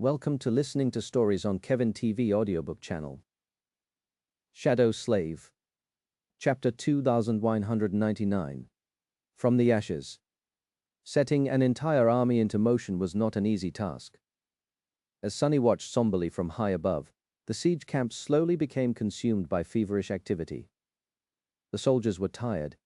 Welcome to listening to stories on Kevin TV audiobook channel. Shadow Slave. Chapter 2199. From the Ashes. Setting an entire army into motion was not an easy task. As Sunny watched somberly from high above, the siege camp slowly became consumed by feverish activity. The soldiers were tired,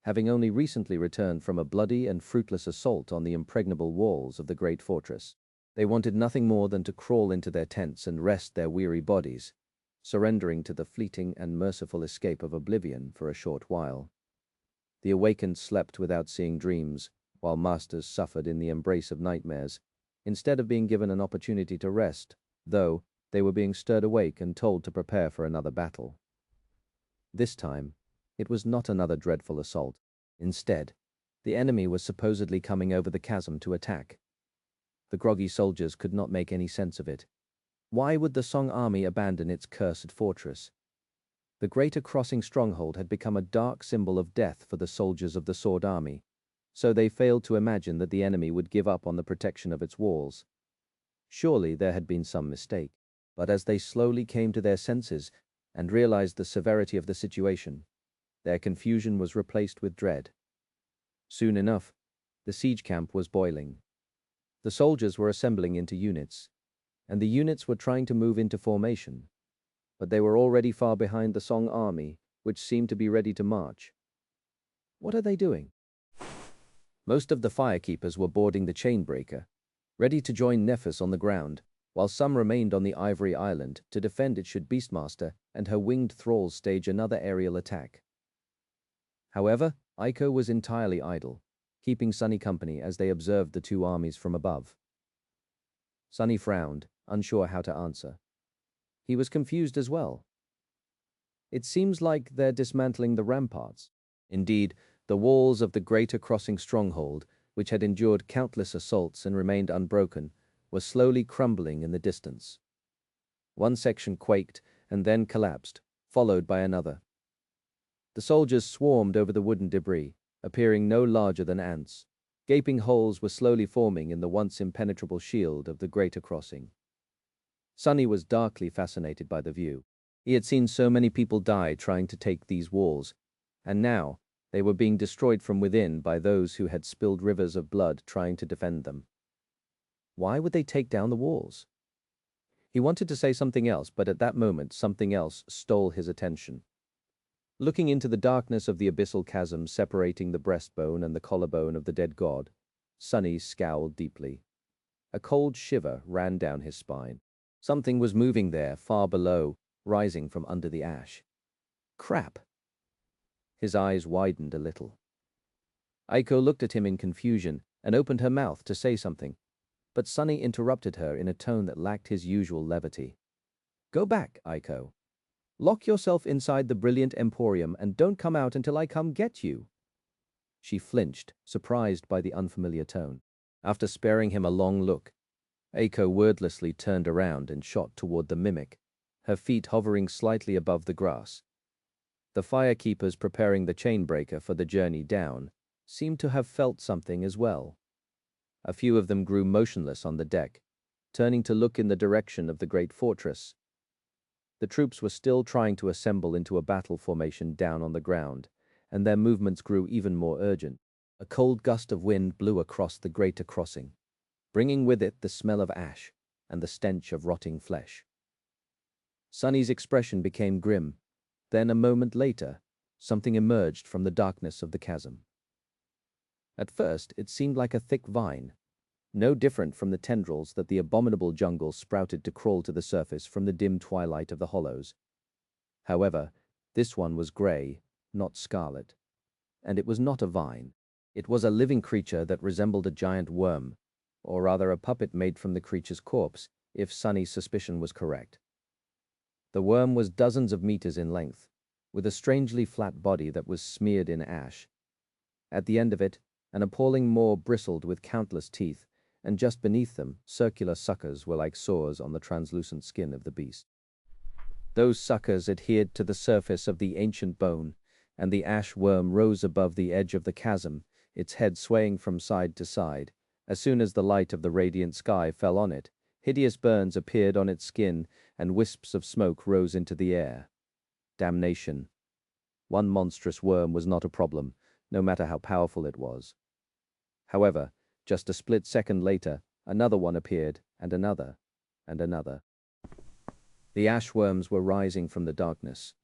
having only recently returned from a bloody and fruitless assault on the impregnable walls of the great fortress. They wanted nothing more than to crawl into their tents and rest their weary bodies, surrendering to the fleeting and merciful escape of oblivion for a short while. The awakened slept without seeing dreams, while masters suffered in the embrace of nightmares, instead of being given an opportunity to rest, though they were being stirred awake and told to prepare for another battle. This time, it was not another dreadful assault. Instead, the enemy was supposedly coming over the chasm to attack. The groggy soldiers could not make any sense of it. Why would the Song army abandon its cursed fortress? The Greater Crossing stronghold had become a dark symbol of death for the soldiers of the Sword Army, so they failed to imagine that the enemy would give up on the protection of its walls. Surely there had been some mistake, but as they slowly came to their senses and realized the severity of the situation, their confusion was replaced with dread. Soon enough, the siege camp was boiling. The soldiers were assembling into units, and the units were trying to move into formation, but they were already far behind the Song army, which seemed to be ready to march. What are they doing? Most of the firekeepers were boarding the chainbreaker, ready to join Nephis on the ground, while some remained on the Ivory Island to defend it should Beastmaster and her winged thralls stage another aerial attack. However, Aiko was entirely idle, keeping Sunny company as they observed the two armies from above. Sunny frowned, unsure how to answer. He was confused as well. It seems like they're dismantling the ramparts. Indeed, the walls of the Greater Crossing stronghold, which had endured countless assaults and remained unbroken, were slowly crumbling in the distance. One section quaked and then collapsed, followed by another. The soldiers swarmed over the wooden debris, appearing no larger than ants. Gaping holes were slowly forming in the once impenetrable shield of the Greater Crossing. Sunny was darkly fascinated by the view. He had seen so many people die trying to take these walls, and now they were being destroyed from within by those who had spilled rivers of blood trying to defend them. Why would they take down the walls? He wanted to say something else, but at that moment something else stole his attention. Looking into the darkness of the abyssal chasm separating the breastbone and the collarbone of the dead god, Sunny scowled deeply. A cold shiver ran down his spine. Something was moving there, far below, rising from under the ash. Crap! His eyes widened a little. Aiko looked at him in confusion and opened her mouth to say something, but Sunny interrupted her in a tone that lacked his usual levity. "Go back, Aiko. Lock yourself inside the brilliant emporium and don't come out until I come get you." She flinched, surprised by the unfamiliar tone. After sparing him a long look, Aiko wordlessly turned around and shot toward the mimic, her feet hovering slightly above the grass. The firekeepers preparing the chainbreaker for the journey down seemed to have felt something as well. A few of them grew motionless on the deck, turning to look in the direction of the great fortress. The troops were still trying to assemble into a battle formation down on the ground, and their movements grew even more urgent. A cold gust of wind blew across the Greater Crossing, bringing with it the smell of ash and the stench of rotting flesh. Sunny's expression became grim. Then, a moment later, something emerged from the darkness of the chasm. At first, it seemed like a thick vine, no different from the tendrils that the abominable jungle sprouted to crawl to the surface from the dim twilight of the hollows. However, this one was gray, not scarlet. And it was not a vine. It was a living creature that resembled a giant worm, or rather a puppet made from the creature's corpse, if Sunny's suspicion was correct. The worm was dozens of meters in length, with a strangely flat body that was smeared in ash. At the end of it, an appalling maw bristled with countless teeth, and just beneath them, circular suckers were like sores on the translucent skin of the beast. Those suckers adhered to the surface of the ancient bone, and the ash worm rose above the edge of the chasm, its head swaying from side to side. As soon as the light of the radiant sky fell on it, Hideous burns appeared on its skin, and wisps of smoke rose into the air. Damnation. One monstrous worm was not a problem, no matter how powerful it was. However, just a split second later, another one appeared, and another, and another. The ash worms were rising from the darkness,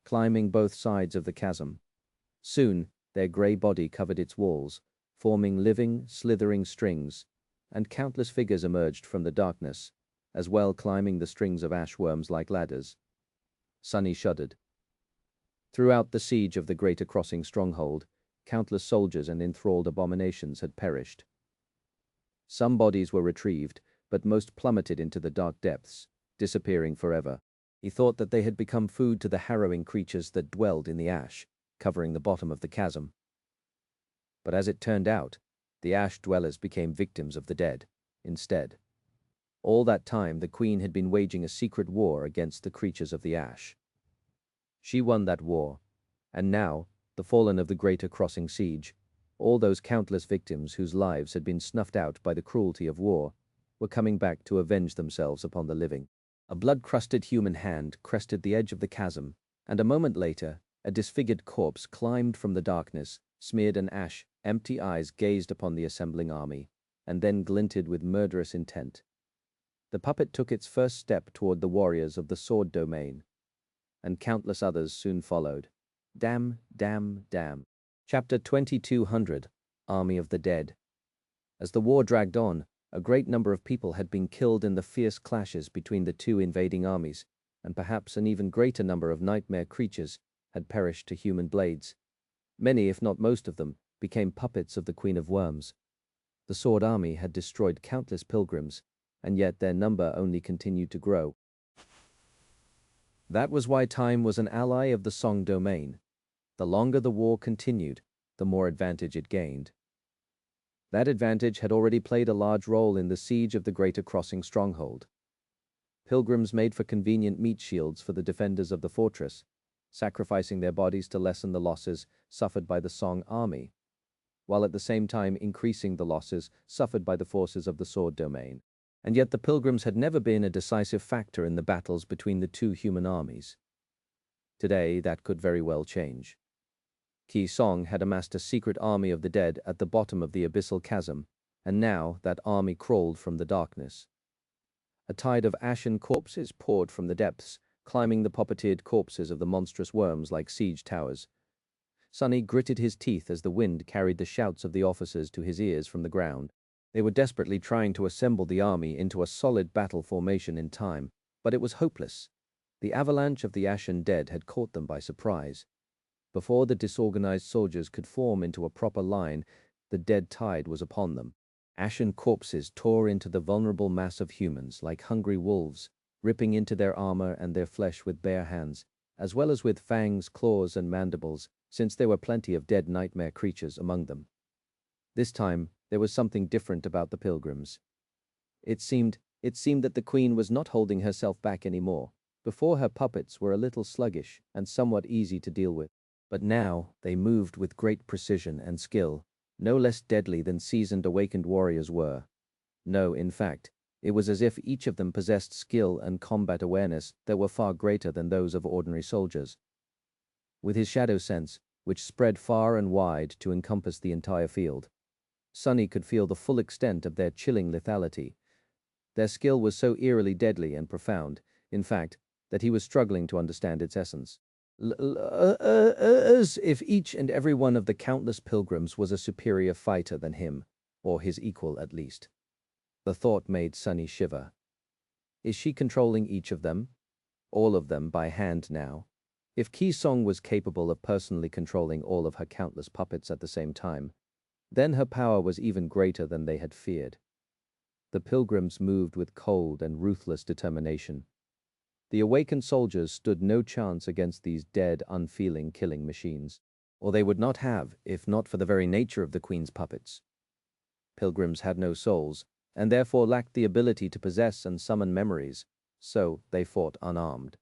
climbing both sides of the chasm. Soon, their grey body covered its walls, forming living, slithering strings, and countless figures emerged from the darkness, as well climbing the strings of ash worms like ladders. Sunny shuddered. Throughout the siege of the Greater Crossing stronghold, countless soldiers and enthralled abominations had perished. Some bodies were retrieved, but most plummeted into the dark depths, disappearing forever. He thought that they had become food to the harrowing creatures that dwelled in the ash, covering the bottom of the chasm. But as it turned out, the ash dwellers became victims of the dead, instead. All that time, the Queen had been waging a secret war against the creatures of the ash. She won that war, and now, the fallen of the Greater Crossing siege, all those countless victims whose lives had been snuffed out by the cruelty of war, were coming back to avenge themselves upon the living. A blood-crusted human hand crested the edge of the chasm, and a moment later, a disfigured corpse climbed from the darkness, smeared in ash, empty eyes gazed upon the assembling army, and then glinted with murderous intent. The puppet took its first step toward the warriors of the sword domain, and countless others soon followed. Damn, damn, damn. Chapter 2200, Army of the Dead. As the war dragged on, a great number of people had been killed in the fierce clashes between the two invading armies, and perhaps an even greater number of nightmare creatures had perished to human blades. Many, if not most of them, became puppets of the Queen of Worms. The Sword Army had destroyed countless pilgrims, and yet their number only continued to grow. That was why time was an ally of the Song domain. The longer the war continued, the more advantage it gained. That advantage had already played a large role in the siege of the Greater Crossing stronghold. Pilgrims made for convenient meat shields for the defenders of the fortress, sacrificing their bodies to lessen the losses suffered by the Song army, while at the same time increasing the losses suffered by the forces of the Sword domain. And yet the pilgrims had never been a decisive factor in the battles between the two human armies. Today, that could very well change. Qi Song had amassed a secret army of the dead at the bottom of the abyssal chasm, and now that army crawled from the darkness. A tide of ashen corpses poured from the depths, climbing the puppeteered corpses of the monstrous worms like siege towers. Sunny gritted his teeth as the wind carried the shouts of the officers to his ears from the ground. They were desperately trying to assemble the army into a solid battle formation in time, but it was hopeless. The avalanche of the ashen dead had caught them by surprise. Before the disorganized soldiers could form into a proper line, the dead tide was upon them. Ashen corpses tore into the vulnerable mass of humans like hungry wolves, ripping into their armor and their flesh with bare hands, as well as with fangs, claws, and mandibles, since there were plenty of dead nightmare creatures among them. This time, there was something different about the pilgrims. It seemed that the Queen was not holding herself back anymore. Before, her puppets were a little sluggish and somewhat easy to deal with. But now they moved with great precision and skill, no less deadly than seasoned awakened warriors were. No, in fact, it was as if each of them possessed skill and combat awareness that were far greater than those of ordinary soldiers. With his shadow sense, which spread far and wide to encompass the entire field, Sunny could feel the full extent of their chilling lethality. Their skill was so eerily deadly and profound, in fact, that he was struggling to understand its essence. As if each and every one of the countless pilgrims was a superior fighter than him, or his equal at least. The thought made Sunny shiver. Is she controlling each of them? All of them by hand now? If Qi Song was capable of personally controlling all of her countless puppets at the same time, then her power was even greater than they had feared. The pilgrims moved with cold and ruthless determination. The awakened soldiers stood no chance against these dead, unfeeling killing machines, or they would not have, if not for the very nature of the Queen's puppets. Pilgrims had no souls, and therefore lacked the ability to possess and summon memories, so they fought unarmed.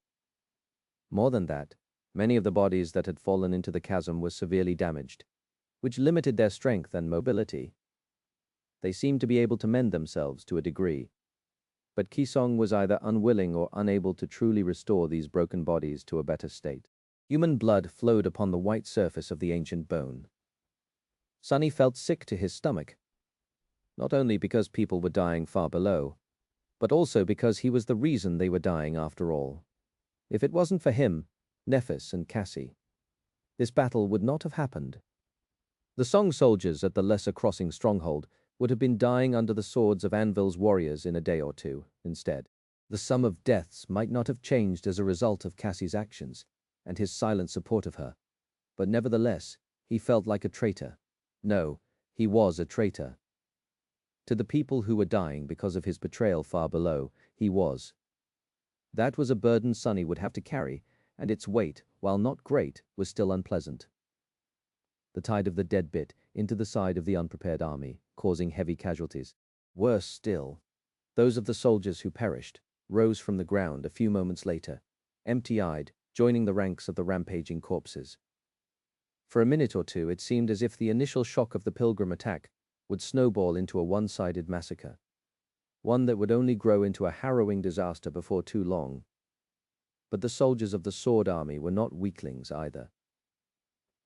More than that, many of the bodies that had fallen into the chasm were severely damaged, which limited their strength and mobility. They seemed to be able to mend themselves to a degree. But Kisong was either unwilling or unable to truly restore these broken bodies to a better state. Human blood flowed upon the white surface of the ancient bone. Sunny felt sick to his stomach, not only because people were dying far below, but also because he was the reason they were dying after all. If it wasn't for him, Nephis and Cassie, this battle would not have happened. The Song soldiers at the Lesser Crossing stronghold would have been dying under the swords of Anvil's warriors in a day or two instead. The sum of deaths might not have changed as a result of Cassie's actions and his silent support of her, but nevertheless, he felt like a traitor. No, he was a traitor. To the people who were dying because of his betrayal far below, he was. That was a burden Sunny would have to carry, and its weight, while not great, was still unpleasant. The tide of the dead bit into the side of the unprepared army, causing heavy casualties. Worse still, those of the soldiers who perished rose from the ground a few moments later, empty-eyed, joining the ranks of the rampaging corpses. For a minute or two, it seemed as if the initial shock of the Pilgrim attack would snowball into a one-sided massacre, one that would only grow into a harrowing disaster before too long. But the soldiers of the Sword Army were not weaklings either.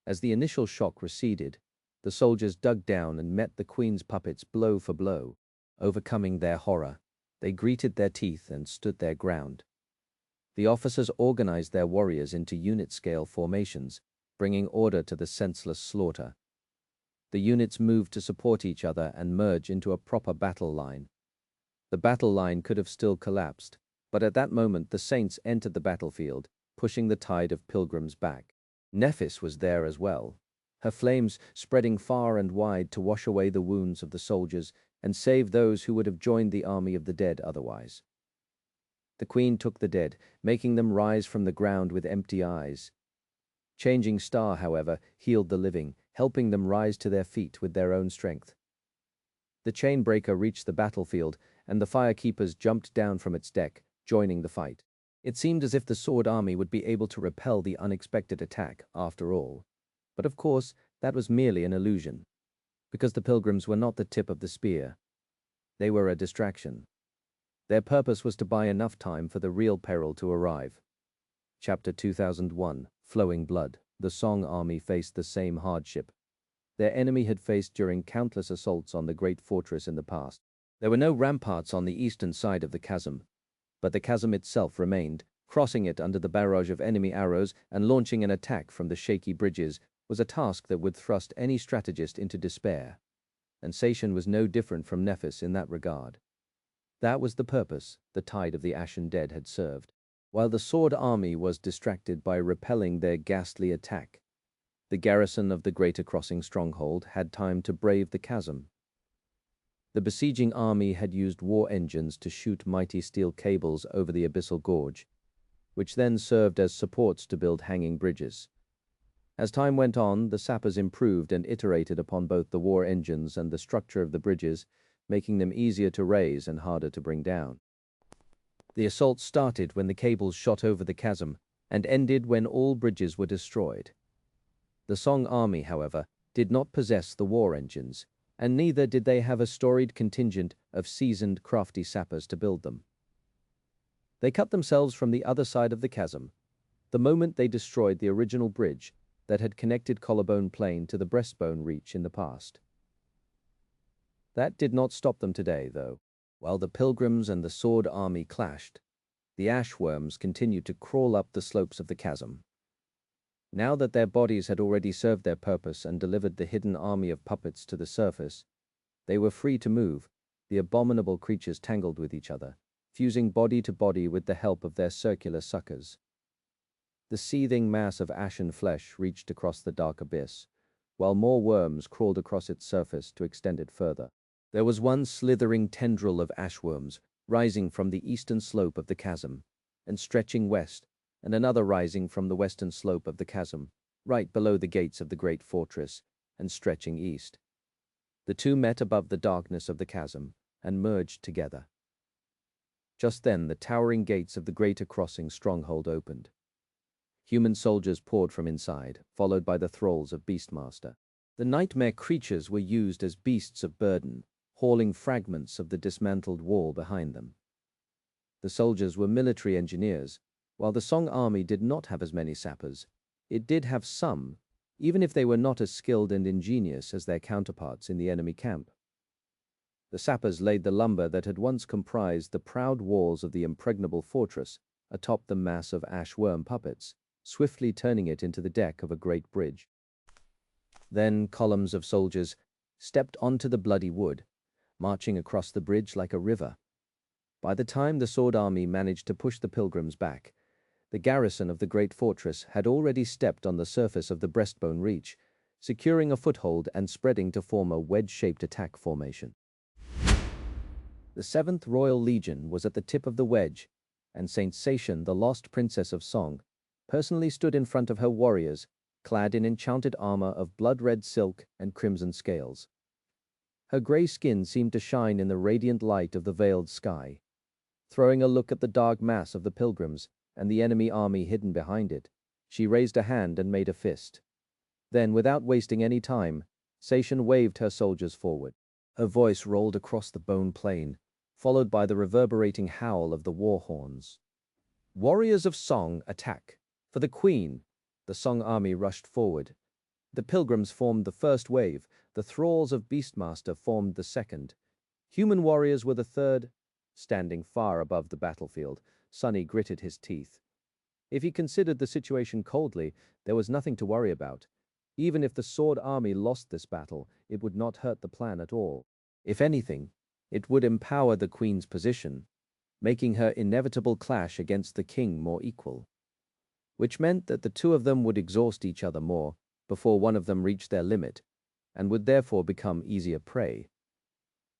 As the initial shock receded, the soldiers dug down and met the Queen's puppets blow for blow. Overcoming their horror, they gritted their teeth and stood their ground. The officers organized their warriors into unit-scale formations, bringing order to the senseless slaughter. The units moved to support each other and merge into a proper battle line. The battle line could have still collapsed, but at that moment the Saints entered the battlefield, pushing the tide of pilgrims back. Nephis was there as well, her flames spreading far and wide to wash away the wounds of the soldiers and save those who would have joined the army of the dead otherwise. The Queen took the dead, making them rise from the ground with empty eyes. Changing Star, however, healed the living, helping them rise to their feet with their own strength. The chain-breaker reached the battlefield, and the firekeepers jumped down from its deck, joining the fight. It seemed as if the Sword Army would be able to repel the unexpected attack, after all. But of course, that was merely an illusion, because the pilgrims were not the tip of the spear. They were a distraction. Their purpose was to buy enough time for the real peril to arrive. Chapter 2001, Flowing Blood. The Song Army faced the same hardship their enemy had faced during countless assaults on the great fortress in the past. There were no ramparts on the eastern side of the chasm, but the chasm itself remained. Crossing it under the barrage of enemy arrows and launching an attack from the shaky bridges was a task that would thrust any strategist into despair, and Sation was no different from Nephis in that regard. That was the purpose the tide of the Ashen Dead had served. While the Sword Army was distracted by repelling their ghastly attack, the garrison of the Greater Crossing stronghold had time to brave the chasm. The besieging army had used war engines to shoot mighty steel cables over the abyssal gorge, which then served as supports to build hanging bridges. As time went on, the sappers improved and iterated upon both the war engines and the structure of the bridges, making them easier to raise and harder to bring down. The assault started when the cables shot over the chasm and ended when all bridges were destroyed. The Song Army, however, did not possess the war engines, and neither did they have a storied contingent of seasoned, crafty sappers to build them. They cut themselves from the other side of the chasm the moment they destroyed the original bridge that had connected Collarbone Plain to the Breastbone Reach in the past. That did not stop them today, though. While the pilgrims and the Sword Army clashed, the ashworms continued to crawl up the slopes of the chasm. Now that their bodies had already served their purpose and delivered the hidden army of puppets to the surface, they were free to move. The abominable creatures tangled with each other, fusing body to body with the help of their circular suckers. The seething mass of ashen flesh reached across the dark abyss, while more worms crawled across its surface to extend it further. There was one slithering tendril of ashworms rising from the eastern slope of the chasm and stretching west, and another rising from the western slope of the chasm, right below the gates of the great fortress, and stretching east. The two met above the darkness of the chasm and merged together. Just then the towering gates of the Greater Crossing stronghold opened. Human soldiers poured from inside, followed by the thralls of Beastmaster. The nightmare creatures were used as beasts of burden, hauling fragments of the dismantled wall behind them. The soldiers were military engineers. While the Song army did not have as many sappers, it did have some, even if they were not as skilled and ingenious as their counterparts in the enemy camp. The sappers laid the lumber that had once comprised the proud walls of the impregnable fortress atop the mass of ash-worm puppets, swiftly turning it into the deck of a great bridge. Then columns of soldiers stepped onto the bloody wood, marching across the bridge like a river. By the time the Sword Army managed to push the pilgrims back, the garrison of the great fortress had already stepped on the surface of the breastbone reach, securing a foothold and spreading to form a wedge-shaped attack formation. The 7th Royal Legion was at the tip of the wedge, and Saint Saishan, the lost princess of Song, personally stood in front of her warriors, clad in enchanted armor of blood-red silk and crimson scales. Her gray skin seemed to shine in the radiant light of the veiled sky. Throwing a look at the dark mass of the pilgrims and the enemy army hidden behind it, she raised a hand and made a fist. Then, without wasting any time, Saishan waved her soldiers forward. Her voice rolled across the bone plain, followed by the reverberating howl of the war horns. "Warriors of Song, attack! For the Queen!" The Song army rushed forward. The pilgrims formed the first wave, the thralls of Beastmaster formed the second. Human warriors were the third. Standing far above the battlefield, Sunny gritted his teeth. If he considered the situation coldly, there was nothing to worry about. Even if the Sword Army lost this battle, it would not hurt the plan at all. If anything, it would empower the Queen's position, making her inevitable clash against the King more equal. Which meant that the two of them would exhaust each other more before one of them reached their limit, and would therefore become easier prey.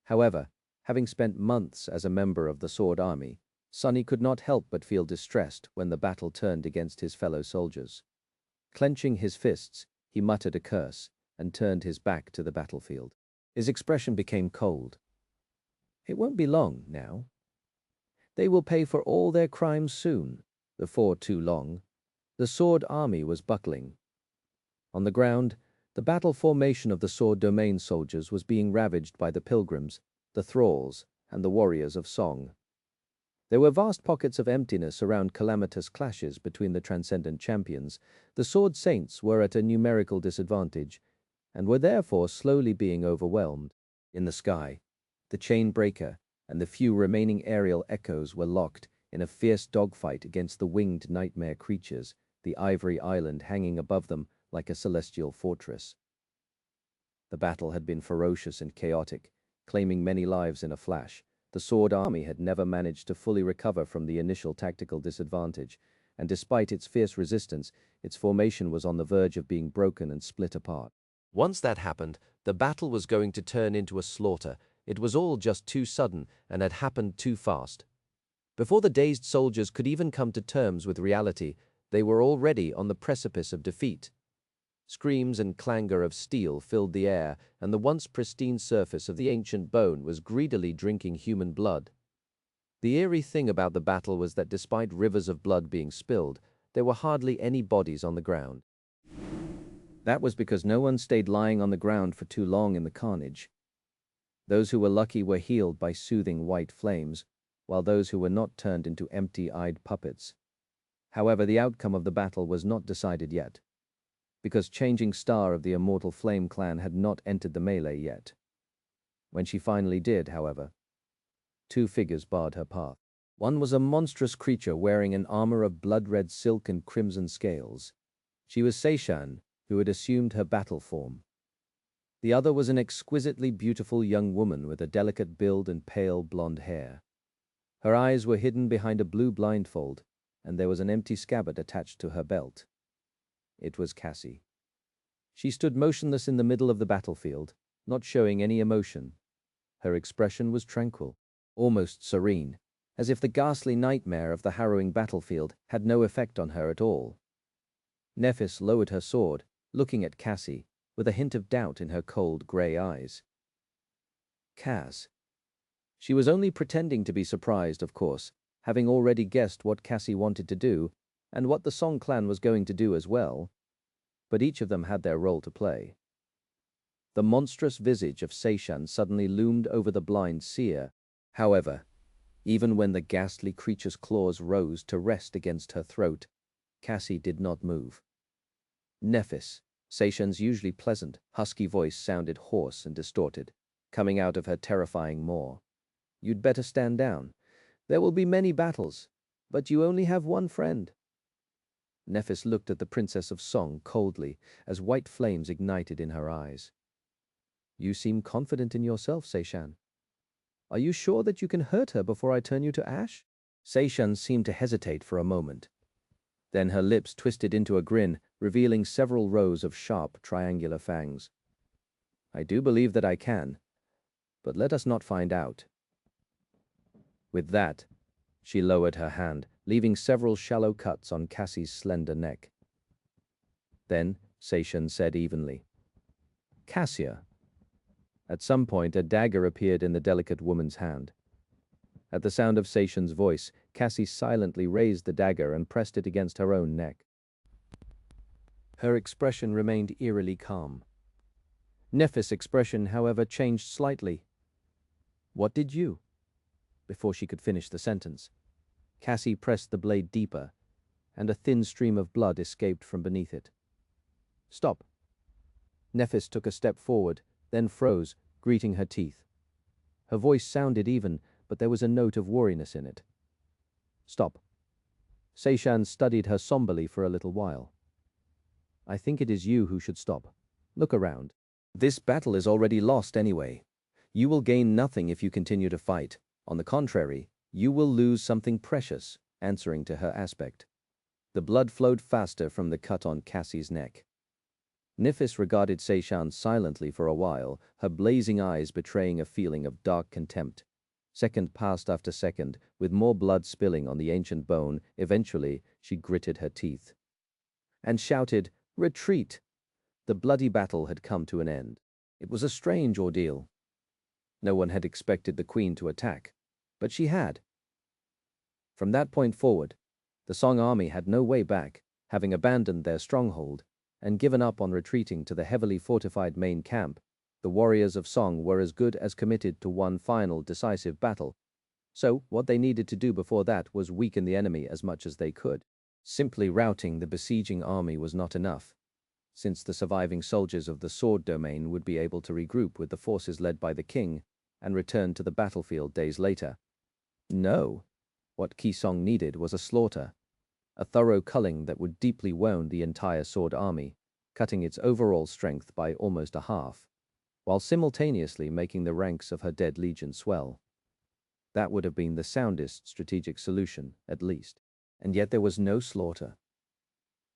However, having spent months as a member of the Sword Army, Sunny could not help but feel distressed when the battle turned against his fellow soldiers. Clenching his fists, he muttered a curse and turned his back to the battlefield. His expression became cold. It won't be long now. They will pay for all their crimes soon. Before too long, the Sword Army was buckling. On the ground, the battle formation of the Sword Domain soldiers was being ravaged by the pilgrims, the thralls, and the warriors of Song. There were vast pockets of emptiness around calamitous clashes between the transcendent champions. The Sword Saints were at a numerical disadvantage, and were therefore slowly being overwhelmed. In the sky, the Chain Breaker and the few remaining aerial echoes were locked in a fierce dogfight against the winged nightmare creatures, the Ivory Island hanging above them like a celestial fortress. The battle had been ferocious and chaotic, claiming many lives in a flash. The Sword Army had never managed to fully recover from the initial tactical disadvantage, and despite its fierce resistance, its formation was on the verge of being broken and split apart. Once that happened, the battle was going to turn into a slaughter. It was all just too sudden and had happened too fast. Before the dazed soldiers could even come to terms with reality, they were already on the precipice of defeat. Screams and clangor of steel filled the air, and the once pristine surface of the ancient bone was greedily drinking human blood. The eerie thing about the battle was that despite rivers of blood being spilled, there were hardly any bodies on the ground. That was because no one stayed lying on the ground for too long in the carnage. Those who were lucky were healed by soothing white flames, while those who were not turned into empty-eyed puppets. However, the outcome of the battle was not decided yet, because Changing Star of the Immortal Flame clan had not entered the melee yet. When she finally did, however, two figures barred her path. One was a monstrous creature wearing an armor of blood-red silk and crimson scales. She was Saishan, who had assumed her battle form. The other was an exquisitely beautiful young woman with a delicate build and pale blonde hair. Her eyes were hidden behind a blue blindfold, and there was an empty scabbard attached to her belt. It was Cassie. She stood motionless in the middle of the battlefield, not showing any emotion. Her expression was tranquil, almost serene, as if the ghastly nightmare of the harrowing battlefield had no effect on her at all. Nephis lowered her sword, looking at Cassie, with a hint of doubt in her cold grey eyes. Cass. She was only pretending to be surprised, of course, having already guessed what Cassie wanted to do, and what the Song clan was going to do as well, but each of them had their role to play. The monstrous visage of Saishan suddenly loomed over the blind seer. However, Even when the ghastly creature's claws rose to rest against her throat, Cassie did not move. Nephis, Seishan's usually pleasant, husky voice sounded hoarse and distorted, coming out of her terrifying maw. "You'd better stand down. There will be many battles, but you only have one friend." Nephis looked at the Princess of Song coldly as white flames ignited in her eyes. "You seem confident in yourself, Seishan. Are you sure that you can hurt her before I turn you to ash?" Seishan seemed to hesitate for a moment. Then her lips twisted into a grin, revealing several rows of sharp, triangular fangs. "I do believe that I can, but let us not find out." With that, she lowered her hand, leaving several shallow cuts on Cassie's slender neck. Then Seishan said evenly, "Cassia." At some point, a dagger appeared in the delicate woman's hand. At the sound of Seishan's voice, Cassie silently raised the dagger and pressed it against her own neck. Her expression remained eerily calm. Nephis' expression, however, changed slightly. "What did you?" Before she could finish the sentence, Cassie pressed the blade deeper, and a thin stream of blood escaped from beneath it. "Stop." Nephis took a step forward, then froze, greeting her teeth. Her voice sounded even, but there was a note of wariness in it. "Stop." Seishan studied her somberly for a little while. "I think it is you who should stop. Look around. This battle is already lost anyway. You will gain nothing if you continue to fight. On the contrary, you will lose something precious," answering to her aspect. The blood flowed faster from the cut on Cassie's neck. Nephis regarded Seishan silently for a while, her blazing eyes betraying a feeling of dark contempt. Second passed after second, with more blood spilling on the ancient bone. Eventually, she gritted her teeth and shouted, "Retreat!" The bloody battle had come to an end. It was a strange ordeal. No one had expected the queen to attack, but she had. From that point forward, the Song army had no way back, having abandoned their stronghold and given up on retreating to the heavily fortified main camp. The warriors of Song were as good as committed to one final decisive battle. So what they needed to do before that was weaken the enemy as much as they could. Simply routing the besieging army was not enough, since the surviving soldiers of the Sword Domain would be able to regroup with the forces led by the king and return to the battlefield days later. No, what Qi Song needed was a slaughter, a thorough culling that would deeply wound the entire Sword army, cutting its overall strength by almost a half, while simultaneously making the ranks of her dead legion swell. That would have been the soundest strategic solution, at least. And yet there was no slaughter.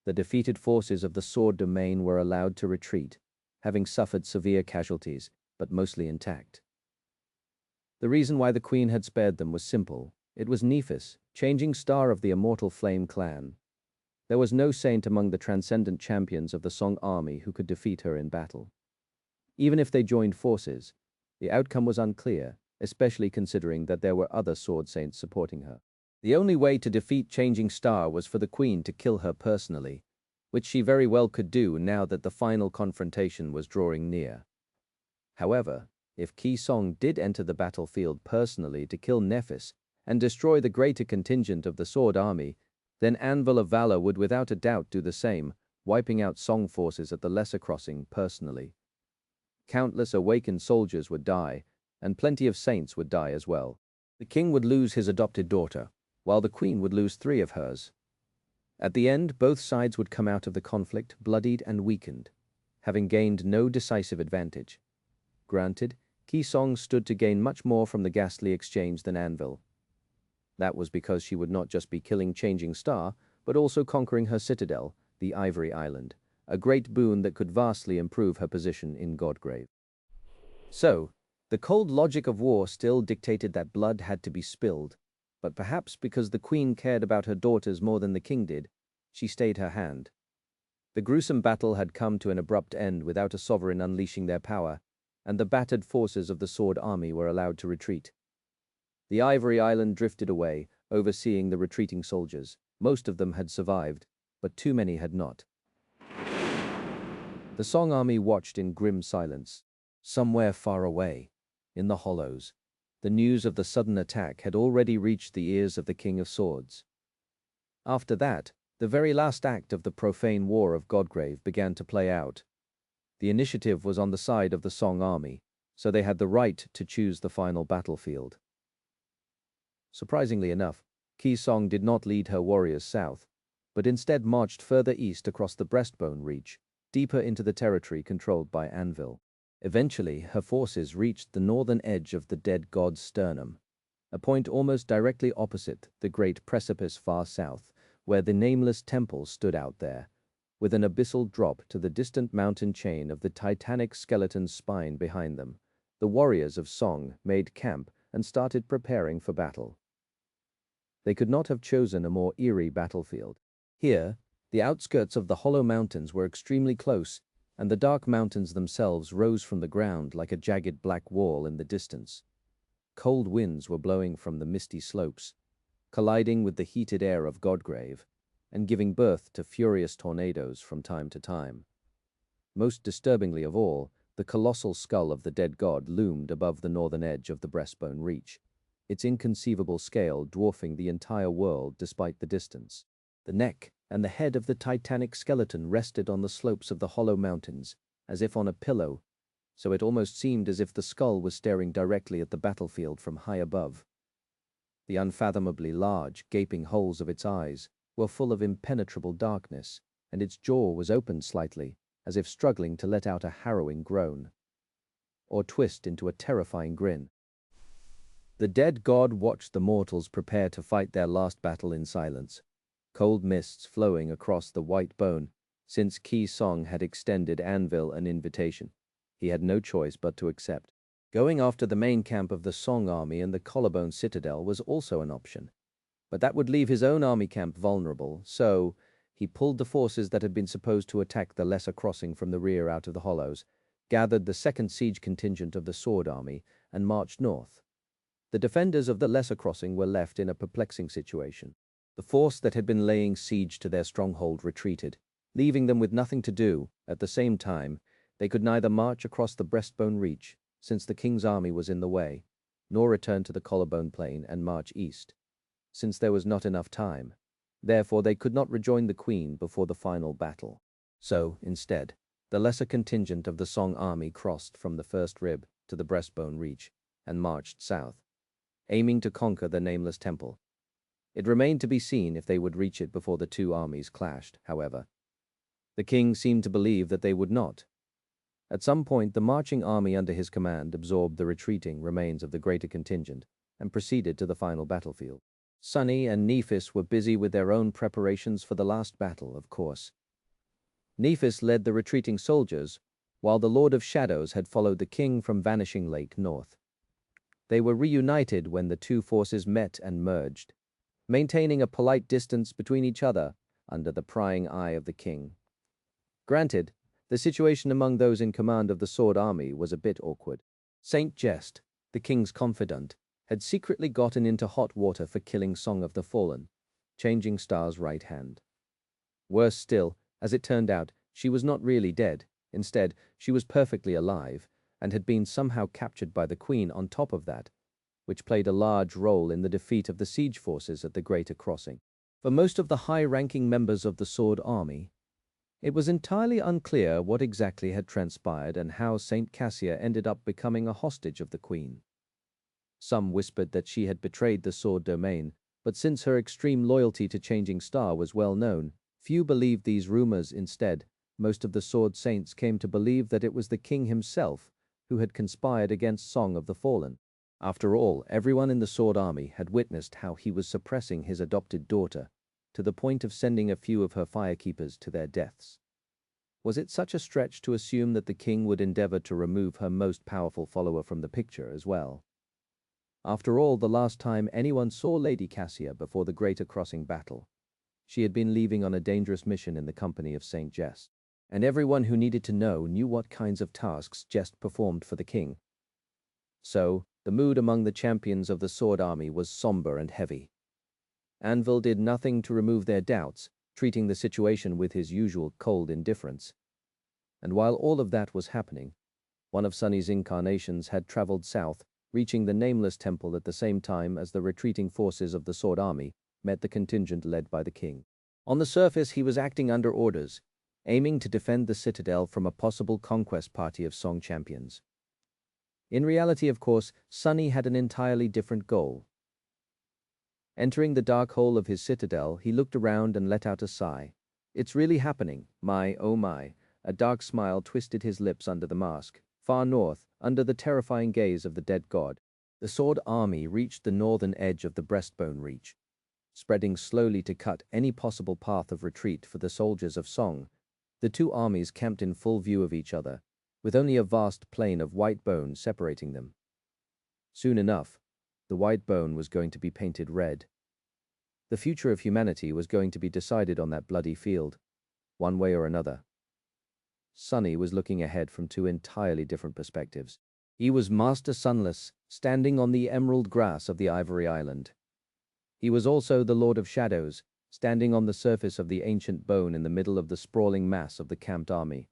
The defeated forces of the Sword Domain were allowed to retreat, having suffered severe casualties, but mostly intact. The reason why the queen had spared them was simple. It was Nephis, changing star of the immortal Flame clan. There was no saint among the transcendent champions of the Song army who could defeat her in battle. Even if they joined forces, the outcome was unclear, especially considering that there were other sword saints supporting her. The only way to defeat Changing Star was for the queen to kill her personally, which she very well could do now that the final confrontation was drawing near. However, if Qi Song did enter the battlefield personally to kill Nephis and destroy the greater contingent of the Sword army, then Anvil of Valor would without a doubt do the same, wiping out Song forces at the Lesser Crossing personally. Countless awakened soldiers would die, and plenty of saints would die as well. The king would lose his adopted daughter, while the queen would lose 3 of hers. At the end, both sides would come out of the conflict bloodied and weakened, having gained no decisive advantage. Granted, Qi Song stood to gain much more from the ghastly exchange than Anvil. That was because she would not just be killing Changing Star, but also conquering her citadel, the Ivory Island, a great boon that could vastly improve her position in Godgrave. So, the cold logic of war still dictated that blood had to be spilled, but perhaps because the queen cared about her daughters more than the king did, she stayed her hand. The gruesome battle had come to an abrupt end without a sovereign unleashing their power, and the battered forces of the Sword army were allowed to retreat. The Ivory Island drifted away, overseeing the retreating soldiers. Most of them had survived, but too many had not. The Song army watched in grim silence. Somewhere far away, in the hollows, The news of the sudden attack had already reached the ears of the King of Swords. After that, the very last act of the profane war of Godgrave began to play out. The initiative was on the side of the Song army, so they had the right to choose the final battlefield. Surprisingly enough, Ki Song did not lead her warriors south, but instead marched further east across the Breastbone Reach, deeper into the territory controlled by Anvil. Eventually, her forces reached the northern edge of the dead god's sternum, a point almost directly opposite the great precipice far south, where the nameless temple stood out there, with an abyssal drop to the distant mountain chain of the titanic skeleton's spine behind them. The warriors of Song made camp and started preparing for battle. They could not have chosen a more eerie battlefield. Here, the outskirts of the hollow mountains were extremely close, and the dark mountains themselves rose from the ground like a jagged black wall in the distance. Cold winds were blowing from the misty slopes, colliding with the heated air of Godgrave, and giving birth to furious tornadoes from time to time. Most disturbingly of all, the colossal skull of the dead god loomed above the northern edge of the Breastbone Reach, its inconceivable scale dwarfing the entire world despite the distance. The neck and the head of the titanic skeleton rested on the slopes of the hollow mountains, as if on a pillow, so it almost seemed as if the skull was staring directly at the battlefield from high above. The unfathomably large, gaping holes of its eyes were full of impenetrable darkness, and its jaw was opened slightly, as if struggling to let out a harrowing groan, or twist into a terrifying grin. The dead god watched the mortals prepare to fight their last battle in silence, cold mists flowing across the white bone. Since Ki Song had extended Anvil an invitation, he had no choice but to accept. Going after the main camp of the Song army and the Collarbone Citadel was also an option, but that would leave his own army camp vulnerable, so he pulled the forces that had been supposed to attack the lesser crossing from the rear out of the hollows, gathered the second siege contingent of the Sword army, and marched north. The defenders of the lesser crossing were left in a perplexing situation. The force that had been laying siege to their stronghold retreated, leaving them with nothing to do. At the same time, they could neither march across the Breastbone Reach, since the king's army was in the way, nor return to the Collarbone Plain and march east, since there was not enough time. Therefore, they could not rejoin the queen before the final battle. So, instead, the lesser contingent of the Song army crossed from the first rib to the Breastbone Reach and marched south, aiming to conquer the nameless temple. It remained to be seen if they would reach it before the two armies clashed, however. The king seemed to believe that they would not. At some point, the marching army under his command absorbed the retreating remains of the greater contingent and proceeded to the final battlefield. Sunny and Nephis were busy with their own preparations for the last battle, of course. Nephis led the retreating soldiers, while the Lord of Shadows had followed the king from Vanishing Lake north. They were reunited when the two forces met and merged, maintaining a polite distance between each other under the prying eye of the king. Granted, the situation among those in command of the Sword army was a bit awkward. Saint Jest, the king's confidant, had secretly gotten into hot water for killing Song of the Fallen, Changing Star's right hand. Worse still, as it turned out, she was not really dead. Instead, she was perfectly alive and had been somehow captured by the queen on top of that, which played a large role in the defeat of the siege forces at the Greater Crossing. For most of the high-ranking members of the Sword army, it was entirely unclear what exactly had transpired and how Saint Cassia ended up becoming a hostage of the queen. Some whispered that she had betrayed the Sword domain, but since her extreme loyalty to Changing Star was well known, few believed these rumors. Instead, most of the Sword saints came to believe that it was the king himself who had conspired against Song of the Fallen. After all, everyone in the Sword army had witnessed how he was suppressing his adopted daughter, to the point of sending a few of her firekeepers to their deaths. Was it such a stretch to assume that the king would endeavor to remove her most powerful follower from the picture as well? After all, the last time anyone saw Lady Cassia before the Greater Crossing battle, she had been leaving on a dangerous mission in the company of Saint Jest, and everyone who needed to know knew what kinds of tasks Jest performed for the king. So, the mood among the champions of the Sword army was somber and heavy. Anvil did nothing to remove their doubts, treating the situation with his usual cold indifference. And while all of that was happening, one of Sunny's incarnations had traveled south reaching the nameless temple at the same time as the retreating forces of the Sword Army met the contingent led by the king. On the surface, he was acting under orders, aiming to defend the citadel from a possible conquest party of Song champions. In reality, of course, Sunny had an entirely different goal. Entering the dark hole of his citadel, he looked around and let out a sigh. It's really happening, my, oh my. A dark smile twisted his lips under the mask. Far north, under the terrifying gaze of the dead god, the Sword Army reached the northern edge of the breastbone reach, spreading slowly to cut any possible path of retreat for the soldiers of Song. The two armies camped in full view of each other, with only a vast plain of white bone separating them. Soon enough, the white bone was going to be painted red. The future of humanity was going to be decided on that bloody field, one way or another. Sunny was looking ahead from two entirely different perspectives. He was Master Sunless, standing on the emerald grass of the Ivory Island. He was also the Lord of Shadows, standing on the surface of the ancient bone in the middle of the sprawling mass of the camped army.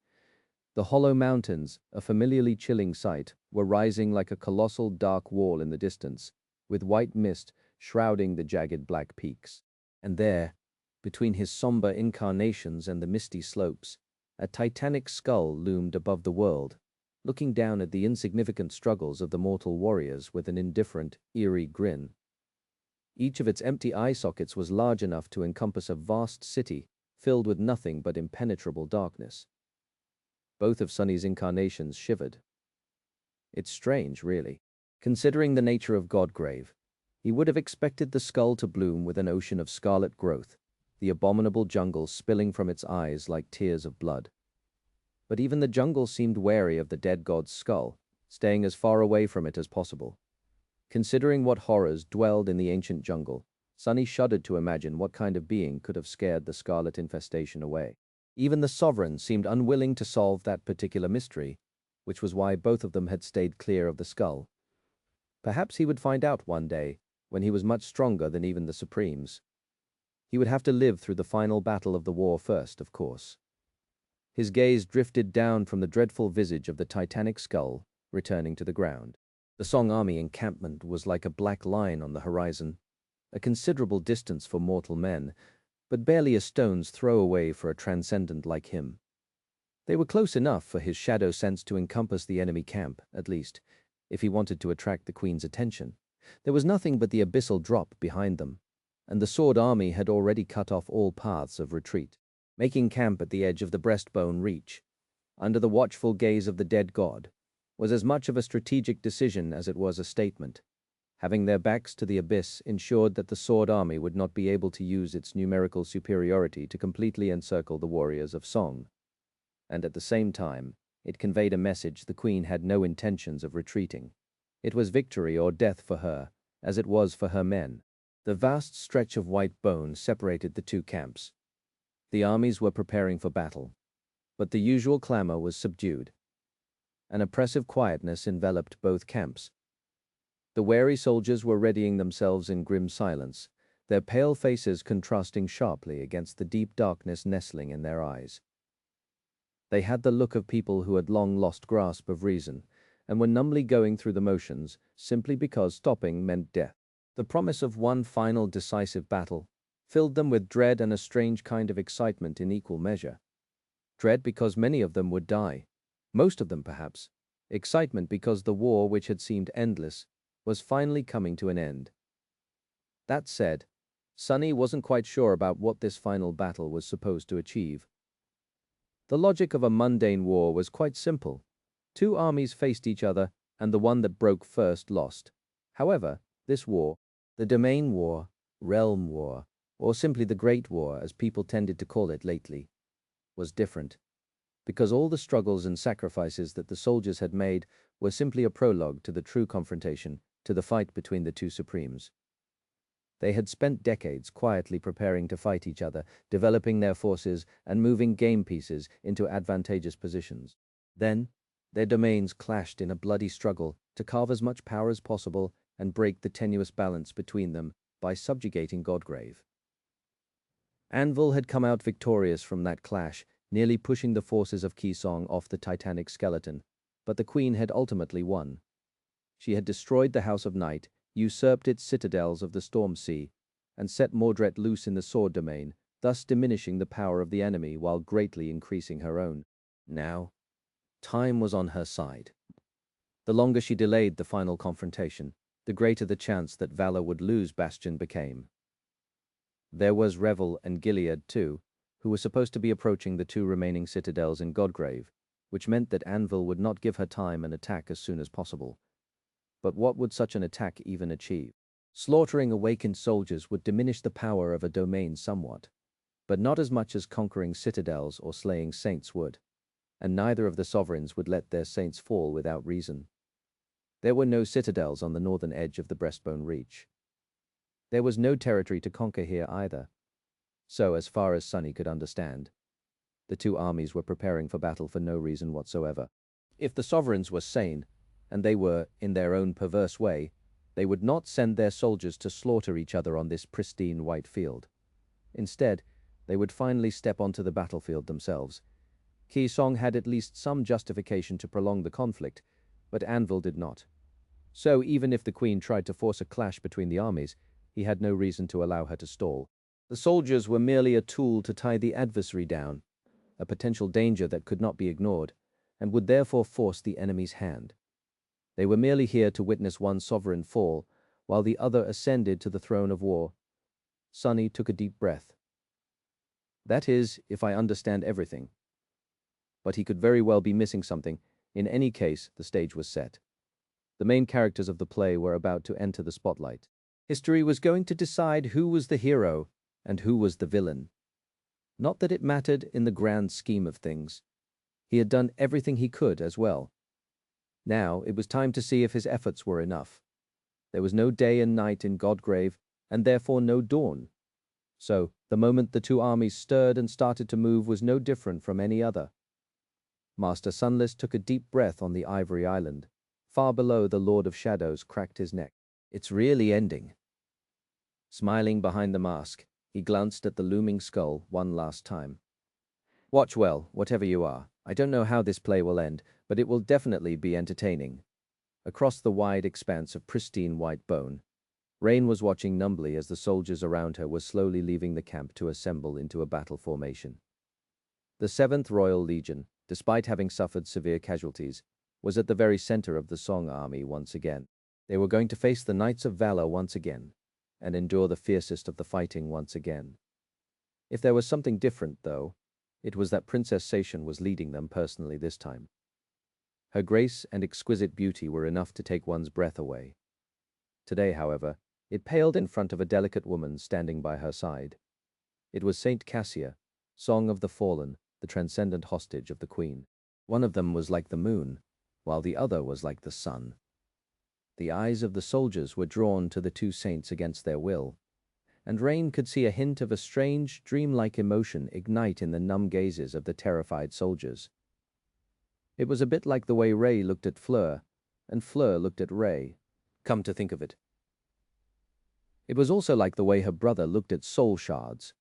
The hollow mountains, a familiarly chilling sight, were rising like a colossal dark wall in the distance, with white mist shrouding the jagged black peaks. And there, between his somber incarnations and the misty slopes, a titanic skull loomed above the world, looking down at the insignificant struggles of the mortal warriors with an indifferent, eerie grin. Each of its empty eye sockets was large enough to encompass a vast city filled with nothing but impenetrable darkness. Both of Sunny's incarnations shivered. It's strange, really. Considering the nature of Godgrave, he would have expected the skull to bloom with an ocean of scarlet growth, the abominable jungle spilling from its eyes like tears of blood. But even the jungle seemed wary of the dead god's skull, staying as far away from it as possible. Considering what horrors dwelled in the ancient jungle, Sunny shuddered to imagine what kind of being could have scared the scarlet infestation away. Even the sovereign seemed unwilling to solve that particular mystery, which was why both of them had stayed clear of the skull. Perhaps he would find out one day, when he was much stronger than even the Supremes. He would have to live through the final battle of the war first, of course. His gaze drifted down from the dreadful visage of the titanic skull, returning to the ground. The Song Army encampment was like a black line on the horizon, a considerable distance for mortal men, but barely a stone's throw away for a transcendent like him. They were close enough for his shadow sense to encompass the enemy camp, at least, if he wanted to attract the Queen's attention. There was nothing but the abyssal drop behind them, and the Sword Army had already cut off all paths of retreat. Making camp at the edge of the breastbone reach, under the watchful gaze of the dead god, was as much of a strategic decision as it was a statement. Having their backs to the abyss ensured that the Sword Army would not be able to use its numerical superiority to completely encircle the warriors of Song. And at the same time, it conveyed a message the Queen had no intentions of retreating. It was victory or death for her, as it was for her men. The vast stretch of white bone separated the two camps. The armies were preparing for battle, but the usual clamor was subdued. An oppressive quietness enveloped both camps. The wary soldiers were readying themselves in grim silence, their pale faces contrasting sharply against the deep darkness nestling in their eyes. They had the look of people who had long lost grasp of reason and were numbly going through the motions simply because stopping meant death. The promise of one final decisive battle filled them with dread and a strange kind of excitement in equal measure. Dread because many of them would die, most of them perhaps. Excitement because the war, which had seemed endless, was finally coming to an end. That said, Sunny wasn't quite sure about what this final battle was supposed to achieve. The logic of a mundane war was quite simple. Two armies faced each other, and the one that broke first lost. However, this war, the Domain War, Realm War, or simply the Great War as people tended to call it lately, was different, because all the struggles and sacrifices that the soldiers had made were simply a prologue to the true confrontation, to the fight between the two Supremes. They had spent decades quietly preparing to fight each other, developing their forces and moving game pieces into advantageous positions. Then, their domains clashed in a bloody struggle to carve as much power as possible and break the tenuous balance between them by subjugating Godgrave. Anvil had come out victorious from that clash, nearly pushing the forces of Kisong off the titanic skeleton, but the Queen had ultimately won. She had destroyed the House of Night, usurped its citadels of the Storm Sea, and set Mordred loose in the Sword domain, thus diminishing the power of the enemy while greatly increasing her own. Now, time was on her side. The longer she delayed the final confrontation, the greater the chance that Valor would lose Bastion became. There was Revel and Gilead, too, who were supposed to be approaching the two remaining citadels in Godgrave, which meant that Anvil would not give her time and attack as soon as possible. But what would such an attack even achieve? Slaughtering awakened soldiers would diminish the power of a domain somewhat, but not as much as conquering citadels or slaying saints would, and neither of the sovereigns would let their saints fall without reason. There were no citadels on the northern edge of the Breastbone Reach. There was no territory to conquer here either. So, as far as Sunny could understand, the two armies were preparing for battle for no reason whatsoever. If the sovereigns were sane, and they were, in their own perverse way, they would not send their soldiers to slaughter each other on this pristine white field. Instead, they would finally step onto the battlefield themselves. Ki Song had at least some justification to prolong the conflict, but Anvil did not. So even if the Queen tried to force a clash between the armies, he had no reason to allow her to stall. The soldiers were merely a tool to tie the adversary down, a potential danger that could not be ignored, and would therefore force the enemy's hand. They were merely here to witness one sovereign fall, while the other ascended to the throne of war. Sunny took a deep breath. That is, if I understand everything. But he could very well be missing something. In any case, the stage was set. The main characters of the play were about to enter the spotlight. History was going to decide who was the hero and who was the villain. Not that it mattered in the grand scheme of things. He had done everything he could as well. Now it was time to see if his efforts were enough. There was no day and night in Godgrave, and therefore no dawn. So, the moment the two armies stirred and started to move was no different from any other. Master Sunless took a deep breath on the ivory island. Far below, the Lord of Shadows cracked his neck. It's really ending. Smiling behind the mask, he glanced at the looming skull one last time. Watch well, whatever you are. I don't know how this play will end, but it will definitely be entertaining. Across the wide expanse of pristine white bone, Rain was watching numbly as the soldiers around her were slowly leaving the camp to assemble into a battle formation. The 7th Royal Legion, despite having suffered severe casualties, was at the very center of the Song army once again. They were going to face the Knights of Valor once again, and endure the fiercest of the fighting once again. If there was something different, though, it was that Princess Sation was leading them personally this time. Her grace and exquisite beauty were enough to take one's breath away. Today, however, it paled in front of a delicate woman standing by her side. It was Saint Cassia, Song of the Fallen, the transcendent hostage of the Queen. One of them was like the moon, while the other was like the sun. The eyes of the soldiers were drawn to the two saints against their will, and Rain could see a hint of a strange, dreamlike emotion ignite in the numb gazes of the terrified soldiers. It was a bit like the way Ray looked at Fleur, and Fleur looked at Ray, come to think of it. It was also like the way her brother looked at soul shards,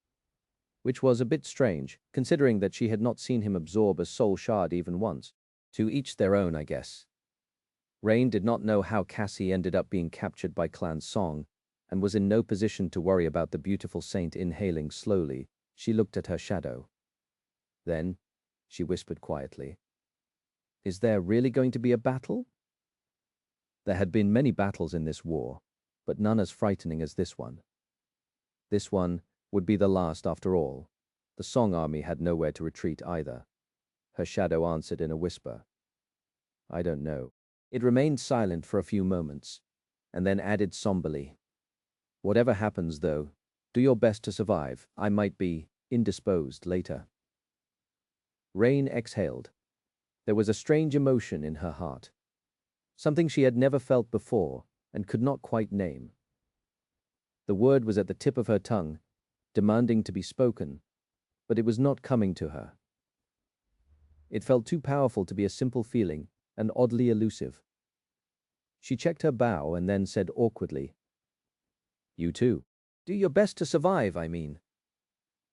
which was a bit strange, considering that she had not seen him absorb a soul shard even once. To each their own, I guess. Rain did not know how Cassie ended up being captured by Clan Song, and was in no position to worry about the beautiful saint inhaling slowly. She looked at her shadow. Then, she whispered quietly, "Is there really going to be a battle?" There had been many battles in this war, but none as frightening as this one. This one would be the last after all. The Song army had nowhere to retreat either. Her shadow answered in a whisper, "I don't know." It remained silent for a few moments, and then added somberly, "Whatever happens, though, do your best to survive. I might be indisposed later." Rain exhaled. There was a strange emotion in her heart, something she had never felt before and could not quite name. The word was at the tip of her tongue, demanding to be spoken, but it was not coming to her. It felt too powerful to be a simple feeling and oddly elusive. She checked her bow and then said awkwardly, "You too. Do your best to survive, I mean."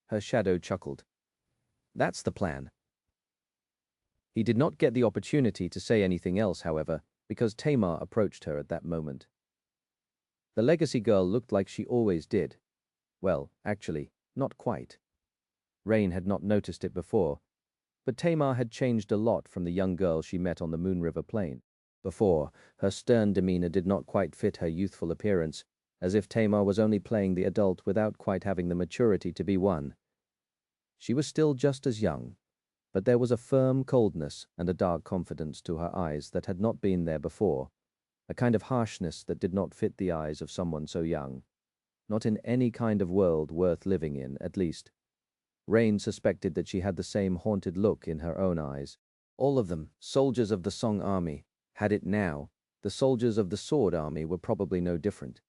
Her shadow chuckled. "That's the plan." He did not get the opportunity to say anything else, however, because Tamar approached her at that moment. The legacy girl looked like she always did. Well, actually, not quite. Rain had not noticed it before, but Tamar had changed a lot from the young girl she met on the Moon River Plain. Before, her stern demeanor did not quite fit her youthful appearance, as if Tamar was only playing the adult without quite having the maturity to be one. She was still just as young, but there was a firm coldness and a dark confidence to her eyes that had not been there before, a kind of harshness that did not fit the eyes of someone so young. Not in any kind of world worth living in, at least. Rain suspected that she had the same haunted look in her own eyes. All of them, soldiers of the Song Army, had it now. The soldiers of the Sword Army were probably no different.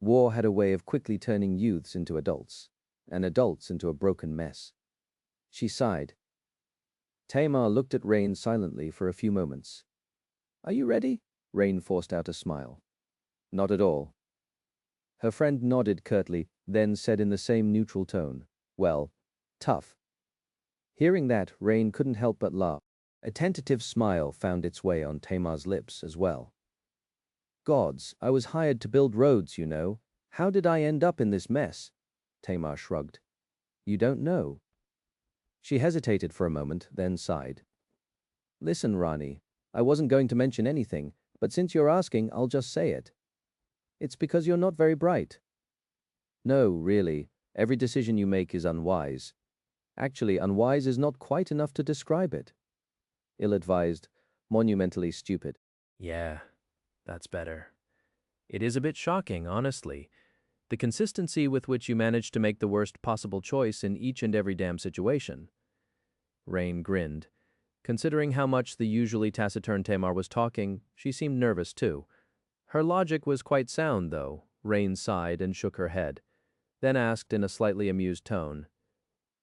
War had a way of quickly turning youths into adults, and adults into a broken mess. She sighed. Tamar looked at Rain silently for a few moments. "Are you ready?" Rain forced out a smile. "Not at all." Her friend nodded curtly, then said in the same neutral tone, "Well, tough." Hearing that, Rain couldn't help but laugh. A tentative smile found its way on Tamar's lips as well. "Gods, I was hired to build roads, you know. How did I end up in this mess?" Tamar shrugged. "You don't know." She hesitated for a moment, then sighed. "Listen, Rani, I wasn't going to mention anything, but since you're asking, I'll just say it. It's because you're not very bright." "No, really, every decision you make is unwise. Actually, unwise is not quite enough to describe it. Ill-advised, monumentally stupid." Yeah, that's better. It is a bit shocking, honestly. The consistency with which you manage to make the worst possible choice in each and every damn situation. Rain grinned. Considering how much the usually taciturn Tamar was talking, she seemed nervous too. Her logic was quite sound, though. Rain sighed and shook her head, then asked in a slightly amused tone,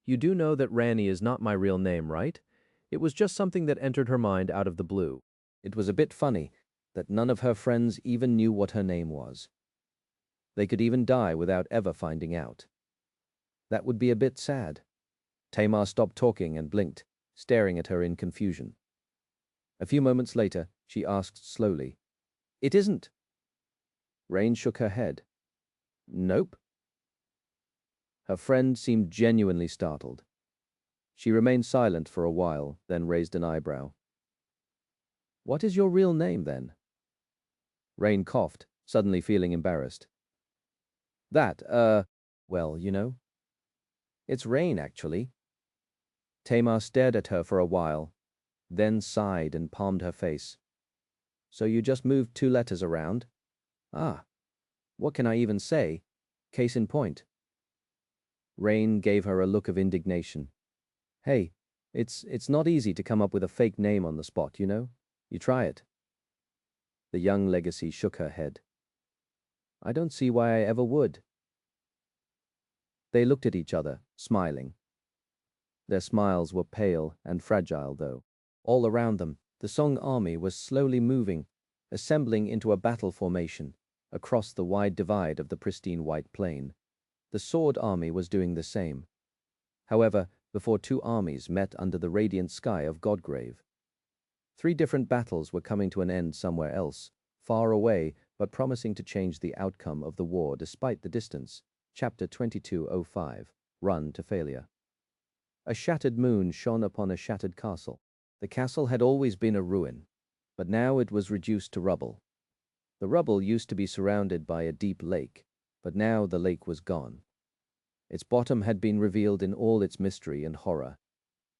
"You do know that Rani is not my real name, right? It was just something that entered her mind out of the blue." It was a bit funny that none of her friends even knew what her name was. They could even die without ever finding out. That would be a bit sad. Tamar stopped talking and blinked, staring at her in confusion. A few moments later, she asked slowly, "It isn't?" Rain shook her head. "Nope." Her friend seemed genuinely startled. She remained silent for a while, then raised an eyebrow. "What is your real name, then?" Rain coughed, suddenly feeling embarrassed. "That, well, you know. It's Rain, actually." Tamar stared at her for a while, then sighed and palmed her face. "So you just moved 2 letters around? Ah, what can I even say? Case in point." Rain gave her a look of indignation. "Hey, it's not easy to come up with a fake name on the spot, you know? You try it." The young legacy shook her head. "I don't see why I ever would." They looked at each other, smiling. Their smiles were pale and fragile, though. All around them, the Song army was slowly moving, assembling into a battle formation, across the wide divide of the pristine white plain. The Sword army was doing the same. However, before 2 armies met under the radiant sky of Godgrave. 3 different battles were coming to an end somewhere else, far away, but promising to change the outcome of the war despite the distance. Chapter 2205, Run to Failure. A shattered moon shone upon a shattered castle. The castle had always been a ruin, but now it was reduced to rubble. The rubble used to be surrounded by a deep lake, but now the lake was gone. Its bottom had been revealed in all its mystery and horror.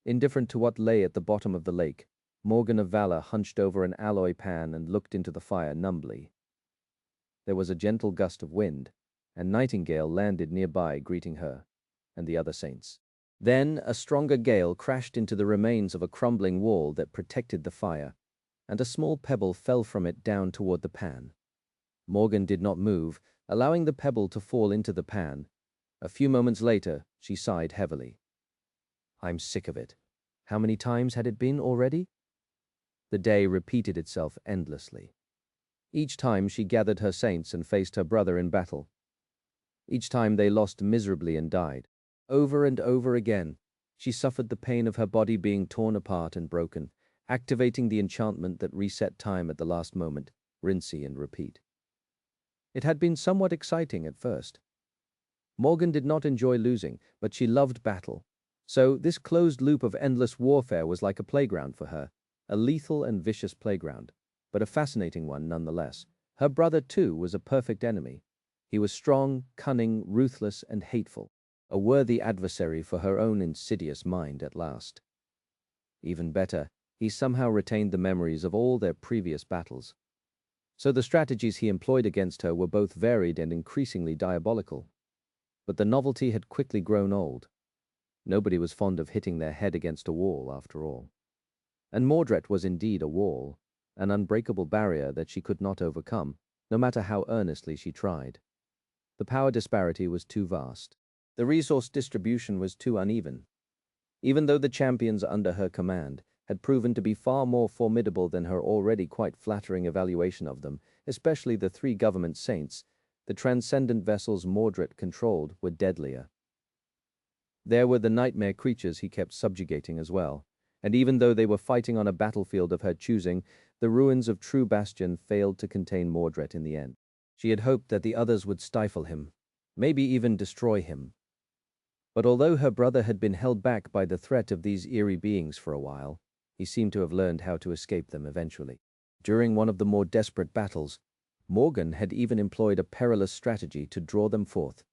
Indifferent to what lay at the bottom of the lake, Morgan of Valor hunched over an alloy pan and looked into the fire numbly. There was a gentle gust of wind, and Nightingale landed nearby greeting her and the other saints. Then a stronger gale crashed into the remains of a crumbling wall that protected the fire, and a small pebble fell from it down toward the pan. Morgan did not move, allowing the pebble to fall into the pan. A few moments later, she sighed heavily. "I'm sick of it. How many times had it been already?" The day repeated itself endlessly. Each time she gathered her saints and faced her brother in battle. Each time they lost miserably and died. Over and over again, she suffered the pain of her body being torn apart and broken, activating the enchantment that reset time at the last moment, rinse and repeat. It had been somewhat exciting at first. Morgan did not enjoy losing, but she loved battle. So this closed loop of endless warfare was like a playground for her, a lethal and vicious playground, but a fascinating one nonetheless. Her brother, too, was a perfect enemy. He was strong, cunning, ruthless, and hateful, a worthy adversary for her own insidious mind at last. Even better, he somehow retained the memories of all their previous battles. So the strategies he employed against her were both varied and increasingly diabolical. But the novelty had quickly grown old. Nobody was fond of hitting their head against a wall, after all. And Mordred was indeed a wall, an unbreakable barrier that she could not overcome, no matter how earnestly she tried. The power disparity was too vast. The resource distribution was too uneven. Even though the champions under her command had proven to be far more formidable than her already quite flattering evaluation of them, especially the three government saints, the transcendent vessels Mordred controlled were deadlier. There were the nightmare creatures he kept subjugating as well, and even though they were fighting on a battlefield of her choosing, the ruins of True Bastion failed to contain Mordred in the end. She had hoped that the others would stifle him, maybe even destroy him. But although her brother had been held back by the threat of these eerie beings for a while, he seemed to have learned how to escape them eventually. During one of the more desperate battles, Morgan had even employed a perilous strategy to draw them forth.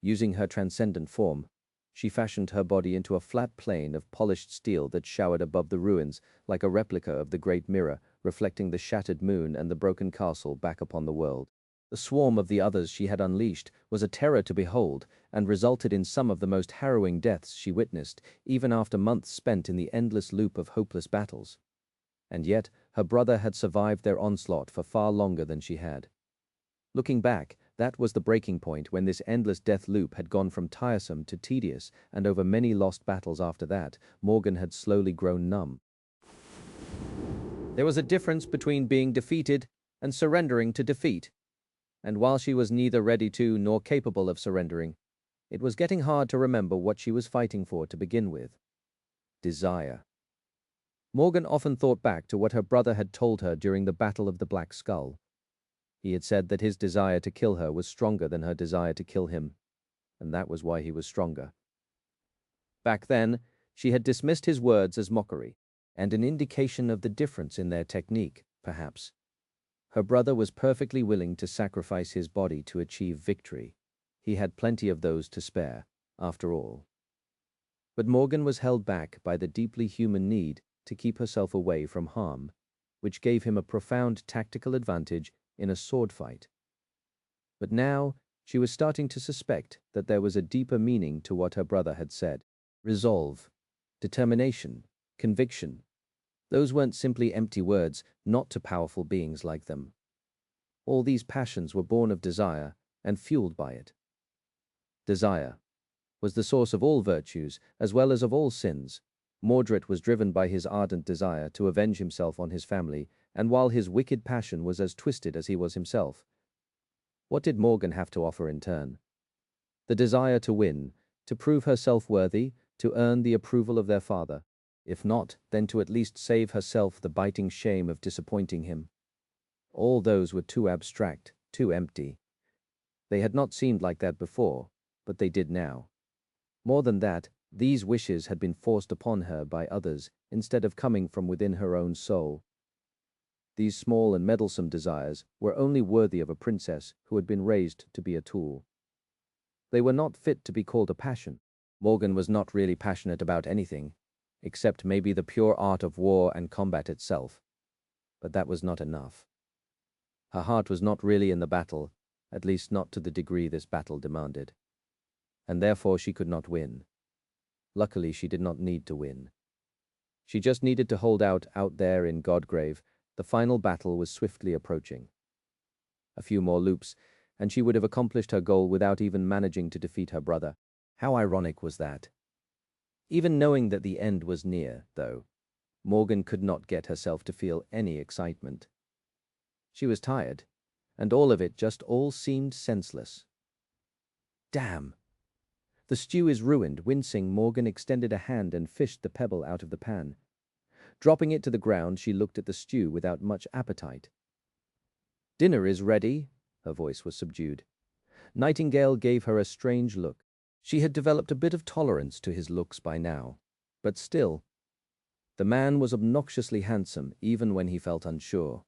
Using her transcendent form, she fashioned her body into a flat plane of polished steel that showered above the ruins like a replica of the great mirror, reflecting the shattered moon and the broken castle back upon the world. The swarm of the others she had unleashed was a terror to behold and resulted in some of the most harrowing deaths she witnessed, even after months spent in the endless loop of hopeless battles. And yet, her brother had survived their onslaught for far longer than she had. Looking back, that was the breaking point when this endless death loop had gone from tiresome to tedious, and over many lost battles after that, Morgan had slowly grown numb. There was a difference between being defeated and surrendering to defeat. And while she was neither ready to nor capable of surrendering, it was getting hard to remember what she was fighting for to begin with. Desire. Morgan often thought back to what her brother had told her during the Battle of the Black Skull. He had said that his desire to kill her was stronger than her desire to kill him, and that was why he was stronger. Back then, she had dismissed his words as mockery, and an indication of the difference in their technique, perhaps. Her brother was perfectly willing to sacrifice his body to achieve victory. He had plenty of those to spare, after all. But Morgan was held back by the deeply human need to keep herself away from harm, which gave him a profound tactical advantage in a sword fight. But now she was starting to suspect that there was a deeper meaning to what her brother had said. Resolve, determination, conviction. Those weren't simply empty words, not to powerful beings like them. All these passions were born of desire and fueled by it. Desire was the source of all virtues as well as of all sins. Mordred was driven by his ardent desire to avenge himself on his family, and while his wicked passion was as twisted as he was himself. What did Morgan have to offer in turn? The desire to win, to prove herself worthy, to earn the approval of their father. If not, then to at least save herself the biting shame of disappointing him. All those were too abstract, too empty. They had not seemed like that before, but they did now. More than that, these wishes had been forced upon her by others instead of coming from within her own soul. These small and meddlesome desires were only worthy of a princess who had been raised to be a tool. They were not fit to be called a passion. Morgan was not really passionate about anything, except maybe the pure art of war and combat itself. But that was not enough. Her heart was not really in the battle, at least not to the degree this battle demanded. And therefore she could not win. Luckily, she did not need to win. She just needed to hold out there in Godgrave. The final battle was swiftly approaching. A few more loops, and she would have accomplished her goal without even managing to defeat her brother. How ironic was that? Even knowing that the end was near, though, Morgan could not get herself to feel any excitement. She was tired, and all of it just all seemed senseless. Damn! The stew is ruined. Wincing, Morgan extended a hand and fished the pebble out of the pan. Dropping it to the ground, she looked at the stew without much appetite. "Dinner is ready," her voice was subdued. Nightingale gave her a strange look. She had developed a bit of tolerance to his looks by now. But still, the man was obnoxiously handsome even when he felt unsure.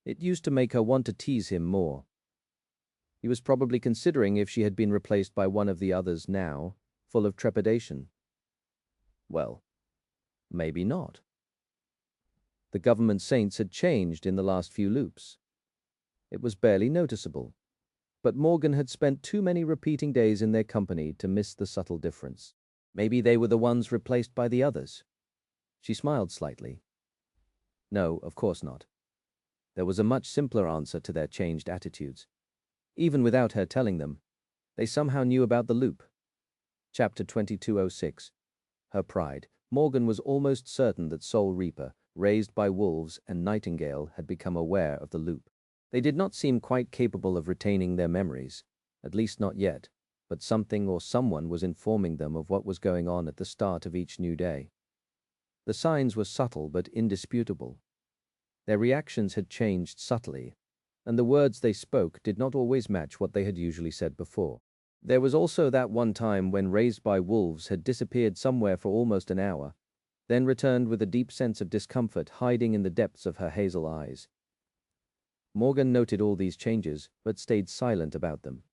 It used to make her want to tease him more. He was probably considering if she had been replaced by one of the others now, full of trepidation. Well, maybe not. The government saints had changed in the last few loops. It was barely noticeable, but Morgan had spent too many repeating days in their company to miss the subtle difference. Maybe they were the ones replaced by the others. She smiled slightly. No, of course not. There was a much simpler answer to their changed attitudes. Even without her telling them, they somehow knew about the loop. Chapter 2206. Her pride. Morgan was almost certain that Soul Reaper, raised by wolves, and Nightingale had become aware of the loop. They did not seem quite capable of retaining their memories, at least not yet, but something or someone was informing them of what was going on at the start of each new day. The signs were subtle but indisputable. Their reactions had changed subtly, and the words they spoke did not always match what they had usually said before. There was also that one time when Raised by Wolves had disappeared somewhere for almost an hour, then returned with a deep sense of discomfort hiding in the depths of her hazel eyes. Morgan noted all these changes, but stayed silent about them.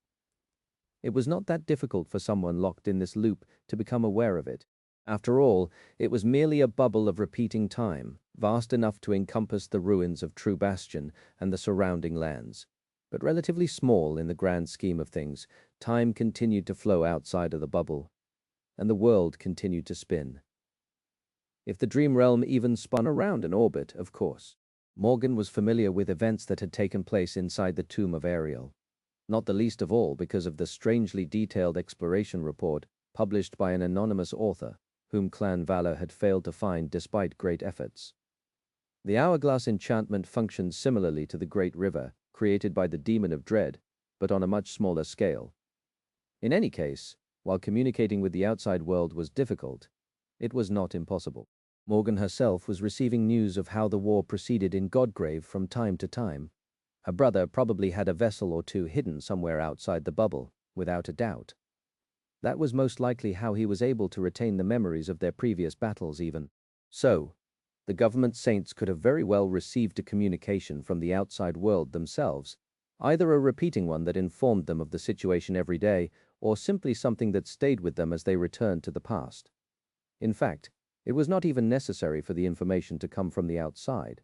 It was not that difficult for someone locked in this loop to become aware of it. After all, it was merely a bubble of repeating time, vast enough to encompass the ruins of True Bastion and the surrounding lands. But relatively small in the grand scheme of things, time continued to flow outside of the bubble, and the world continued to spin. If the dream realm even spun around an orbit, of course. Morgan was familiar with events that had taken place inside the tomb of Ariel, not the least of all because of the strangely detailed exploration report published by an anonymous author, whom Clan Valor had failed to find despite great efforts. The hourglass enchantment functioned similarly to the Great River, created by the Demon of Dread, but on a much smaller scale. In any case, while communicating with the outside world was difficult, it was not impossible. Morgan herself was receiving news of how the war proceeded in Godgrave from time to time. Her brother probably had a vessel or two hidden somewhere outside the bubble, without a doubt. That was most likely how he was able to retain the memories of their previous battles even. So, the government saints could have very well received a communication from the outside world themselves, either a repeating one that informed them of the situation every day, or simply something that stayed with them as they returned to the past. In fact, it was not even necessary for the information to come from the outside.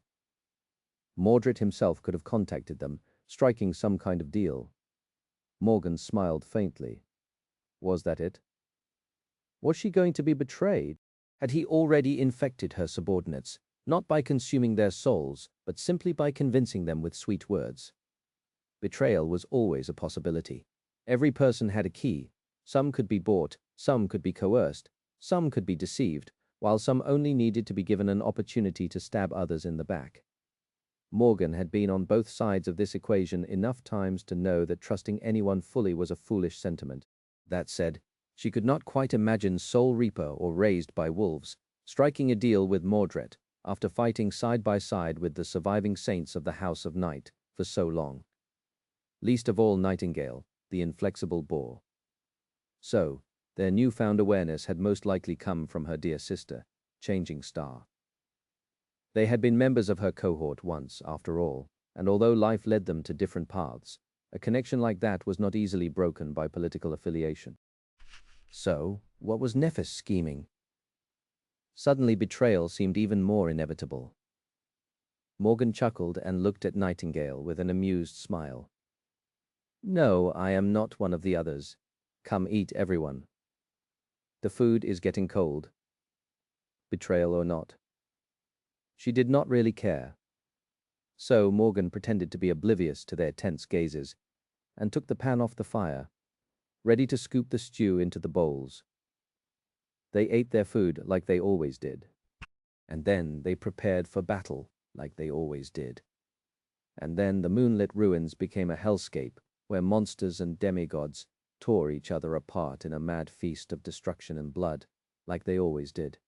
Mordred himself could have contacted them, striking some kind of deal. Morgan smiled faintly. Was that it? Was she going to be betrayed? Had he already infected her subordinates, not by consuming their souls, but simply by convincing them with sweet words? Betrayal was always a possibility. Every person had a key. Some could be bought, some could be coerced, some could be deceived, while some only needed to be given an opportunity to stab others in the back. Morgan had been on both sides of this equation enough times to know that trusting anyone fully was a foolish sentiment. That said, she could not quite imagine Soul Reaper or Raised by Wolves striking a deal with Mordred after fighting side by side with the surviving saints of the House of Night for so long. Least of all Nightingale, the inflexible boar. So, their newfound awareness had most likely come from her dear sister, Changing Star. They had been members of her cohort once, after all, and although life led them to different paths, a connection like that was not easily broken by political affiliation. So, what was Nephis scheming? Suddenly betrayal seemed even more inevitable. Morgan chuckled and looked at Nightingale with an amused smile. No, I am not one of the others. Come eat, everyone. The food is getting cold. Betrayal or not. She did not really care. So Morgan pretended to be oblivious to their tense gazes and took the pan off the fire, ready to scoop the stew into the bowls. They ate their food like they always did. And then they prepared for battle like they always did. And then the moonlit ruins became a hellscape where monsters and demigods tore each other apart in a mad feast of destruction and blood, like they always did.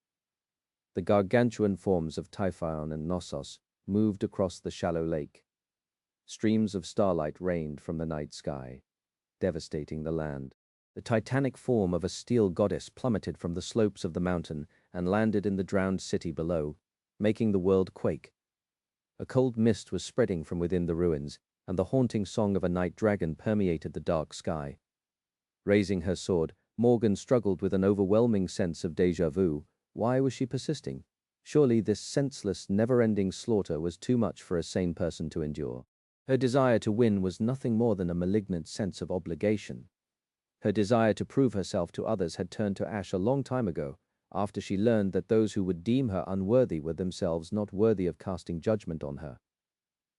The gargantuan forms of Typhon and Knossos moved across the shallow lake. Streams of starlight rained from the night sky, devastating the land. The titanic form of a steel goddess plummeted from the slopes of the mountain and landed in the drowned city below, making the world quake. A cold mist was spreading from within the ruins, and the haunting song of a night dragon permeated the dark sky. Raising her sword, Morgan struggled with an overwhelming sense of déjà vu. Why was she persisting? Surely this senseless, never-ending slaughter was too much for a sane person to endure. Her desire to win was nothing more than a malignant sense of obligation. Her desire to prove herself to others had turned to ash a long time ago, after she learned that those who would deem her unworthy were themselves not worthy of casting judgment on her.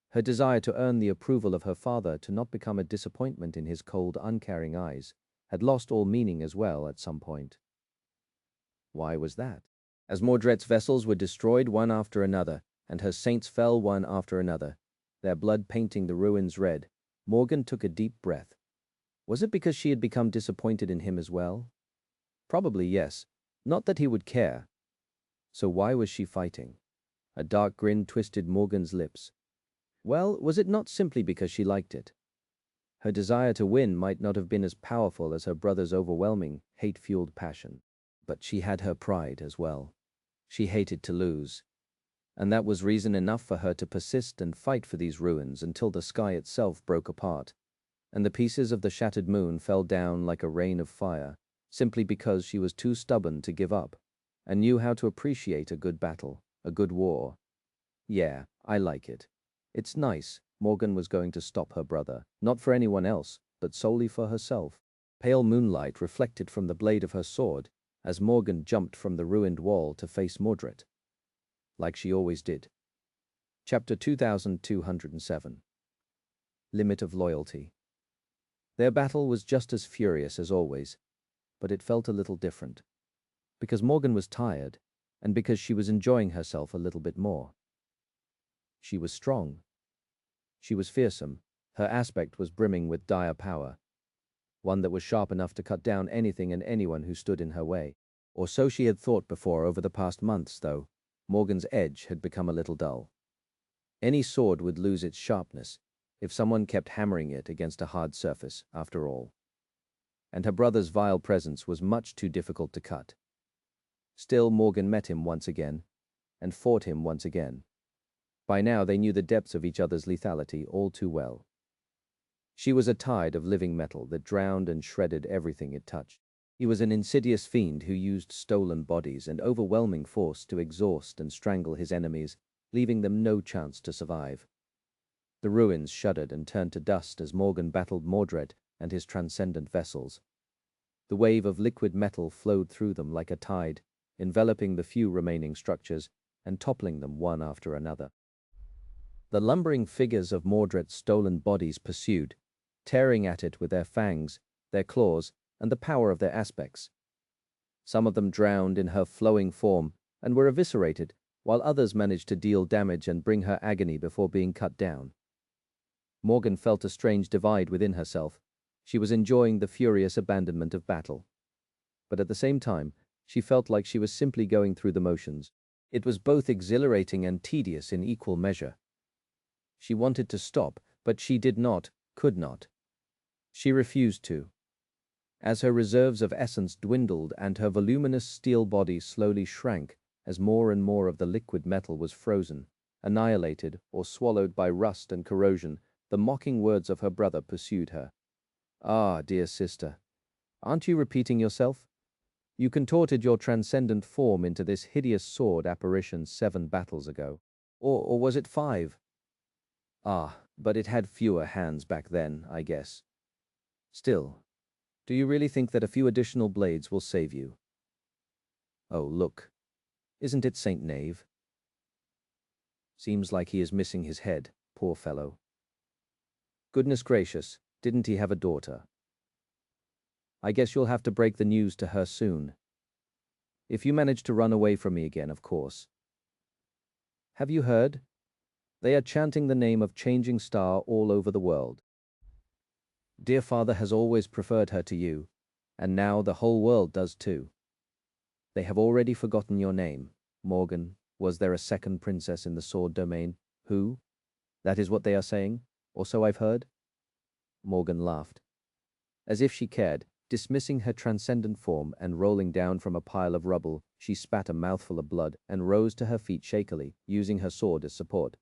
Her desire to earn the approval of her father, to not become a disappointment in his cold, uncaring eyes, had lost all meaning as well at some point. Why was that? As Mordred's vessels were destroyed one after another, and her saints fell one after another, their blood painting the ruins red, Morgan took a deep breath. Was it because she had become disappointed in him as well? Probably yes. Not that he would care. So why was she fighting? A dark grin twisted Morgan's lips. Well, was it not simply because she liked it? Her desire to win might not have been as powerful as her brother's overwhelming, hate-fueled passion. But she had her pride as well. She hated to lose. And that was reason enough for her to persist and fight for these ruins until the sky itself broke apart, and the pieces of the shattered moon fell down like a rain of fire, simply because she was too stubborn to give up, and knew how to appreciate a good battle, a good war. Yeah, I like it. It's nice. Morgan was going to stop her brother, not for anyone else, but solely for herself. Pale moonlight reflected from the blade of her sword as Morgan jumped from the ruined wall to face Mordred, like she always did. Chapter 2207. Limit of Loyalty. Their battle was just as furious as always, but it felt a little different, because Morgan was tired, and because she was enjoying herself a little bit more. She was strong. She was fearsome. Her aspect was brimming with dire power, one that was sharp enough to cut down anything and anyone who stood in her way. Or so she had thought before. Over the past months, though, Morgan's edge had become a little dull. Any sword would lose its sharpness if someone kept hammering it against a hard surface, after all. And her brother's vile presence was much too difficult to cut. Still, Morgan met him once again, and fought him once again. By now they knew the depths of each other's lethality all too well. She was a tide of living metal that drowned and shredded everything it touched. He was an insidious fiend who used stolen bodies and overwhelming force to exhaust and strangle his enemies, leaving them no chance to survive. The ruins shuddered and turned to dust as Morgan battled Mordred and his transcendent vessels. The wave of liquid metal flowed through them like a tide, enveloping the few remaining structures and toppling them one after another. The lumbering figures of Mordred's stolen bodies pursued, tearing at it with their fangs, their claws, and the power of their aspects. Some of them drowned in her flowing form and were eviscerated, while others managed to deal damage and bring her agony before being cut down. Morgan felt a strange divide within herself. She was enjoying the furious abandonment of battle. But at the same time, she felt like she was simply going through the motions. It was both exhilarating and tedious in equal measure. She wanted to stop, but she did not, could not. She refused to. As her reserves of essence dwindled and her voluminous steel body slowly shrank as more and more of the liquid metal was frozen, annihilated, or swallowed by rust and corrosion, the mocking words of her brother pursued her. Ah, dear sister, aren't you repeating yourself? You contorted your transcendent form into this hideous sword apparition 7 battles ago. Or was it 5? Ah, but it had fewer hands back then, I guess. Still, do you really think that a few additional blades will save you? Oh, look. Isn't it Saint Knave? Seems like he is missing his head, poor fellow. Goodness gracious, didn't he have a daughter? I guess you'll have to break the news to her soon. If you manage to run away from me again, of course. Have you heard? They are chanting the name of Changing Star all over the world. Dear Father has always preferred her to you, and now the whole world does too. They have already forgotten your name. Morgan, was there a second princess in the sword domain? Who? That is what they are saying, or so I've heard? Morgan laughed. As if she cared, dismissing her transcendent form and rolling down from a pile of rubble, she spat a mouthful of blood and rose to her feet shakily, using her sword as support.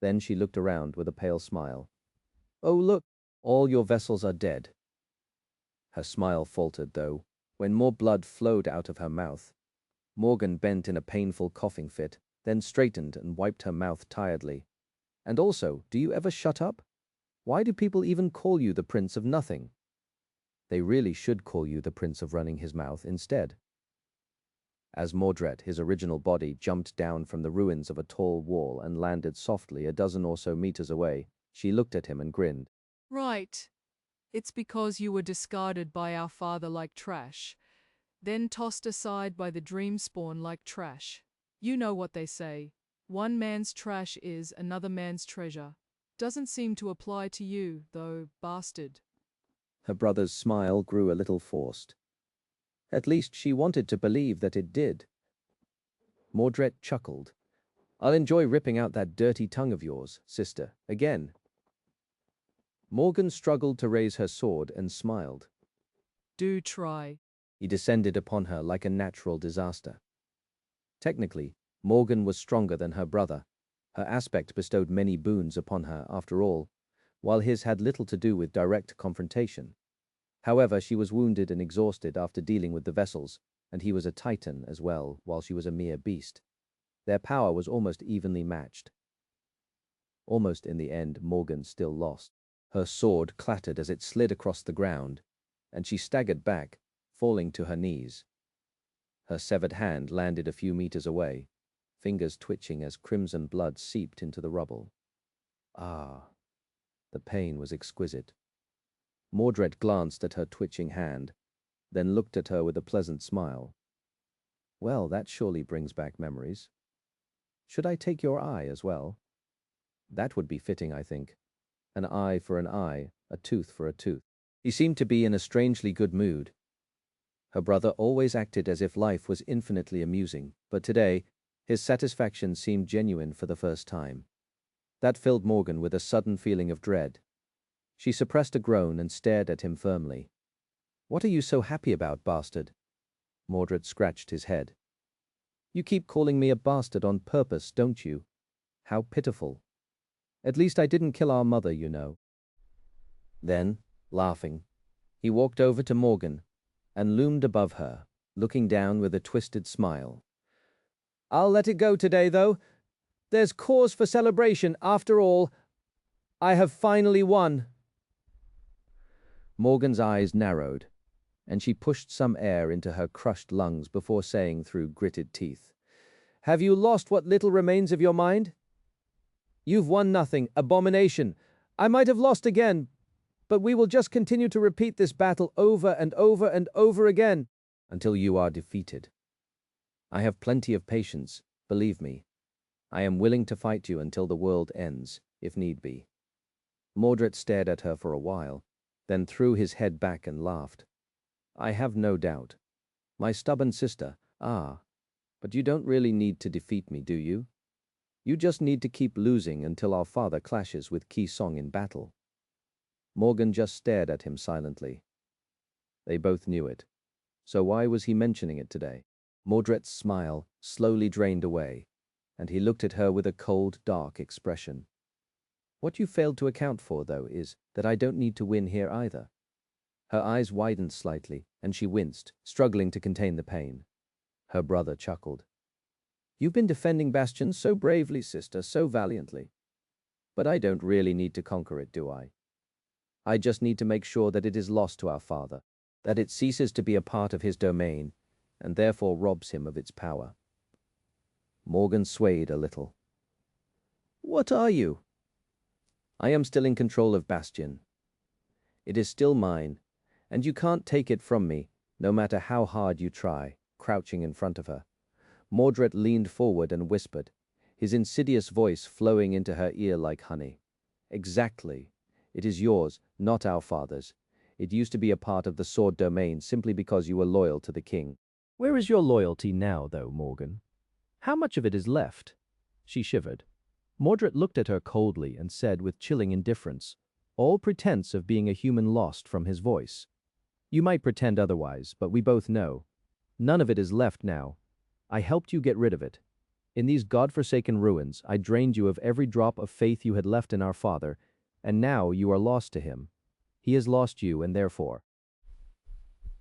Then she looked around with a pale smile. Oh, look, all your vessels are dead. Her smile faltered, though, when more blood flowed out of her mouth. Morgan bent in a painful coughing fit, then straightened and wiped her mouth tiredly. And also, do you ever shut up? Why do people even call you the Prince of Nothing? They really should call you the Prince of Running His Mouth instead. As Mordred, his original body, jumped down from the ruins of a tall wall and landed softly a dozen or so meters away, she looked at him and grinned. Right. It's because you were discarded by our father like trash, then tossed aside by the dream spawn like trash. You know what they say. One man's trash is another man's treasure. Doesn't seem to apply to you, though, bastard. Her brother's smile grew a little forced. At least she wanted to believe that it did. Mordred chuckled. I'll enjoy ripping out that dirty tongue of yours, sister, again. Morgan struggled to raise her sword and smiled. Do try. He descended upon her like a natural disaster. Technically, Morgan was stronger than her brother. Her aspect bestowed many boons upon her, after all, while his had little to do with direct confrontation. However, she was wounded and exhausted after dealing with the vessels, and he was a titan as well, while she was a mere beast. Their power was almost evenly matched. Almost in the end, Morgan still lost. Her sword clattered as it slid across the ground, and she staggered back, falling to her knees. Her severed hand landed a few meters away, fingers twitching as crimson blood seeped into the rubble. Ah, the pain was exquisite. Mordred glanced at her twitching hand, then looked at her with a pleasant smile. Well, that surely brings back memories. Should I take your eye as well? That would be fitting, I think. An eye for an eye, a tooth for a tooth. He seemed to be in a strangely good mood. Her brother always acted as if life was infinitely amusing, but today, his satisfaction seemed genuine for the first time. That filled Morgan with a sudden feeling of dread. She suppressed a groan and stared at him firmly. What are you so happy about, bastard? Mordred scratched his head. You keep calling me a bastard on purpose, don't you? How pitiful. At least I didn't kill our mother, you know. Then, laughing, he walked over to Morgan and loomed above her, looking down with a twisted smile. I'll let it go today, though. There's cause for celebration, after all. I have finally won. Morgan's eyes narrowed, and she pushed some air into her crushed lungs before saying through gritted teeth, Have you lost what little remains of your mind? You've won nothing, abomination. I might have lost again, but we will just continue to repeat this battle over and over and over again until you are defeated. I have plenty of patience, believe me. I am willing to fight you until the world ends, if need be. Mordred stared at her for a while, then threw his head back and laughed. I have no doubt. My stubborn sister, but you don't really need to defeat me, do you? You just need to keep losing until our father clashes with Ki Song in battle. Morgan just stared at him silently. They both knew it. So why was he mentioning it today? Mordred's smile slowly drained away, and he looked at her with a cold, dark expression. What you failed to account for, though, is that I don't need to win here either. Her eyes widened slightly, and she winced, struggling to contain the pain. Her brother chuckled. You've been defending Bastion so bravely, sister, so valiantly. But I don't really need to conquer it, do I? I just need to make sure that it is lost to our father, that it ceases to be a part of his domain, and therefore robs him of its power. Morgan swayed a little. What are you? I am still in control of Bastion. It is still mine, and you can't take it from me, no matter how hard you try, crouching in front of her. Mordred leaned forward and whispered, his insidious voice flowing into her ear like honey. Exactly. It is yours, not our father's. It used to be a part of the sword domain simply because you were loyal to the king. Where is your loyalty now, though, Morgan? How much of it is left? She shivered. Mordred looked at her coldly and said with chilling indifference, all pretense of being a human lost from his voice. You might pretend otherwise, but we both know. None of it is left now. I helped you get rid of it. In these God-forsaken ruins, I drained you of every drop of faith you had left in our Father, and now you are lost to him. He has lost you, and therefore.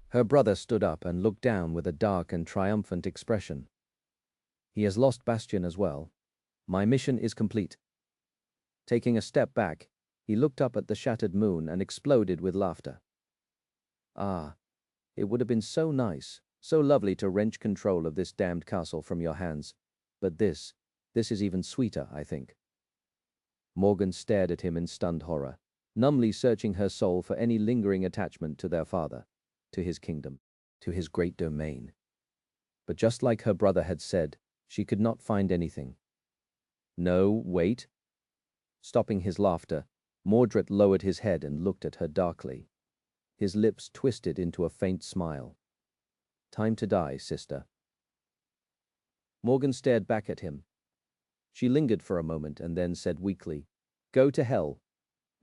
Her brother stood up and looked down with a dark and triumphant expression. He has lost Bastian as well. My mission is complete. Taking a step back, he looked up at the shattered moon and exploded with laughter. Ah, it would have been so nice, so lovely to wrench control of this damned castle from your hands. But this is even sweeter, I think. Morgan stared at him in stunned horror, numbly searching her soul for any lingering attachment to their father, to his kingdom, to his great domain. But just like her brother had said, she could not find anything. No, wait. Stopping his laughter, Mordred lowered his head and looked at her darkly. His lips twisted into a faint smile. Time to die, sister. Morgan stared back at him. She lingered for a moment and then said weakly, Go to hell.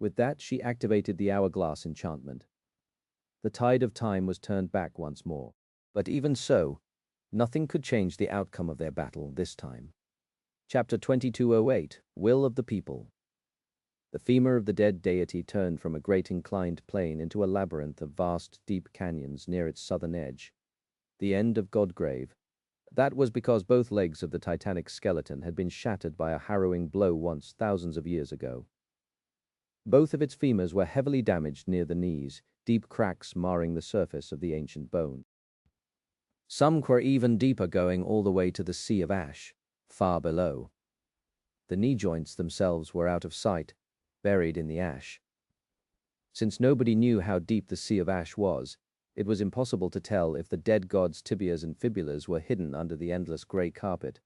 With that, she activated the hourglass enchantment. The tide of time was turned back once more. But even so, nothing could change the outcome of their battle this time. Chapter 2208, Will of the People. The femur of the dead deity turned from a great inclined plane into a labyrinth of vast, deep canyons near its southern edge. The end of Godgrave. That was because both legs of the titanic skeleton had been shattered by a harrowing blow once thousands of years ago. Both of its femurs were heavily damaged near the knees, deep cracks marring the surface of the ancient bone. Some were even deeper, going all the way to the Sea of Ash, far below. The knee joints themselves were out of sight, buried in the ash. Since nobody knew how deep the Sea of Ash was, it was impossible to tell if the dead god's tibias and fibulas were hidden under the endless grey carpet,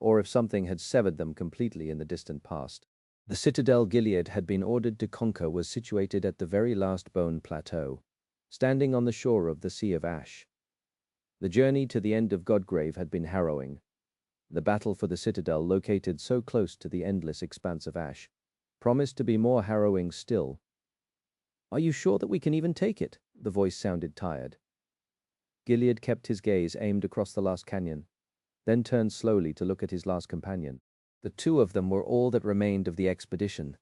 or if something had severed them completely in the distant past. The citadel Gilead had been ordered to conquer was situated at the very last bone plateau, standing on the shore of the Sea of Ash. The journey to the end of Godgrave had been harrowing. The battle for the citadel, located so close to the endless expanse of ash, promised to be more harrowing still. Are you sure that we can even take it? The voice sounded tired. Gilead kept his gaze aimed across the last canyon, then turned slowly to look at his last companion. The two of them were all that remained of the expedition.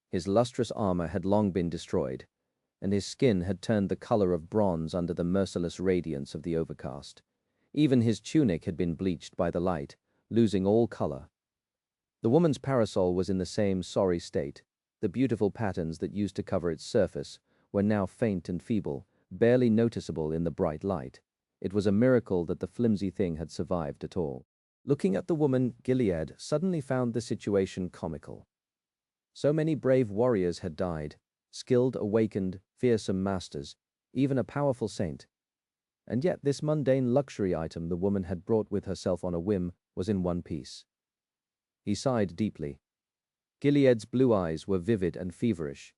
His lustrous armor had long been destroyed, and his skin had turned the color of bronze under the merciless radiance of the overcast. Even his tunic had been bleached by the light, losing all color. The woman's parasol was in the same sorry state. The beautiful patterns that used to cover its surface were now faint and feeble, barely noticeable in the bright light. It was a miracle that the flimsy thing had survived at all. Looking at the woman, Gilead suddenly found the situation comical. So many brave warriors had died, skilled, awakened, fearsome masters, even a powerful saint. And yet this mundane luxury item the woman had brought with herself on a whim was in one piece. He sighed deeply. Gilead's blue eyes were vivid and feverish,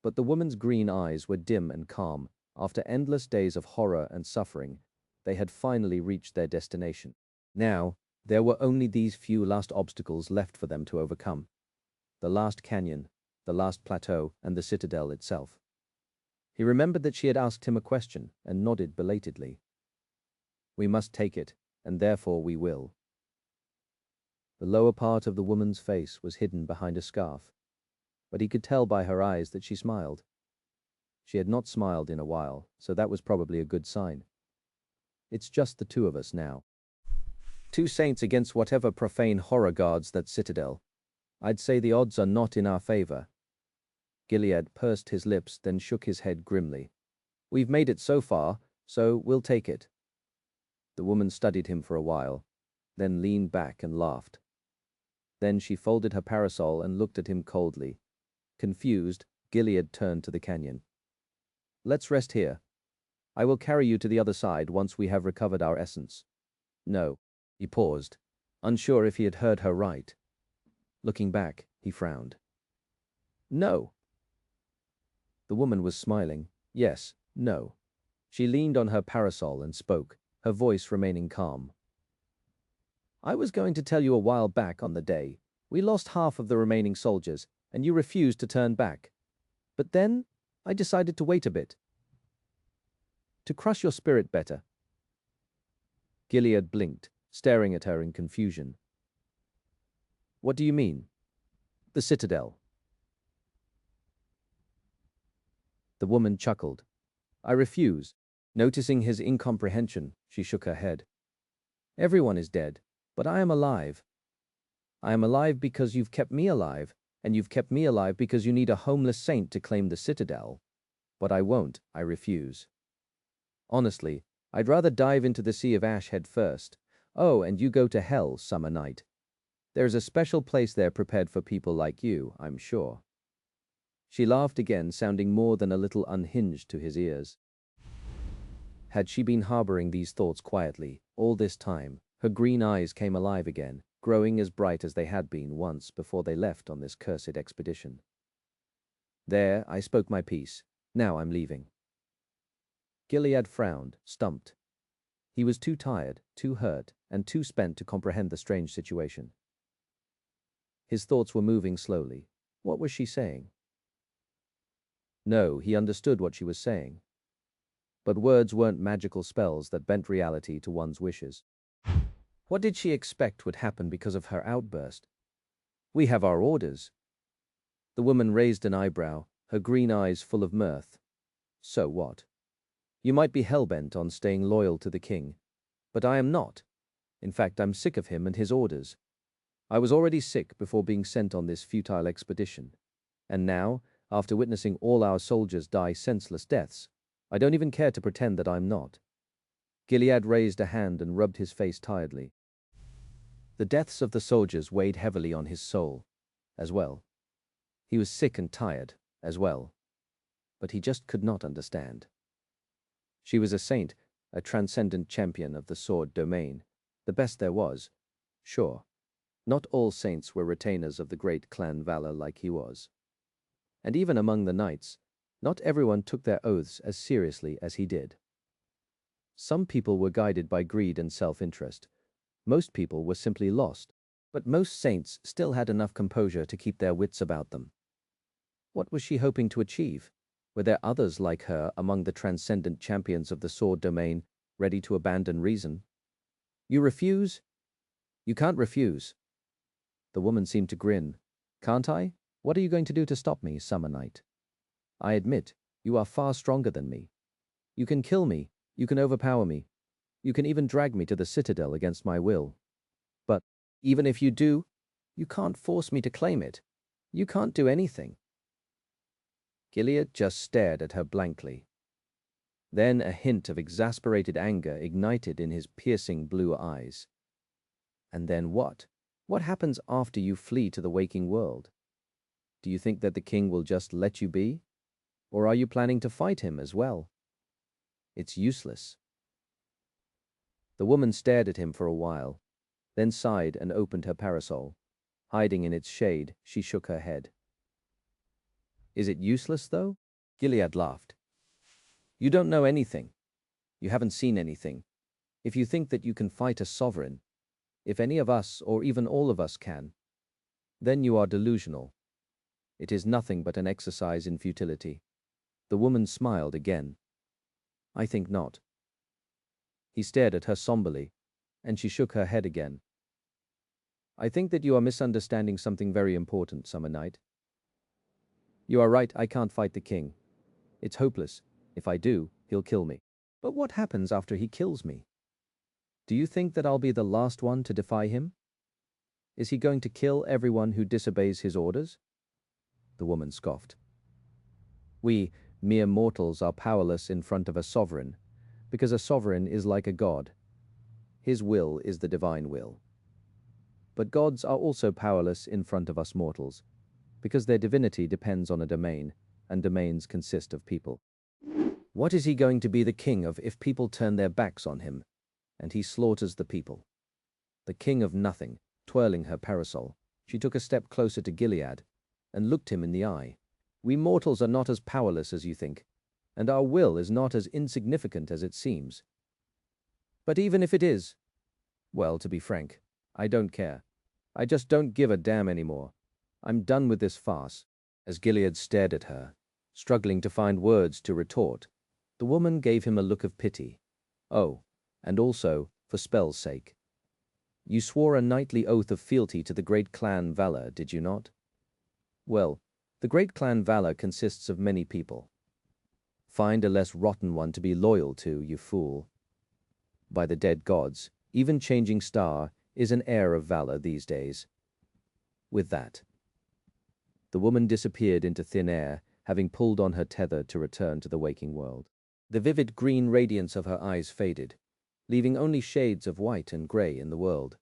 but the woman's green eyes were dim and calm. After endless days of horror and suffering, they had finally reached their destination. Now, there were only these few last obstacles left for them to overcome. The last canyon, the last plateau, and the citadel itself. He remembered that she had asked him a question and nodded belatedly. We must take it, and therefore we will. The lower part of the woman's face was hidden behind a scarf, but he could tell by her eyes that she smiled. She had not smiled in a while, so that was probably a good sign. It's just the two of us now. Two saints against whatever profane horror guards that citadel. I'd say the odds are not in our favor. Gilead pursed his lips, then shook his head grimly. We've made it so far, so we'll take it. The woman studied him for a while, then leaned back and laughed. Then she folded her parasol and looked at him coldly. Confused, Gilead turned to the canyon. Let's rest here. I will carry you to the other side once we have recovered our essence. No. He paused, unsure if he had heard her right. Looking back, he frowned. No. The woman was smiling. Yes, no. She leaned on her parasol and spoke, her voice remaining calm. I was going to tell you a while back on the day. We lost half of the remaining soldiers, and you refused to turn back. But then, I decided to wait a bit. To crush your spirit better. Gilead blinked, staring at her in confusion. What do you mean? The citadel. The woman chuckled. I refuse. Noticing his incomprehension, she shook her head. Everyone is dead, but I am alive. I am alive because you've kept me alive, and you've kept me alive because you need a homeless saint to claim the citadel. But I won't, I refuse. Honestly, I'd rather dive into the sea of ash head first. Oh, and you go to hell, summer night. There's a special place there prepared for people like you, I'm sure. She laughed again, sounding more than a little unhinged to his ears. Had she been harboring these thoughts quietly all this time, her green eyes came alive again, growing as bright as they had been once before they left on this cursed expedition. There, I spoke my piece. Now I'm leaving. Gilead frowned, stumped. He was too tired, too hurt, and too spent to comprehend the strange situation. His thoughts were moving slowly. What was she saying? No, he understood what she was saying. But words weren't magical spells that bent reality to one's wishes. What did she expect would happen because of her outburst? We have our orders. The woman raised an eyebrow, her green eyes full of mirth. So what? You might be hell-bent on staying loyal to the king, but I am not. In fact, I'm sick of him and his orders. I was already sick before being sent on this futile expedition. And now, after witnessing all our soldiers die senseless deaths, I don't even care to pretend that I'm not. Gilead raised a hand and rubbed his face tiredly. The deaths of the soldiers weighed heavily on his soul, as well. He was sick and tired, as well. But he just could not understand. She was a saint, a transcendent champion of the sword domain, the best there was. Sure, not all saints were retainers of the great clan valor like he was. And even among the knights, not everyone took their oaths as seriously as he did. Some people were guided by greed and self-interest. Most people were simply lost, but most saints still had enough composure to keep their wits about them. What was she hoping to achieve? Were there others like her among the transcendent champions of the sword domain, ready to abandon reason? You refuse? You can't refuse. The woman seemed to grin. Can't I? What are you going to do to stop me, Summer Night? I admit, you are far stronger than me. You can kill me, you can overpower me, you can even drag me to the citadel against my will. But, even if you do, you can't force me to claim it. You can't do anything. Gilead just stared at her blankly. Then a hint of exasperated anger ignited in his piercing blue eyes. And then what? What happens after you flee to the waking world? Do you think that the king will just let you be? Or are you planning to fight him as well? It's useless. The woman stared at him for a while, then sighed and opened her parasol. Hiding in its shade, she shook her head. Is it useless, though? Gilead laughed. You don't know anything. You haven't seen anything. If you think that you can fight a sovereign, if any of us or even all of us can, then you are delusional. It is nothing but an exercise in futility. The woman smiled again. I think not. He stared at her somberly, and she shook her head again. I think that you are misunderstanding something very important, Summer Night. You are right, I can't fight the king. It's hopeless. If I do, he'll kill me. But what happens after he kills me? Do you think that I'll be the last one to defy him? Is he going to kill everyone who disobeys his orders? The woman scoffed. We, mere mortals, are powerless in front of a sovereign, because a sovereign is like a god. His will is the divine will. But gods are also powerless in front of us mortals, because their divinity depends on a domain, and domains consist of people. What is he going to be the king of if people turn their backs on him, and he slaughters the people? The king of nothing, twirling her parasol, she took a step closer to Gilead, and looked him in the eye. We mortals are not as powerless as you think, and our will is not as insignificant as it seems. But even if it is, well, to be frank, I don't care. I just don't give a damn anymore. I'm done with this farce." As Gilead stared at her, struggling to find words to retort, the woman gave him a look of pity. "Oh, and also, for spell's sake. You swore a knightly oath of fealty to the great clan Valor, did you not? Well, the great clan Valor consists of many people. Find a less rotten one to be loyal to, you fool. By the dead gods, even Changing Star is an heir of valor these days." With that, the woman disappeared into thin air, having pulled on her tether to return to the waking world. The vivid green radiance of her eyes faded, leaving only shades of white and grey in the world.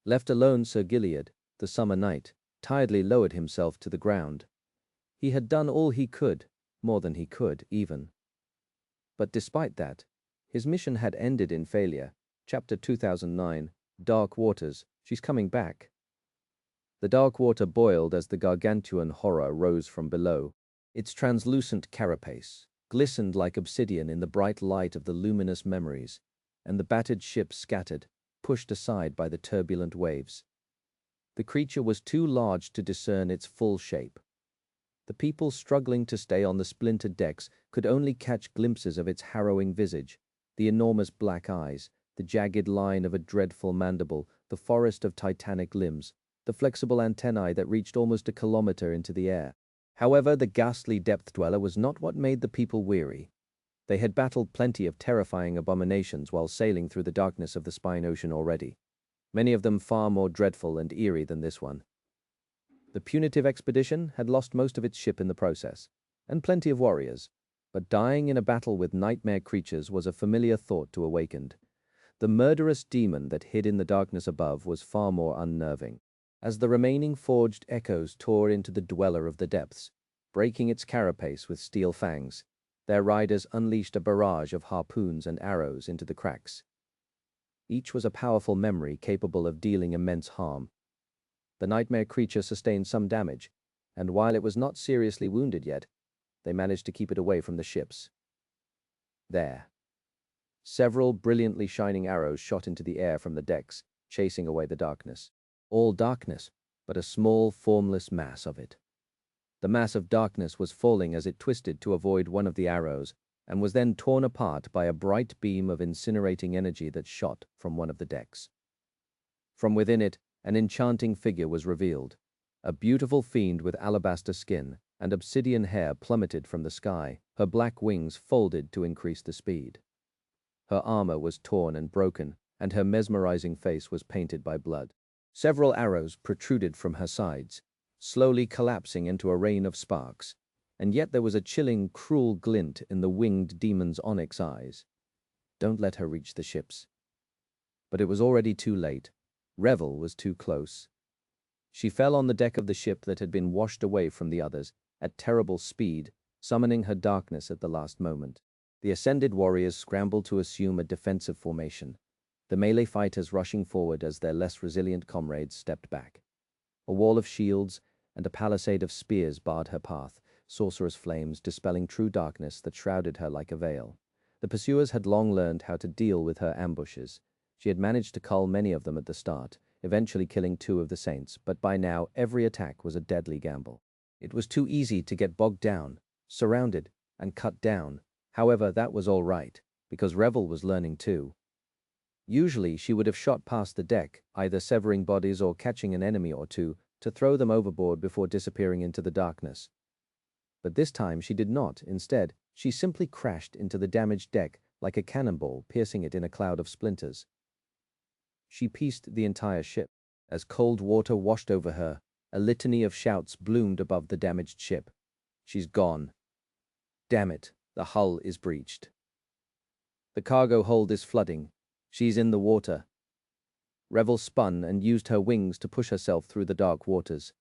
Left alone, Sir Gilead, the summer night, tiredly lowered himself to the ground. He had done all he could, more than he could, even. But despite that, his mission had ended in failure. Chapter 2009, Dark Waters, She's Coming Back. The dark water boiled as the gargantuan horror rose from below. Its translucent carapace glistened like obsidian in the bright light of the luminous memories, and the battered ship scattered, pushed aside by the turbulent waves. The creature was too large to discern its full shape. The people struggling to stay on the splintered decks could only catch glimpses of its harrowing visage, the enormous black eyes, the jagged line of a dreadful mandible, the forest of titanic limbs, the flexible antennae that reached almost a kilometer into the air. However, the ghastly depth dweller was not what made the people weary. They had battled plenty of terrifying abominations while sailing through the darkness of the Spine Ocean already, many of them far more dreadful and eerie than this one. The punitive expedition had lost most of its ship in the process, and plenty of warriors, but dying in a battle with nightmare creatures was a familiar thought to Awakened. The murderous demon that hid in the darkness above was far more unnerving. As the remaining forged echoes tore into the dweller of the depths, breaking its carapace with steel fangs, their riders unleashed a barrage of harpoons and arrows into the cracks. Each was a powerful memory capable of dealing immense harm. The nightmare creature sustained some damage, and while it was not seriously wounded yet, they managed to keep it away from the ships. There. Several brilliantly shining arrows shot into the air from the decks, chasing away the darkness. All darkness, but a small, formless mass of it. The mass of darkness was falling as it twisted to avoid one of the arrows, and was then torn apart by a bright beam of incinerating energy that shot from one of the decks. From within it, an enchanting figure was revealed. A beautiful fiend with alabaster skin and obsidian hair plummeted from the sky, her black wings folded to increase the speed. Her armor was torn and broken, and her mesmerizing face was painted by blood. Several arrows protruded from her sides, slowly collapsing into a rain of sparks, and yet there was a chilling, cruel glint in the winged demon's onyx eyes. Don't let her reach the ships. But it was already too late. Revel was too close. She fell on the deck of the ship that had been washed away from the others, at terrible speed, summoning her darkness at the last moment. The ascended warriors scrambled to assume a defensive formation, the melee fighters rushing forward as their less resilient comrades stepped back. A wall of shields and a palisade of spears barred her path, sorcerous flames dispelling true darkness that shrouded her like a veil. The pursuers had long learned how to deal with her ambushes. She had managed to cull many of them at the start, eventually killing 2 of the saints, but by now every attack was a deadly gamble. It was too easy to get bogged down, surrounded, and cut down. However, that was all right, because Revel was learning too. Usually she would have shot past the deck, either severing bodies or catching an enemy or two, to throw them overboard before disappearing into the darkness. But this time she did not. Instead, she simply crashed into the damaged deck like a cannonball, piercing it in a cloud of splinters. She pieced the entire ship. As cold water washed over her, a litany of shouts bloomed above the damaged ship. She's gone. Damn it, the hull is breached. The cargo hold is flooding. She's in the water. Revel spun and used her wings to push herself through the dark waters.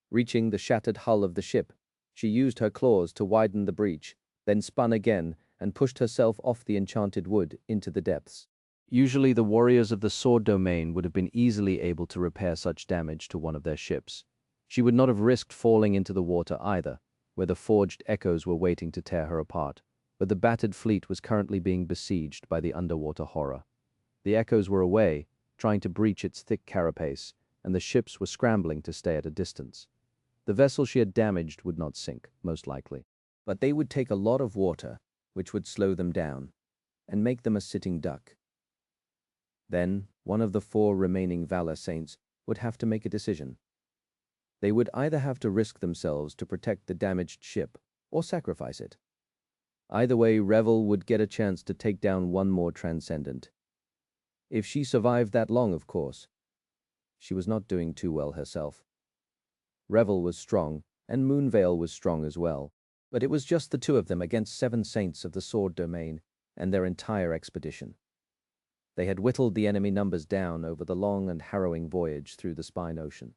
Reaching the shattered hull of the ship, she used her claws to widen the breach, then spun again and pushed herself off the enchanted wood into the depths. Usually the warriors of the sword domain would have been easily able to repair such damage to one of their ships. She would not have risked falling into the water either, where the forged echoes were waiting to tear her apart, but the battered fleet was currently being besieged by the underwater horror. The echoes were away, trying to breach its thick carapace, and the ships were scrambling to stay at a distance. The vessel she had damaged would not sink, most likely, but they would take a lot of water, which would slow them down and make them a sitting duck. Then one of the 4 remaining Valor Saints would have to make a decision. They would either have to risk themselves to protect the damaged ship or sacrifice it. Either way, Revel would get a chance to take down one more Transcendent. If she survived that long, of course. She was not doing too well herself. Revel was strong, and Moonveil was strong as well, but it was just the 2 of them against 7 Saints of the Sword Domain and their entire expedition. They had whittled the enemy numbers down over the long and harrowing voyage through the Spine Ocean.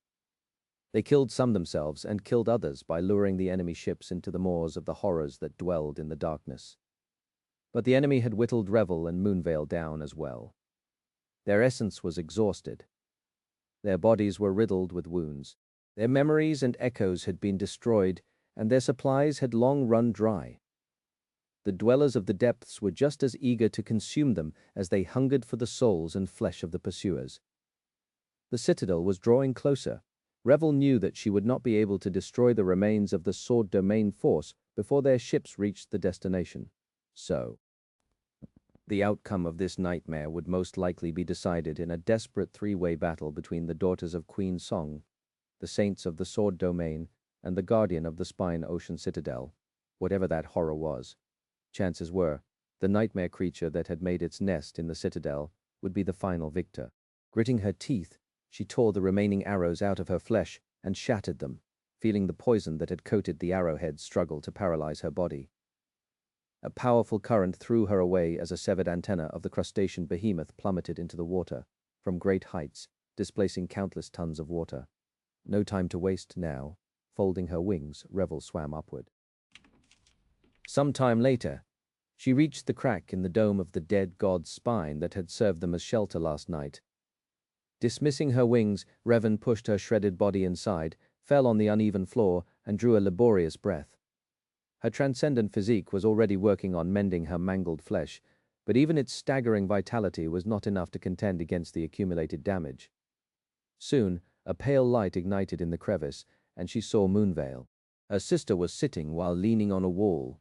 They killed some themselves and killed others by luring the enemy ships into the maws of the horrors that dwelled in the darkness. But the enemy had whittled Revel and Moonveil down as well. Their essence was exhausted. Their bodies were riddled with wounds. Their memories and echoes had been destroyed, and their supplies had long run dry. The dwellers of the depths were just as eager to consume them as they hungered for the souls and flesh of the pursuers. The citadel was drawing closer. Revel knew that she would not be able to destroy the remains of the Sword Domain force before their ships reached the destination. So, the outcome of this nightmare would most likely be decided in a desperate 3-way battle between the daughters of Queen Song, the Saints of the Sword Domain, and the Guardian of the Spine Ocean Citadel, whatever that horror was. Chances were, the nightmare creature that had made its nest in the citadel would be the final victor. Gritting her teeth, she tore the remaining arrows out of her flesh and shattered them, feeling the poison that had coated the arrowheads struggle to paralyze her body. A powerful current threw her away as a severed antenna of the crustacean behemoth plummeted into the water from great heights, displacing countless tons of water. No time to waste now. Folding her wings, Revel swam upward. Some time later, she reached the crack in the dome of the dead god's spine that had served them as shelter last night. Dismissing her wings, Revan pushed her shredded body inside, fell on the uneven floor, and drew a laborious breath. Her transcendent physique was already working on mending her mangled flesh, but even its staggering vitality was not enough to contend against the accumulated damage. Soon, a pale light ignited in the crevice, and she saw Moonveil. Her sister was sitting while leaning on a wall,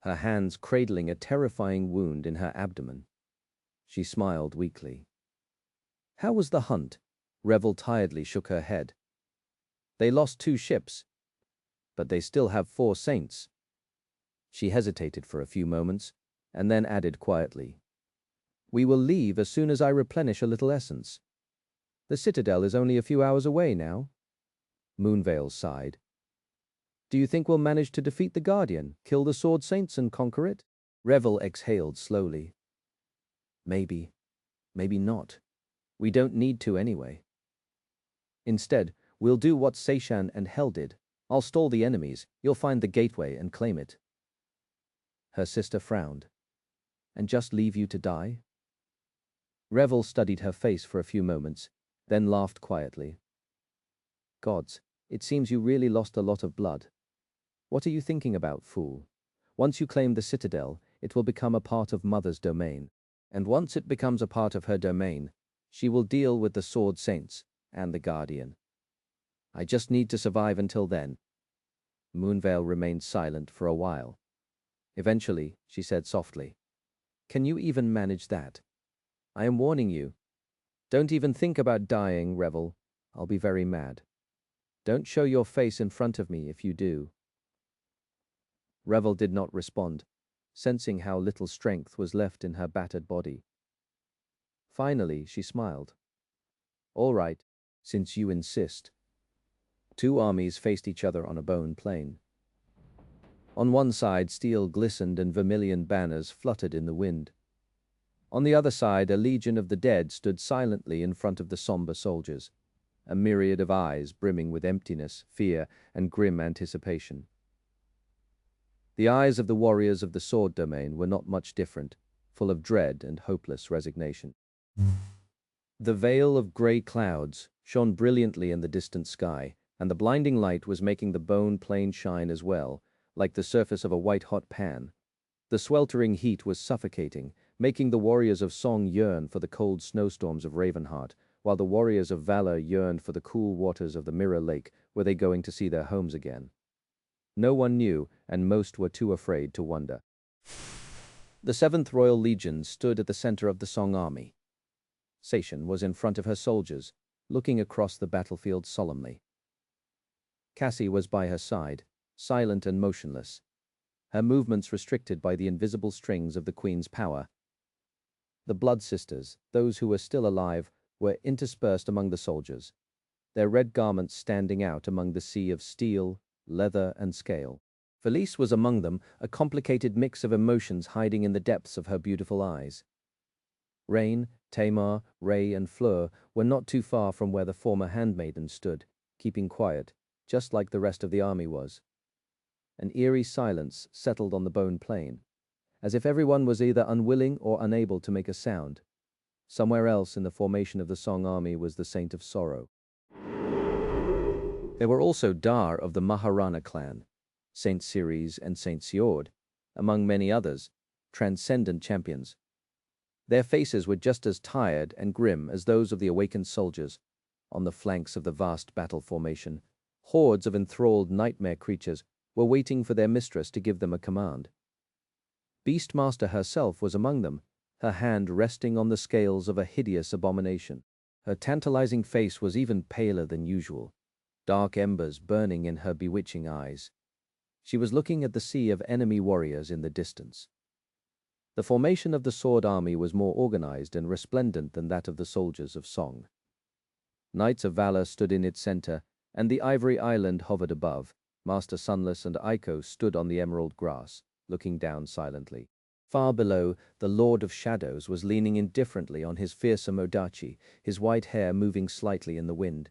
her hands cradling a terrifying wound in her abdomen. She smiled weakly. How was the hunt? Revel tiredly shook her head. They lost 2 ships, but they still have 4 saints. She hesitated for a few moments, and then added quietly, We will leave as soon as I replenish a little essence. The citadel is only a few hours away now. Moonveil sighed. Do you think we'll manage to defeat the Guardian, kill the Sword Saints and conquer it? Revel exhaled slowly. Maybe. Maybe not. We don't need to anyway. Instead, we'll do what Seishan and Hel did. I'll stall the enemies, you'll find the gateway and claim it. Her sister frowned. And just leave you to die? Revel studied her face for a few moments, then laughed quietly. Gods, it seems you really lost a lot of blood. What are you thinking about, fool? Once you claim the citadel, it will become a part of Mother's domain. And once it becomes a part of her domain, she will deal with the Sword Saints and the Guardian. I just need to survive until then. Moonveil remained silent for a while. Eventually, she said softly, Can you even manage that? I am warning you. Don't even think about dying, Revel. I'll be very mad. Don't show your face in front of me if you do. Revel did not respond, sensing how little strength was left in her battered body. Finally, she smiled. All right, since you insist. 2 armies faced each other on a bone plain. On one side, steel glistened and vermilion banners fluttered in the wind. On the other side, a legion of the dead stood silently in front of the somber soldiers, a myriad of eyes brimming with emptiness, fear, and grim anticipation. The eyes of the warriors of the Sword Domain were not much different, full of dread and hopeless resignation. The veil of grey clouds shone brilliantly in the distant sky, and the blinding light was making the bone plain shine as well, like the surface of a white-hot pan. The sweltering heat was suffocating, making the warriors of song yearn for the cold snowstorms of Ravenheart, while the warriors of valor yearned for the cool waters of the Mirror Lake. Were they going to see their homes again? No one knew, and most were too afraid to wonder. The 7th Royal Legion stood at the center of the Song army. Saishan was in front of her soldiers, looking across the battlefield solemnly. Cassie was by her side, silent and motionless, her movements restricted by the invisible strings of the Queen's power. The Blood Sisters, those who were still alive, were interspersed among the soldiers, their red garments standing out among the sea of steel, leather, and scale. Felice was among them, a complicated mix of emotions hiding in the depths of her beautiful eyes. Rain, Tamar, Ray, and Fleur were not too far from where the former handmaiden stood, keeping quiet, just like the rest of the army was. An eerie silence settled on the bone plain, as if everyone was either unwilling or unable to make a sound. Somewhere else in the formation of the Song army was the Saint of Sorrow. There were also Dar of the Maharana clan, Saint Ceres and Saint Siord, among many others, transcendent champions. Their faces were just as tired and grim as those of the awakened soldiers. On the flanks of the vast battle formation, hordes of enthralled nightmare creatures were waiting for their mistress to give them a command. Beastmaster herself was among them, her hand resting on the scales of a hideous abomination. Her tantalizing face was even paler than usual, dark embers burning in her bewitching eyes. She was looking at the sea of enemy warriors in the distance. The formation of the Sword Army was more organized and resplendent than that of the soldiers of Song. Knights of Valor stood in its center, and the Ivory Island hovered above. Master Sunless and Aiko stood on the emerald grass, looking down silently. Far below, the Lord of Shadows was leaning indifferently on his fearsome Odachi, his white hair moving slightly in the wind.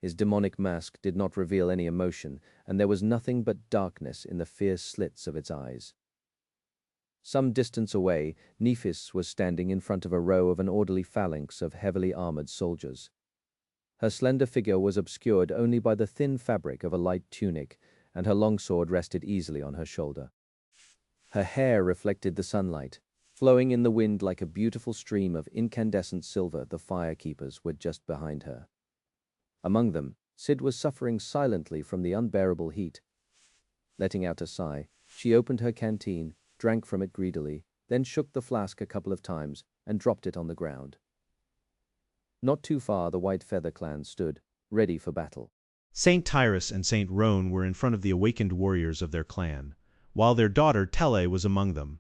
His demonic mask did not reveal any emotion, and there was nothing but darkness in the fierce slits of its eyes. Some distance away, Nephis was standing in front of a row of an orderly phalanx of heavily armored soldiers. Her slender figure was obscured only by the thin fabric of a light tunic, and her longsword rested easily on her shoulder. Her hair reflected the sunlight, flowing in the wind like a beautiful stream of incandescent silver. The firekeepers were just behind her. Among them, Sid was suffering silently from the unbearable heat. Letting out a sigh, she opened her canteen, drank from it greedily, then shook the flask a couple of times and dropped it on the ground. Not too far, the White Feather clan stood, ready for battle. Saint Tyrus and Saint Roan were in front of the awakened warriors of their clan, while their daughter Tele was among them.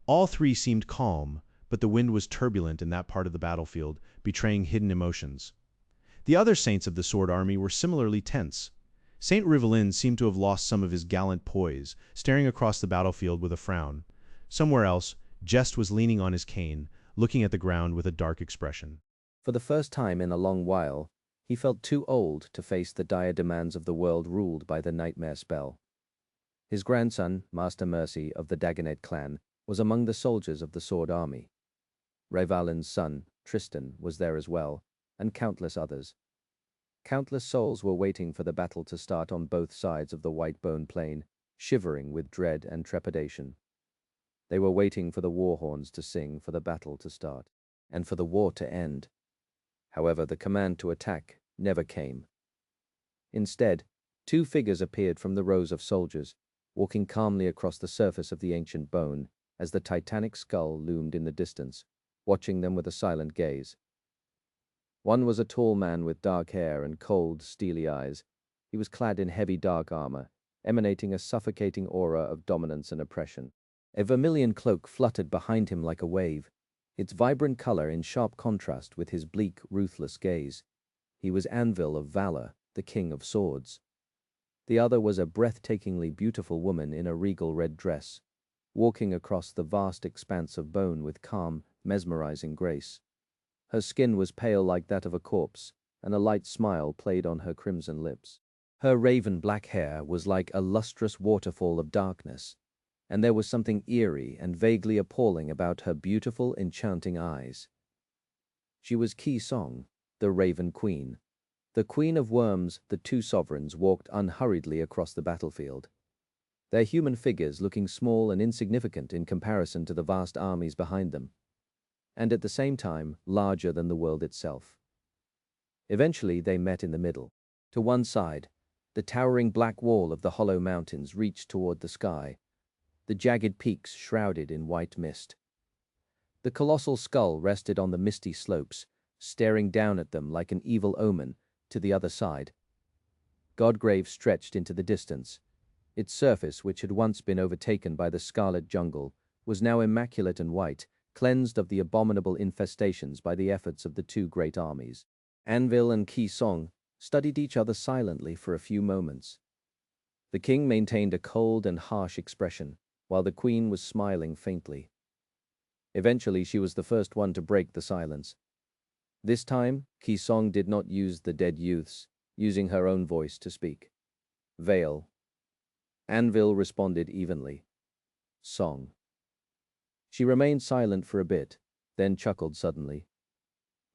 All three seemed calm, but the wind was turbulent in that part of the battlefield, betraying hidden emotions. The other saints of the Sword Army were similarly tense. Saint Rivelin seemed to have lost some of his gallant poise, staring across the battlefield with a frown. Somewhere else, Jest was leaning on his cane, looking at the ground with a dark expression. For the first time in a long while, he felt too old to face the dire demands of the world ruled by the nightmare spell. His grandson, Master Mercy of the Dagonet clan, was among the soldiers of the Sword Army. Rayvalin's son, Tristan, was there as well, and countless others. Countless souls were waiting for the battle to start on both sides of the white bone plain, shivering with dread and trepidation. They were waiting for the war horns to sing, for the battle to start, and for the war to end. However, the command to attack never came. Instead, two figures appeared from the rows of soldiers, walking calmly across the surface of the ancient bone as the titanic skull loomed in the distance, watching them with a silent gaze. One was a tall man with dark hair and cold, steely eyes. He was clad in heavy dark armor, emanating a suffocating aura of dominance and oppression. A vermilion cloak fluttered behind him like a wave, its vibrant color in sharp contrast with his bleak, ruthless gaze. He was Anvil of Valor, the King of Swords. The other was a breathtakingly beautiful woman in a regal red dress, walking across the vast expanse of bone with calm, mesmerizing grace. Her skin was pale like that of a corpse, and a light smile played on her crimson lips. Her raven black hair was like a lustrous waterfall of darkness, and there was something eerie and vaguely appalling about her beautiful, enchanting eyes. She was Ki Song, the Raven Queen. The Queen of Worms. The two sovereigns walked unhurriedly across the battlefield. their human figures looking small and insignificant in comparison to the vast armies behind them, and at the same time larger than the world itself. Eventually they met in the middle. To one side, the towering black wall of the hollow mountains reached toward the sky, the jagged peaks shrouded in white mist. The colossal skull rested on the misty slopes, staring down at them like an evil omen. To the other side, Godgrave stretched into the distance. Its surface, which had once been overtaken by the scarlet jungle, was now immaculate and white, cleansed of the abominable infestations by the efforts of the two great armies. Anvil and Ki Song studied each other silently for a few moments. The king maintained a cold and harsh expression, while the queen was smiling faintly. Eventually she was the first one to break the silence. This time, Ki Song did not use the dead youths, using her own voice to speak. Veil. Anvil responded evenly. Song. She remained silent for a bit, then chuckled suddenly.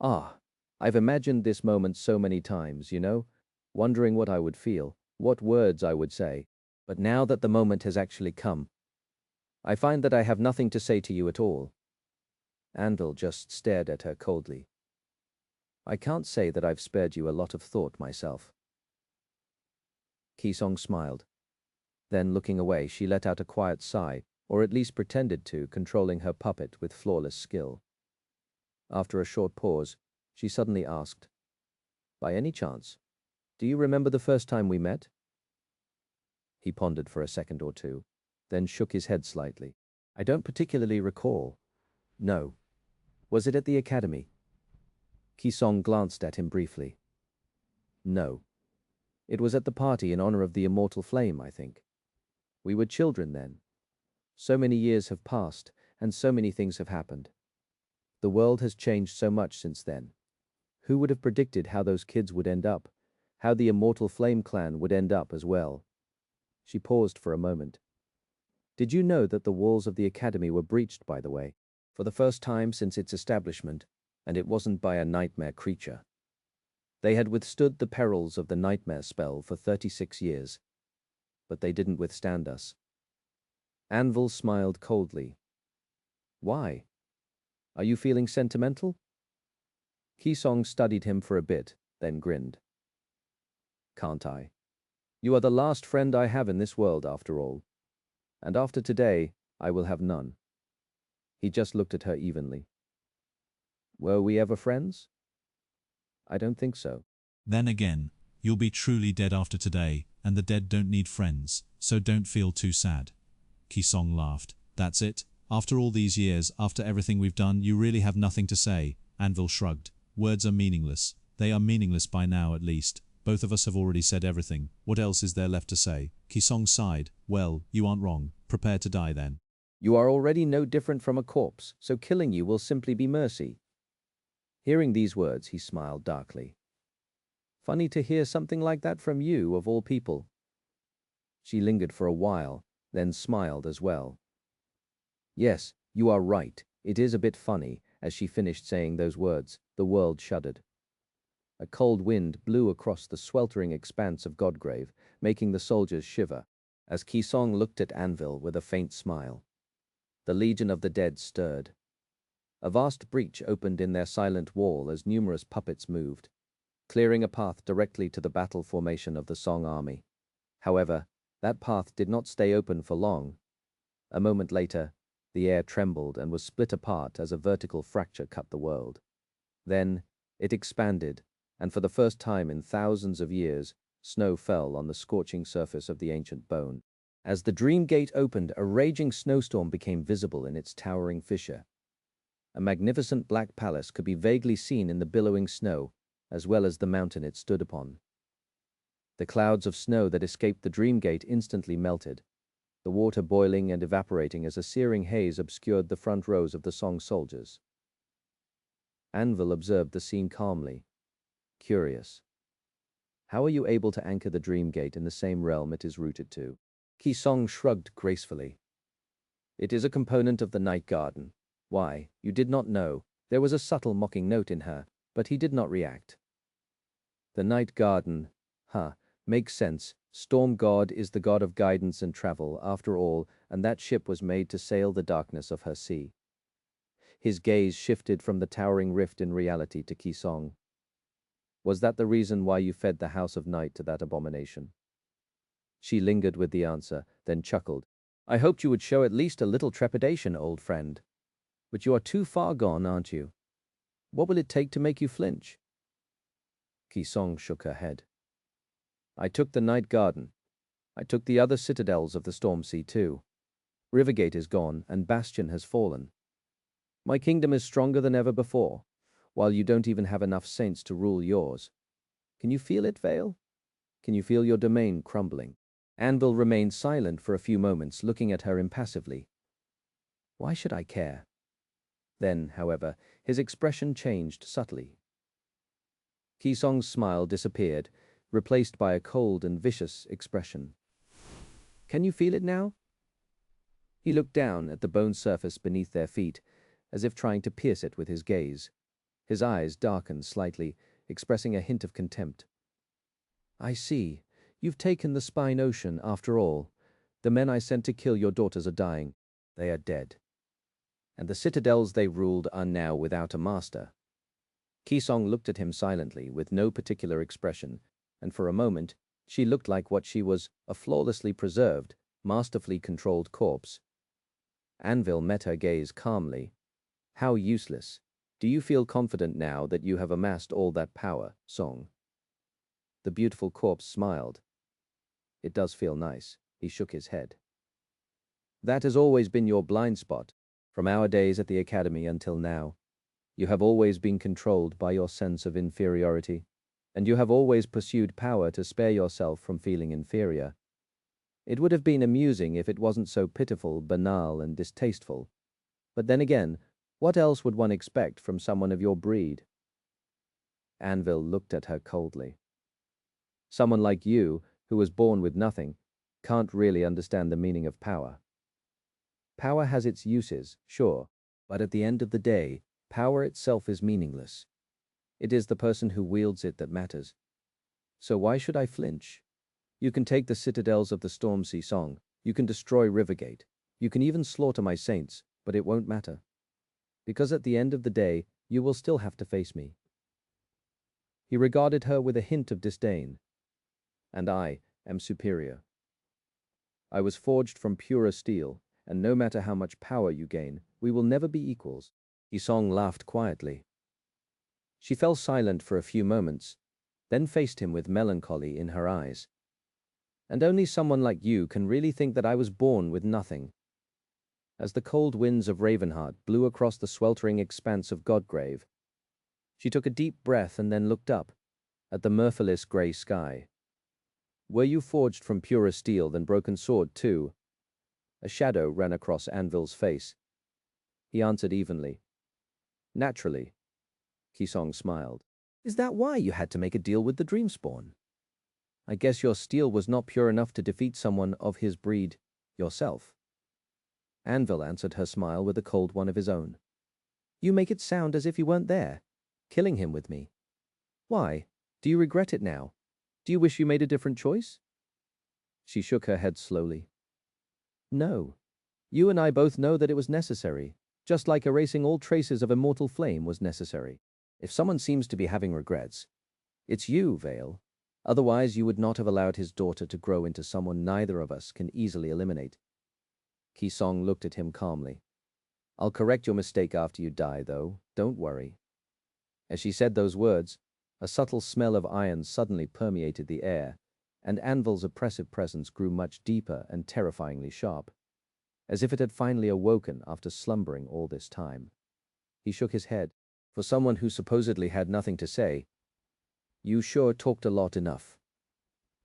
Ah, I've imagined this moment so many times, wondering what I would feel, what words I would say. But now that the moment has actually come, I find that I have nothing to say to you at all. Anvil just stared at her coldly. I can't say that I've spared you a lot of thought myself. Ki Song smiled. Then, looking away, she let out a quiet sigh, or at least pretended to, controlling her puppet with flawless skill. After a short pause, she suddenly asked, By any chance, do you remember the first time we met? He pondered for a second or two, then shook his head slightly. I don't particularly recall. No. Was it at the academy? Ki Song glanced at him briefly. No. It was at the party in honor of the immortal flame, I think. We were children then. So many years have passed, and so many things have happened. The world has changed so much since then. Who would have predicted how those kids would end up? How the immortal flame clan would end up as well? She paused for a moment. Did you know that the walls of the academy were breached, by the way, for the first time since its establishment, and it wasn't by a nightmare creature? They had withstood the perils of the nightmare spell for 36 years, but they didn't withstand us. Anvil smiled coldly. Why? Are you feeling sentimental? Ki Song studied him for a bit, then grinned. Can't I? You are the last friend I have in this world, after all. And after today, I will have none. He just looked at her evenly. Were we ever friends? I don't think so. Then again, you'll be truly dead after today, and the dead don't need friends, so don't feel too sad. Ki Song laughed. That's it? After all these years, after everything we've done, you really have nothing to say? Anvil shrugged. Words are meaningless. They are meaningless by now, at least. Both of us have already said everything. What else is there left to say? Ki Song sighed. Well, you aren't wrong. Prepare to die then. You are already no different from a corpse, so killing you will simply be mercy. Hearing these words, he smiled darkly. Funny to hear something like that from you, of all people. She lingered for a while, then smiled as well. Yes, you are right. It is a bit funny. As she finished saying those words, the world shuddered. A cold wind blew across the sweltering expanse of Godgrave, making the soldiers shiver, as Ki Song looked at Anvil with a faint smile. The Legion of the Dead stirred. A vast breach opened in their silent wall as numerous puppets moved, clearing a path directly to the battle formation of the Song army. However, that path did not stay open for long. A moment later, the air trembled and was split apart as a vertical fracture cut the world. Then, it expanded, and for the first time in thousands of years, snow fell on the scorching surface of the ancient bone. As the dream gate opened, a raging snowstorm became visible in its towering fissure. A magnificent black palace could be vaguely seen in the billowing snow, as well as the mountain it stood upon. The clouds of snow that escaped the dream gate instantly melted, the water boiling and evaporating as a searing haze obscured the front rows of the Song soldiers. Anvil observed the scene calmly, curious. How are you able to anchor the dream gate in the same realm it is rooted to? Ki Song shrugged gracefully. It is a component of the night garden. Why, you did not know. There was a subtle mocking note in her, but he did not react. The night garden, makes sense. Storm God is the god of guidance and travel, after all, and that ship was made to sail the darkness of her sea. His gaze shifted from the towering rift in reality to Kisong. Was that the reason why you fed the house of night to that abomination? She lingered with the answer, then chuckled. I hoped you would show at least a little trepidation, old friend. But you are too far gone, aren't you? What will it take to make you flinch? Kisong shook her head. I took the Night Garden. I took the other citadels of the Storm Sea too. Rivergate is gone, and Bastion has fallen. My kingdom is stronger than ever before, while you don't even have enough saints to rule yours. Can you feel it, Vale? Can you feel your domain crumbling? Anvil remained silent for a few moments, looking at her impassively. Why should I care? Then, however, his expression changed subtly. Kisong's smile disappeared, replaced by a cold and vicious expression. Can you feel it now? He looked down at the bone surface beneath their feet, as if trying to pierce it with his gaze. His eyes darkened slightly, expressing a hint of contempt. I see. You've taken the Spine Ocean, after all. The men I sent to kill your daughters are dying. They are dead. And the citadels they ruled are now without a master. Kisong looked at him silently, with no particular expression, and for a moment she looked like what she was, a flawlessly preserved, masterfully controlled corpse. Anvil met her gaze calmly. How useless. Do you feel confident now that you have amassed all that power, Song? The beautiful corpse smiled. It does feel nice. He shook his head. That has always been your blind spot, from our days at the academy until now. You have always been controlled by your sense of inferiority, and you have always pursued power to spare yourself from feeling inferior. It would have been amusing if it wasn't so pitiful, banal, and distasteful. But then again, what else would one expect from someone of your breed? Anvil looked at her coldly. Someone like you, who was born with nothing, can't really understand the meaning of power. Power has its uses, sure, but at the end of the day, power itself is meaningless. It is the person who wields it that matters. So why should I flinch? You can take the citadels of the Storm Sea Song, you can destroy Rivergate, you can even slaughter my saints, but it won't matter. Because at the end of the day, you will still have to face me. He regarded her with a hint of disdain. And I am superior. I was forged from purer steel, and no matter how much power you gain, we will never be equals. Kisong laughed quietly. She fell silent for a few moments, then faced him with melancholy in her eyes. And only someone like you can really think that I was born with nothing. As the cold winds of Ravenheart blew across the sweltering expanse of Godgrave, she took a deep breath and then looked up, at the merciless grey sky. Were you forged from purer steel than broken sword too? A shadow ran across Anvil's face. He answered evenly. Naturally. Kisong smiled. Is that why you had to make a deal with the Dreamspawn? I guess your steel was not pure enough to defeat someone of his breed, yourself. Anvil answered her smile with a cold one of his own. You make it sound as if you weren't there, killing him with me. Why? Do you regret it now? Do you wish you made a different choice? She shook her head slowly. No. You and I both know that it was necessary, just like erasing all traces of immortal flame was necessary. If someone seems to be having regrets, it's you, Vale. Otherwise you would not have allowed his daughter to grow into someone neither of us can easily eliminate. Kisong looked at him calmly. I'll correct your mistake after you die, though. Don't worry. As she said those words, a subtle smell of iron suddenly permeated the air, and Anvil's oppressive presence grew much deeper and terrifyingly sharp, as if it had finally awoken after slumbering all this time. He shook his head. For someone who supposedly had nothing to say, you sure talked a lot enough.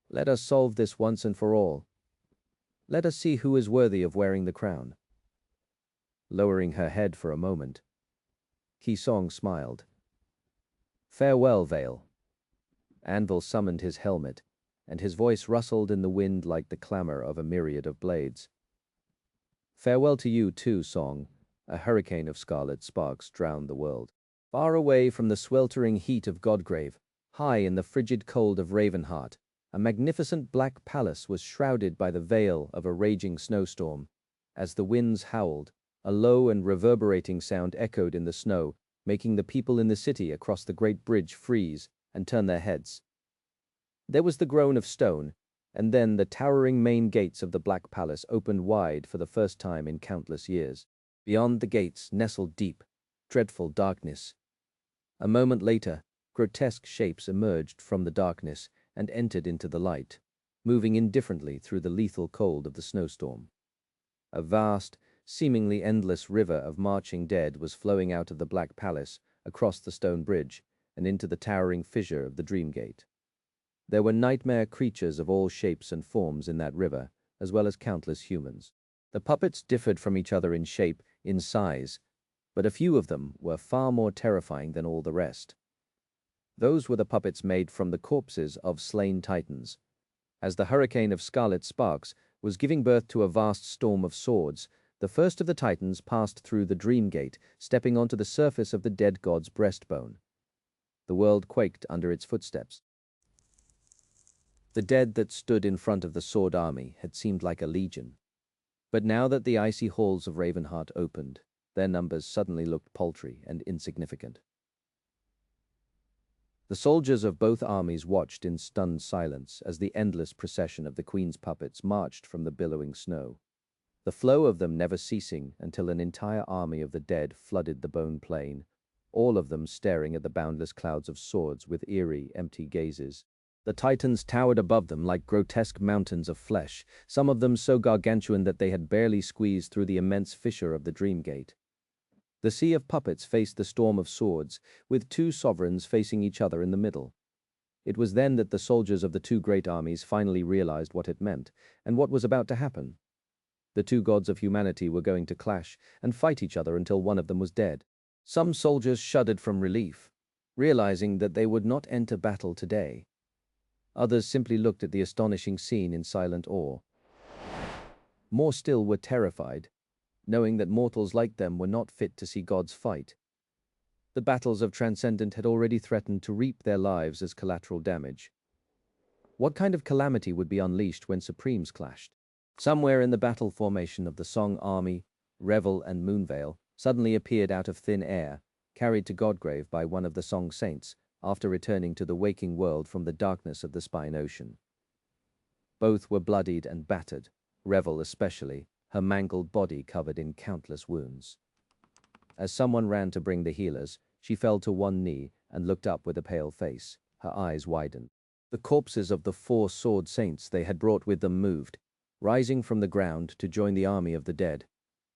Let us solve this once and for all. Let us see who is worthy of wearing the crown. Lowering her head for a moment, Kisong smiled. Farewell, Vale. Anvil summoned his helmet, and his voice rustled in the wind like the clamor of a myriad of blades. Farewell to you too, Song. A hurricane of scarlet sparks drowned the world. Far away from the sweltering heat of Godgrave, high in the frigid cold of Ravenheart, A magnificent black palace was shrouded by the veil of a raging snowstorm. As the winds howled, a low and reverberating sound echoed in the snow, making the people in the city across the great bridge freeze and turn their heads. There was the groan of stone, and then the towering main gates of the Black Palace opened wide for the first time in countless years. Beyond the gates nestled deep, dreadful darkness. A moment later, grotesque shapes emerged from the darkness and entered into the light, moving indifferently through the lethal cold of the snowstorm. A vast, seemingly endless river of marching dead was flowing out of the Black Palace, across the stone bridge, and into the towering fissure of the Dream Gate. There were nightmare creatures of all shapes and forms in that river, as well as countless humans. The puppets differed from each other in shape, in size, but a few of them were far more terrifying than all the rest. Those were the puppets made from the corpses of slain titans. As the hurricane of scarlet sparks was giving birth to a vast storm of swords, the first of the titans passed through the Dream Gate, stepping onto the surface of the dead god's breastbone. The world quaked under its footsteps. The dead that stood in front of the sword army had seemed like a legion. But now that the icy halls of Ravenheart opened, their numbers suddenly looked paltry and insignificant. The soldiers of both armies watched in stunned silence as the endless procession of the Queen's puppets marched from the billowing snow, the flow of them never ceasing until an entire army of the dead flooded the bone plain, all of them staring at the boundless clouds of swords with eerie, empty gazes. The titans towered above them like grotesque mountains of flesh, some of them so gargantuan that they had barely squeezed through the immense fissure of the Dream Gate. The sea of puppets faced the storm of swords, with two sovereigns facing each other in the middle. It was then that the soldiers of the two great armies finally realized what it meant, and what was about to happen. The two gods of humanity were going to clash and fight each other until one of them was dead. Some soldiers shuddered from relief, realizing that they would not enter battle today. Others simply looked at the astonishing scene in silent awe. More still were terrified, knowing that mortals like them were not fit to see gods fight. The battles of Transcendent had already threatened to reap their lives as collateral damage. What kind of calamity would be unleashed when Supremes clashed? Somewhere in the battle formation of the Song Army, Revel and Moonveil suddenly appeared out of thin air, carried to Godgrave by one of the Song Saints, after returning to the waking world from the darkness of the Spine Ocean. Both were bloodied and battered, Revel especially, her mangled body covered in countless wounds. As someone ran to bring the healers, she fell to one knee and looked up with a pale face, her eyes widened. The corpses of the 4 sword saints they had brought with them moved, rising from the ground to join the army of the dead.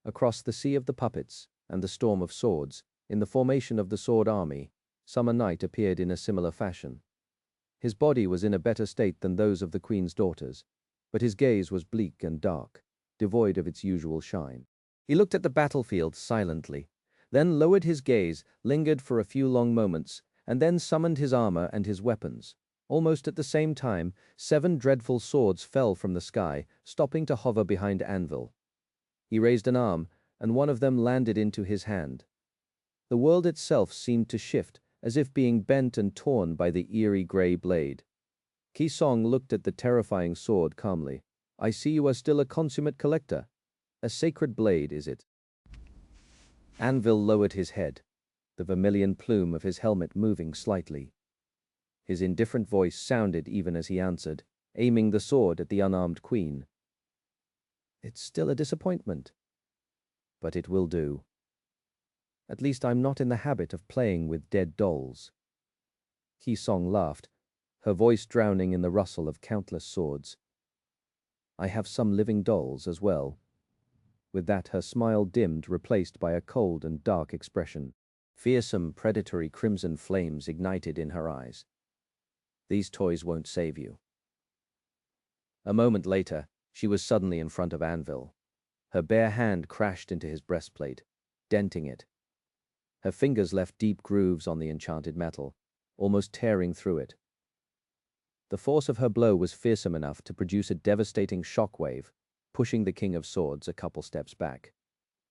Across the sea of the puppets and the storm of swords, in the formation of the sword army, Summer Night appeared in a similar fashion. His body was in a better state than those of the Queen's daughters, but his gaze was bleak and dark, devoid of its usual shine. He looked at the battlefield silently, then lowered his gaze, lingered for a few long moments, and then summoned his armor and his weapons. Almost at the same time, 7 dreadful swords fell from the sky, stopping to hover behind Anvil. He raised an arm, and one of them landed into his hand. The world itself seemed to shift, as if being bent and torn by the eerie gray blade. Ki Song looked at the terrifying sword calmly. "I see you are still a consummate collector. A sacred blade, is it?" Anvil lowered his head, the vermilion plume of his helmet moving slightly. His indifferent voice sounded even as he answered, aiming the sword at the unarmed queen. "It's still a disappointment, but it will do. At least I'm not in the habit of playing with dead dolls." Ki Song laughed, her voice drowning in the rustle of countless swords. "I have some living dolls as well." With that, her smile dimmed, replaced by a cold and dark expression. Fearsome, predatory crimson flames ignited in her eyes. "These toys won't save you." A moment later, she was suddenly in front of Anvil. Her bare hand crashed into his breastplate, denting it. Her fingers left deep grooves on the enchanted metal, almost tearing through it. The force of her blow was fearsome enough to produce a devastating shockwave, pushing the King of Swords a couple steps back.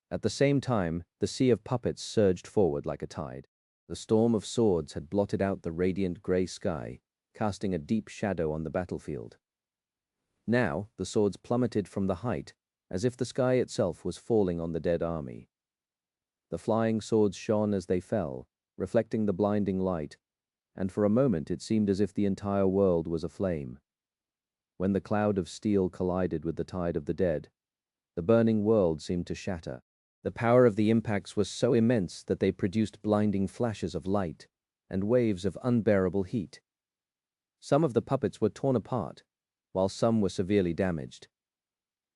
At the same time, the sea of puppets surged forward like a tide. The storm of swords had blotted out the radiant gray sky, casting a deep shadow on the battlefield. Now the swords plummeted from the height, as if the sky itself was falling on the dead army. The flying swords shone as they fell, reflecting the blinding light, and for a moment it seemed as if the entire world was aflame. When the cloud of steel collided with the tide of the dead, the burning world seemed to shatter. The power of the impacts was so immense that they produced blinding flashes of light and waves of unbearable heat. Some of the puppets were torn apart, while some were severely damaged.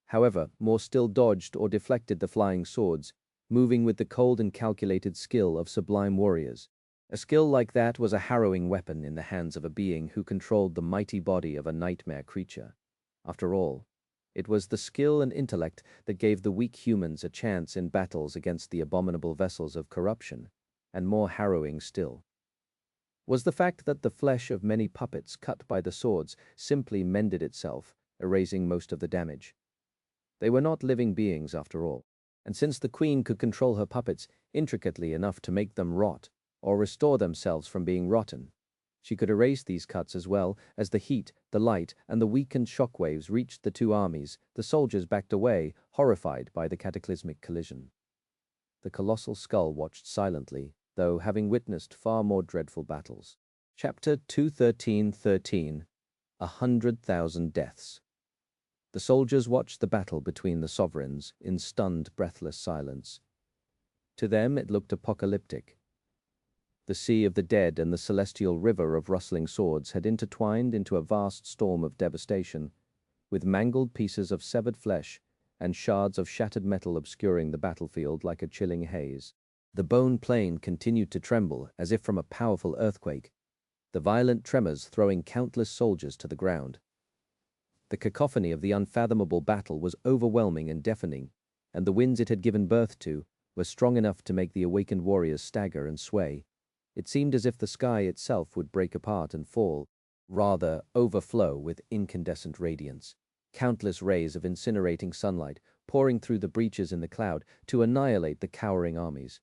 However, more still dodged or deflected the flying swords, moving with the cold and calculated skill of sublime warriors. A skill like that was a harrowing weapon in the hands of a being who controlled the mighty body of a nightmare creature. After all, it was the skill and intellect that gave the weak humans a chance in battles against the abominable vessels of corruption, and more harrowing still was the fact that the flesh of many puppets cut by the swords simply mended itself, erasing most of the damage. They were not living beings after all, and since the queen could control her puppets intricately enough to make them rot, or restore themselves from being rotten, she could erase these cuts as well as the heat, the light, and the weakened shockwaves reached the two armies. The soldiers backed away, horrified by the cataclysmic collision. The colossal skull watched silently, though having witnessed far more dreadful battles. Chapter 213:13 100,000 Deaths. The soldiers watched the battle between the sovereigns in stunned, breathless silence. To them it looked apocalyptic. The sea of the dead and the celestial river of rustling swords had intertwined into a vast storm of devastation, with mangled pieces of severed flesh and shards of shattered metal obscuring the battlefield like a chilling haze. The bone plain continued to tremble as if from a powerful earthquake, the violent tremors throwing countless soldiers to the ground. The cacophony of the unfathomable battle was overwhelming and deafening, and the winds it had given birth to were strong enough to make the awakened warriors stagger and sway. It seemed as if the sky itself would break apart and fall, rather overflow with incandescent radiance, countless rays of incinerating sunlight pouring through the breaches in the cloud to annihilate the cowering armies.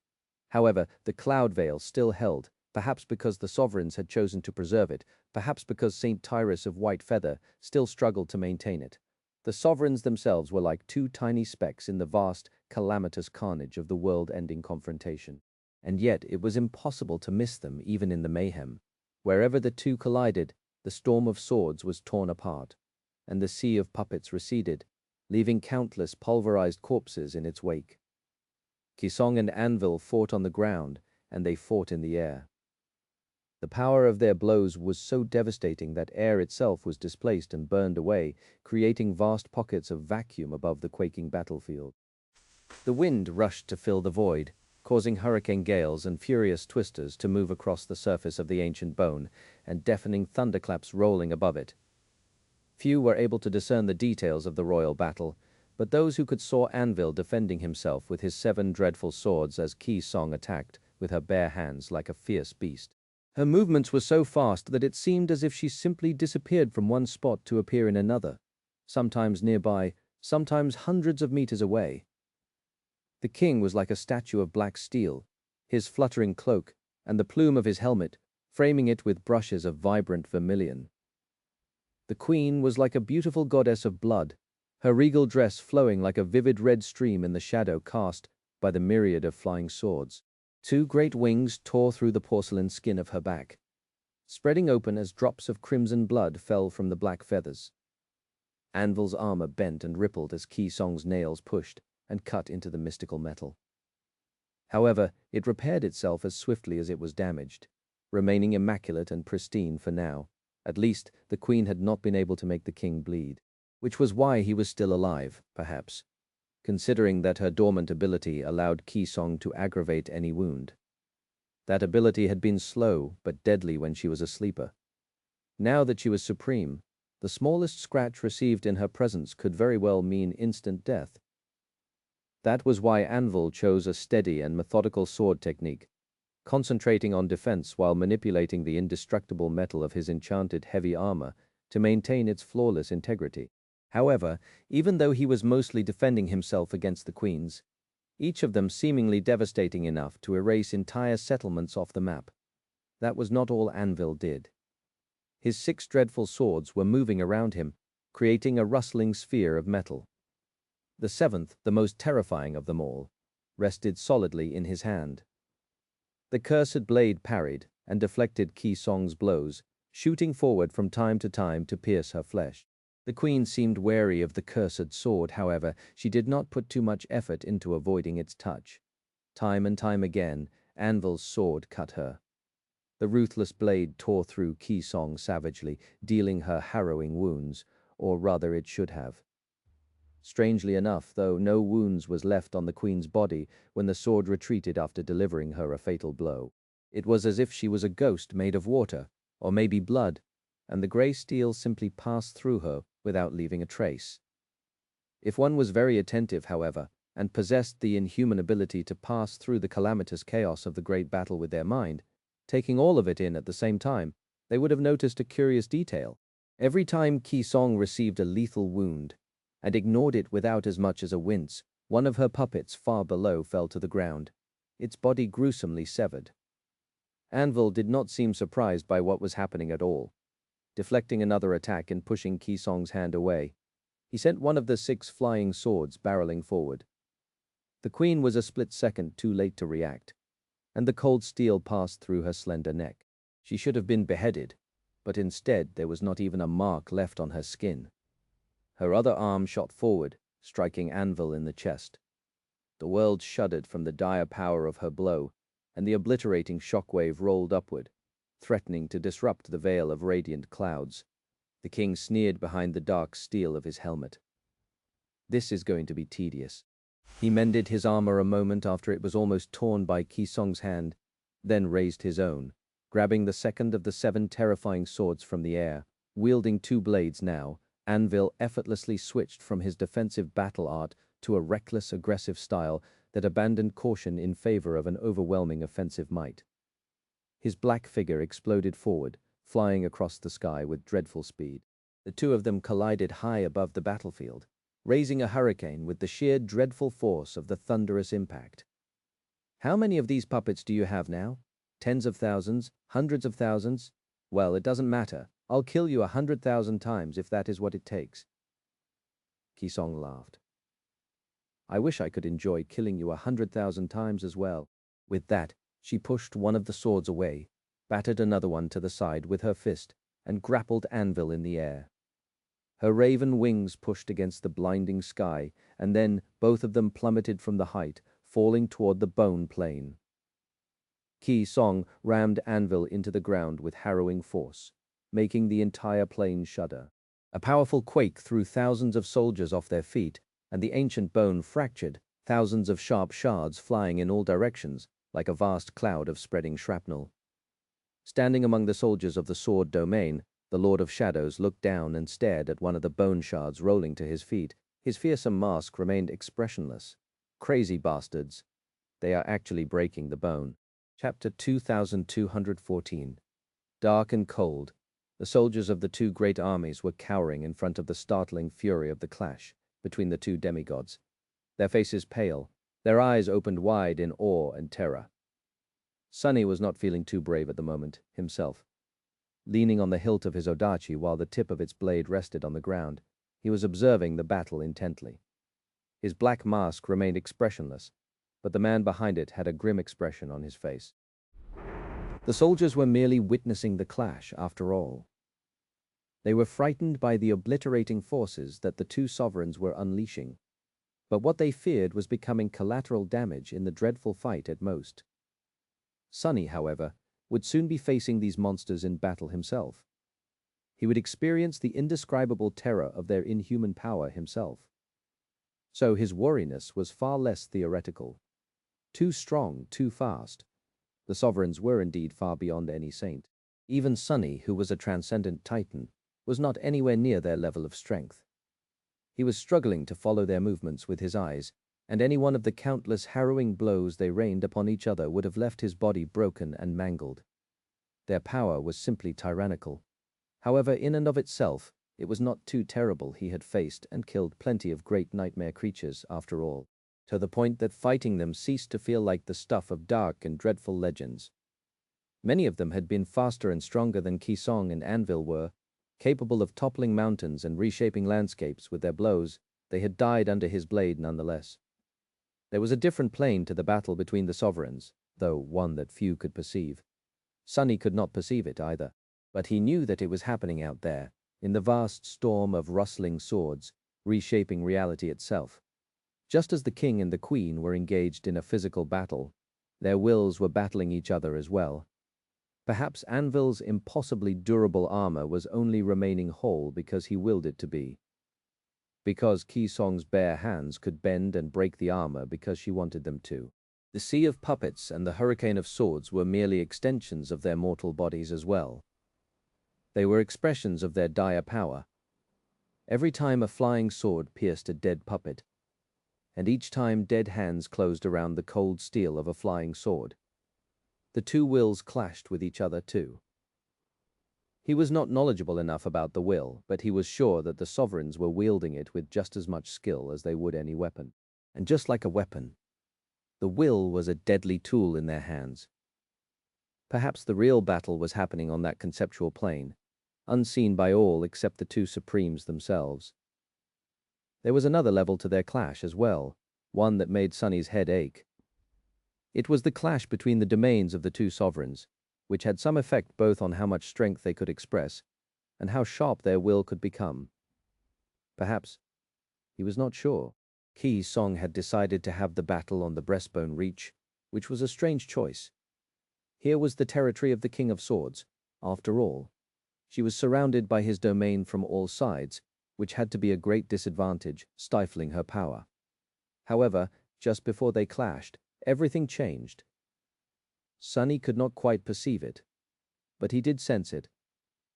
However, the cloud veil still held, perhaps because the sovereigns had chosen to preserve it, perhaps because Saint Tyrus of White Feather still struggled to maintain it. The sovereigns themselves were like two tiny specks in the vast, calamitous carnage of the world-ending confrontation. And yet it was impossible to miss them even in the mayhem. Wherever the two collided, the storm of swords was torn apart, and the sea of puppets receded, leaving countless pulverized corpses in its wake. Kisong and Anvil fought on the ground, and they fought in the air. The power of their blows was so devastating that air itself was displaced and burned away, creating vast pockets of vacuum above the quaking battlefield. The wind rushed to fill the void, causing hurricane gales and furious twisters to move across the surface of the ancient bone, and deafening thunderclaps rolling above it. Few were able to discern the details of the royal battle, but those who could saw Anvil defending himself with his 7 dreadful swords as Ki Song attacked with her bare hands like a fierce beast. Her movements were so fast that it seemed as if she simply disappeared from one spot to appear in another, sometimes nearby, sometimes hundreds of meters away. The king was like a statue of black steel, his fluttering cloak and the plume of his helmet framing it with brushes of vibrant vermilion. The queen was like a beautiful goddess of blood, her regal dress flowing like a vivid red stream in the shadow cast by the myriad of flying swords. 2 great wings tore through the porcelain skin of her back, spreading open as drops of crimson blood fell from the black feathers. Anvil's armor bent and rippled as Ki Song's nails pushed and cut into the mystical metal. However, it repaired itself as swiftly as it was damaged, remaining immaculate and pristine for now. At least, the queen had not been able to make the king bleed, which was why he was still alive, perhaps, considering that her dormant ability allowed Ki Song to aggravate any wound. That ability had been slow but deadly when she was a sleeper. Now that she was supreme, the smallest scratch received in her presence could very well mean instant death. That was why Anvil chose a steady and methodical sword technique, concentrating on defense while manipulating the indestructible metal of his enchanted heavy armor to maintain its flawless integrity. However, even though he was mostly defending himself against the queens, each of them seemingly devastating enough to erase entire settlements off the map, that was not all Anvil did. His 6 dreadful swords were moving around him, creating a rustling sphere of metal. The 7th, the most terrifying of them all, rested solidly in his hand. The cursed blade parried and deflected Ki Song's blows, shooting forward from time to pierce her flesh. The queen seemed wary of the cursed sword, however, she did not put too much effort into avoiding its touch. Time and time again, Anvil's sword cut her. The ruthless blade tore through Ki Song savagely, dealing her harrowing wounds, or rather it should have. Strangely enough, though, no wounds was left on the queen's body when the sword retreated after delivering her a fatal blow. It was as if she was a ghost made of water, or maybe blood, and the grey steel simply passed through her without leaving a trace. If one was very attentive, however, and possessed the inhuman ability to pass through the calamitous chaos of the great battle with their mind, taking all of it in at the same time, they would have noticed a curious detail. Every time Ki Song received a lethal wound, and ignored it without as much as a wince, one of her puppets far below fell to the ground, its body gruesomely severed. Anvil did not seem surprised by what was happening at all. Deflecting another attack and pushing Ki Song's hand away, he sent one of the 6 flying swords barreling forward. The queen was a split second too late to react, and the cold steel passed through her slender neck. She should have been beheaded, but instead there was not even a mark left on her skin. Her other arm shot forward, striking Anvil in the chest. The world shuddered from the dire power of her blow, and the obliterating shockwave rolled upward, threatening to disrupt the veil of radiant clouds. The king sneered behind the dark steel of his helmet. This is going to be tedious. He mended his armor a moment after it was almost torn by Ki Song's hand, then raised his own, grabbing the second of the 7 terrifying swords from the air. Wielding 2 blades now, Anvil effortlessly switched from his defensive battle art to a reckless, aggressive style that abandoned caution in favor of an overwhelming offensive might. His black figure exploded forward, flying across the sky with dreadful speed. The 2 of them collided high above the battlefield, raising a hurricane with the sheer dreadful force of the thunderous impact. How many of these puppets do you have now? Tens of thousands? Hundreds of thousands? Well, it doesn't matter. I'll kill you 100,000 times if that is what it takes. Ki Song laughed. I wish I could enjoy killing you 100,000 times as well. With that, she pushed one of the swords away, battered another one to the side with her fist, and grappled Anvil in the air. Her raven wings pushed against the blinding sky, and then both of them plummeted from the height, falling toward the bone plain. Ki Song rammed Anvil into the ground with harrowing force, making the entire plain shudder. A powerful quake threw thousands of soldiers off their feet, and the ancient bone fractured, thousands of sharp shards flying in all directions, like a vast cloud of spreading shrapnel. Standing among the soldiers of the sword domain, the Lord of Shadows looked down and stared at one of the bone shards rolling to his feet. His fearsome mask remained expressionless. Crazy bastards. They are actually breaking the bone. Chapter 2214. Dark and cold, the soldiers of the 2 great armies were cowering in front of the startling fury of the clash between the 2 demigods, their faces pale, their eyes opened wide in awe and terror. Sunny was not feeling too brave at the moment, himself. Leaning on the hilt of his odachi while the tip of its blade rested on the ground, he was observing the battle intently. His black mask remained expressionless, but the man behind it had a grim expression on his face. The soldiers were merely witnessing the clash, after all. They were frightened by the obliterating forces that the 2 sovereigns were unleashing, but what they feared was becoming collateral damage in the dreadful fight at most. Sunny, however, would soon be facing these monsters in battle himself. He would experience the indescribable terror of their inhuman power himself. So his wariness was far less theoretical. Too strong, too fast. The sovereigns were indeed far beyond any saint. Even Sunny, who was a transcendent titan, was not anywhere near their level of strength. He was struggling to follow their movements with his eyes, and any one of the countless harrowing blows they rained upon each other would have left his body broken and mangled. Their power was simply tyrannical. However, in and of itself, it was not too terrible. He had faced and killed plenty of great nightmare creatures, after all, to the point that fighting them ceased to feel like the stuff of dark and dreadful legends. Many of them had been faster and stronger than Kisong and Anvil were, capable of toppling mountains and reshaping landscapes with their blows. They had died under his blade nonetheless. There was a different plane to the battle between the sovereigns, though one that few could perceive. Sunny could not perceive it either, but he knew that it was happening out there, in the vast storm of rustling swords, reshaping reality itself. Just as the king and the queen were engaged in a physical battle, their wills were battling each other as well. Perhaps Anvil's impossibly durable armor was only remaining whole because he willed it to be. Because Kisong's bare hands could bend and break the armor because she wanted them to. The sea of puppets and the hurricane of swords were merely extensions of their mortal bodies as well. They were expressions of their dire power. Every time a flying sword pierced a dead puppet, and each time dead hands closed around the cold steel of a flying sword, the two wills clashed with each other too. He was not knowledgeable enough about the will, but he was sure that the sovereigns were wielding it with just as much skill as they would any weapon. And just like a weapon, the will was a deadly tool in their hands. Perhaps the real battle was happening on that conceptual plane, unseen by all except the two supremes themselves. There was another level to their clash as well, one that made Sunny's head ache. It was the clash between the domains of the two sovereigns, which had some effect both on how much strength they could express and how sharp their will could become. Perhaps, he was not sure, Kisong had decided to have the battle on the breastbone reach, which was a strange choice. Here was the territory of the King of Swords, after all. She was surrounded by his domain from all sides, which had to be a great disadvantage, stifling her power. However, just before they clashed, everything changed. Sunny could not quite perceive it, but he did sense it,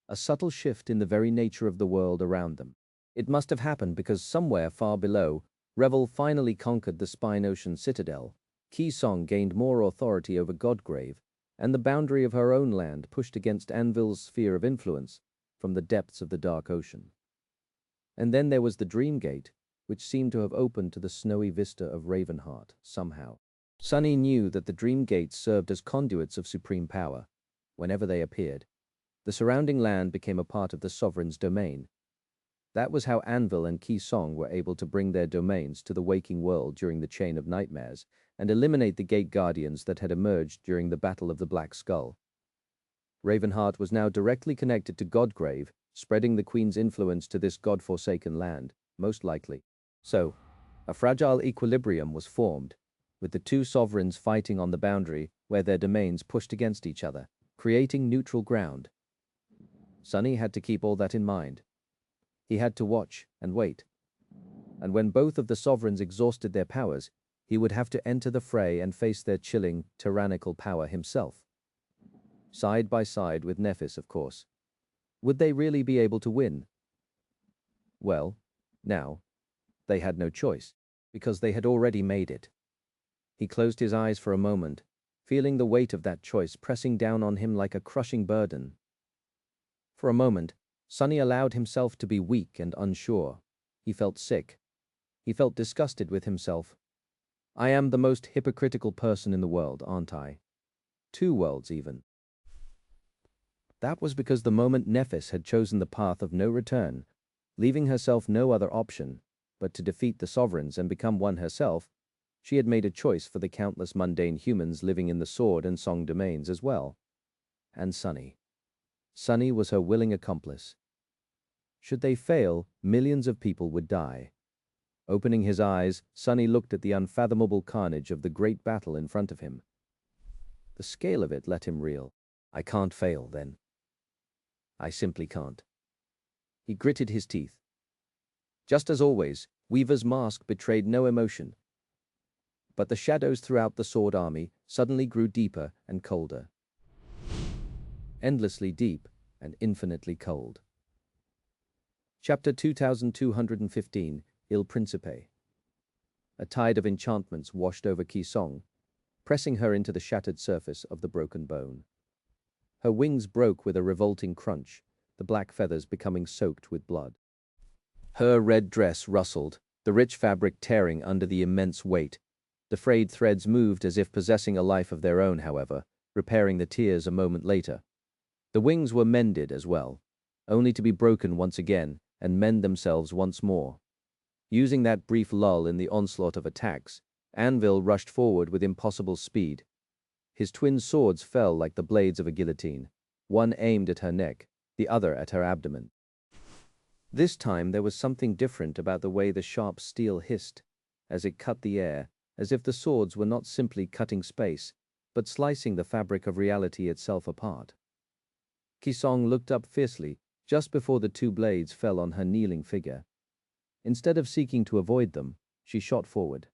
a subtle shift in the very nature of the world around them. It must have happened because somewhere far below, Revel finally conquered the Spine Ocean citadel, Kisong gained more authority over Godgrave, and the boundary of her own land pushed against Anvil's sphere of influence from the depths of the dark ocean. And then there was the Dream Gate, which seemed to have opened to the snowy vista of Ravenheart somehow. Sunny knew that the Dream Gates served as conduits of supreme power. Whenever they appeared, the surrounding land became a part of the sovereign's domain. That was how Anvil and Kisong were able to bring their domains to the waking world during the Chain of Nightmares and eliminate the Gate Guardians that had emerged during the Battle of the Black Skull. Ravenheart was now directly connected to Godgrave, spreading the Queen's influence to this god-forsaken land, most likely. So, a fragile equilibrium was formed, with the two sovereigns fighting on the boundary where their domains pushed against each other, creating neutral ground. Sunny had to keep all that in mind. He had to watch and wait. And when both of the sovereigns exhausted their powers, he would have to enter the fray and face their chilling, tyrannical power himself. Side by side with Nephis, of course. Would they really be able to win? Well, now, they had no choice, because they had already made it. He closed his eyes for a moment, feeling the weight of that choice pressing down on him like a crushing burden. For a moment, Sunny allowed himself to be weak and unsure. He felt sick. He felt disgusted with himself. I am the most hypocritical person in the world, aren't I? Two worlds, even. That was because the moment Nephis had chosen the path of no return, leaving herself no other option but to defeat the sovereigns and become one herself, she had made a choice for the countless mundane humans living in the Sword and Song domains as well. And Sunny. Sunny was her willing accomplice. Should they fail, millions of people would die. Opening his eyes, Sunny looked at the unfathomable carnage of the great battle in front of him. The scale of it let him reel. I can't fail, then. I simply can't. He gritted his teeth. Just as always, Weaver's mask betrayed no emotion. But the shadows throughout the Sword Army suddenly grew deeper and colder. Endlessly deep and infinitely cold. Chapter 2215, Il Principe. A tide of enchantments washed over Kisong, pressing her into the shattered surface of the broken bone. Her wings broke with a revolting crunch, the black feathers becoming soaked with blood. Her red dress rustled, the rich fabric tearing under the immense weight. The frayed threads moved as if possessing a life of their own, however, repairing the tears a moment later. The wings were mended as well, only to be broken once again and mend themselves once more. Using that brief lull in the onslaught of attacks, Anvil rushed forward with impossible speed. His twin swords fell like the blades of a guillotine, one aimed at her neck, the other at her abdomen. This time there was something different about the way the sharp steel hissed as it cut the air, as if the swords were not simply cutting space, but slicing the fabric of reality itself apart. Kisong looked up fiercely just before the two blades fell on her kneeling figure. Instead of seeking to avoid them, she shot forward.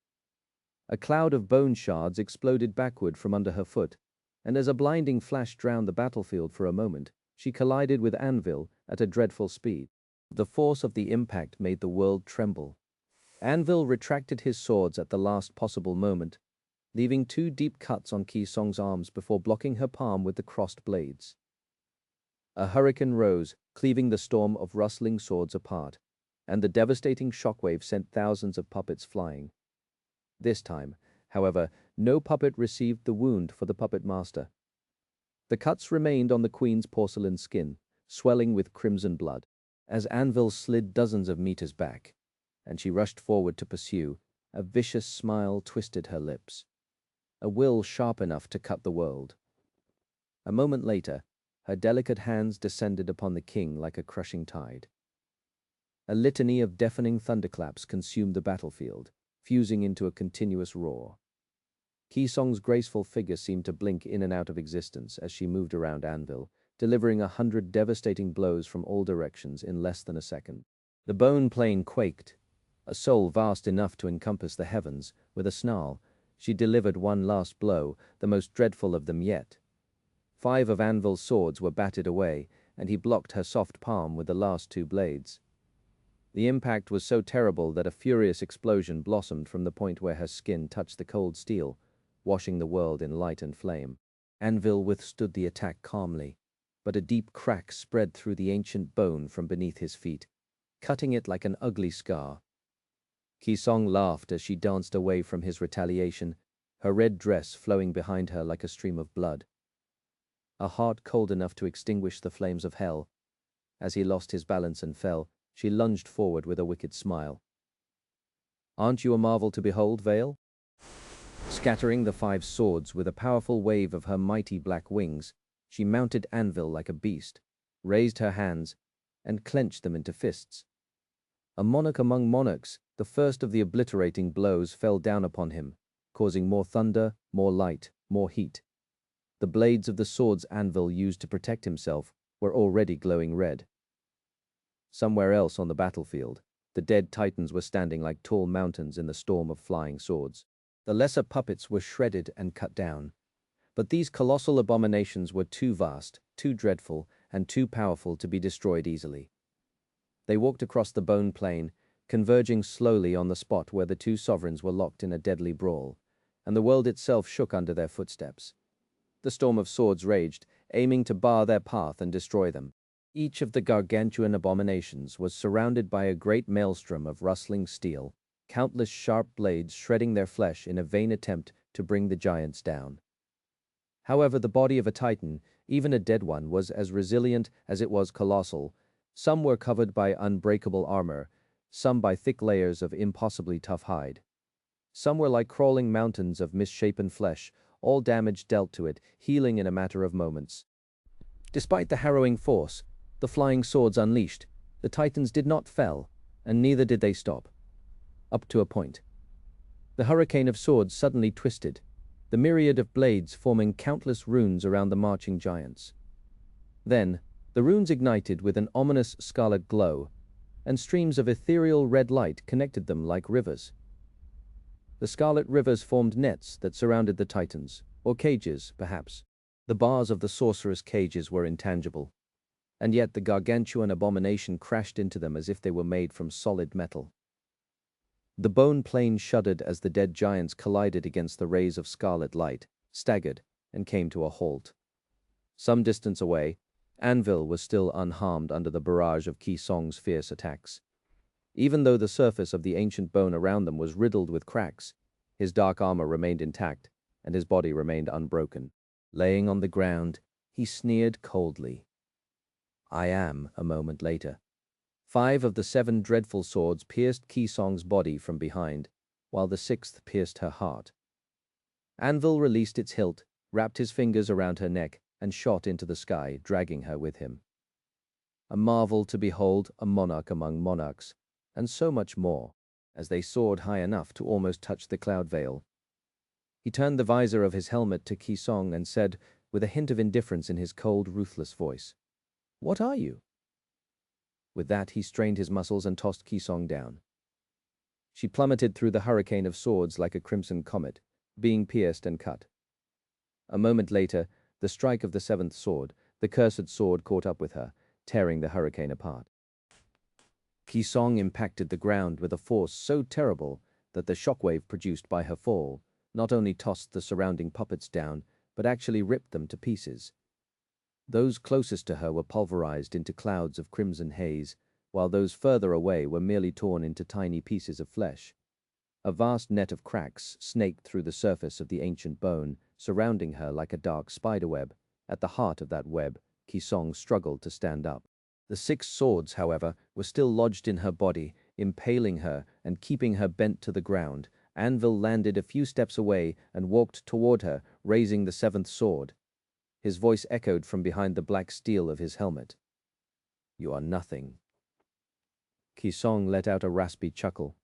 A cloud of bone shards exploded backward from under her foot, and as a blinding flash drowned the battlefield for a moment, she collided with Anvil at a dreadful speed. The force of the impact made the world tremble. Anvil retracted his swords at the last possible moment, leaving two deep cuts on Kisong's arms before blocking her palm with the crossed blades. A hurricane rose, cleaving the storm of rustling swords apart, and the devastating shockwave sent thousands of puppets flying. This time, however, no puppet received the wound for the puppet master. The cuts remained on the queen's porcelain skin, swelling with crimson blood. As Anvil slid dozens of meters back, and she rushed forward to pursue, a vicious smile twisted her lips. A will sharp enough to cut the world. A moment later, her delicate hands descended upon the king like a crushing tide. A litany of deafening thunderclaps consumed the battlefield, fusing into a continuous roar. Kisong's graceful figure seemed to blink in and out of existence as she moved around Anvil, delivering 100 devastating blows from all directions in less than a second. The bone plane quaked. A soul vast enough to encompass the heavens, with a snarl, she delivered one last blow, the most dreadful of them yet. 5 of Anvil's swords were batted away, and he blocked her soft palm with the last 2 blades. The impact was so terrible that a furious explosion blossomed from the point where her skin touched the cold steel, washing the world in light and flame. Anvil withstood the attack calmly, but a deep crack spread through the ancient bone from beneath his feet, cutting it like an ugly scar. Kisong laughed as she danced away from his retaliation, her red dress flowing behind her like a stream of blood. A heart cold enough to extinguish the flames of hell. As he lost his balance and fell, she lunged forward with a wicked smile. "Aren't you a marvel to behold, Vale?" Scattering the 5 swords with a powerful wave of her mighty black wings, she mounted Anvil like a beast, raised her hands, and clenched them into fists. A monarch among monarchs, the first of the obliterating blows fell down upon him, causing more thunder, more light, more heat. The blades of the swords Anvil used to protect himself were already glowing red. Somewhere else on the battlefield, the dead titans were standing like tall mountains in the storm of flying swords. The lesser puppets were shredded and cut down. But these colossal abominations were too vast, too dreadful, and too powerful to be destroyed easily. They walked across the bone plain, converging slowly on the spot where the 2 sovereigns were locked in a deadly brawl, and the world itself shook under their footsteps. The storm of swords raged, aiming to bar their path and destroy them. Each of the gargantuan abominations was surrounded by a great maelstrom of rustling steel, countless sharp blades shredding their flesh in a vain attempt to bring the giants down. However, the body of a titan, even a dead one, was as resilient as it was colossal. Some were covered by unbreakable armor, some by thick layers of impossibly tough hide. Some were like crawling mountains of misshapen flesh, all damage dealt to it, healing in a matter of moments. Despite the harrowing force, the flying swords unleashed, the titans did not fell, and neither did they stop. Up to a point. The hurricane of swords suddenly twisted, the myriad of blades forming countless runes around the marching giants. Then, the runes ignited with an ominous scarlet glow, and streams of ethereal red light connected them like rivers. The scarlet rivers formed nets that surrounded the titans, or cages, perhaps. The bars of the sorcerer's cages were intangible, and yet the gargantuan abomination crashed into them as if they were made from solid metal. The bone plain shuddered as the dead giants collided against the rays of scarlet light, staggered, and came to a halt. Some distance away, Anvil was still unharmed under the barrage of Kisong's fierce attacks. Even though the surface of the ancient bone around them was riddled with cracks, his dark armor remained intact, and his body remained unbroken. Laying on the ground, he sneered coldly. "I am," a moment later. 5 of the 7 dreadful swords pierced Kisong's body from behind, while the 6th pierced her heart. Anvil released its hilt, wrapped his fingers around her neck, and shot into the sky, dragging her with him. A marvel to behold, a monarch among monarchs, and so much more, as they soared high enough to almost touch the cloud veil. He turned the visor of his helmet to Kisong and said, with a hint of indifference in his cold, ruthless voice, "What are you?" With that, he strained his muscles and tossed Kisong down. She plummeted through the hurricane of swords like a crimson comet, being pierced and cut. A moment later, the strike of the 7th sword, the cursed sword, caught up with her, tearing the hurricane apart. Kisong impacted the ground with a force so terrible that the shockwave produced by her fall not only tossed the surrounding puppets down, but actually ripped them to pieces. Those closest to her were pulverized into clouds of crimson haze, while those further away were merely torn into tiny pieces of flesh. A vast net of cracks snaked through the surface of the ancient bone, surrounding her like a dark spiderweb. At the heart of that web, Kisong struggled to stand up. The 6 swords, however, were still lodged in her body, impaling her and keeping her bent to the ground. Anvil landed a few steps away and walked toward her, raising the 7th sword. His voice echoed from behind the black steel of his helmet. "You are nothing." Kisong let out a raspy chuckle.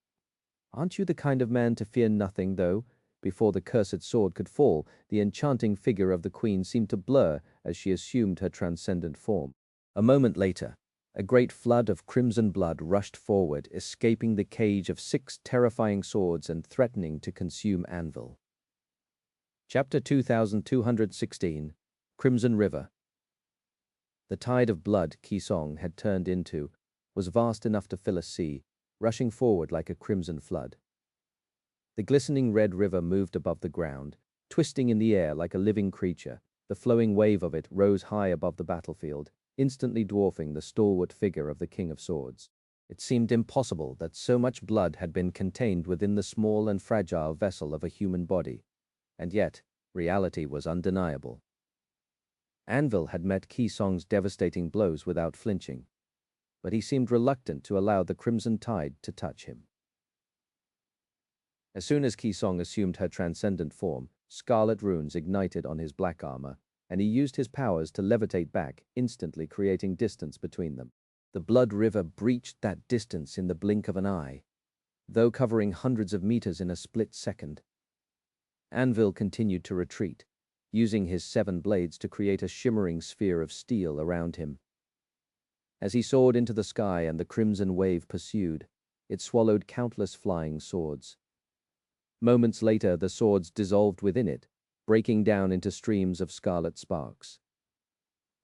"Aren't you the kind of man to fear nothing, though?" Before the cursed sword could fall, the enchanting figure of the queen seemed to blur as she assumed her transcendent form. A moment later, a great flood of crimson blood rushed forward, escaping the cage of 6 terrifying swords and threatening to consume Anvil. Chapter 2216, Crimson River. The tide of blood Kisong had turned into was vast enough to fill a sea, rushing forward like a crimson flood. The glistening red river moved above the ground, twisting in the air like a living creature. The flowing wave of it rose high above the battlefield, instantly dwarfing the stalwart figure of the King of Swords. It seemed impossible that so much blood had been contained within the small and fragile vessel of a human body, and yet reality was undeniable. Anvil had met Kisong's devastating blows without flinching, but he seemed reluctant to allow the crimson tide to touch him. As soon as Kisong assumed her transcendent form, scarlet runes ignited on his black armor, and he used his powers to levitate back, instantly creating distance between them. The blood river breached that distance in the blink of an eye, though covering hundreds of meters in a split second. Anvil continued to retreat, using his 7 blades to create a shimmering sphere of steel around him. As he soared into the sky and the crimson wave pursued, it swallowed countless flying swords. Moments later, the swords dissolved within it, breaking down into streams of scarlet sparks.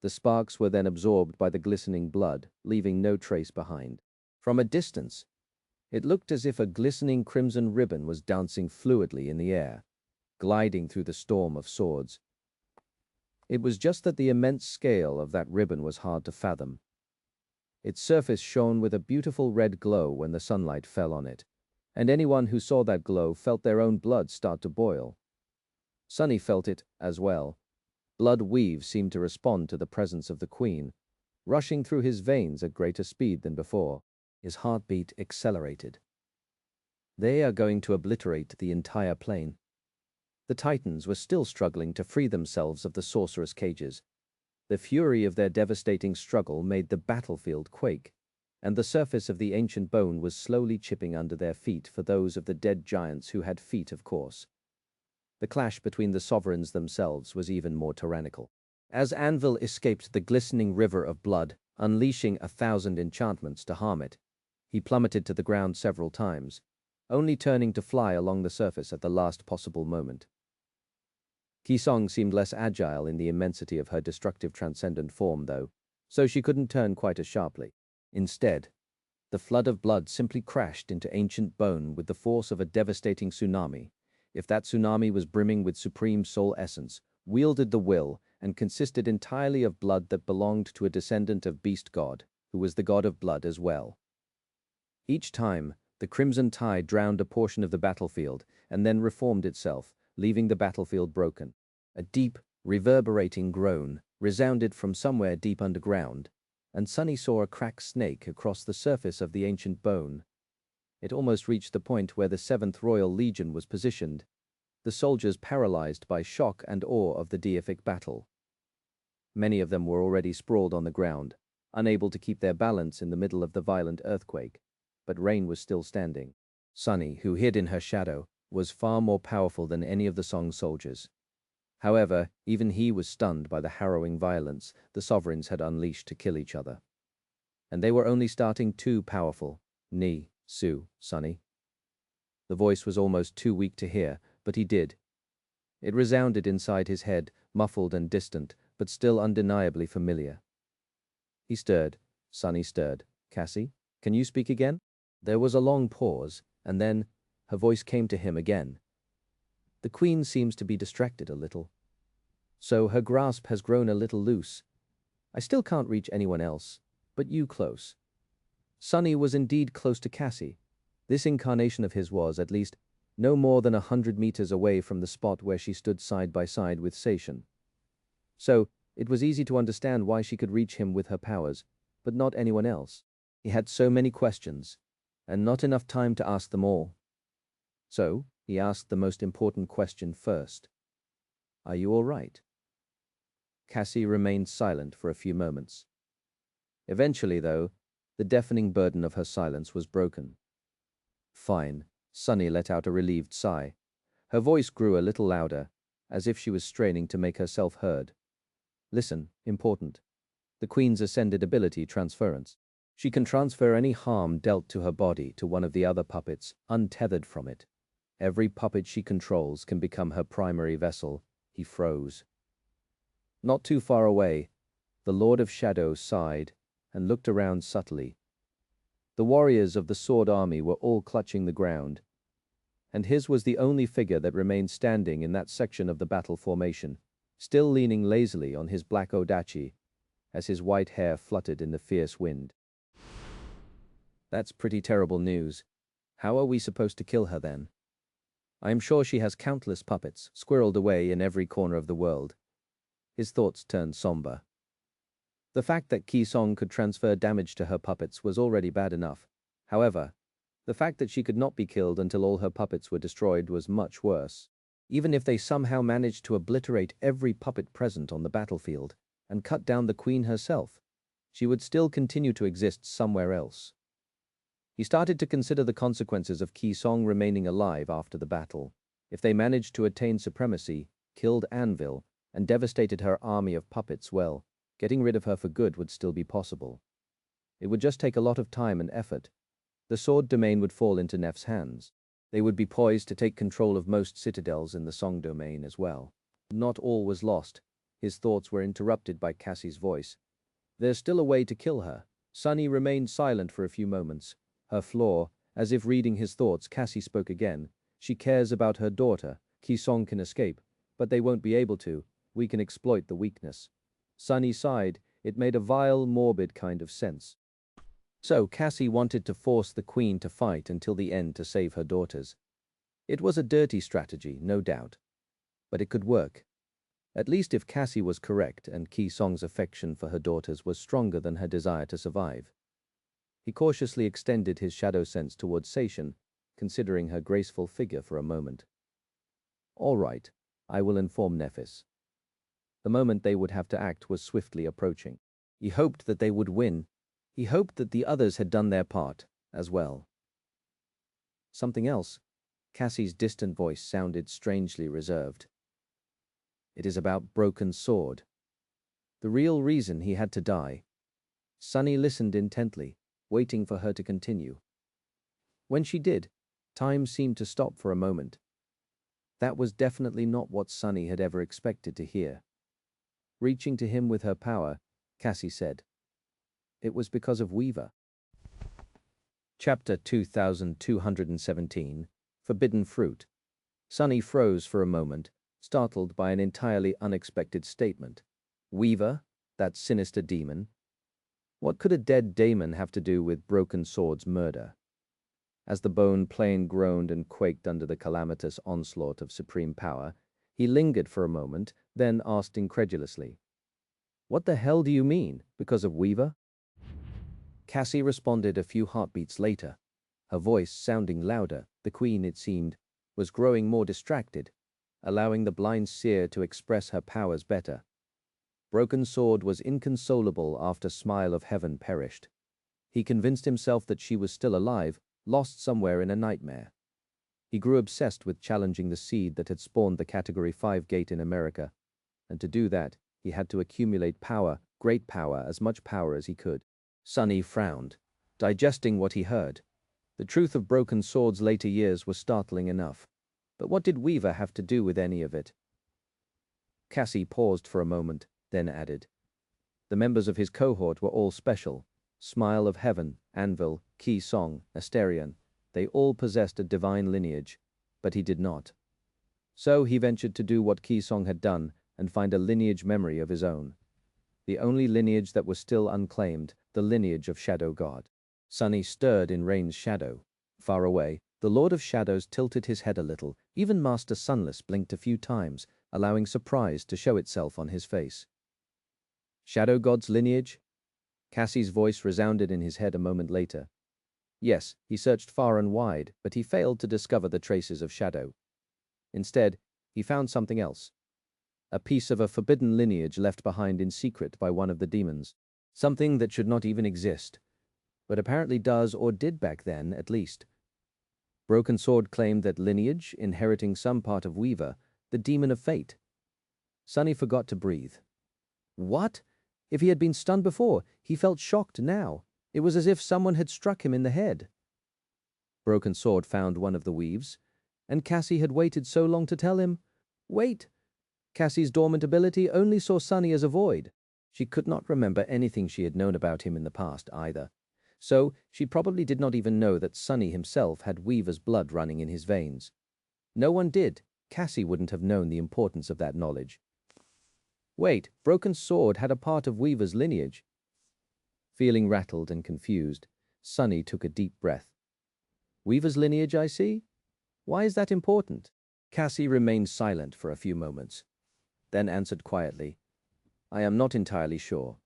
The sparks were then absorbed by the glistening blood, leaving no trace behind. From a distance, it looked as if a glistening crimson ribbon was dancing fluidly in the air, gliding through the storm of swords. It was just that the immense scale of that ribbon was hard to fathom. Its surface shone with a beautiful red glow when the sunlight fell on it, and anyone who saw that glow felt their own blood start to boil. Sunny felt it as well. Blood weaves seemed to respond to the presence of the queen, rushing through his veins at greater speed than before. His heartbeat accelerated. They are going to obliterate the entire plane. The Titans were still struggling to free themselves of the sorceress cages. The fury of their devastating struggle made the battlefield quake, and the surface of the ancient bone was slowly chipping under their feet for those of the dead giants who had feet, of course. The clash between the sovereigns themselves was even more tyrannical. As Anvil escaped the glistening river of blood, unleashing 1,000 enchantments to harm it, he plummeted to the ground several times, only turning to fly along the surface at the last possible moment. Kisong seemed less agile in the immensity of her destructive transcendent form, though, so she couldn't turn quite as sharply. Instead, the flood of blood simply crashed into ancient bone with the force of a devastating tsunami. If that tsunami was brimming with supreme soul essence, wielded the will, and consisted entirely of blood that belonged to a descendant of Beast God, who was the god of blood as well. Each time, the crimson tide drowned a portion of the battlefield and then reformed itself, leaving the battlefield broken. A deep, reverberating groan resounded from somewhere deep underground, and Sunny saw a cracked snake across the surface of the ancient bone. It almost reached the point where the 7th Royal Legion was positioned, the soldiers paralyzed by shock and awe of the deific battle. Many of them were already sprawled on the ground, unable to keep their balance in the middle of the violent earthquake, but Rain was still standing. Sunny, who hid in her shadow, was far more powerful than any of the Song soldiers. However, even he was stunned by the harrowing violence the sovereigns had unleashed to kill each other. And they were only starting too powerful. Ni, Su, Sunny. The voice was almost too weak to hear, but he did. It resounded inside his head, muffled and distant, but still undeniably familiar. He stirred. Sunny stirred. Cassie, can you speak again? There was a long pause, and then her voice came to him again. The Queen seems to be distracted a little. So her grasp has grown a little loose. I still can't reach anyone else, but you close. Sunny was indeed close to Cassie. This incarnation of his was, at least, no more than 100 meters away from the spot where she stood side by side with Seishan. So, it was easy to understand why she could reach him with her powers, but not anyone else. He had so many questions, and not enough time to ask them all. So, he asked the most important question first. Are you all right? Cassie remained silent for a few moments. Eventually, though, the deafening burden of her silence was broken. Fine. Sunny let out a relieved sigh. Her voice grew a little louder, as if she was straining to make herself heard. Listen, important. The Queen's ascended ability transference. She can transfer any harm dealt to her body to one of the other puppets, untethered from it. Every puppet she controls can become her primary vessel. He froze. Not too far away, the Lord of Shadow sighed and looked around subtly. The warriors of the Sword Army were all clutching the ground, and his was the only figure that remained standing in that section of the battle formation, still leaning lazily on his black odachi as his white hair fluttered in the fierce wind. That's pretty terrible news. How are we supposed to kill her then? I am sure she has countless puppets squirreled away in every corner of the world. His thoughts turned somber. The fact that Ki Song could transfer damage to her puppets was already bad enough. However, the fact that she could not be killed until all her puppets were destroyed was much worse. Even if they somehow managed to obliterate every puppet present on the battlefield and cut down the Queen herself, she would still continue to exist somewhere else. He started to consider the consequences of Ki Song remaining alive after the battle. If they managed to attain supremacy, killed Anvil, and devastated her army of puppets, well, getting rid of her for good would still be possible. It would just take a lot of time and effort. The sword domain would fall into Nef's hands. They would be poised to take control of most citadels in the Song domain as well. Not all was lost. His thoughts were interrupted by Cassie's voice. There's still a way to kill her. Sunny remained silent for a few moments. Her flaw, as if reading his thoughts, Cassie spoke again. She cares about her daughter. Ki Song can escape, but they won't be able to. We can exploit the weakness. Sunny sighed. It made a vile, morbid kind of sense. So Cassie wanted to force the Queen to fight until the end to save her daughters. It was a dirty strategy, no doubt. But it could work. At least if Cassie was correct and Ki Song's affection for her daughters was stronger than her desire to survive. He cautiously extended his shadow sense towards Seishan, considering her graceful figure for a moment. All right, I will inform Nephis. The moment they would have to act was swiftly approaching. He hoped that they would win. He hoped that the others had done their part, as well. Something else. Cassie's distant voice sounded strangely reserved. It is about Broken Sword. The real reason he had to die. Sunny listened intently, waiting for her to continue. When she did, time seemed to stop for a moment. That was definitely not what Sunny had ever expected to hear. Reaching to him with her power, Cassie said, "It was because of Weaver." Chapter 2217, Forbidden Fruit. Sunny froze for a moment, startled by an entirely unexpected statement. Weaver? That sinister demon? What could a dead daemon have to do with Broken Sword's murder? As the bone plane groaned and quaked under the calamitous onslaught of supreme power, He lingered for a moment, then asked incredulously, "What the hell do you mean? Because of Weaver?" Cassie responded a few heartbeats later, her voice sounding louder. The queen, it seemed, was growing more distracted, allowing the blind seer to express her powers better. Broken Sword was inconsolable after Smile of Heaven perished. He convinced himself that she was still alive, lost somewhere in a nightmare. He grew obsessed with challenging the seed that had spawned the Category 5 gate in America, and to do that, he had to accumulate power, great power, as much power as he could. Sonny frowned, digesting what he heard. The truth of Broken Sword's later years was startling enough, but what did Weaver have to do with any of it? Cassie paused for a moment, then added, "The members of his cohort were all special. Smile of Heaven, Anvil, Key Song, Asterion, they all possessed a divine lineage, but he did not. So he ventured to do what Key Song had done and find a lineage memory of his own. The only lineage that was still unclaimed, the lineage of Shadow God." Sonny stirred in Rain's shadow. Far away, the Lord of Shadows tilted his head a little. Even Master Sunless blinked a few times, allowing surprise to show itself on his face. "Shadow God's lineage?" Cassie's voice resounded in his head a moment later. Yes, he searched far and wide, but he failed to discover the traces of Shadow. Instead, he found something else. A piece of a forbidden lineage left behind in secret by one of the demons. Something that should not even exist, but apparently does or did back then, at least. Broken Sword claimed that lineage, inheriting some part of Weaver, the demon of fate. Sonny forgot to breathe. What? If he had been stunned before, he felt shocked now. It was as if someone had struck him in the head. Broken Sword found one of the weaves, and Cassie had waited so long to tell him. Wait! Cassie's dormant ability only saw Sonny as a void. She could not remember anything she had known about him in the past either. So she probably did not even know that Sonny himself had Weaver's blood running in his veins. No one did. Cassie wouldn't have known the importance of that knowledge. Wait, Broken Sword had a part of Weaver's lineage. Feeling rattled and confused, Sonny took a deep breath. Weaver's lineage, I see? Why is that important? Cassie remained silent for a few moments, then answered quietly, I am not entirely sure,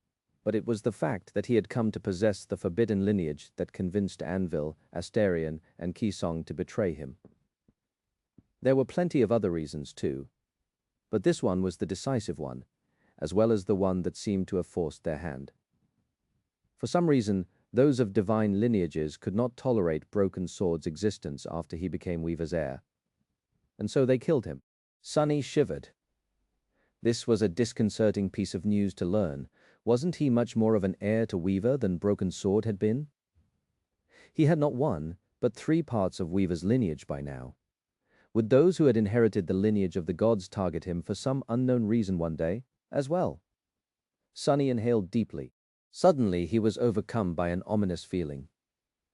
but it was the fact that he had come to possess the forbidden lineage that convinced Anvil, Asterion, and Kisong to betray him. There were plenty of other reasons too, but this one was the decisive one, as well as the one that seemed to have forced their hand. For some reason, those of divine lineages could not tolerate Broken Sword's existence after he became Weaver's heir, and so they killed him. Sonny shivered. This was a disconcerting piece of news to learn. Wasn't he much more of an heir to Weaver than Broken Sword had been? He had not one, but 3 parts of Weaver's lineage by now. Would those who had inherited the lineage of the gods target him for some unknown reason one day, as well? Sonny inhaled deeply. Suddenly he was overcome by an ominous feeling.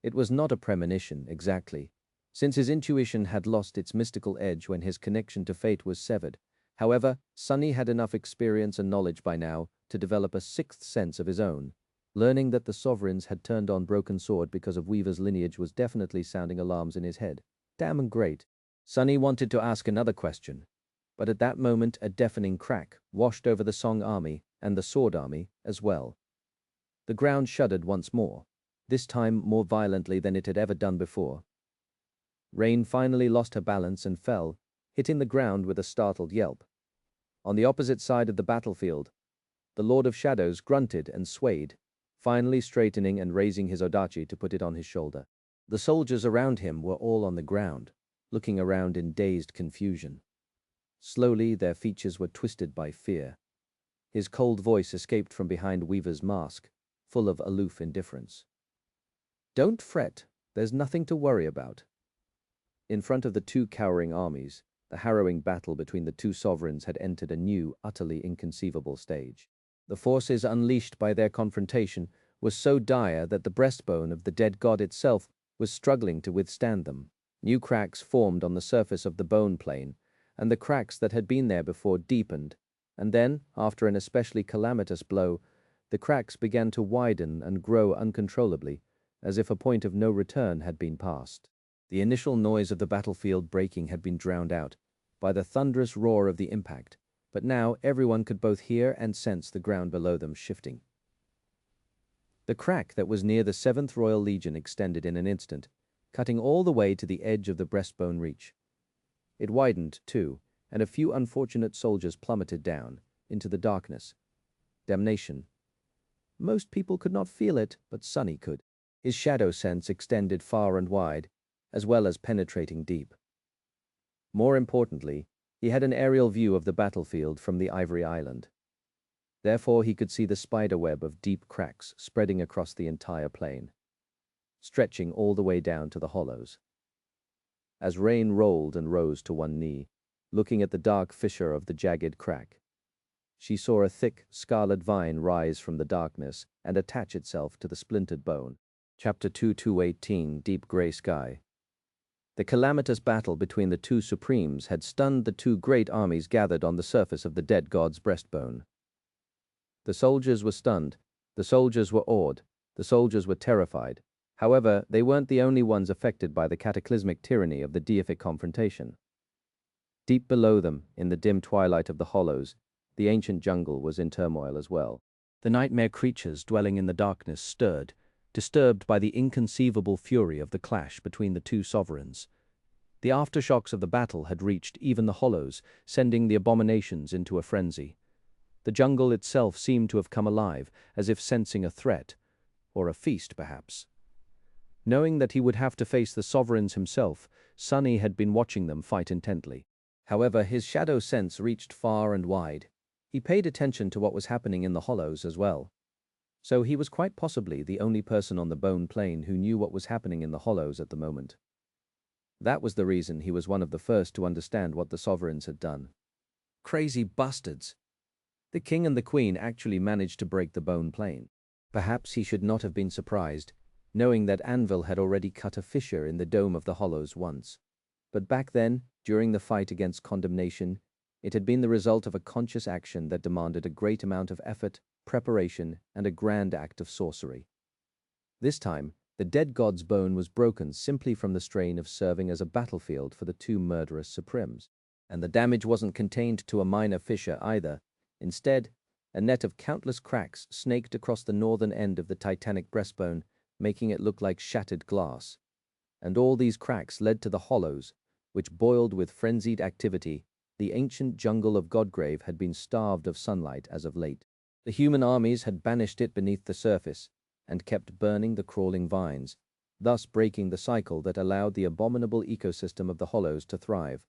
It was not a premonition, exactly, since his intuition had lost its mystical edge when his connection to fate was severed. However, Sonny had enough experience and knowledge by now to develop a 6th sense of his own. Learning that the sovereigns had turned on Broken Sword because of Weaver's lineage was definitely sounding alarms in his head. Damn and great. Sonny wanted to ask another question, but at that moment a deafening crack washed over the Song army and the Sword army as well. The ground shuddered once more, this time more violently than it had ever done before. Rain finally lost her balance and fell, hitting the ground with a startled yelp. On the opposite side of the battlefield, the Lord of Shadows grunted and swayed, finally straightening and raising his odachi to put it on his shoulder. The soldiers around him were all on the ground, looking around in dazed confusion. Slowly their features were twisted by fear. His cold voice escaped from behind Weaver's mask, full of aloof indifference. Don't fret, there's nothing to worry about. In front of the 2 cowering armies, the harrowing battle between the 2 sovereigns had entered a new, utterly inconceivable stage. The forces unleashed by their confrontation was so dire that the breastbone of the dead god itself was struggling to withstand them. New cracks formed on the surface of the bone plane, and the cracks that had been there before deepened, and then, after an especially calamitous blow, the cracks began to widen and grow uncontrollably, as if a point of no return had been passed. The initial noise of the battlefield breaking had been drowned out by the thunderous roar of the impact, but now everyone could both hear and sense the ground below them shifting. The crack that was near the 7th Royal Legion extended in an instant, cutting all the way to the edge of the breastbone reach. It widened, too, and a few unfortunate soldiers plummeted down into the darkness. Damnation. Most people could not feel it, but Sonny could. His shadow sense extended far and wide, as well as penetrating deep. More importantly, he had an aerial view of the battlefield from the Ivory Island. Therefore, he could see the spider web of deep cracks spreading across the entire plain, stretching all the way down to the hollows. As Rain rolled and rose to one knee, looking at the dark fissure of the jagged crack, she saw a thick, scarlet vine rise from the darkness and attach itself to the splintered bone. Chapter 2218, Deep Gray Sky. The calamitous battle between the two supremes had stunned the two great armies gathered on the surface of the dead god's breastbone. The soldiers were stunned, the soldiers were awed, the soldiers were terrified. However, they weren't the only ones affected by the cataclysmic tyranny of the deific confrontation. Deep below them, in the dim twilight of the hollows, the ancient jungle was in turmoil as well. The nightmare creatures dwelling in the darkness stirred, disturbed by the inconceivable fury of the clash between the two sovereigns. The aftershocks of the battle had reached even the hollows, sending the abominations into a frenzy. The jungle itself seemed to have come alive, as if sensing a threat, or a feast perhaps. Knowing that he would have to face the sovereigns himself, Sonny had been watching them fight intently. However, his shadow sense reached far and wide. He paid attention to what was happening in the hollows as well. So he was quite possibly the only person on the bone plain who knew what was happening in the hollows at the moment. That was the reason he was one of the first to understand what the sovereigns had done. Crazy bastards! The king and the queen actually managed to break the bone plain. Perhaps he should not have been surprised, knowing that Anvil had already cut a fissure in the dome of the hollows once. But back then, during the fight against condemnation, it had been the result of a conscious action that demanded a great amount of effort, preparation, and a grand act of sorcery. This time, the dead god's bone was broken simply from the strain of serving as a battlefield for the two murderous supremes. And the damage wasn't contained to a minor fissure either. Instead, a net of countless cracks snaked across the northern end of the titanic breastbone, making it look like shattered glass. And all these cracks led to the hollows, which boiled with frenzied activity. The ancient jungle of Godgrave had been starved of sunlight as of late. The human armies had banished it beneath the surface and kept burning the crawling vines, thus breaking the cycle that allowed the abominable ecosystem of the hollows to thrive.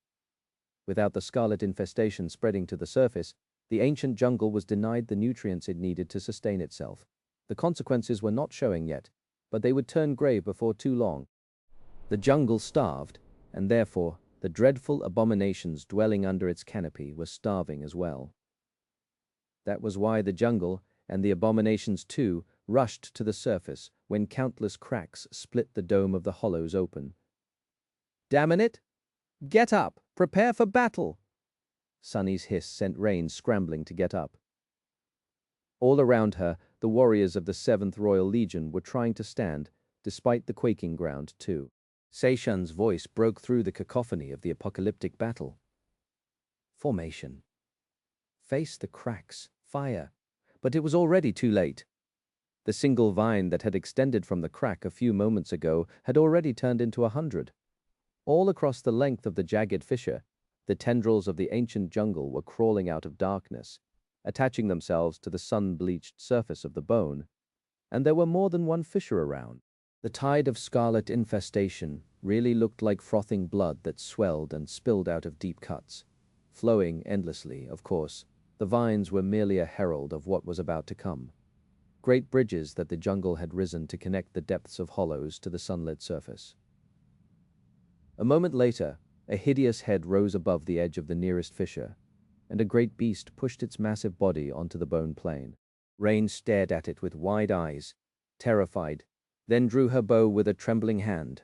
Without the scarlet infestation spreading to the surface, the ancient jungle was denied the nutrients it needed to sustain itself. The consequences were not showing yet, but they would turn grey before too long. The jungle starved, and therefore the dreadful abominations dwelling under its canopy were starving as well. That was why the jungle, and the abominations too, rushed to the surface when countless cracks split the dome of the hollows open. "Damn it! Get up! Prepare for battle!" Sonny's hiss sent Rain scrambling to get up. All around her, the warriors of the 7th Royal Legion were trying to stand, despite the quaking ground too. Seishan's voice broke through the cacophony of the apocalyptic battle. Formation. Face the cracks. Fire. But it was already too late. The single vine that had extended from the crack a few moments ago had already turned into 100. All across the length of the jagged fissure, the tendrils of the ancient jungle were crawling out of darkness, attaching themselves to the sun-bleached surface of the bone, and there were more than one fissure around. The tide of scarlet infestation really looked like frothing blood that swelled and spilled out of deep cuts. Flowing endlessly, of course, the vines were merely a herald of what was about to come. Great bridges that the jungle had risen to connect the depths of hollows to the sunlit surface. A moment later, a hideous head rose above the edge of the nearest fissure, and a great beast pushed its massive body onto the bone plain. Rain stared at it with wide eyes, terrified, then drew her bow with a trembling hand.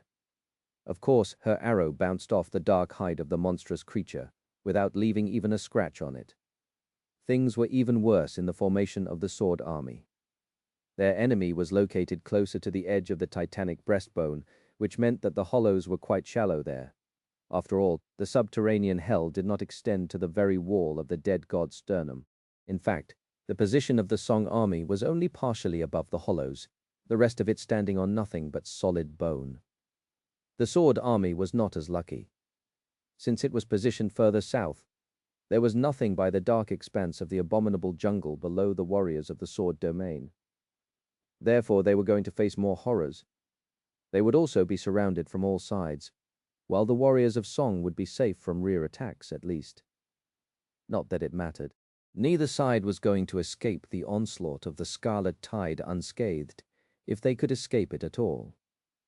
Of course, her arrow bounced off the dark hide of the monstrous creature, without leaving even a scratch on it. Things were even worse in the formation of the Sword Army. Their enemy was located closer to the edge of the titanic breastbone, which meant that the hollows were quite shallow there. After all, the subterranean hell did not extend to the very wall of the dead god's sternum. In fact, the position of the Song army was only partially above the hollows, the rest of it standing on nothing but solid bone. The Sword army was not as lucky. Since it was positioned further south, there was nothing by the dark expanse of the abominable jungle below the warriors of the Sword domain. Therefore, they were going to face more horrors. They would also be surrounded from all sides, while the warriors of Song would be safe from rear attacks at least. Not that it mattered. Neither side was going to escape the onslaught of the Scarlet Tide unscathed, if they could escape it at all.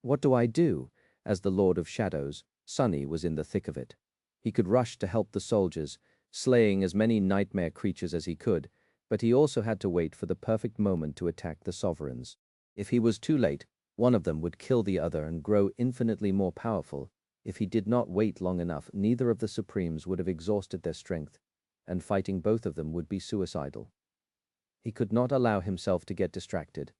What do I do? As the Lord of Shadows, Sunny was in the thick of it. He could rush to help the soldiers, slaying as many nightmare creatures as he could, but he also had to wait for the perfect moment to attack the sovereigns. If he was too late, one of them would kill the other and grow infinitely more powerful. If he did not wait long enough, neither of the Supremes would have exhausted their strength, and fighting both of them would be suicidal. He could not allow himself to get distracted.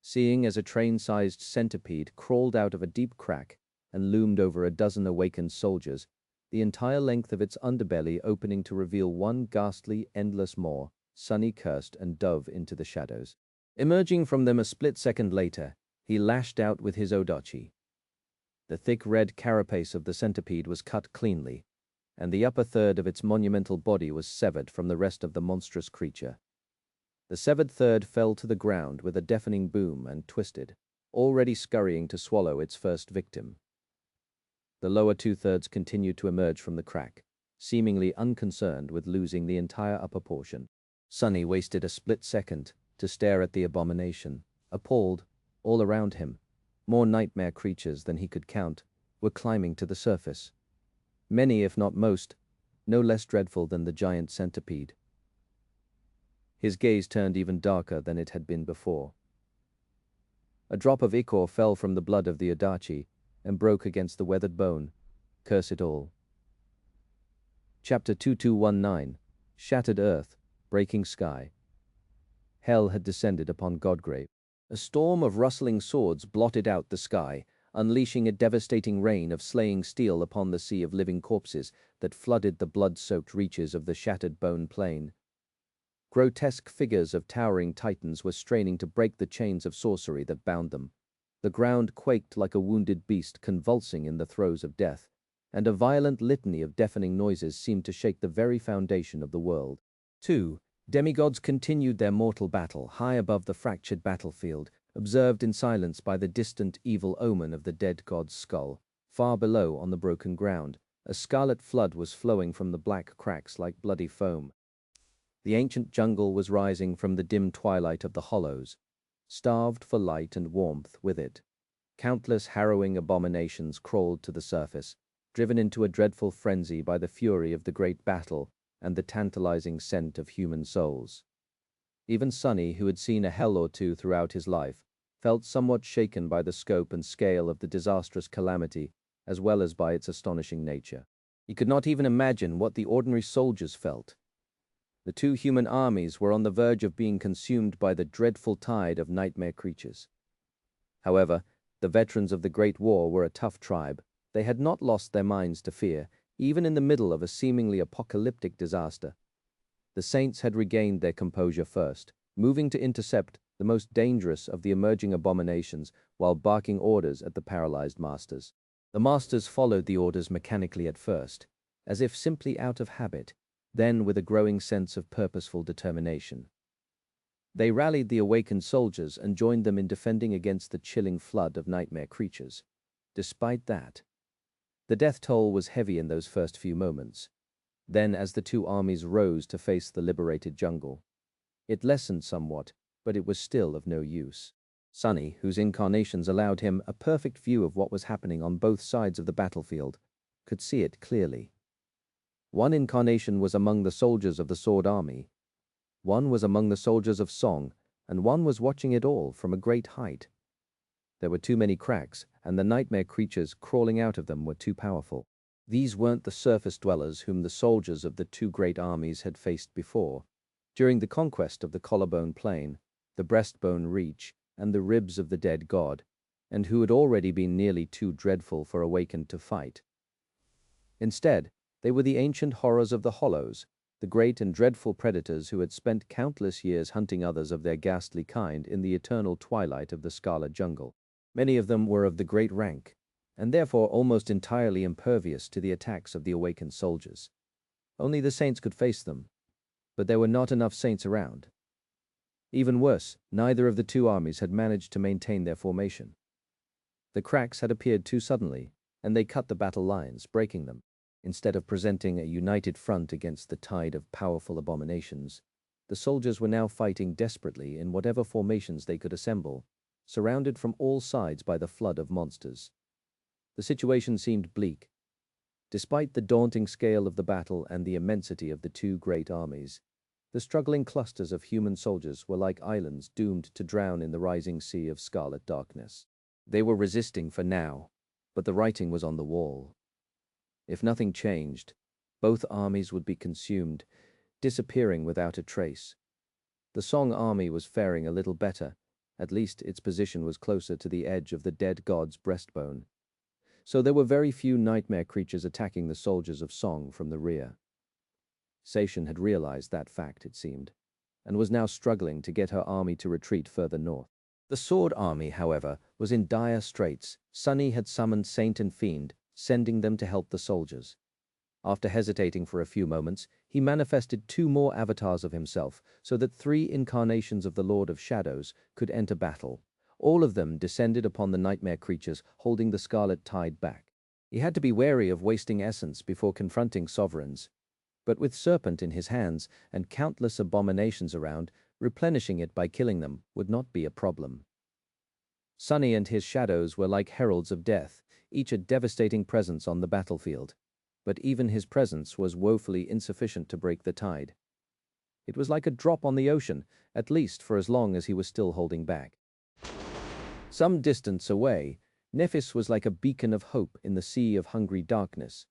Seeing as a train-sized centipede crawled out of a deep crack and loomed over a dozen awakened soldiers, the entire length of its underbelly opening to reveal one ghastly, endless maw, Sunny cursed and dove into the shadows. Emerging from them a split second later, he lashed out with his odachi. The thick red carapace of the centipede was cut cleanly, and the upper third of its monumental body was severed from the rest of the monstrous creature. The severed third fell to the ground with a deafening boom and twisted, already scurrying to swallow its first victim. The lower two-thirds continued to emerge from the crack, seemingly unconcerned with losing the entire upper portion. Sunny wasted a split second to stare at the abomination. Appalled, all around him, more nightmare creatures than he could count were climbing to the surface. Many, if not most, no less dreadful than the giant centipede. His gaze turned even darker than it had been before. A drop of ichor fell from the blood of the Adachi and broke against the weathered bone. Curse it all. Chapter 2219. Shattered Earth, Breaking Sky. Hell had descended upon Godgrave. A storm of rustling swords blotted out the sky, unleashing a devastating rain of slaying steel upon the sea of living corpses that flooded the blood-soaked reaches of the shattered bone plain. Grotesque figures of towering titans were straining to break the chains of sorcery that bound them. The ground quaked like a wounded beast convulsing in the throes of death, and a violent litany of deafening noises seemed to shake the very foundation of the world. 2. Demigods continued their mortal battle high above the fractured battlefield, observed in silence by the distant evil omen of the dead god's skull. Far below, on the broken ground, a scarlet flood was flowing from the black cracks like bloody foam. The ancient jungle was rising from the dim twilight of the hollows, starved for light and warmth with it. Countless harrowing abominations crawled to the surface, driven into a dreadful frenzy by the fury of the great battle and the tantalizing scent of human souls. Even Sunny, who had seen a hell or two throughout his life, felt somewhat shaken by the scope and scale of the disastrous calamity, as well as by its astonishing nature. He could not even imagine what the ordinary soldiers felt. The two human armies were on the verge of being consumed by the dreadful tide of nightmare creatures. However, the veterans of the Great War were a tough tribe. They had not lost their minds to fear, even in the middle of a seemingly apocalyptic disaster. The saints had regained their composure first, moving to intercept the most dangerous of the emerging abominations while barking orders at the paralyzed masters. The masters followed the orders mechanically at first, as if simply out of habit, then with a growing sense of purposeful determination. They rallied the awakened soldiers and joined them in defending against the chilling flood of nightmare creatures. Despite that, the death toll was heavy in those first few moments. Then, as the two armies rose to face the liberated jungle, it lessened somewhat, but it was still of no use. Sunny, whose incarnations allowed him a perfect view of what was happening on both sides of the battlefield, could see it clearly. One incarnation was among the soldiers of the Sword army, one was among the soldiers of Song, and one was watching it all from a great height. There were too many cracks, and the nightmare creatures crawling out of them were too powerful. These weren't the surface dwellers whom the soldiers of the two great armies had faced before. During the conquest of the collarbone plain, the breastbone reach, and the ribs of the dead god, and who had already been nearly too dreadful for awakened to fight. Instead, they were the ancient horrors of the Hollows, the great and dreadful predators who had spent countless years hunting others of their ghastly kind in the eternal twilight of the Scarlet Jungle. Many of them were of the great rank, and therefore almost entirely impervious to the attacks of the awakened soldiers. Only the saints could face them, but there were not enough saints around. Even worse, neither of the two armies had managed to maintain their formation. The cracks had appeared too suddenly, and they cut the battle lines, breaking them. Instead of presenting a united front against the tide of powerful abominations, the soldiers were now fighting desperately in whatever formations they could assemble, surrounded from all sides by the flood of monsters. The situation seemed bleak. Despite the daunting scale of the battle and the immensity of the two great armies, the struggling clusters of human soldiers were like islands doomed to drown in the rising sea of scarlet darkness. They were resisting for now, but the writing was on the wall. If nothing changed, both armies would be consumed, disappearing without a trace. The Song army was faring a little better, at least its position was closer to the edge of the dead god's breastbone. So there were very few nightmare creatures attacking the soldiers of Song from the rear. Seishin had realized that fact, it seemed, and was now struggling to get her army to retreat further north. The Sword army, however, was in dire straits. Sunny had summoned Saint and Fiend, sending them to help the soldiers. After hesitating for a few moments, he manifested two more avatars of himself, so that 3 incarnations of the Lord of Shadows could enter battle. All of them descended upon the nightmare creatures, holding the scarlet tide back. He had to be wary of wasting essence before confronting sovereigns, but with Serpent in his hands and countless abominations around, replenishing it by killing them would not be a problem. Sunny and his shadows were like heralds of death, each a devastating presence on the battlefield, but even his presence was woefully insufficient to break the tide. It was like a drop on the ocean, at least for as long as he was still holding back. Some distance away, Nephis was like a beacon of hope in the sea of hungry darkness.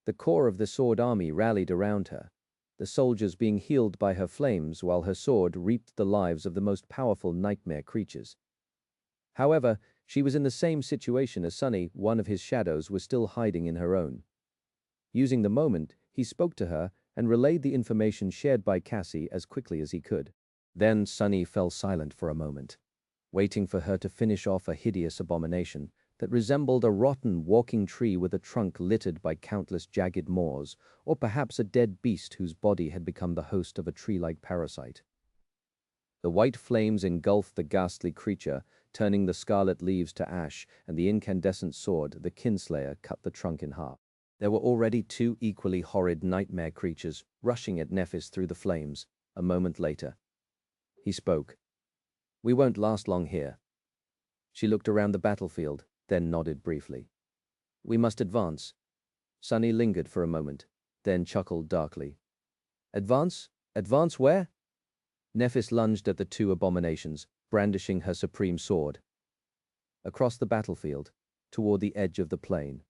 The core of the Sword army rallied around her, the soldiers being healed by her flames while her sword reaped the lives of the most powerful nightmare creatures. However, she was in the same situation as Sunny. One of his shadows was still hiding in her own. Using the moment, he spoke to her and relayed the information shared by Cassie as quickly as he could. Then Sunny fell silent for a moment, waiting for her to finish off a hideous abomination that resembled a rotten walking tree with a trunk littered by countless jagged maws, or perhaps a dead beast whose body had become the host of a tree-like parasite. The white flames engulfed the ghastly creature, turning the scarlet leaves to ash, and the incandescent sword, the Kinslayer, cut the trunk in half. There were already 2 equally horrid nightmare creatures rushing at Nephis through the flames. A moment later, he spoke. "We won't last long here." She looked around the battlefield, then nodded briefly. "We must advance." Sunny lingered for a moment, then chuckled darkly. "Advance? Advance where?" Nephis lunged at the 2 abominations, brandishing her supreme sword. "Across the battlefield, toward the edge of the plain.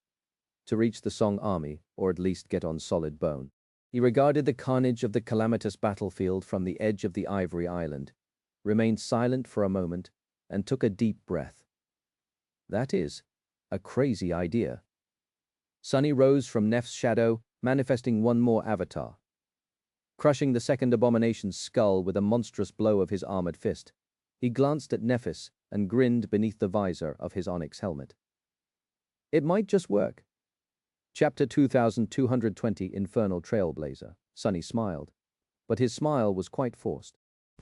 To reach the Song army, or at least get on solid bone." He regarded the carnage of the calamitous battlefield from the edge of the Ivory Island, remained silent for a moment, and took a deep breath. That is a crazy idea. Sunny rose from Neph's shadow, manifesting one more avatar. Crushing the second abomination's skull with a monstrous blow of his armored fist, he glanced at Nephis and grinned beneath the visor of his onyx helmet. It might just work. Chapter 2220, Infernal Trailblazer. Sunny smiled, but his smile was quite forced.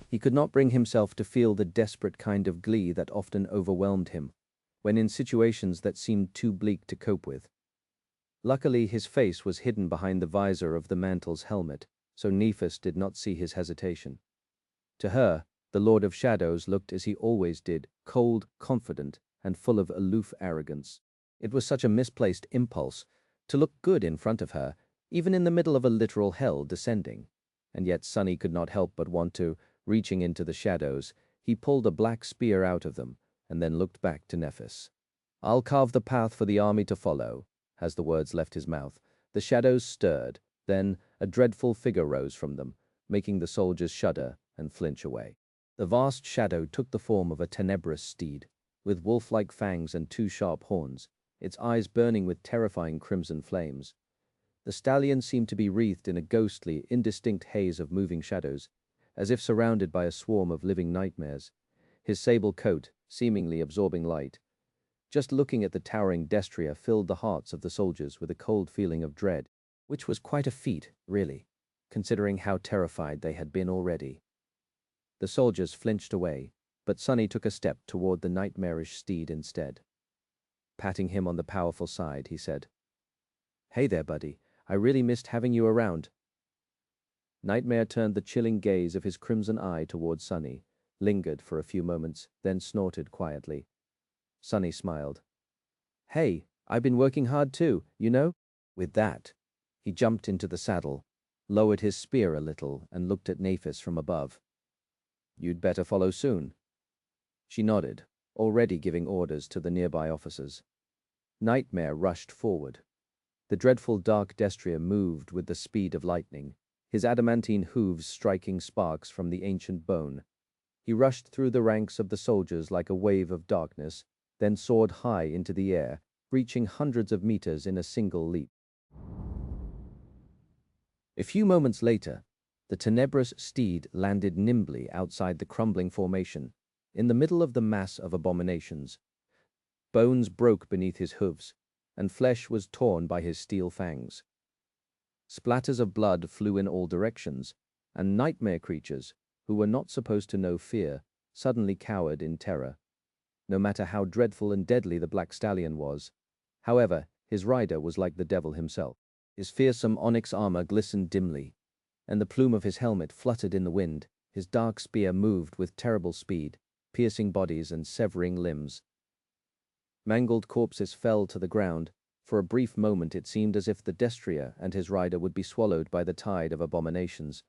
He could not bring himself to feel the desperate kind of glee that often overwhelmed him when in situations that seemed too bleak to cope with. Luckily, his face was hidden behind the visor of the mantle's helmet, so Nephis did not see his hesitation. To her, the Lord of Shadows looked as he always did, cold, confident, and full of aloof arrogance. It was such a misplaced impulse to look good in front of her, even in the middle of a literal hell descending. And yet Sunny could not help but want to. Reaching into the shadows, he pulled a black spear out of them, and then looked back to Nephis. "I'll carve the path for the army to follow." As the words left his mouth, the shadows stirred, then a dreadful figure rose from them, making the soldiers shudder and flinch away. The vast shadow took the form of a tenebrous steed, with wolf-like fangs and 2 sharp horns, its eyes burning with terrifying crimson flames. The stallion seemed to be wreathed in a ghostly, indistinct haze of moving shadows, as if surrounded by a swarm of living nightmares, his sable coat seemingly absorbing light. Just looking at the towering destrier filled the hearts of the soldiers with a cold feeling of dread, which was quite a feat, really, considering how terrified they had been already. The soldiers flinched away, but Sonny took a step toward the nightmarish steed instead. Patting him on the powerful side, he said, "Hey there, buddy. I really missed having you around." Nightmare turned the chilling gaze of his crimson eye toward Sonny, lingered for a few moments, then snorted quietly. Sonny smiled. "Hey, I've been working hard too, you know?" With that, he jumped into the saddle, lowered his spear a little, and looked at Nephis from above. "You'd better follow soon." She nodded, already giving orders to the nearby officers. Nightmare rushed forward. The dreadful dark destrier moved with the speed of lightning, his adamantine hooves striking sparks from the ancient bone. He rushed through the ranks of the soldiers like a wave of darkness, then soared high into the air, reaching hundreds of meters in a single leap. A few moments later, the tenebrous steed landed nimbly outside the crumbling formation, in the middle of the mass of abominations. Bones broke beneath his hooves, and flesh was torn by his steel fangs. Splatters of blood flew in all directions, and nightmare creatures, who were not supposed to know fear, suddenly cowered in terror. No matter how dreadful and deadly the black stallion was, however, his rider was like the devil himself. His fearsome onyx armor glistened dimly, and the plume of his helmet fluttered in the wind. His dark spear moved with terrible speed, piercing bodies and severing limbs. Mangled corpses fell to the ground. For a brief moment it seemed as if the destrier and his rider would be swallowed by the tide of abominations.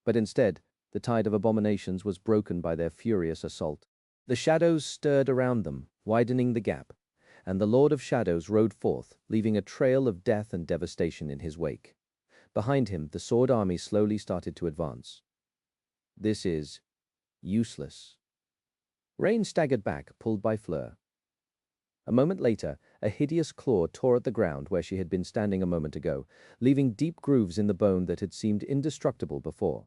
But instead, the tide of abominations was broken by their furious assault. The shadows stirred around them, widening the gap, and the Lord of Shadows rode forth, leaving a trail of death and devastation in his wake. Behind him, the sword army slowly started to advance. "This is useless." Rain staggered back, pulled by Fleur. A moment later, a hideous claw tore at the ground where she had been standing a moment ago, leaving deep grooves in the bone that had seemed indestructible before.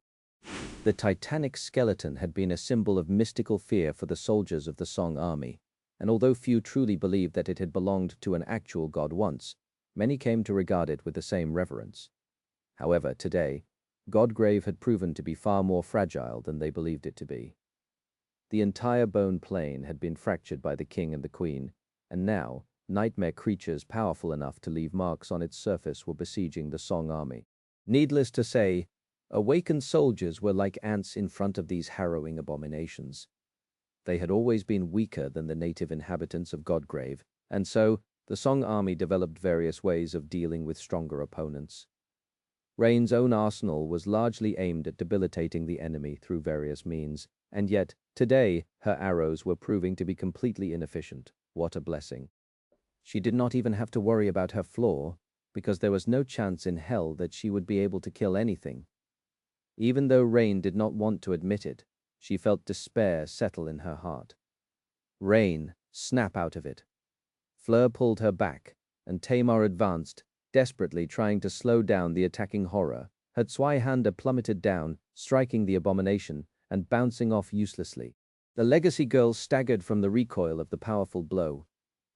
The titanic skeleton had been a symbol of mystical fear for the soldiers of the Song army, and although few truly believed that it had belonged to an actual god once, many came to regard it with the same reverence. However, today, Godgrave had proven to be far more fragile than they believed it to be. The entire bone plane had been fractured by the king and the queen, and now, nightmare creatures powerful enough to leave marks on its surface were besieging the Song army. Needless to say, awakened soldiers were like ants in front of these harrowing abominations. They had always been weaker than the native inhabitants of Godgrave, and so the Song army developed various ways of dealing with stronger opponents. Rain's own arsenal was largely aimed at debilitating the enemy through various means, and yet, today, her arrows were proving to be completely inefficient. What a blessing. She did not even have to worry about her flaw, because there was no chance in hell that she would be able to kill anything. Even though Rain did not want to admit it, she felt despair settle in her heart. Rain, snap out of it. Fleur pulled her back, and Tamar advanced, desperately trying to slow down the attacking horror. Her Zweihänder plummeted down, striking the abomination, and bouncing off uselessly. The legacy girl staggered from the recoil of the powerful blow,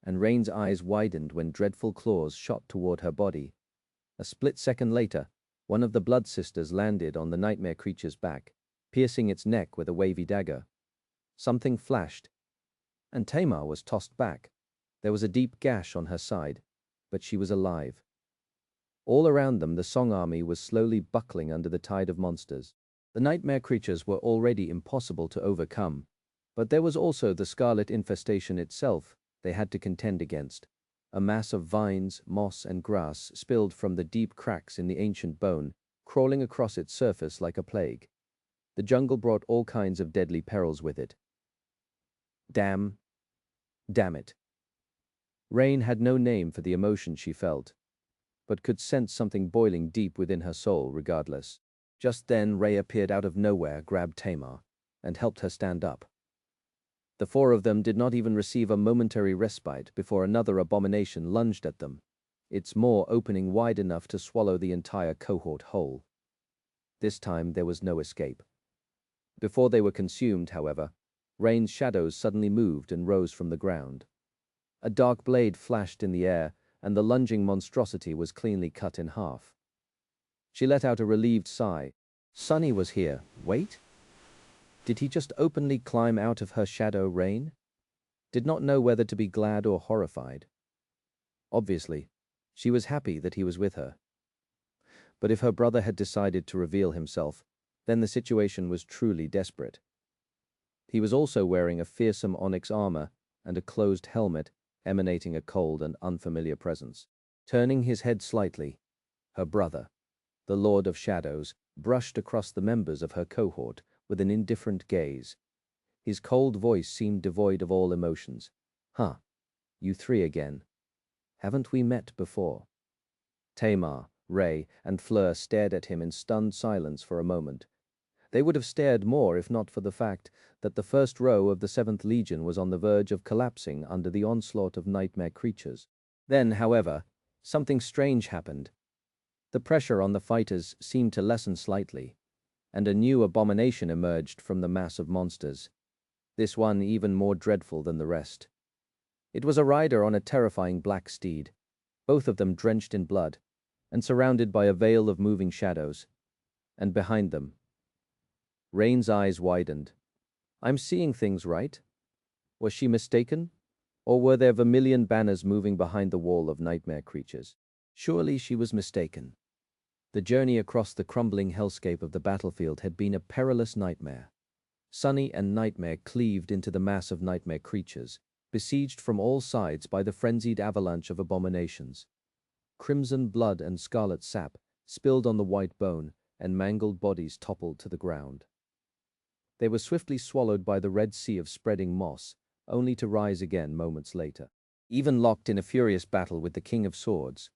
and Rain's eyes widened when dreadful claws shot toward her body. A split second later, one of the Blood Sisters landed on the nightmare creature's back, piercing its neck with a wavy dagger. Something flashed, and Tamar was tossed back. There was a deep gash on her side, but she was alive. All around them, the Song army was slowly buckling under the tide of monsters. The nightmare creatures were already impossible to overcome, but there was also the scarlet infestation itself they had to contend against. A mass of vines, moss, and grass spilled from the deep cracks in the ancient bone, crawling across its surface like a plague. The jungle brought all kinds of deadly perils with it. Damn it. Rain had no name for the emotion she felt, but could sense something boiling deep within her soul regardless. Just then, Ray appeared out of nowhere, grabbed Tamar, and helped her stand up. The four of them did not even receive a momentary respite before another abomination lunged at them. its maw opening wide enough to swallow the entire cohort whole. This time there was no escape. Before they were consumed, however, Rain's shadows suddenly moved and rose from the ground. A dark blade flashed in the air, and the lunging monstrosity was cleanly cut in half. She let out a relieved sigh. Sunny was here. Wait? Did he just openly climb out of her shadow, Rain? Did not know whether to be glad or horrified. Obviously, she was happy that he was with her. But if her brother had decided to reveal himself, then the situation was truly desperate. He was also wearing a fearsome onyx armor and a closed helmet emanating a cold and unfamiliar presence. Turning his head slightly, her brother, the Lord of Shadows, brushed across the members of her cohort with an indifferent gaze. His cold voice seemed devoid of all emotions. Huh, you three again. Haven't we met before? Tamar, Ray, and Fleur stared at him in stunned silence for a moment. They would have stared more if not for the fact that the first row of the 7th Legion was on the verge of collapsing under the onslaught of nightmare creatures. Then, however, something strange happened. The pressure on the fighters seemed to lessen slightly, and a new abomination emerged from the mass of monsters, this one even more dreadful than the rest. It was a rider on a terrifying black steed, both of them drenched in blood, and surrounded by a veil of moving shadows. And behind them, Rain's eyes widened. I'm seeing things right? Was she mistaken? Or were there vermilion banners moving behind the wall of nightmare creatures? Surely she was mistaken. The journey across the crumbling hellscape of the battlefield had been a perilous nightmare. Sunny and Nightmare cleaved into the mass of nightmare creatures, besieged from all sides by the frenzied avalanche of abominations. Crimson blood and scarlet sap spilled on the white bone, and mangled bodies toppled to the ground. They were swiftly swallowed by the red sea of spreading moss, only to rise again moments later. Even locked in a furious battle with the King of Swords,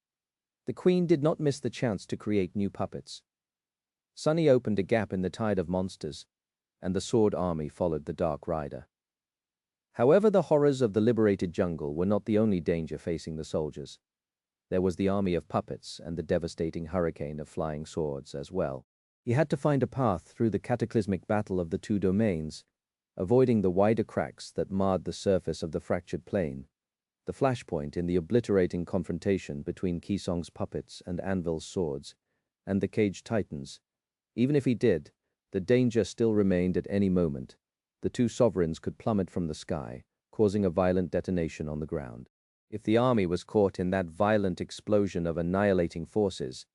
the Queen did not miss the chance to create new puppets. Sunny opened a gap in the tide of monsters, and the Sword Army followed the Dark Rider. However, the horrors of the liberated jungle were not the only danger facing the soldiers. There was the army of puppets and the devastating hurricane of flying swords as well. He had to find a path through the cataclysmic battle of the two domains, avoiding the wider cracks that marred the surface of the fractured plane, the flashpoint in the obliterating confrontation between Kisong's puppets and Anvil's swords, and the caged titans. Even if he did, the danger still remained at any moment. The two sovereigns could plummet from the sky, causing a violent detonation on the ground. If the army was caught in that violent explosion of annihilating forces,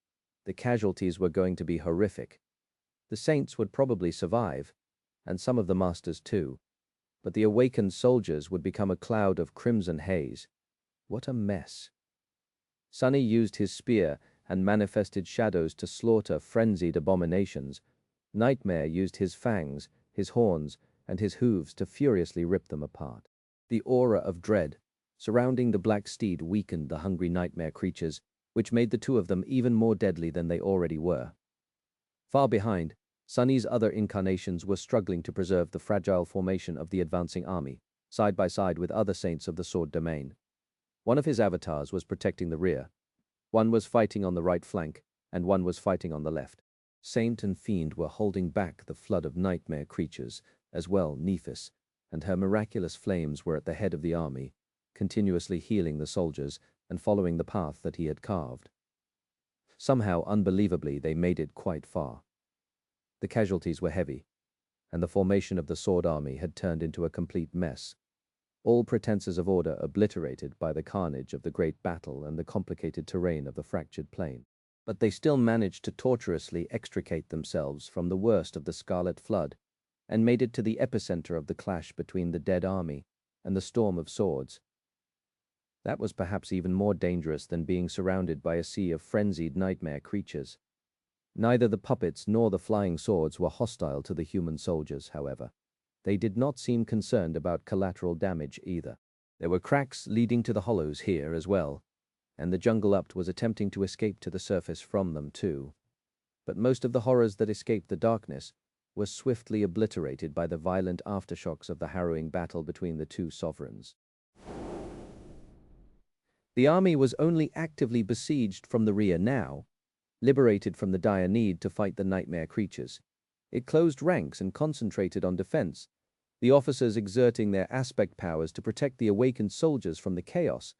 the casualties were going to be horrific. The saints would probably survive, and some of the masters too, but the awakened soldiers would become a cloud of crimson haze. What a mess. Sunny used his spear and manifested shadows to slaughter frenzied abominations. Nightmare used his fangs, his horns, and his hooves to furiously rip them apart. The aura of dread surrounding the black steed weakened the hungry nightmare creatures, which made the two of them even more deadly than they already were. Far behind, Sunny's other incarnations were struggling to preserve the fragile formation of the advancing army, side by side with other saints of the Sword Domain. One of his avatars was protecting the rear. One was fighting on the right flank, and one was fighting on the left. Saint and Fiend were holding back the flood of nightmare creatures, as well Nephis, and her miraculous flames were at the head of the army, continuously healing the soldiers and following the path that he had carved. Somehow, unbelievably, they made it quite far. The casualties were heavy, and the formation of the Sword Army had turned into a complete mess, all pretenses of order obliterated by the carnage of the great battle and the complicated terrain of the fractured plain. But they still managed to tortuously extricate themselves from the worst of the Scarlet Flood and made it to the epicenter of the clash between the dead army and the storm of swords. That was perhaps even more dangerous than being surrounded by a sea of frenzied nightmare creatures. Neither the puppets nor the flying swords were hostile to the human soldiers, however. They did not seem concerned about collateral damage either. There were cracks leading to the hollows here as well, and the jungle-upt was attempting to escape to the surface from them too. But most of the horrors that escaped the darkness were swiftly obliterated by the violent aftershocks of the harrowing battle between the two sovereigns. The army was only actively besieged from the rear now, liberated from the dire need to fight the nightmare creatures. It closed ranks and concentrated on defense, the officers exerting their aspect powers to protect the awakened soldiers from the chaos,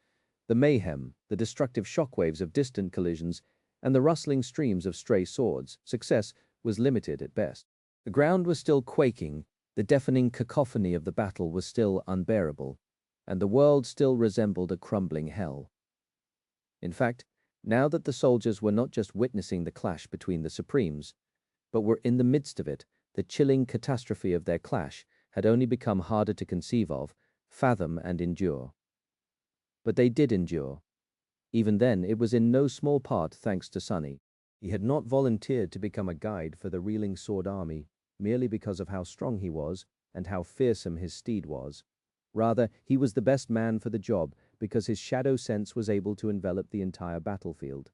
the mayhem, the destructive shockwaves of distant collisions, and the rustling streams of stray swords. Success was limited at best. The ground was still quaking, the deafening cacophony of the battle was still unbearable, and the world still resembled a crumbling hell. In fact, now that the soldiers were not just witnessing the clash between the Supremes, but were in the midst of it, the chilling catastrophe of their clash had only become harder to conceive of, fathom, and endure. But they did endure. Even then, it was in no small part thanks to Sonny. He had not volunteered to become a guide for the reeling sword army merely because of how strong he was and how fearsome his steed was. Rather, he was the best man for the job because his shadow sense was able to envelop the entire battlefield.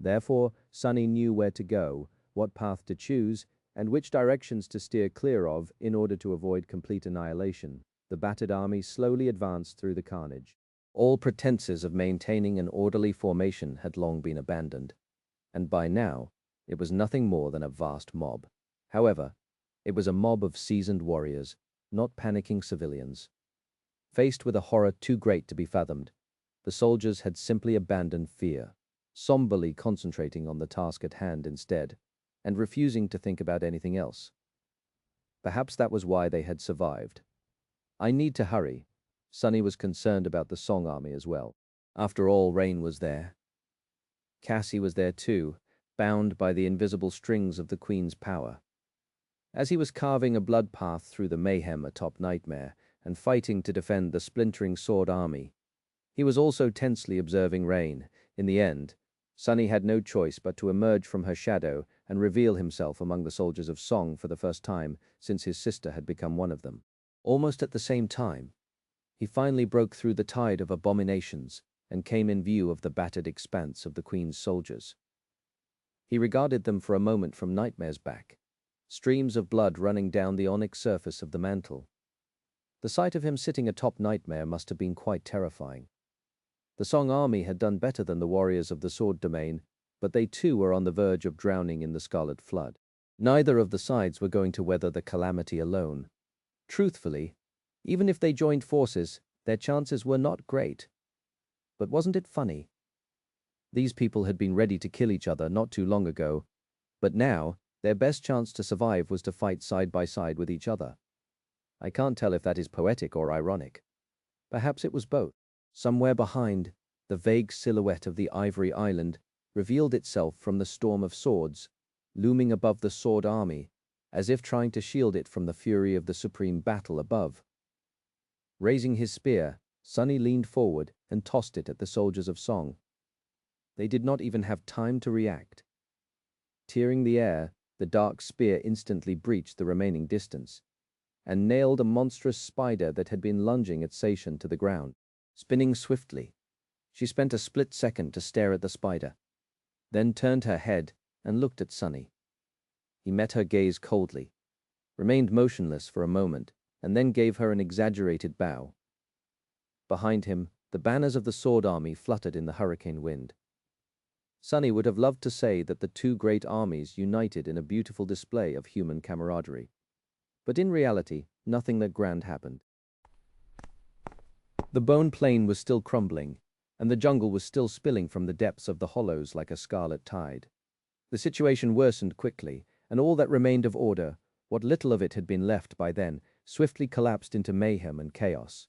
Therefore, Sonny knew where to go, what path to choose, and which directions to steer clear of in order to avoid complete annihilation. The battered army slowly advanced through the carnage. All pretenses of maintaining an orderly formation had long been abandoned, and by now it was nothing more than a vast mob. However, it was a mob of seasoned warriors, not panicking civilians. Faced with a horror too great to be fathomed, the soldiers had simply abandoned fear, somberly concentrating on the task at hand instead, and refusing to think about anything else. Perhaps that was why they had survived. I need to hurry. Sonny was concerned about the Song army as well. After all, Rain was there. Cassie was there too, bound by the invisible strings of the Queen's power. As he was carving a blood path through the mayhem atop Nightmare and fighting to defend the splintering sword army, he was also tensely observing Rain. In the end, Sonny had no choice but to emerge from her shadow and reveal himself among the soldiers of Song for the first time since his sister had become one of them. Almost at the same time, he finally broke through the tide of abominations and came in view of the battered expanse of the Queen's soldiers. He regarded them for a moment from Nightmare's back, streams of blood running down the onyx surface of the mantle. The sight of him sitting atop Nightmare must have been quite terrifying. The Song army had done better than the warriors of the Sword Domain, but they too were on the verge of drowning in the Scarlet Flood. Neither of the sides were going to weather the calamity alone. Truthfully, even if they joined forces, their chances were not great. But wasn't it funny? These people had been ready to kill each other not too long ago, but now their best chance to survive was to fight side by side with each other. I can't tell if that is poetic or ironic. Perhaps it was both. Somewhere behind, the vague silhouette of the Ivory Island revealed itself from the storm of swords, looming above the sword army, as if trying to shield it from the fury of the supreme battle above. Raising his spear, Sonny leaned forward and tossed it at the soldiers of Song. They did not even have time to react. Tearing the air, the dark spear instantly breached the remaining distance, and nailed a monstrous spider that had been lunging at Seishan to the ground. Spinning swiftly, she spent a split second to stare at the spider, then turned her head and looked at Sonny. He met her gaze coldly, remained motionless for a moment, and then gave her an exaggerated bow. Behind him, the banners of the sword army fluttered in the hurricane wind. Sonny would have loved to say that the two great armies united in a beautiful display of human camaraderie. But in reality, nothing that grand happened. The bone plain was still crumbling, and the jungle was still spilling from the depths of the hollows like a scarlet tide. The situation worsened quickly, and all that remained of order, what little of it had been left by then, swiftly collapsed into mayhem and chaos.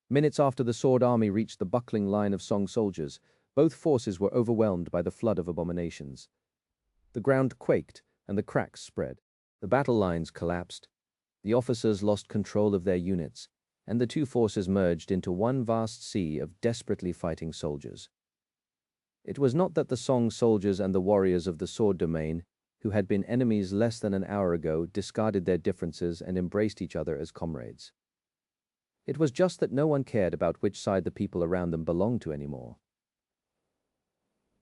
Minutes after the sword army reached the buckling line of Song soldiers, both forces were overwhelmed by the flood of abominations. The ground quaked, and the cracks spread. The battle lines collapsed. The officers lost control of their units, and the two forces merged into one vast sea of desperately fighting soldiers. It was not that the Song soldiers and the warriors of the Sword Domain, who had been enemies less than an hour ago, discarded their differences and embraced each other as comrades. It was just that no one cared about which side the people around them belonged to anymore.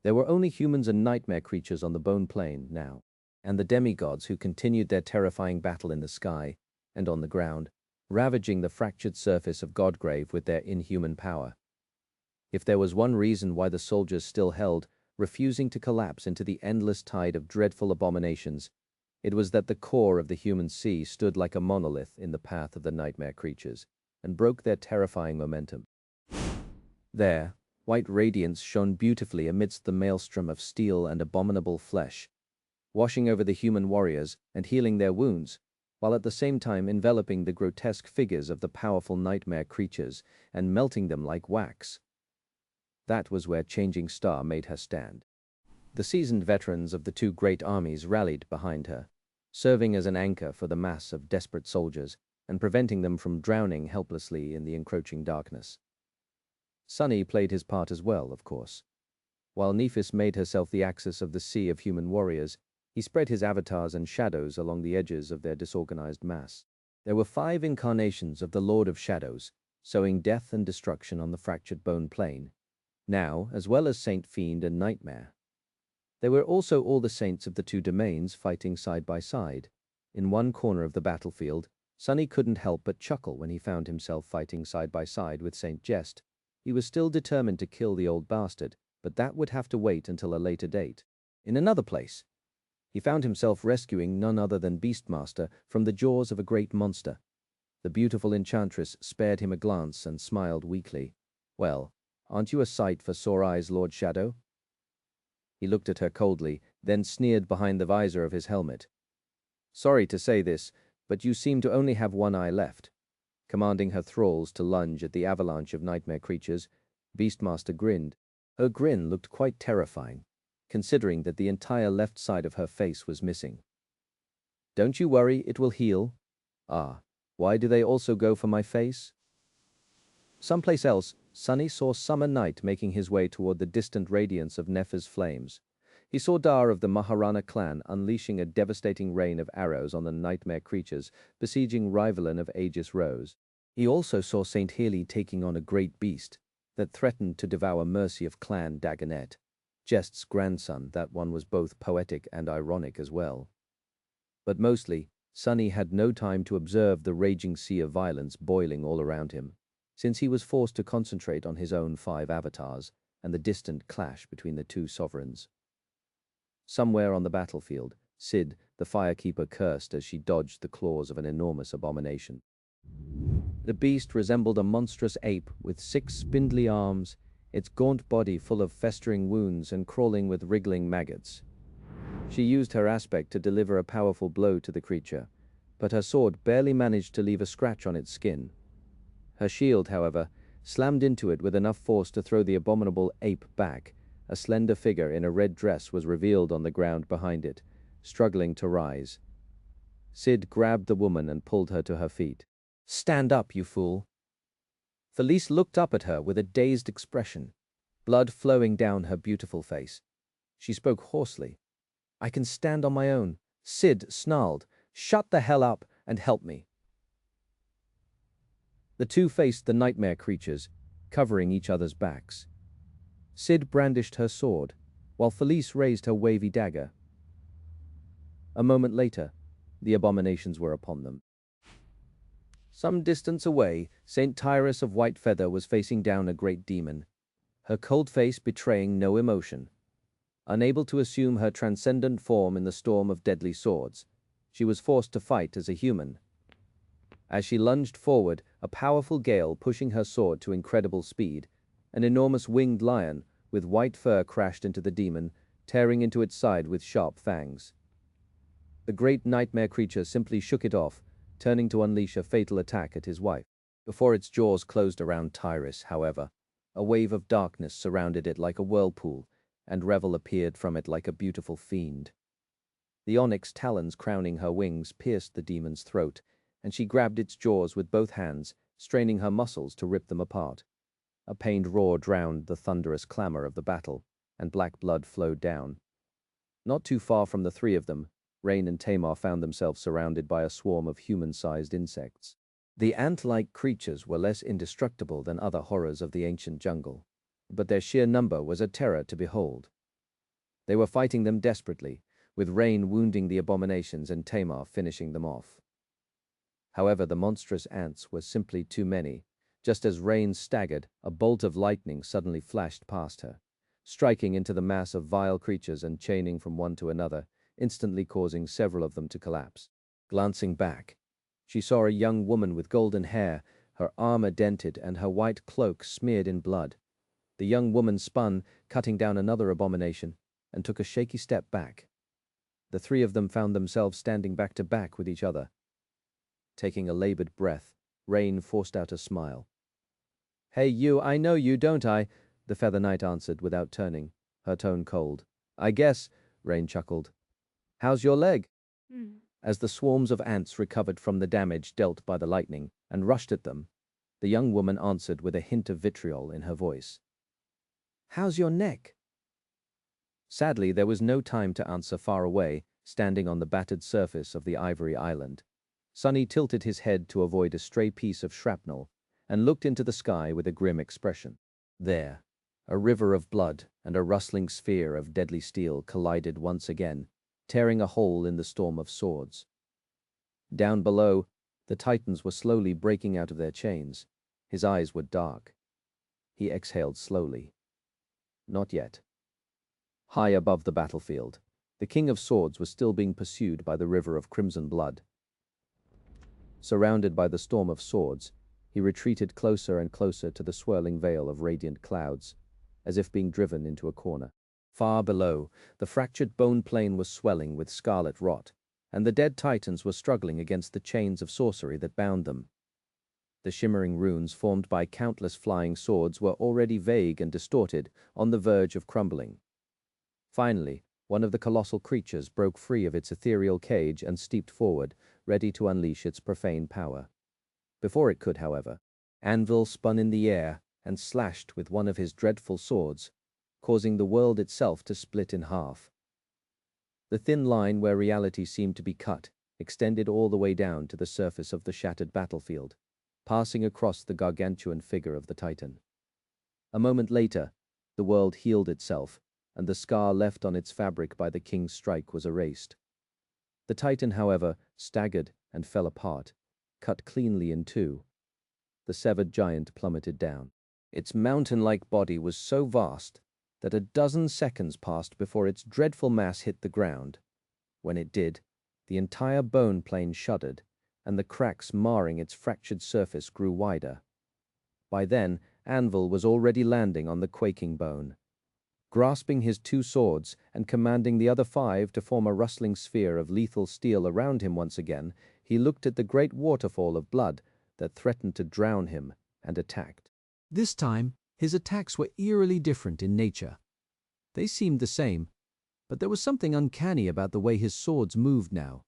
There were only humans and nightmare creatures on the bone plain now, and the demigods who continued their terrifying battle in the sky and on the ground, ravaging the fractured surface of Godgrave with their inhuman power. If there was one reason why the soldiers still held, refusing to collapse into the endless tide of dreadful abominations, it was that the core of the human sea stood like a monolith in the path of the nightmare creatures, and broke their terrifying momentum. There, white radiance shone beautifully amidst the maelstrom of steel and abominable flesh, washing over the human warriors and healing their wounds, while at the same time enveloping the grotesque figures of the powerful nightmare creatures and melting them like wax. That was where Changing Star made her stand. The seasoned veterans of the two great armies rallied behind her, serving as an anchor for the mass of desperate soldiers and preventing them from drowning helplessly in the encroaching darkness. Sunny played his part as well, of course. While Nephis made herself the axis of the sea of human warriors, he spread his avatars and shadows along the edges of their disorganized mass. There were 5 incarnations of the Lord of Shadows, sowing death and destruction on the fractured bone plane, now as well as Saint Fiend and Nightmare. There were also all the saints of the two domains fighting side by side. In one corner of the battlefield, Sunny couldn't help but chuckle when he found himself fighting side by side with Saint Jest. He was still determined to kill the old bastard, but that would have to wait until a later date. In another place, he found himself rescuing none other than Beastmaster from the jaws of a great monster. The beautiful enchantress spared him a glance and smiled weakly. "Well, aren't you a sight for sore eyes, Lord Shadow?" He looked at her coldly, then sneered behind the visor of his helmet. "Sorry to say this, but you seem to only have one eye left." Commanding her thralls to lunge at the avalanche of nightmare creatures, Beastmaster grinned. Her grin looked quite terrifying, considering that the entire left side of her face was missing. "Don't you worry, it will heal." "Ah, why do they also go for my face?" Someplace else, Sunny saw Summer Night making his way toward the distant radiance of Nefer's flames. He saw Dar of the Maharana clan unleashing a devastating rain of arrows on the nightmare creatures besieging Rivalan of Aegis Rose. He also saw Saint Healy taking on a great beast that threatened to devour Mercy of Clan Dagonet, Jest's grandson. That one was both poetic and ironic as well. But mostly, Sunny had no time to observe the raging sea of violence boiling all around him, since he was forced to concentrate on his own 5 avatars and the distant clash between the two sovereigns. Somewhere on the battlefield, Sid, the firekeeper, cursed as she dodged the claws of an enormous abomination. The beast resembled a monstrous ape with 6 spindly arms, its gaunt body full of festering wounds and crawling with wriggling maggots. She used her aspect to deliver a powerful blow to the creature, but her sword barely managed to leave a scratch on its skin. Her shield, however, slammed into it with enough force to throw the abominable ape back. A slender figure in a red dress was revealed on the ground behind it, struggling to rise. Sid grabbed the woman and pulled her to her feet. "Stand up, you fool." Felice looked up at her with a dazed expression, blood flowing down her beautiful face. She spoke hoarsely. "I can stand on my own." Sid snarled, "Shut the hell up and help me." The two faced the nightmare creatures, covering each other's backs. Sid brandished her sword, while Felice raised her wavy dagger. A moment later, the abominations were upon them. Some distance away, Saint Tyrus of White Feather was facing down a great demon, her cold face betraying no emotion. Unable to assume her transcendent form in the storm of deadly swords, she was forced to fight as a human. As she lunged forward, a powerful gale pushing her sword to incredible speed, an enormous winged lion with white fur crashed into the demon, tearing into its side with sharp fangs. The great nightmare creature simply shook it off, turning to unleash a fatal attack at his wife. Before its jaws closed around Tyrus, however, a wave of darkness surrounded it like a whirlpool, and Revel appeared from it like a beautiful fiend. The onyx talons crowning her wings pierced the demon's throat, and she grabbed its jaws with both hands, straining her muscles to rip them apart. A pained roar drowned the thunderous clamor of the battle, and black blood flowed down. Not too far from the 3 of them, Rain and Tamar found themselves surrounded by a swarm of human-sized insects. The ant-like creatures were less indestructible than other horrors of the ancient jungle, but their sheer number was a terror to behold. They were fighting them desperately, with Rain wounding the abominations and Tamar finishing them off. However, the monstrous ants were simply too many, Just as Rain staggered, a bolt of lightning suddenly flashed past her, striking into the mass of vile creatures and chaining from one to another, instantly causing several of them to collapse. Glancing back, she saw a young woman with golden hair, her armor dented and her white cloak smeared in blood. The young woman spun, cutting down another abomination, and took a shaky step back. The three of them found themselves standing back to back with each other. Taking a labored breath, Rain forced out a smile. "Hey you, I know you, don't I?" the Feather Knight answered without turning, her tone cold. "I guess," Rain chuckled. "How's your leg?" As the swarms of ants recovered from the damage dealt by the lightning and rushed at them, the young woman answered with a hint of vitriol in her voice. "How's your neck?" Sadly, there was no time to answer far away, standing on the battered surface of the ivory island. Sonny tilted his head to avoid a stray piece of shrapnel and looked into the sky with a grim expression. There, a river of blood and a rustling sphere of deadly steel collided once again, tearing a hole in the storm of swords. Down below, the Titans were slowly breaking out of their chains. His eyes were dark. He exhaled slowly. Not yet. High above the battlefield, the King of Swords was still being pursued by the river of crimson blood. Surrounded by the storm of swords, he retreated closer and closer to the swirling veil of radiant clouds, as if being driven into a corner. Far below, the fractured bone plane was swelling with scarlet rot, and the dead Titans were struggling against the chains of sorcery that bound them. The shimmering runes formed by countless flying swords were already vague and distorted, on the verge of crumbling. Finally, one of the colossal creatures broke free of its ethereal cage and steeped forward, ready to unleash its profane power. Before it could, however, Anvil spun in the air and slashed with one of his dreadful swords, causing the world itself to split in half. The thin line where reality seemed to be cut extended all the way down to the surface of the shattered battlefield, passing across the gargantuan figure of the Titan. A moment later, the world healed itself, and the scar left on its fabric by the king's strike was erased. The Titan, however, staggered and fell apart, cut cleanly in two. The severed giant plummeted down. Its mountain-like body was so vast that a dozen seconds passed before its dreadful mass hit the ground. When it did, the entire bone plane shuddered, and the cracks marring its fractured surface grew wider. By then, Anvil was already landing on the quaking bone. Grasping his two swords and commanding the other five to form a rustling sphere of lethal steel around him once again, he looked at the great waterfall of blood that threatened to drown him and attacked. This time, his attacks were eerily different in nature. They seemed the same, but there was something uncanny about the way his swords moved now,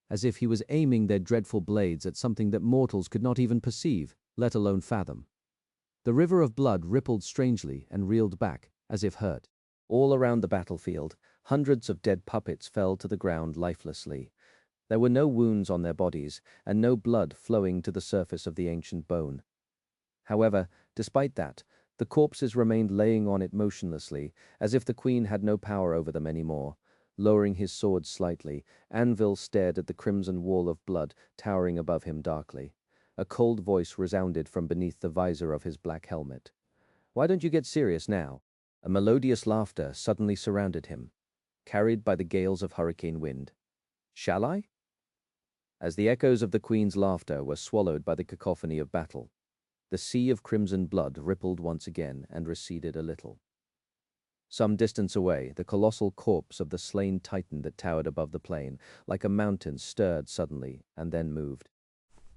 as if he was aiming their dreadful blades at something that mortals could not even perceive, let alone fathom. The river of blood rippled strangely and reeled back, as if hurt. All around the battlefield, hundreds of dead puppets fell to the ground lifelessly. There were no wounds on their bodies, and no blood flowing to the surface of the ancient bone. However, despite that, the corpses remained laying on it motionlessly, as if the queen had no power over them anymore. Lowering his sword slightly, Anvil stared at the crimson wall of blood towering above him darkly. A cold voice resounded from beneath the visor of his black helmet. "Why don't you get serious now?" A melodious laughter suddenly surrounded him, carried by the gales of hurricane wind. "Shall I?" As the echoes of the queen's laughter were swallowed by the cacophony of battle, the sea of crimson blood rippled once again and receded a little. Some distance away, the colossal corpse of the slain Titan that towered above the plain, like a mountain, stirred suddenly and then moved.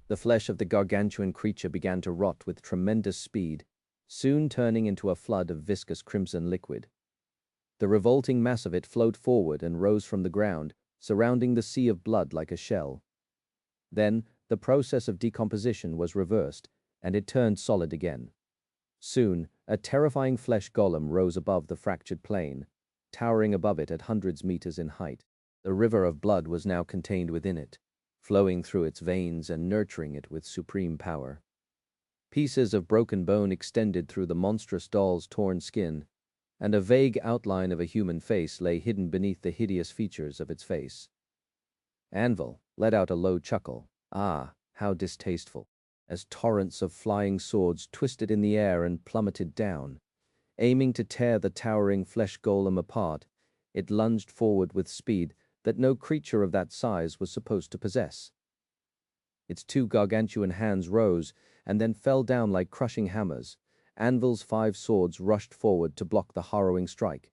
The flesh of the gargantuan creature began to rot with tremendous speed, soon turning into a flood of viscous crimson liquid. The revolting mass of it flowed forward and rose from the ground, surrounding the sea of blood like a shell. Then, the process of decomposition was reversed, and it turned solid again. Soon, a terrifying flesh golem rose above the fractured plain, towering above it at hundreds meters in height. The river of blood was now contained within it, flowing through its veins and nurturing it with supreme power. Pieces of broken bone extended through the monstrous doll's torn skin, and a vague outline of a human face lay hidden beneath the hideous features of its face. Anvil let out a low chuckle. Ah, how distasteful. as torrents of flying swords twisted in the air and plummeted down. Aiming to tear the towering flesh golem apart, it lunged forward with speed that no creature of that size was supposed to possess. Its two gargantuan hands rose and then fell down like crushing hammers. Anvil's 5 swords rushed forward to block the harrowing strike.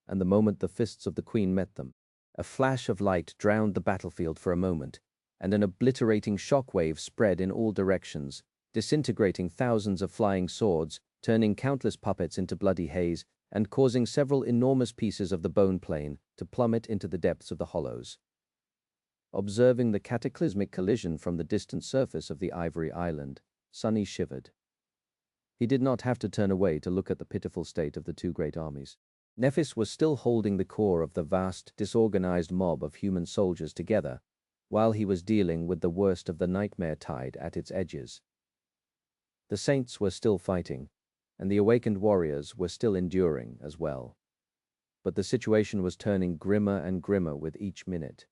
And the moment the fists of the queen met them, a flash of light drowned the battlefield for a moment, and an obliterating shockwave spread in all directions, disintegrating thousands of flying swords, turning countless puppets into bloody haze, and causing several enormous pieces of the bone plane to plummet into the depths of the hollows. Observing the cataclysmic collision from the distant surface of the ivory island, Sonny shivered. He did not have to turn away to look at the pitiful state of the two great armies. Nephis was still holding the core of the vast, disorganized mob of human soldiers together, while he was dealing with the worst of the nightmare tide at its edges. The saints were still fighting, and the awakened warriors were still enduring as well. But the situation was turning grimmer and grimmer with each minute.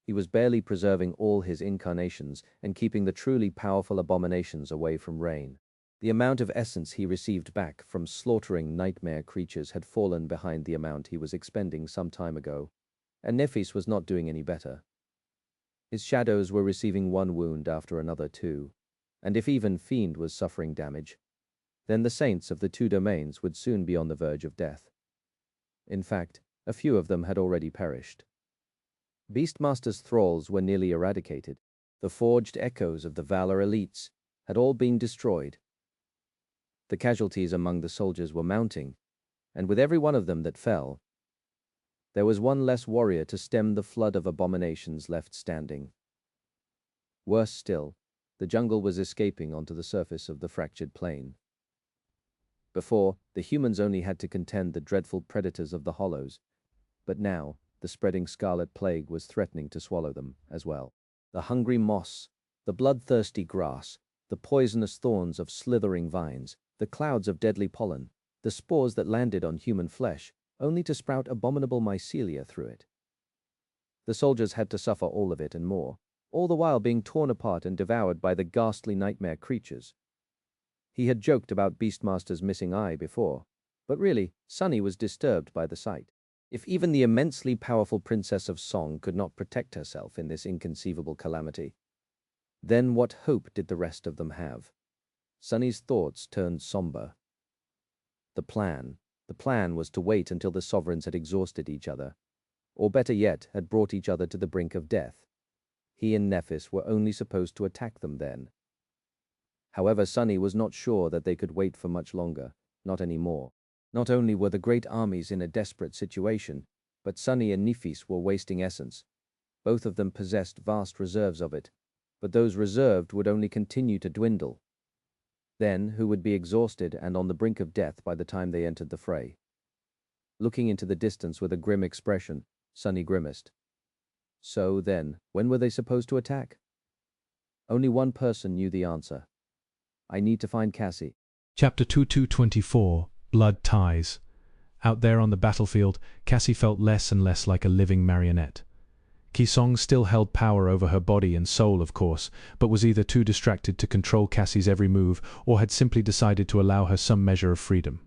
He was barely preserving all his incarnations and keeping the truly powerful abominations away from Rain. The amount of essence he received back from slaughtering nightmare creatures had fallen behind the amount he was expending some time ago, and Nephis was not doing any better. His shadows were receiving one wound after another too, and if even Fiend was suffering damage, then the saints of the two domains would soon be on the verge of death. In fact, a few of them had already perished. Beastmaster's thralls were nearly eradicated. The forged echoes of the Valor elites had all been destroyed. The casualties among the soldiers were mounting, and with every one of them that fell, there was one less warrior to stem the flood of abominations left standing. Worse still, the jungle was escaping onto the surface of the fractured plain. Before, the humans only had to contend the dreadful predators of the hollows, but now the spreading scarlet plague was threatening to swallow them as well. The hungry moss, the bloodthirsty grass, the poisonous thorns of slithering vines, the clouds of deadly pollen, the spores that landed on human flesh, only to sprout abominable mycelia through it. The soldiers had to suffer all of it and more, all the while being torn apart and devoured by the ghastly nightmare creatures. He had joked about Beastmaster's missing eye before, but really, Sonny was disturbed by the sight. If even the immensely powerful Princess of Song could not protect herself in this inconceivable calamity, then what hope did the rest of them have? Sonny's thoughts turned somber. The plan was to wait until the sovereigns had exhausted each other, or better yet, had brought each other to the brink of death. He and Nephis were only supposed to attack them then. However, Sonny was not sure that they could wait for much longer, not anymore. Not only were the great armies in a desperate situation, but Sonny and Nephis were wasting essence. Both of them possessed vast reserves of it, but those reserved would only continue to dwindle. Then, who would be exhausted and on the brink of death by the time they entered the fray? Looking into the distance with a grim expression, Sonny grimaced. So then, when were they supposed to attack? Only one person knew the answer. I need to find Cassie. Chapter 2224, Blood Ties. Out there on the battlefield, Cassie felt less and less like a living marionette. Kisong still held power over her body and soul, of course, but was either too distracted to control Cassie's every move or had simply decided to allow her some measure of freedom.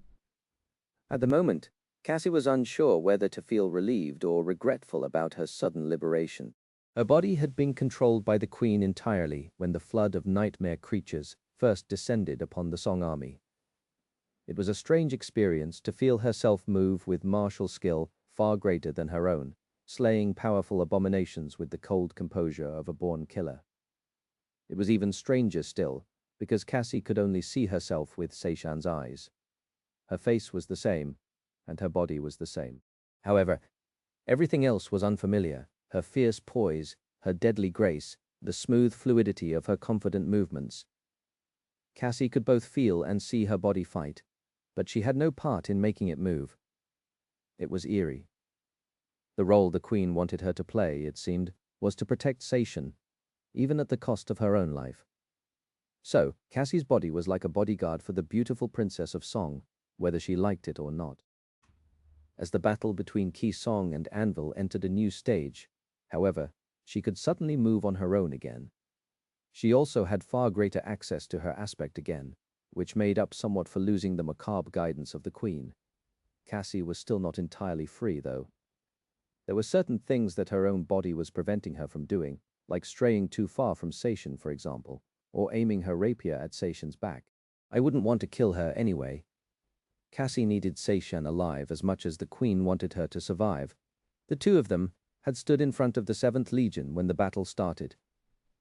At the moment, Cassie was unsure whether to feel relieved or regretful about her sudden liberation. Her body had been controlled by the Queen entirely when the flood of nightmare creatures first descended upon the Song army. It was a strange experience to feel herself move with martial skill far greater than her own, slaying powerful abominations with the cold composure of a born killer. It was even stranger still, because Cassie could only see herself with Seishan's eyes. Her face was the same, and her body was the same. However, everything else was unfamiliar: her fierce poise, her deadly grace, the smooth fluidity of her confident movements. Cassie could both feel and see her body fight, but she had no part in making it move. It was eerie. The role the Queen wanted her to play, it seemed, was to protect Seishan, even at the cost of her own life. So, Cassie's body was like a bodyguard for the beautiful Princess of Song, whether she liked it or not. As the battle between Kisong and Anvil entered a new stage, however, she could suddenly move on her own again. She also had far greater access to her aspect again, which made up somewhat for losing the macabre guidance of the queen. Cassie was still not entirely free, though. There were certain things that her own body was preventing her from doing, like straying too far from Seishan, for example, or aiming her rapier at Seishan's back. I wouldn't want to kill her anyway. Cassie needed Seishan alive as much as the queen wanted her to survive. The two of them had stood in front of the 7th Legion when the battle started.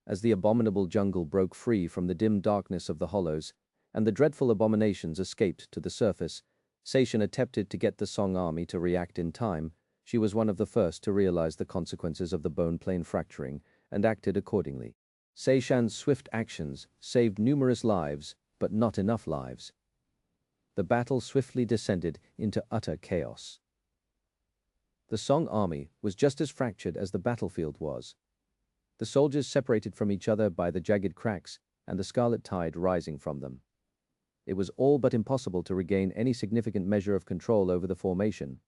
As the abominable jungle broke free from the dim darkness of the hollows, and the dreadful abominations escaped to the surface, Seishan attempted to get the Song army to react in time. She was one of the first to realize the consequences of the bone plane fracturing and acted accordingly. Seishan's swift actions saved numerous lives, but not enough lives. The battle swiftly descended into utter chaos. The Song army was just as fractured as the battlefield was. The soldiers separated from each other by the jagged cracks and the scarlet tide rising from them. It was all but impossible to regain any significant measure of control over the formation.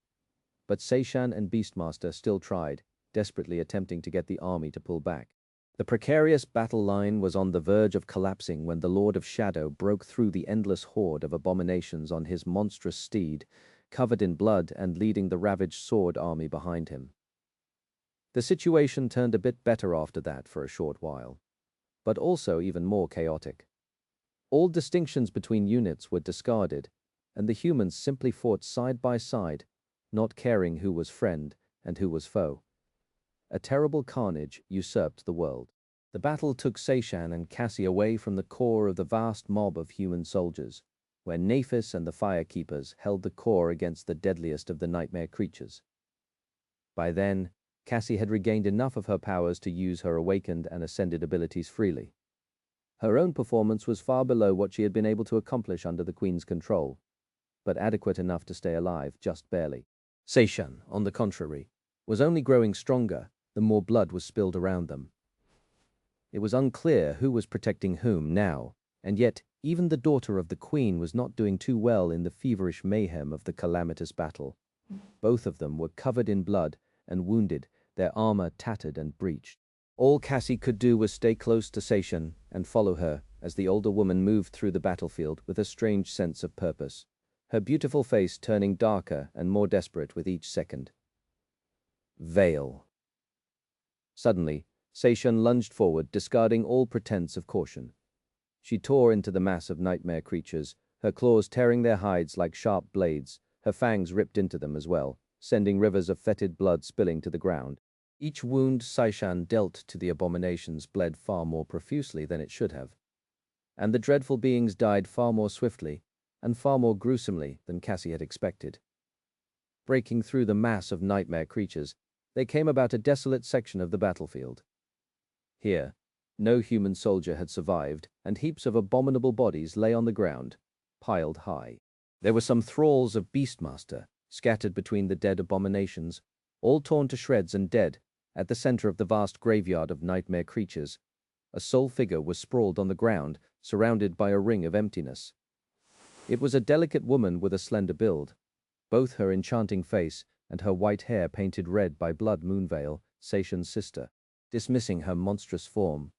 But Seishan and Beastmaster still tried, desperately attempting to get the army to pull back. The precarious battle line was on the verge of collapsing when the Lord of Shadow broke through the endless horde of abominations on his monstrous steed, covered in blood and leading the ravaged sword army behind him. The situation turned a bit better after that for a short while, but also even more chaotic. All distinctions between units were discarded, and the humans simply fought side by side, not caring who was friend and who was foe. A terrible carnage usurped the world. The battle took Seishan and Cassie away from the core of the vast mob of human soldiers, where Naphis and the Firekeepers held the core against the deadliest of the nightmare creatures. By then, Cassie had regained enough of her powers to use her awakened and ascended abilities freely. Her own performance was far below what she had been able to accomplish under the Queen's control, but adequate enough to stay alive, just barely. Seishan, on the contrary, was only growing stronger the more blood was spilled around them. It was unclear who was protecting whom now, and yet even the daughter of the Queen was not doing too well in the feverish mayhem of the calamitous battle. Both of them were covered in blood and wounded, their armor tattered and breached. All Cassie could do was stay close to Seishan and follow her as the older woman moved through the battlefield with a strange sense of purpose, her beautiful face turning darker and more desperate with each second. Veil. Suddenly, Seishan lunged forward, discarding all pretense of caution. She tore into the mass of nightmare creatures, her claws tearing their hides like sharp blades, her fangs ripped into them as well, sending rivers of fetid blood spilling to the ground. Each wound Seishan dealt to the abominations bled far more profusely than it should have, and the dreadful beings died far more swiftly and far more gruesomely than Cassie had expected. Breaking through the mass of nightmare creatures, they came about a desolate section of the battlefield. Here, no human soldier had survived, and heaps of abominable bodies lay on the ground, piled high. There were some thralls of Beastmaster, scattered between the dead abominations, all torn to shreds and dead. At the center of the vast graveyard of nightmare creatures, a sole figure was sprawled on the ground, surrounded by a ring of emptiness. It was a delicate woman with a slender build. Both her enchanting face and her white hair painted red by blood Moonveil, Seishan's sister. Dismissing her monstrous form,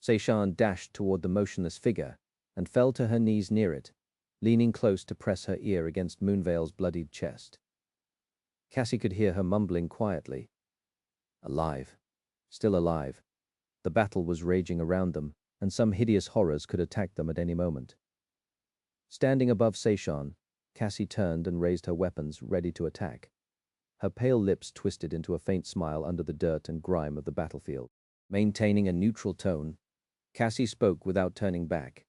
Seishan dashed toward the motionless figure and fell to her knees near it, leaning close to press her ear against Moonveil's bloodied chest. Cassie could hear her mumbling quietly. Alive. Still alive. The battle was raging around them, and some hideous horrors could attack them at any moment. Standing above Seishan, Cassie turned and raised her weapons, ready to attack. Her pale lips twisted into a faint smile under the dirt and grime of the battlefield. Maintaining a neutral tone, Cassie spoke without turning back.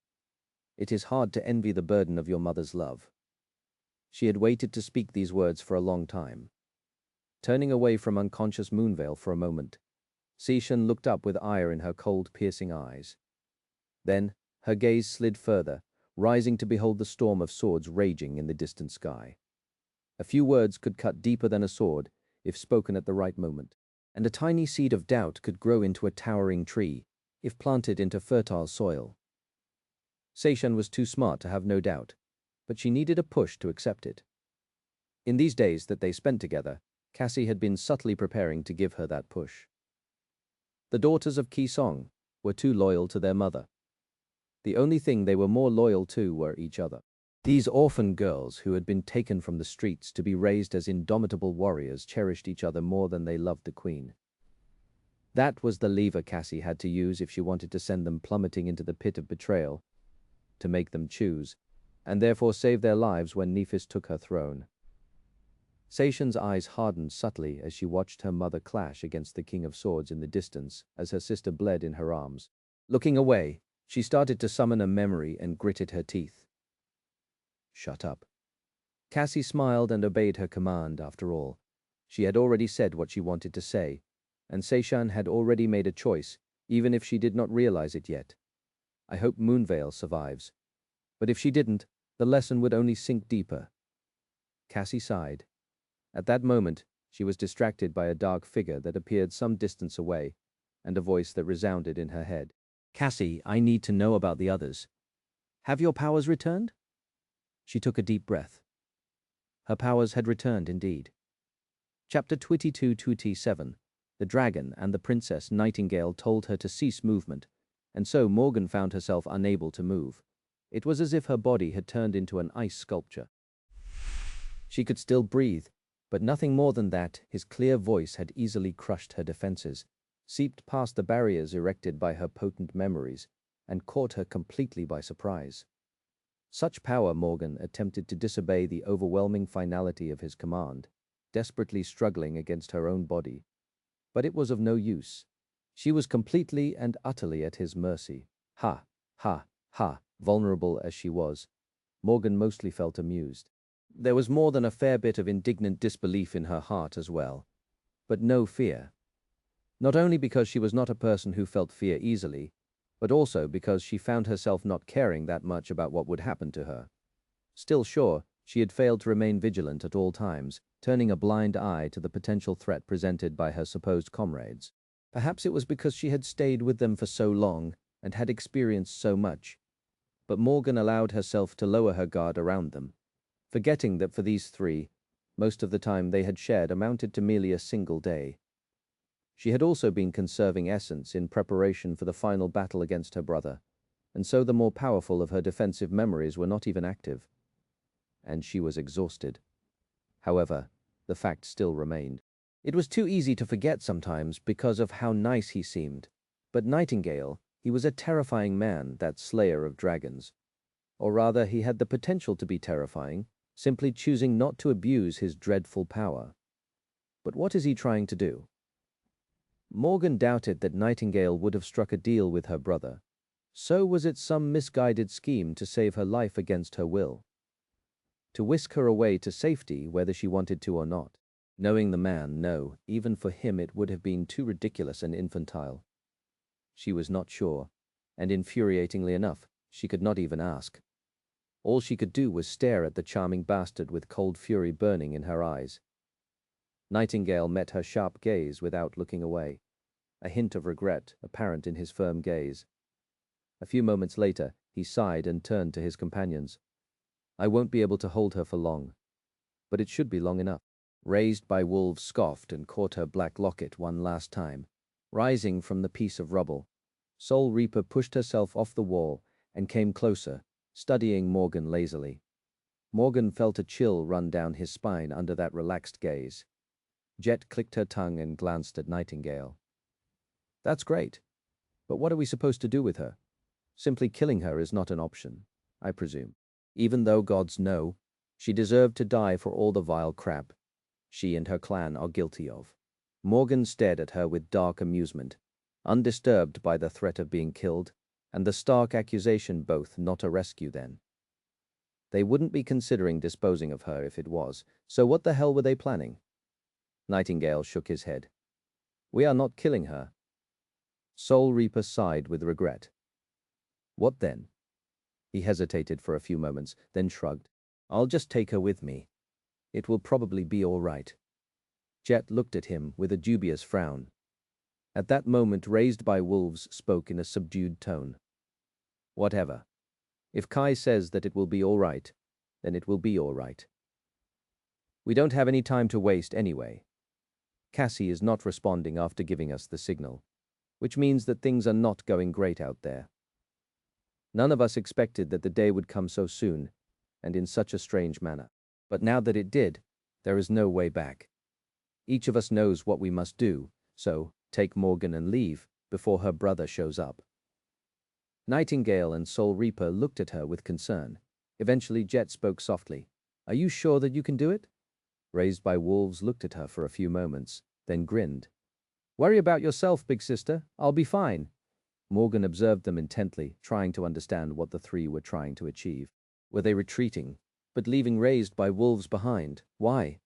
It is hard to envy the burden of your mother's love. She had waited to speak these words for a long time. Turning away from unconscious Moonveil for a moment, Seishan looked up with ire in her cold, piercing eyes. Then her gaze slid further, rising to behold the storm of swords raging in the distant sky. A few words could cut deeper than a sword if spoken at the right moment, and a tiny seed of doubt could grow into a towering tree if planted into fertile soil. Seishan was too smart to have no doubt, but she needed a push to accept it. In these days that they spent together, Cassie had been subtly preparing to give her that push. The daughters of Ki Song, were too loyal to their mother. The only thing they were more loyal to were each other. These orphan girls who had been taken from the streets to be raised as indomitable warriors cherished each other more than they loved the queen. That was the lever Cassie had to use if she wanted to send them plummeting into the pit of betrayal, to make them choose, and therefore save their lives when Nephis took her throne. Saishan's eyes hardened subtly as she watched her mother clash against the King of Swords in the distance as her sister bled in her arms. Looking away, she started to summon a memory and gritted her teeth. Shut up. Cassie smiled and obeyed her command after all. She had already said what she wanted to say, and Saishan had already made a choice, even if she did not realize it yet. I hope Moonveil survives. But if she didn't, the lesson would only sink deeper. Cassie sighed. At that moment, she was distracted by a dark figure that appeared some distance away, and a voice that resounded in her head. Cassie, I need to know about the others. Have your powers returned? She took a deep breath. Her powers had returned indeed. Chapter 22-27. The dragon and the Princess Nightingale told her to cease movement, and so Morgan found herself unable to move. It was as if her body had turned into an ice sculpture. She could still breathe, but nothing more than that. His clear voice had easily crushed her defenses, seeped past the barriers erected by her potent memories, and caught her completely by surprise. Such power Morgan attempted to disobey the overwhelming finality of his command, desperately struggling against her own body. But it was of no use. She was completely and utterly at his mercy. Ha, ha, ha, vulnerable as she was, Morgan mostly felt amused. There was more than a fair bit of indignant disbelief in her heart as well, but no fear. Not only because she was not a person who felt fear easily, but also because she found herself not caring that much about what would happen to her. Still sure, she had failed to remain vigilant at all times, turning a blind eye to the potential threat presented by her supposed comrades. Perhaps it was because she had stayed with them for so long and had experienced so much. But Morgan allowed herself to lower her guard around them, forgetting that for these three, most of the time they had shared amounted to merely a single day. She had also been conserving essence in preparation for the final battle against her brother, and so the more powerful of her defensive memories were not even active. And she was exhausted. However, the fact still remained. It was too easy to forget sometimes because of how nice he seemed. But Nightingale, he was a terrifying man, that slayer of dragons. Or rather, he had the potential to be terrifying, simply choosing not to abuse his dreadful power. But what is he trying to do? Morgan doubted that Nightingale would have struck a deal with her brother. So was it some misguided scheme to save her life against her will? To whisk her away to safety whether she wanted to or not? Knowing the man, no, even for him it would have been too ridiculous and infantile. She was not sure, and infuriatingly enough, she could not even ask. All she could do was stare at the charming bastard with cold fury burning in her eyes. Nightingale met her sharp gaze without looking away, a hint of regret apparent in his firm gaze. A few moments later, he sighed and turned to his companions. I won't be able to hold her for long, but it should be long enough. Raised by Wolves scoffed and caught her black locket one last time. Rising from the piece of rubble, Soul Reaper pushed herself off the wall and came closer, studying Morgan lazily. Morgan felt a chill run down his spine under that relaxed gaze. Jet clicked her tongue and glanced at Nightingale. That's great, but what are we supposed to do with her? Simply killing her is not an option, I presume. Even though gods know, she deserved to die for all the vile crap she and her clan are guilty of. Morgan stared at her with dark amusement, undisturbed by the threat of being killed, and the stark accusation both not a rescue then. They wouldn't be considering disposing of her if it was, so what the hell were they planning? Nightingale shook his head. We are not killing her. Soul Reaper sighed with regret. What then? He hesitated for a few moments, then shrugged. I'll just take her with me. It will probably be all right. Jet looked at him with a dubious frown. At that moment, Raised by Wolves spoke in a subdued tone. Whatever. If Kai says that it will be all right, then it will be all right. We don't have any time to waste anyway. Cassie is not responding after giving us the signal. which means that things are not going great out there. None of us expected that the day would come so soon, and in such a strange manner. But now that it did, there is no way back. Each of us knows what we must do, so take Morgan and leave before her brother shows up. Nightingale and Soul Reaper looked at her with concern. Eventually Jet spoke softly. Are you sure that you can do it? Raised by Wolves looked at her for a few moments, then grinned. Worry about yourself, big sister. I'll be fine. Morgan observed them intently, trying to understand what the three were trying to achieve. Were they retreating, but leaving Raised by Wolves behind? Why?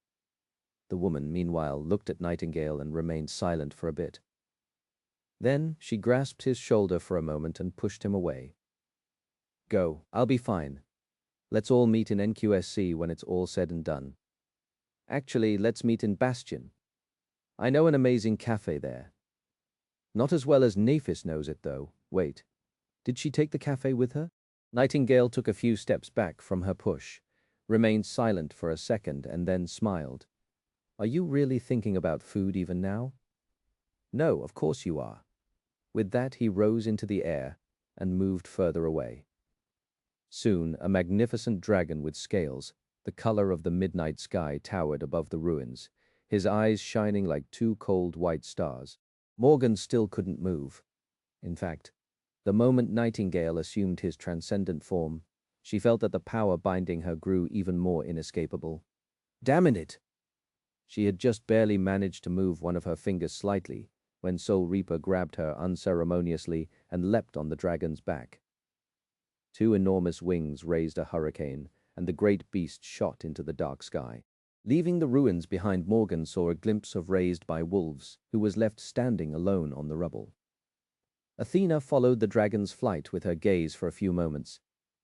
The woman, meanwhile, looked at Nightingale and remained silent for a bit. Then she grasped his shoulder for a moment and pushed him away. Go, I'll be fine. Let's all meet in NQSC when it's all said and done. Actually, let's meet in Bastion. I know an amazing cafe there. Not as well as Nephis knows it, though. Wait, did she take the cafe with her? Nightingale took a few steps back from her push, remained silent for a second, and then smiled. Are you really thinking about food even now? No, of course you are. With that, he rose into the air and moved further away. Soon, a magnificent dragon with scales, the color of the midnight sky, towered above the ruins, his eyes shining like two cold white stars. Morgan still couldn't move. In fact, the moment Nightingale assumed his transcendent form, she felt that the power binding her grew even more inescapable. Damn it! She had just barely managed to move one of her fingers slightly when Soul Reaper grabbed her unceremoniously and leapt on the dragon's back. Two enormous wings raised a hurricane, and the great beast shot into the dark sky. Leaving the ruins behind, Morgan saw a glimpse of Raised by Wolves, who was left standing alone on the rubble. Athena followed the dragon's flight with her gaze for a few moments,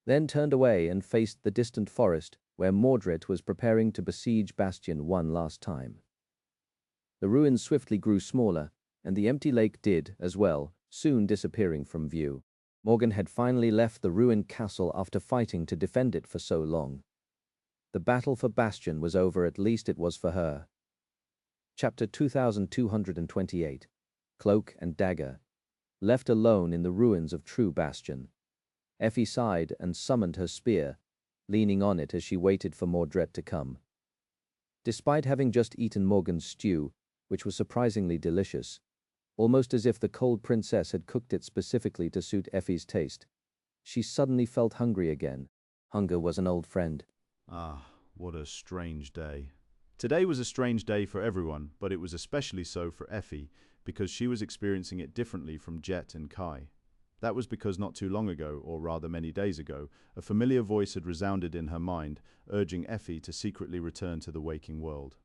then turned away and faced the distant forest where Mordred was preparing to besiege Bastion one last time. The ruins swiftly grew smaller, and the empty lake did as well, soon disappearing from view. Morgan had finally left the ruined castle after fighting to defend it for so long. The battle for Bastion was over, at least it was for her. Chapter 2228. Cloak and Dagger. Left alone in the ruins of True Bastion, Effie sighed and summoned her spear, leaning on it as she waited for Mordred to come. Despite having just eaten Morgan's stew, which was surprisingly delicious, almost as if the cold princess had cooked it specifically to suit Effie's taste, she suddenly felt hungry again. Hunger was an old friend. Ah, what a strange day. Today was a strange day for everyone, but it was especially so for Effie, because she was experiencing it differently from Jet and Kai. That was because not too long ago, or rather many days ago, a familiar voice had resounded in her mind, urging Effie to secretly return to the waking world.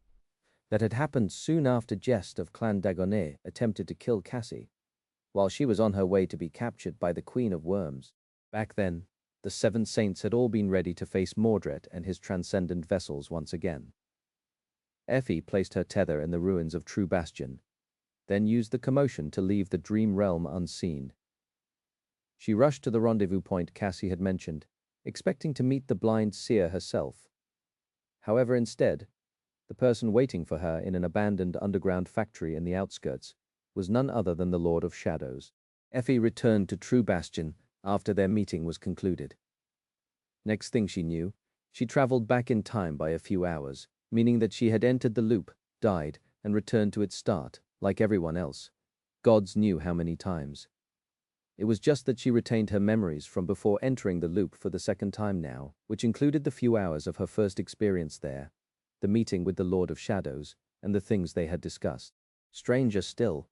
That had happened soon after Jest of Clan Dagonet attempted to kill Cassie, while she was on her way to be captured by the Queen of Worms. Back then, the Seven Saints had all been ready to face Mordred and his transcendent vessels once again. Effie placed her tether in the ruins of True Bastion, then used the commotion to leave the dream realm unseen. She rushed to the rendezvous point Cassie had mentioned, expecting to meet the blind seer herself. However, instead, the person waiting for her in an abandoned underground factory in the outskirts was none other than the Lord of Shadows. Effie returned to True Bastion after their meeting was concluded. Next thing she knew, she traveled back in time by a few hours, meaning that she had entered the loop, died, and returned to its start, like everyone else. Gods knew how many times. It was just that she retained her memories from before entering the loop for the second time now, which included the few hours of her first experience there, the meeting with the Lord of Shadows, and the things they had discussed. Stranger still,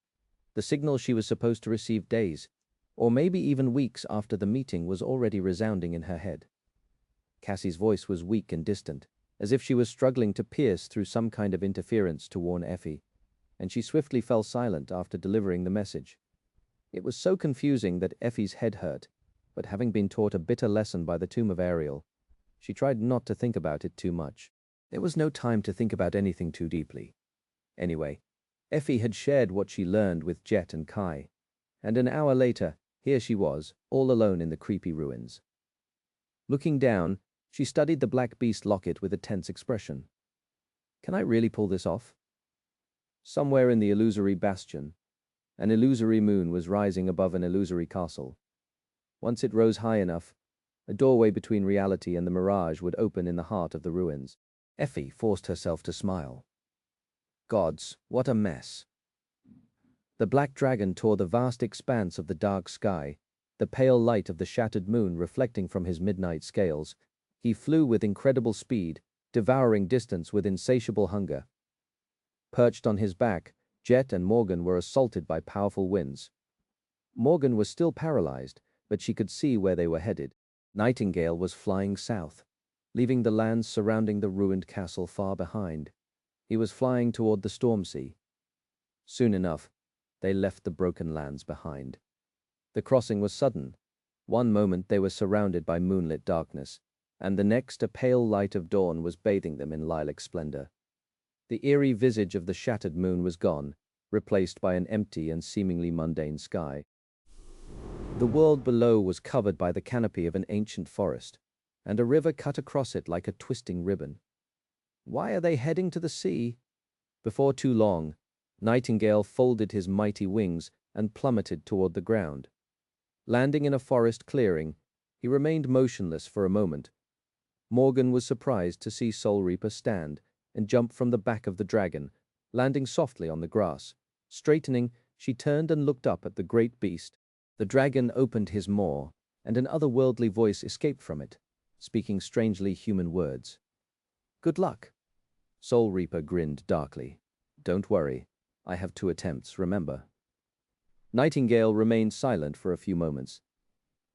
the signal she was supposed to receive days, or maybe even weeks after the meeting, was already resounding in her head. Cassie's voice was weak and distant, as if she was struggling to pierce through some kind of interference to warn Effie, and she swiftly fell silent after delivering the message. It was so confusing that Effie's head hurt, but having been taught a bitter lesson by the tomb of Ariel, she tried not to think about it too much. There was no time to think about anything too deeply. Anyway, Effie had shared what she learned with Jet and Kai, and an hour later, here she was, all alone in the creepy ruins. Looking down, she studied the Black Beast locket with a tense expression. Can I really pull this off? Somewhere in the illusory bastion, An illusory moon was rising above an illusory castle. Once it rose high enough, a doorway between reality and the mirage would open in the heart of the ruins. Effie forced herself to smile. Gods, what a mess. The black dragon tore the vast expanse of the dark sky, the pale light of the shattered moon reflecting from his midnight scales. He flew with incredible speed, devouring distance with insatiable hunger. Perched on his back, Jet and Morgan were assaulted by powerful winds. Morgan was still paralyzed, but she could see where they were headed. Nightingale was flying south, leaving the lands surrounding the ruined castle far behind. He was flying toward the storm sea. Soon enough, they left the broken lands behind. The crossing was sudden. One moment they were surrounded by moonlit darkness, and the next a pale light of dawn was bathing them in lilac splendor. The eerie visage of the shattered moon was gone, replaced by an empty and seemingly mundane sky. The world below was covered by the canopy of an ancient forest, and a river cut across it like a twisting ribbon. Why are they heading to the sea? Before too long, Nightingale folded his mighty wings and plummeted toward the ground. Landing in a forest clearing, he remained motionless for a moment. Morgan was surprised to see Soul Reaper stand and jump from the back of the dragon, landing softly on the grass. Straightening, she turned and looked up at the great beast. The dragon opened his maw, and an otherworldly voice escaped from it, speaking strangely human words. Good luck. Soul Reaper grinned darkly. Don't worry, I have 2 attempts, remember. Nightingale remained silent for a few moments.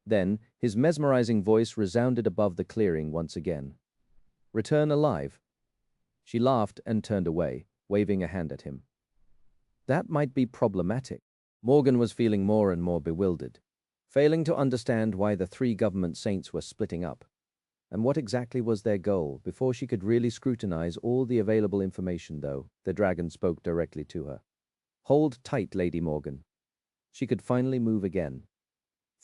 Then, his mesmerizing voice resounded above the clearing once again. Return alive. She laughed and turned away, waving a hand at him. That might be problematic. Morgan was feeling more and more bewildered, failing to understand why the 3 government saints were splitting up. And what exactly was their goal? Before she could really scrutinize all the available information, though, the dragon spoke directly to her. Hold tight, Lady Morgan. She could finally move again.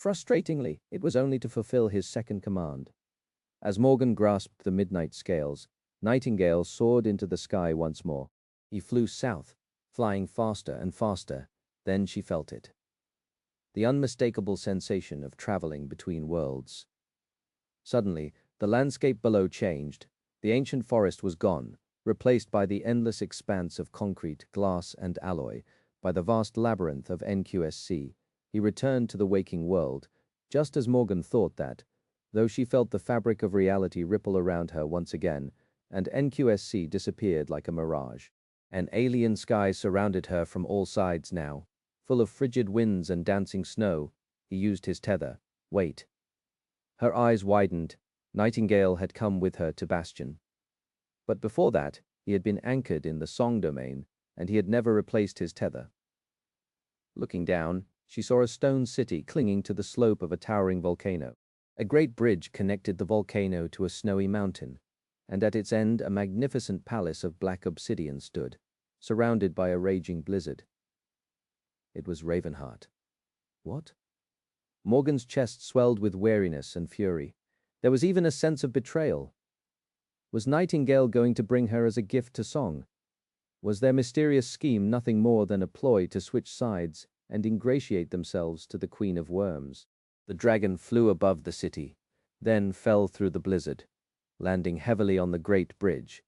Frustratingly, it was only to fulfill his second command. As Morgan grasped the midnight scales, Nightingale soared into the sky once more. He flew south, flying faster and faster. Then she felt it. The unmistakable sensation of traveling between worlds. Suddenly, the landscape below changed. The ancient forest was gone, replaced by the endless expanse of concrete, glass, and alloy, by the vast labyrinth of NQSC. He returned to the waking world, just as Morgan thought that, though she felt the fabric of reality ripple around her once again, and NQSC disappeared like a mirage. An alien sky surrounded her from all sides now, full of frigid winds and dancing snow. He used his tether. Wait. Her eyes widened. Nightingale had come with her to Bastion. But before that, he had been anchored in the Song domain, and he had never replaced his tether. Looking down, she saw a stone city clinging to the slope of a towering volcano. A great bridge connected the volcano to a snowy mountain, and at its end a magnificent palace of black obsidian stood, surrounded by a raging blizzard. It was Ravenheart. What? Morgan's chest swelled with weariness and fury. There was even a sense of betrayal. Was Nightingale going to bring her as a gift to Song? Was their mysterious scheme nothing more than a ploy to switch sides and ingratiate themselves to the Queen of Worms? The dragon flew above the city, then fell through the blizzard, landing heavily on the great bridge.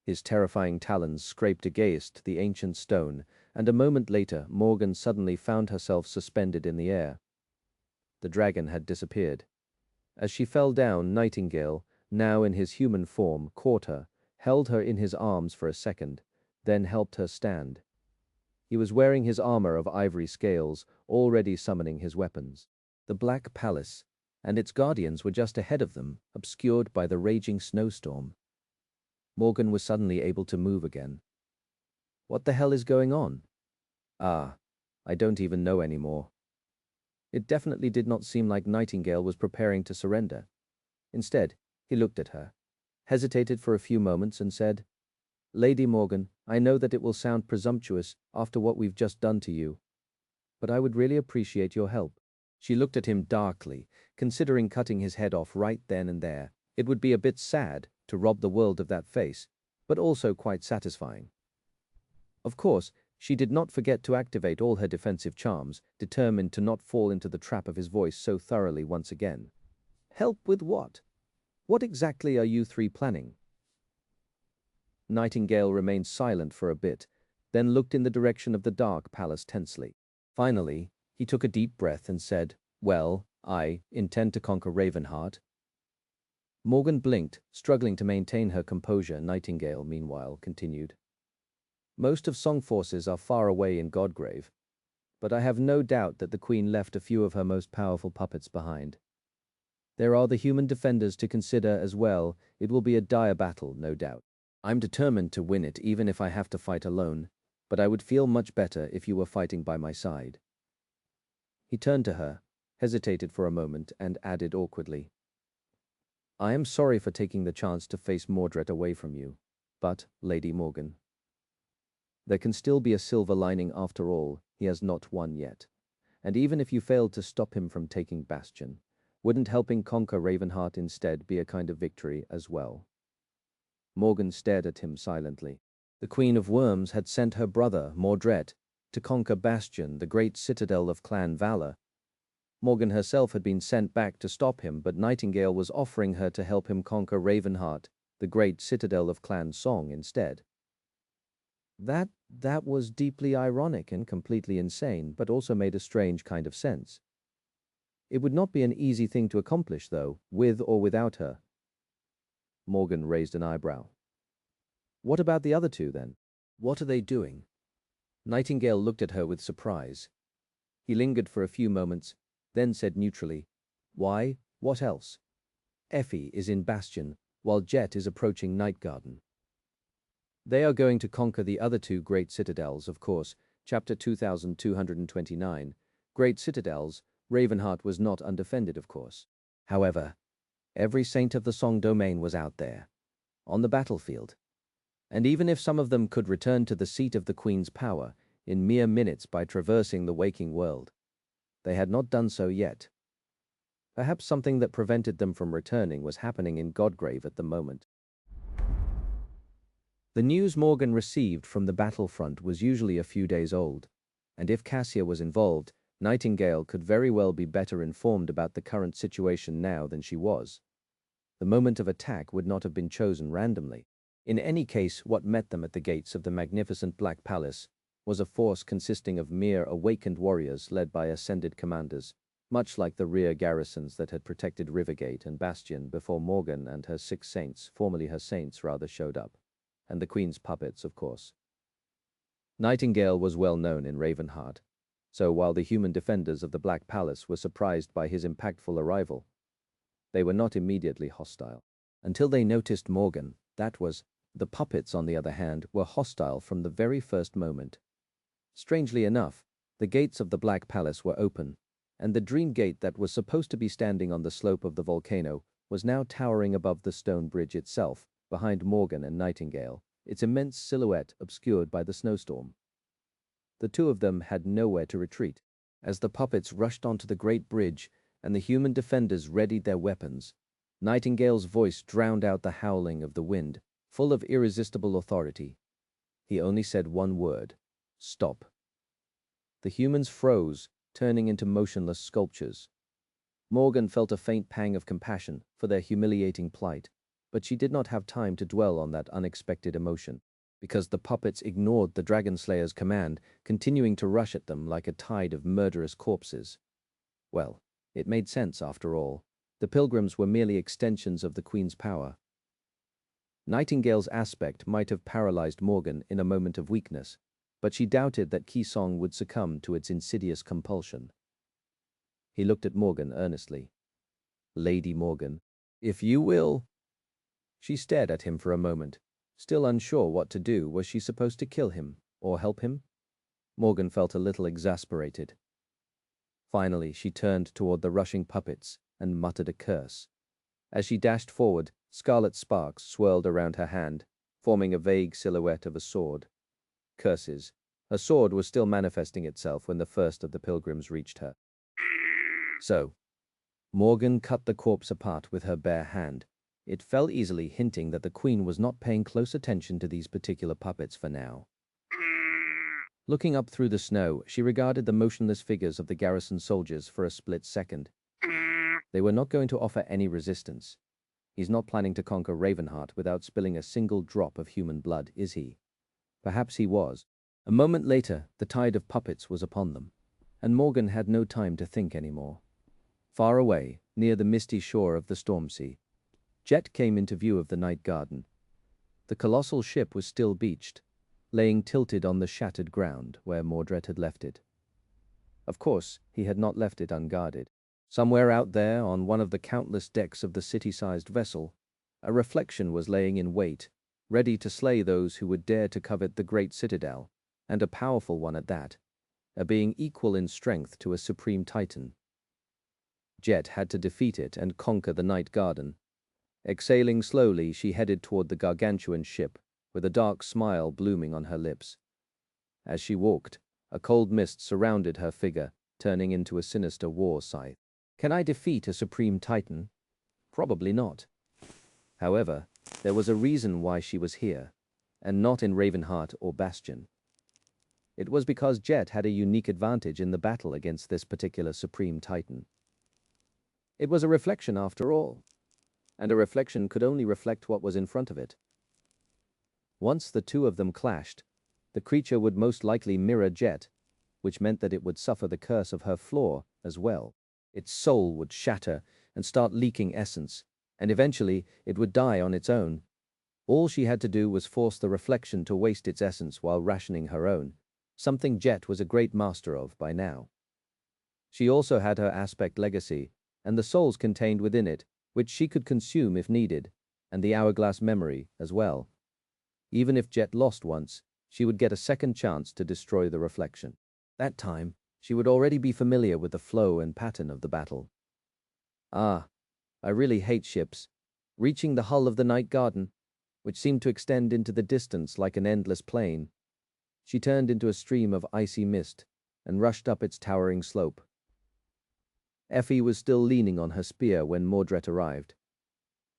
His terrifying talons scraped against the ancient stone, and a moment later Morgan suddenly found herself suspended in the air. The dragon had disappeared. As she fell down, Nightingale, now in his human form, caught her, held her in his arms for a second, then helped her stand. He was wearing his armor of ivory scales, already summoning his weapons. The Black Palace and its guardians were just ahead of them, obscured by the raging snowstorm. Morgan was suddenly able to move again. What the hell is going on? I don't even know anymore. It definitely did not seem like Nightingale was preparing to surrender. Instead, he looked at her, hesitated for a few moments and said, Lady Morgan, I know that it will sound presumptuous after what we've just done to you, but I would really appreciate your help. She looked at him darkly, considering cutting his head off right then and there. It would be a bit sad to rob the world of that face, but also quite satisfying. Of course, She did not forget to activate all her defensive charms, determined to not fall into the trap of his voice so thoroughly once again. Help with what? What exactly are you three planning? Nightingale remained silent for a bit, then looked in the direction of the dark palace tensely. Finally, he took a deep breath and said, Well, I intend to conquer Ravenheart. Morgan blinked, struggling to maintain her composure. Nightingale, meanwhile, continued. Most of Song forces are far away in Godgrave, but I have no doubt that the Queen left a few of her most powerful puppets behind. There are the human defenders to consider as well. It will be a dire battle, no doubt. I'm determined to win it even if I have to fight alone, but I would feel much better if you were fighting by my side. He turned to her, hesitated for a moment, and added awkwardly, I am sorry for taking the chance to face Mordred away from you, but, Lady Morgan, there can still be a silver lining after all. He has not won yet. And even if you failed to stop him from taking Bastion, wouldn't helping conquer Ravenheart instead be a kind of victory as well? Morgan stared at him silently. The Queen of Worms had sent her brother, Mordred, to conquer Bastion, the great citadel of Clan Valor. Morgan herself had been sent back to stop him, but Nightingale was offering her to help him conquer Ravenheart, the great citadel of Clan Song, instead. That was deeply ironic and completely insane, but also made a strange kind of sense. It would not be an easy thing to accomplish, though, with or without her. Morgan raised an eyebrow. What about the other two, then? What are they doing? Nightingale looked at her with surprise. He lingered for a few moments, then said neutrally, Why, what else? Effie is in Bastion, while Jet is approaching Nightgarden. They are going to conquer the other two great citadels, of course. Chapter 2229. Great citadels. Ravenheart was not undefended, of course. However, every saint of the Song domain was out there, on the battlefield. And even if some of them could return to the seat of the Queen's power in mere minutes by traversing the waking world, they had not done so yet. Perhaps something that prevented them from returning was happening in Godgrave at the moment. The news Morgan received from the battlefront was usually a few days old, and if Cassia was involved, Nightingale could very well be better informed about the current situation now than she was. The moment of attack would not have been chosen randomly. In any case, what met them at the gates of the magnificent Black Palace was a force consisting of mere awakened warriors led by ascended commanders, much like the rear garrisons that had protected Rivergate and Bastion before Morgan and her 6 saints, formerly her saints rather, showed up. And the Queen's puppets, of course. Nightingale was well known in Ravenheart, so while the human defenders of the Black Palace were surprised by his impactful arrival, they were not immediately hostile. Until they noticed Morgan, that was, the puppets, on the other hand, were hostile from the very first moment. Strangely enough, the gates of the Black Palace were open, and the Dream Gate that was supposed to be standing on the slope of the volcano was now towering above the stone bridge itself, behind Morgan and Nightingale, its immense silhouette obscured by the snowstorm. The two of them had nowhere to retreat. As the puppets rushed onto the great bridge and the human defenders readied their weapons, Nightingale's voice drowned out the howling of the wind, full of irresistible authority. He only said one word, Stop. The humans froze, turning into motionless sculptures. Morgan felt a faint pang of compassion for their humiliating plight, but she did not have time to dwell on that unexpected emotion, because the puppets ignored the Dragonslayer's command, continuing to rush at them like a tide of murderous corpses. Well, it made sense after all. The pilgrims were merely extensions of the Queen's power. Nightingale's aspect might have paralyzed Morgan in a moment of weakness, but she doubted that Kisong would succumb to its insidious compulsion. He looked at Morgan earnestly. Lady Morgan, if you will... She stared at him for a moment, still unsure what to do. Was she supposed to kill him, or help him? Morgan felt a little exasperated. Finally, she turned toward the rushing puppets and muttered a curse. As she dashed forward, scarlet sparks swirled around her hand, forming a vague silhouette of a sword. Curses. Her sword was still manifesting itself when the first of the pilgrims reached her. So, Morgan cut the corpse apart with her bare hand. It fell easily, hinting that the Queen was not paying close attention to these particular puppets for now. Looking up through the snow, she regarded the motionless figures of the garrison soldiers for a split second. They were not going to offer any resistance. He's not planning to conquer Ravenheart without spilling a single drop of human blood, is he? Perhaps he was. A moment later, the tide of puppets was upon them, and Morgan had no time to think anymore. Far away, near the misty shore of the storm sea, Jet came into view of the night garden. The colossal ship was still beached, laying tilted on the shattered ground where Mordred had left it. Of course, he had not left it unguarded. Somewhere out there, on one of the countless decks of the city-sized vessel, a reflection was laying in wait, ready to slay those who would dare to covet the great citadel, and a powerful one at that, a being equal in strength to a supreme titan. Jet had to defeat it and conquer the night garden. Exhaling slowly, she headed toward the gargantuan ship, with a dark smile blooming on her lips. As she walked, a cold mist surrounded her figure, turning into a sinister war scythe. Can I defeat a supreme titan? Probably not. However, there was a reason why she was here, and not in Ravenheart or Bastion. It was because Jet had a unique advantage in the battle against this particular supreme titan. It was a reflection after all, and a reflection could only reflect what was in front of it. Once the two of them clashed, the creature would most likely mirror Jet, which meant that it would suffer the curse of her flaw as well. Its soul would shatter and start leaking essence, and eventually it would die on its own. All she had to do was force the reflection to waste its essence while rationing her own, something Jet was a great master of by now. She also had her aspect legacy, and the souls contained within it, which she could consume if needed, and the hourglass memory as well. Even if Jet lost once, she would get a second chance to destroy the reflection. That time, she would already be familiar with the flow and pattern of the battle. Ah, I really hate ships. Reaching the hull of the night garden, which seemed to extend into the distance like an endless plain, she turned into a stream of icy mist and rushed up its towering slope. Effie was still leaning on her spear when Mordred arrived.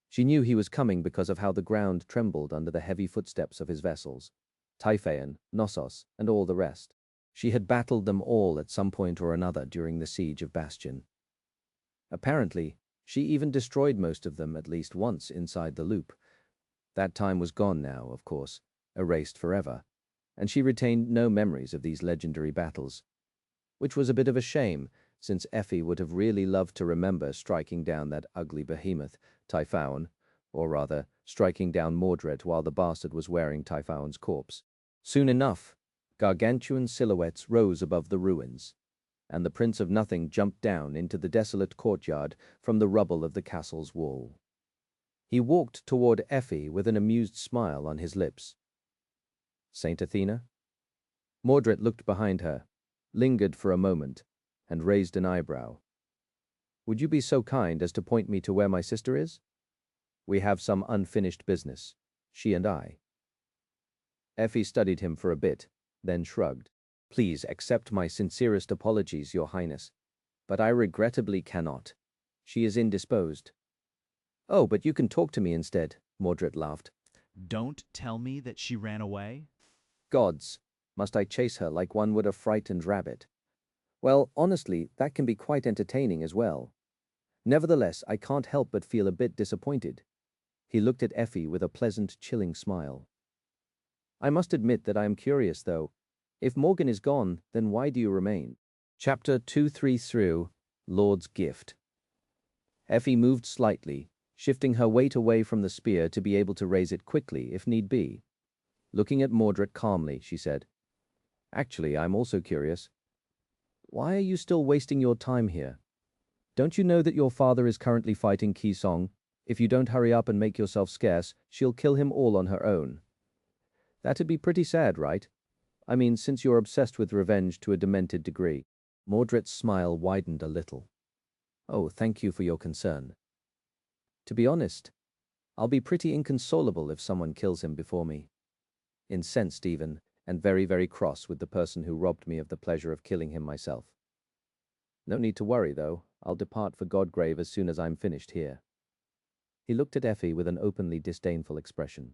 She knew he was coming because of how the ground trembled under the heavy footsteps of his vessels, Typhaeon, Knossos, and all the rest. She had battled them all at some point or another during the siege of Bastion. Apparently, she even destroyed most of them at least once inside the loop. That time was gone now, of course, erased forever, and she retained no memories of these legendary battles, which was a bit of a shame, since Effie would have really loved to remember striking down that ugly behemoth, Typhaon, or rather, striking down Mordred while the bastard was wearing Typhaon's corpse. Soon enough, gargantuan silhouettes rose above the ruins, and the Prince of Nothing jumped down into the desolate courtyard from the rubble of the castle's wall. He walked toward Effie with an amused smile on his lips. Saint Athena? Mordred looked behind her, lingered for a moment, and raised an eyebrow. Would you be so kind as to point me to where my sister is? We have some unfinished business, she and I. Effie studied him for a bit, then shrugged. Please accept my sincerest apologies, Your Highness, but I regrettably cannot. She is indisposed. Oh, but you can talk to me instead, Mordred laughed. Don't tell me that she ran away. Gods, must I chase her like one would a frightened rabbit? Well, honestly, that can be quite entertaining as well. Nevertheless, I can't help but feel a bit disappointed. He looked at Effie with a pleasant, chilling smile. I must admit that I am curious, though. If Morgan is gone, then why do you remain? Chapter 233, Lord's Gift. Effie moved slightly, shifting her weight away from the spear to be able to raise it quickly if need be. Looking at Mordred calmly, she said, Actually, I'm also curious. Why are you still wasting your time here? Don't you know that your father is currently fighting Kisong? If you don't hurry up and make yourself scarce, she'll kill him all on her own. That'd be pretty sad, right? I mean, since you're obsessed with revenge to a demented degree. Mordred's smile widened a little. Oh, thank you for your concern. To be honest, I'll be pretty inconsolable if someone kills him before me. Incensed even, and very, very cross with the person who robbed me of the pleasure of killing him myself. No need to worry, though. I'll depart for Godgrave as soon as I'm finished here. He looked at Effie with an openly disdainful expression.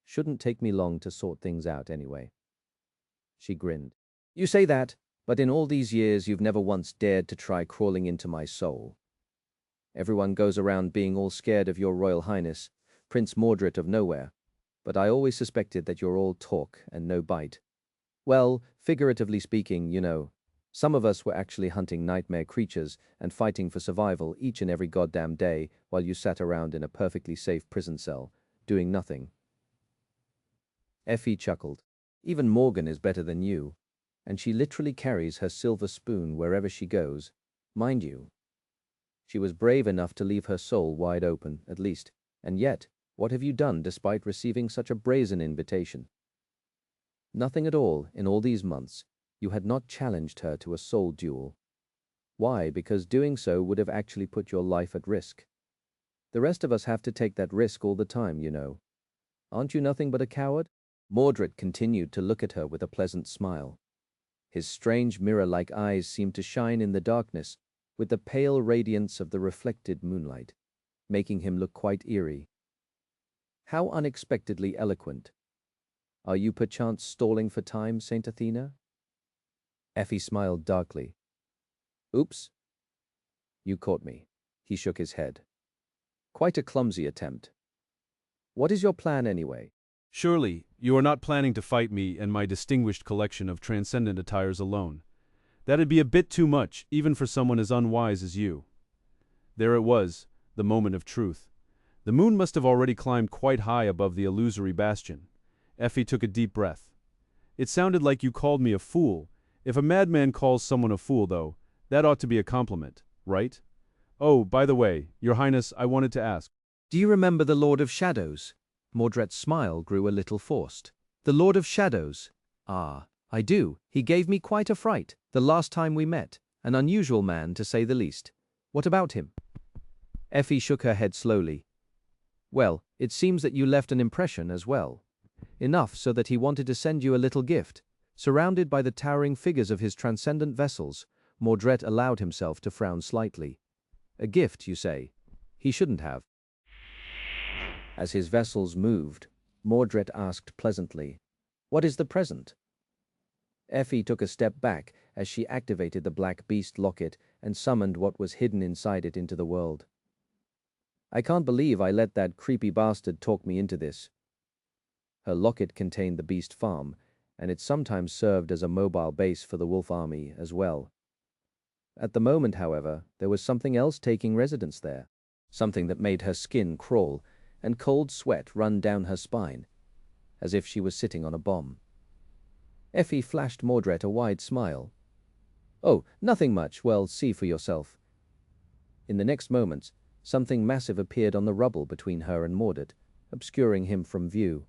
Shouldn't take me long to sort things out anyway. she grinned. You say that, but in all these years you've never once dared to try crawling into my soul. Everyone goes around being all scared of your Royal Highness, Prince Mordred of Nowhere, but I always suspected that you're all talk and no bite. Well, figuratively speaking, you know. Some of us were actually hunting nightmare creatures and fighting for survival each and every goddamn day while you sat around in a perfectly safe prison cell, doing nothing. Effie chuckled. Even Morgan is better than you, and she literally carries her silver spoon wherever she goes. Mind you, she was brave enough to leave her soul wide open, at least, and yet, what have you done despite receiving such a brazen invitation? Nothing at all in all these months. You had not challenged her to a soul duel. Why? Because doing so would have actually put your life at risk. The rest of us have to take that risk all the time, you know. Aren't you nothing but a coward? Mordred continued to look at her with a pleasant smile. His strange mirror-like eyes seemed to shine in the darkness with the pale radiance of the reflected moonlight, making him look quite eerie. How unexpectedly eloquent. Are you perchance stalling for time, Saint Athena? Effie smiled darkly. Oops. You caught me. He shook his head. Quite a clumsy attempt. What is your plan anyway? Surely, you are not planning to fight me and my distinguished collection of transcendent attires alone. That'd be a bit too much, even for someone as unwise as you. There it was, the moment of truth. The moon must have already climbed quite high above the illusory bastion. Effie took a deep breath. It sounded like you called me a fool. If a madman calls someone a fool, though, that ought to be a compliment, right? Oh, by the way, Your Highness, I wanted to ask. Do you remember the Lord of Shadows? Mordred's smile grew a little forced. The Lord of Shadows? Ah, I do. He gave me quite a fright the last time we met. An unusual man, to say the least. What about him? Effie shook her head slowly. Well, it seems that you left an impression as well. Enough so that he wanted to send you a little gift. Surrounded by the towering figures of his transcendent vessels, Mordred allowed himself to frown slightly. A gift, you say? He shouldn't have. As his vessels moved, Mordred asked pleasantly, What is the present? Effie took a step back as she activated the Black Beast locket and summoned what was hidden inside it into the world. I can't believe I let that creepy bastard talk me into this. Her locket contained the beast farm, and it sometimes served as a mobile base for the wolf army as well. At the moment, however, there was something else taking residence there, something that made her skin crawl and cold sweat run down her spine, as if she was sitting on a bomb. Effie flashed Mordred a wide smile. Oh, nothing much. Well, see for yourself. In the next moments, something massive appeared on the rubble between her and Mordred, obscuring him from view.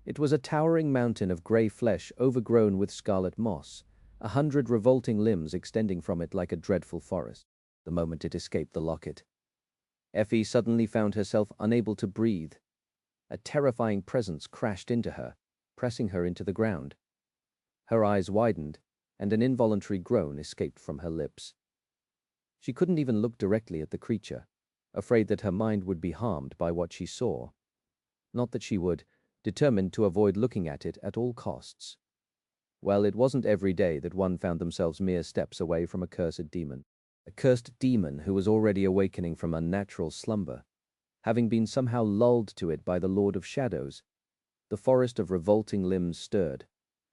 It was a towering mountain of grey flesh overgrown with scarlet moss, 100 revolting limbs extending from it like a dreadful forest, the moment it escaped the locket. Effie suddenly found herself unable to breathe. A terrifying presence crashed into her, pressing her into the ground. Her eyes widened, and an involuntary groan escaped from her lips. She couldn't even look directly at the creature, afraid that her mind would be harmed by what she saw. Not that she would, determined to avoid looking at it at all costs. Well, it wasn't every day that one found themselves mere steps away from a cursed demon who was already awakening from unnatural slumber, having been somehow lulled to it by the Lord of Shadows. The forest of revolting limbs stirred,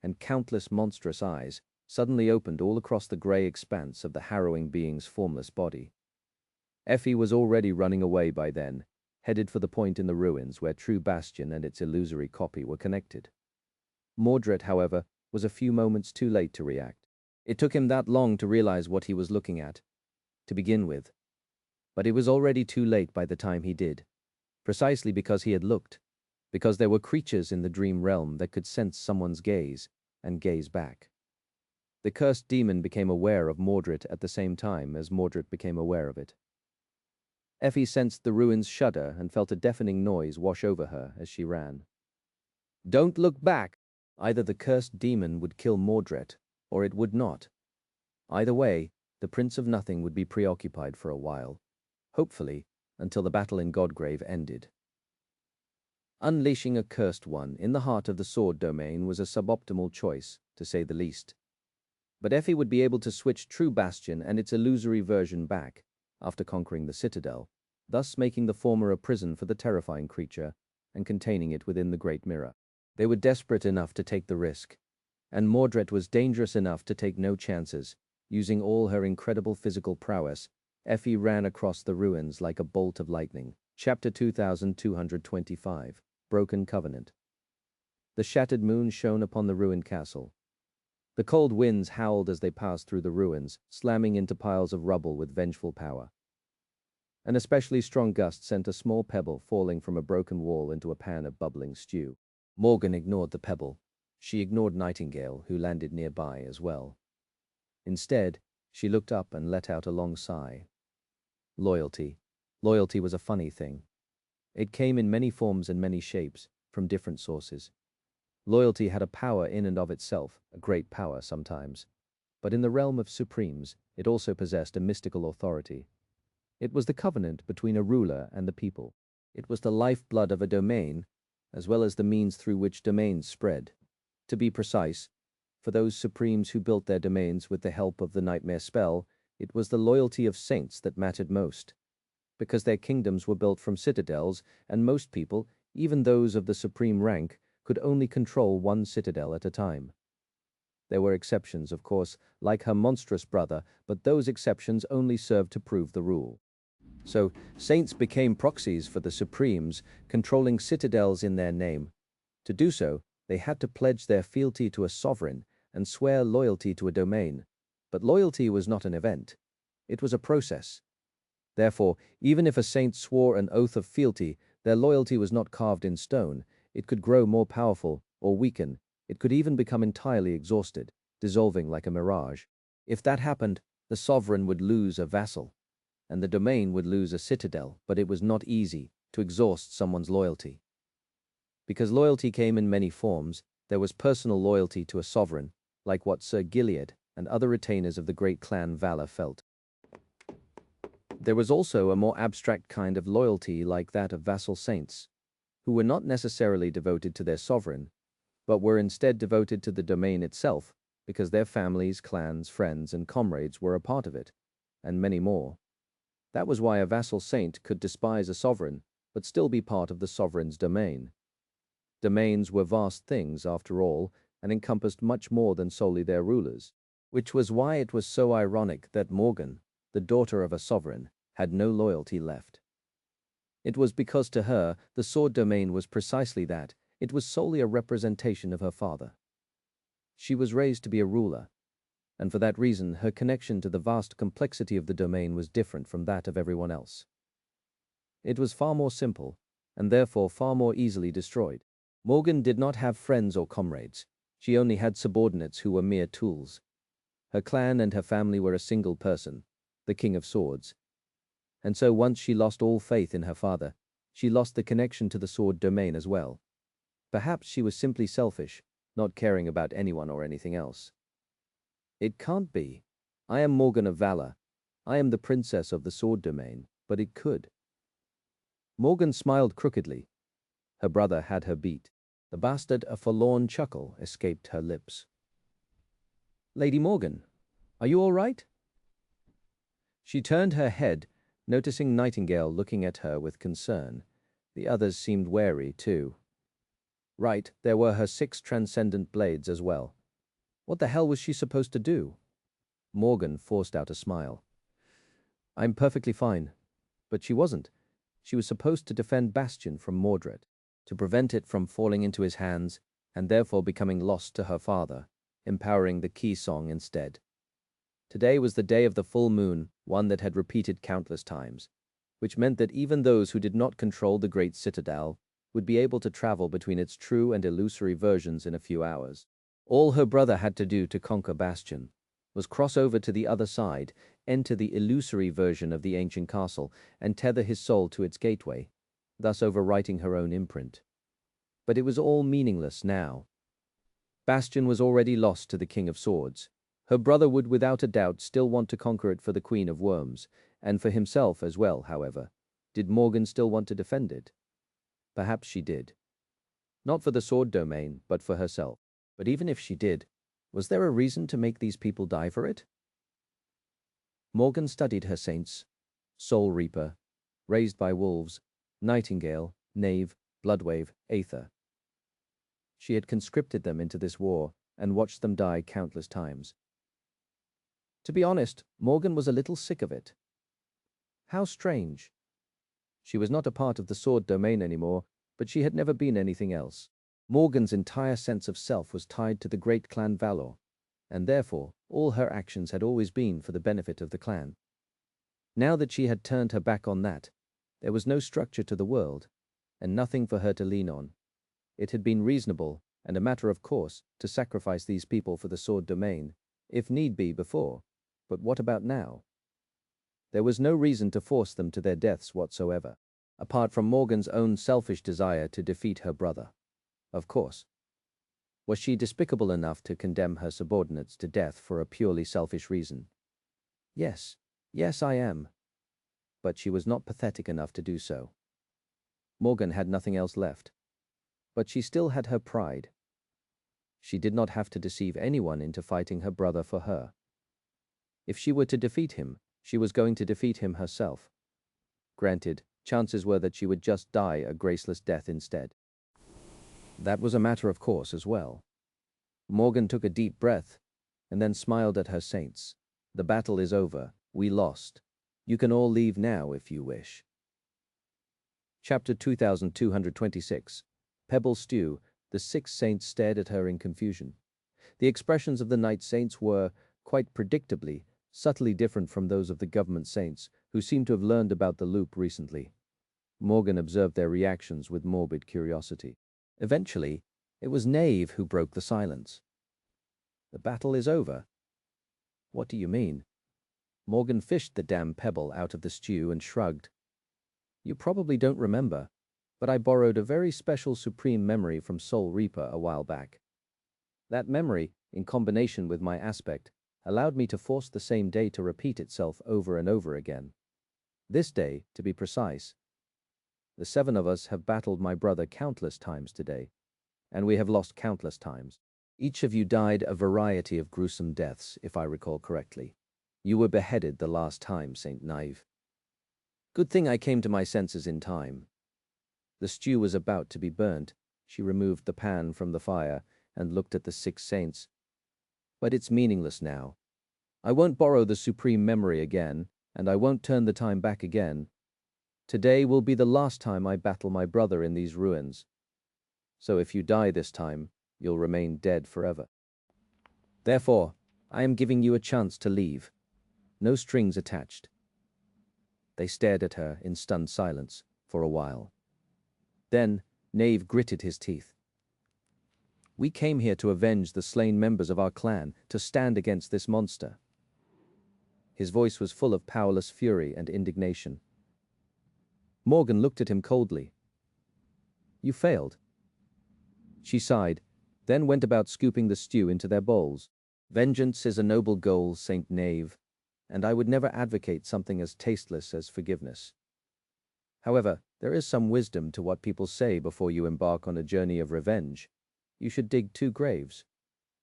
and countless monstrous eyes suddenly opened all across the grey expanse of the harrowing being's formless body. Effie was already running away by then, headed for the point in the ruins where True Bastion and its illusory copy were connected. Mordred, however, was a few moments too late to react. It took him that long to realize what he was looking at, to begin with. But it was already too late by the time he did, precisely because he had looked, because there were creatures in the dream realm that could sense someone's gaze and gaze back. The cursed demon became aware of Mordred at the same time as Mordred became aware of it. Effie sensed the ruins shudder and felt a deafening noise wash over her as she ran. Don't look back! Either the cursed demon would kill Mordred, or it would not. Either way, the Prince of Nothing would be preoccupied for a while, hopefully until the battle in Godgrave ended. Unleashing a cursed one in the heart of the sword domain was a suboptimal choice, to say the least. But Effie would be able to switch True Bastion and its illusory version back after conquering the Citadel, thus making the former a prison for the terrifying creature and containing it within the Great Mirror. They were desperate enough to take the risk, and Mordred was dangerous enough to take no chances. Using all her incredible physical prowess, Effie ran across the ruins like a bolt of lightning. Chapter 2225, Broken Covenant. The shattered moon shone upon the ruined castle. The cold winds howled as they passed through the ruins, slamming into piles of rubble with vengeful power. An especially strong gust sent a small pebble falling from a broken wall into a pan of bubbling stew. Morgan ignored the pebble. She ignored Nightingale, who landed nearby as well. Instead, she looked up and let out a long sigh. Loyalty. Loyalty was a funny thing. It came in many forms and many shapes, from different sources. Loyalty had a power in and of itself, a great power sometimes. But in the realm of supremes, it also possessed a mystical authority. It was the covenant between a ruler and the people. It was the lifeblood of a domain, as well as the means through which domains spread. To be precise, for those supremes who built their domains with the help of the nightmare spell, it was the loyalty of saints that mattered most. Because their kingdoms were built from citadels, and most people, even those of the supreme rank, could only control one citadel at a time. There were exceptions, of course, like her monstrous brother, but those exceptions only served to prove the rule. So, saints became proxies for the supremes, controlling citadels in their name. To do so, they had to pledge their fealty to a sovereign and swear loyalty to a domain. But loyalty was not an event. It was a process. Therefore, even if a saint swore an oath of fealty, their loyalty was not carved in stone. It could grow more powerful or weaken. It could even become entirely exhausted, dissolving like a mirage. If that happened, the sovereign would lose a vassal, and the domain would lose a citadel, but it was not easy to exhaust someone's loyalty. Because loyalty came in many forms, there was personal loyalty to a sovereign, like what Sir Gilead and other retainers of the great clan Valor felt. There was also a more abstract kind of loyalty like that of vassal saints, who were not necessarily devoted to their sovereign, but were instead devoted to the domain itself because their families, clans, friends, and comrades were a part of it, and many more. That was why a vassal saint could despise a sovereign, but still be part of the sovereign's domain. Domains were vast things, after all, and encompassed much more than solely their rulers, which was why it was so ironic that Morgan, the daughter of a sovereign, had no loyalty left. It was because to her, the sword domain was precisely that. It was solely a representation of her father. She was raised to be a ruler, and for that reason her connection to the vast complexity of the domain was different from that of everyone else. It was far more simple, and therefore far more easily destroyed. Morgan did not have friends or comrades. She only had subordinates who were mere tools. Her clan and her family were a single person, the King of Swords. And so once she lost all faith in her father, she lost the connection to the sword domain as well. Perhaps she was simply selfish, not caring about anyone or anything else. It can't be. I am Morgan of Valor. I am the princess of the sword domain, but it could. Morgan smiled crookedly. Her brother had her beat. The bastard, a forlorn chuckle escaped her lips. Lady Morgan, are you all right? She turned her head, noticing Nightingale looking at her with concern. The others seemed wary, too. Right, there were her 6 transcendent blades as well. What the hell was she supposed to do? Morgan forced out a smile. I'm perfectly fine. But she wasn't. She was supposed to defend Bastion from Mordred, to prevent it from falling into his hands, and therefore becoming lost to her father, empowering the key song instead. Today was the day of the full moon, one that had repeated countless times, which meant that even those who did not control the great citadel would be able to travel between its true and illusory versions in a few hours. All her brother had to do to conquer Bastion was cross over to the other side, enter the illusory version of the ancient castle, and tether his soul to its gateway, thus overwriting her own imprint. But it was all meaningless now. Bastion was already lost to the King of Swords. Her brother would without a doubt still want to conquer it for the Queen of Worms, and for himself as well, however. Did Morgan still want to defend it? Perhaps she did. Not for the sword domain, but for herself. But even if she did, was there a reason to make these people die for it? Morgan studied her saints: Soul Reaper, Raised by Wolves, Nightingale, Knave, Bloodwave, Aether. She had conscripted them into this war and watched them die countless times. To be honest, Morgan was a little sick of it. How strange. She was not a part of the sword domain anymore, but she had never been anything else. Morgan's entire sense of self was tied to the great clan Valor, and therefore all her actions had always been for the benefit of the clan. Now that she had turned her back on that, there was no structure to the world, and nothing for her to lean on. It had been reasonable and a matter of course to sacrifice these people for the sword domain, if need be before, but what about now? There was no reason to force them to their deaths whatsoever, apart from Morgan's own selfish desire to defeat her brother. Of course. Was she despicable enough to condemn her subordinates to death for a purely selfish reason? Yes, I am. But she was not pathetic enough to do so. Morgan had nothing else left. But she still had her pride. She did not have to deceive anyone into fighting her brother for her. If she were to defeat him, she was going to defeat him herself. Granted, chances were that she would just die a graceless death instead. That was a matter of course as well. Morgan took a deep breath and then smiled at her saints. The battle is over. We lost. You can all leave now if you wish. Chapter 2226. Pebble Stew. The 6 saints stared at her in confusion. The expressions of the night saints were, quite predictably, subtly different from those of the government saints, who seemed to have learned about the loop recently. Morgan observed their reactions with morbid curiosity. Eventually, it was Knave who broke the silence. The battle is over. What do you mean? Morgan fished the damn pebble out of the stew and shrugged. You probably don't remember, but I borrowed a very special supreme memory from Soul Reaper a while back. That memory, in combination with my aspect, allowed me to force the same day to repeat itself over and over again. This day, to be precise. The 7 of us have battled my brother countless times today, and we have lost countless times. Each of you died a variety of gruesome deaths, if I recall correctly. You were beheaded the last time, Saint Knave. Good thing I came to my senses in time. The stew was about to be burnt. She removed the pan from the fire and looked at the 6 saints. But it's meaningless now. I won't borrow the supreme memory again, and I won't turn the time back again. Today will be the last time I battle my brother in these ruins. So if you die this time, you'll remain dead forever. Therefore, I am giving you a chance to leave. No strings attached. They stared at her in stunned silence for a while. Then, Knave gritted his teeth. We came here to avenge the slain members of our clan, to stand against this monster. His voice was full of powerless fury and indignation. Morgan looked at him coldly. You failed. She sighed, then went about scooping the stew into their bowls. Vengeance is a noble goal, Saint Knave, and I would never advocate something as tasteless as forgiveness. However, there is some wisdom to what people say before you embark on a journey of revenge. You should dig 2 graves,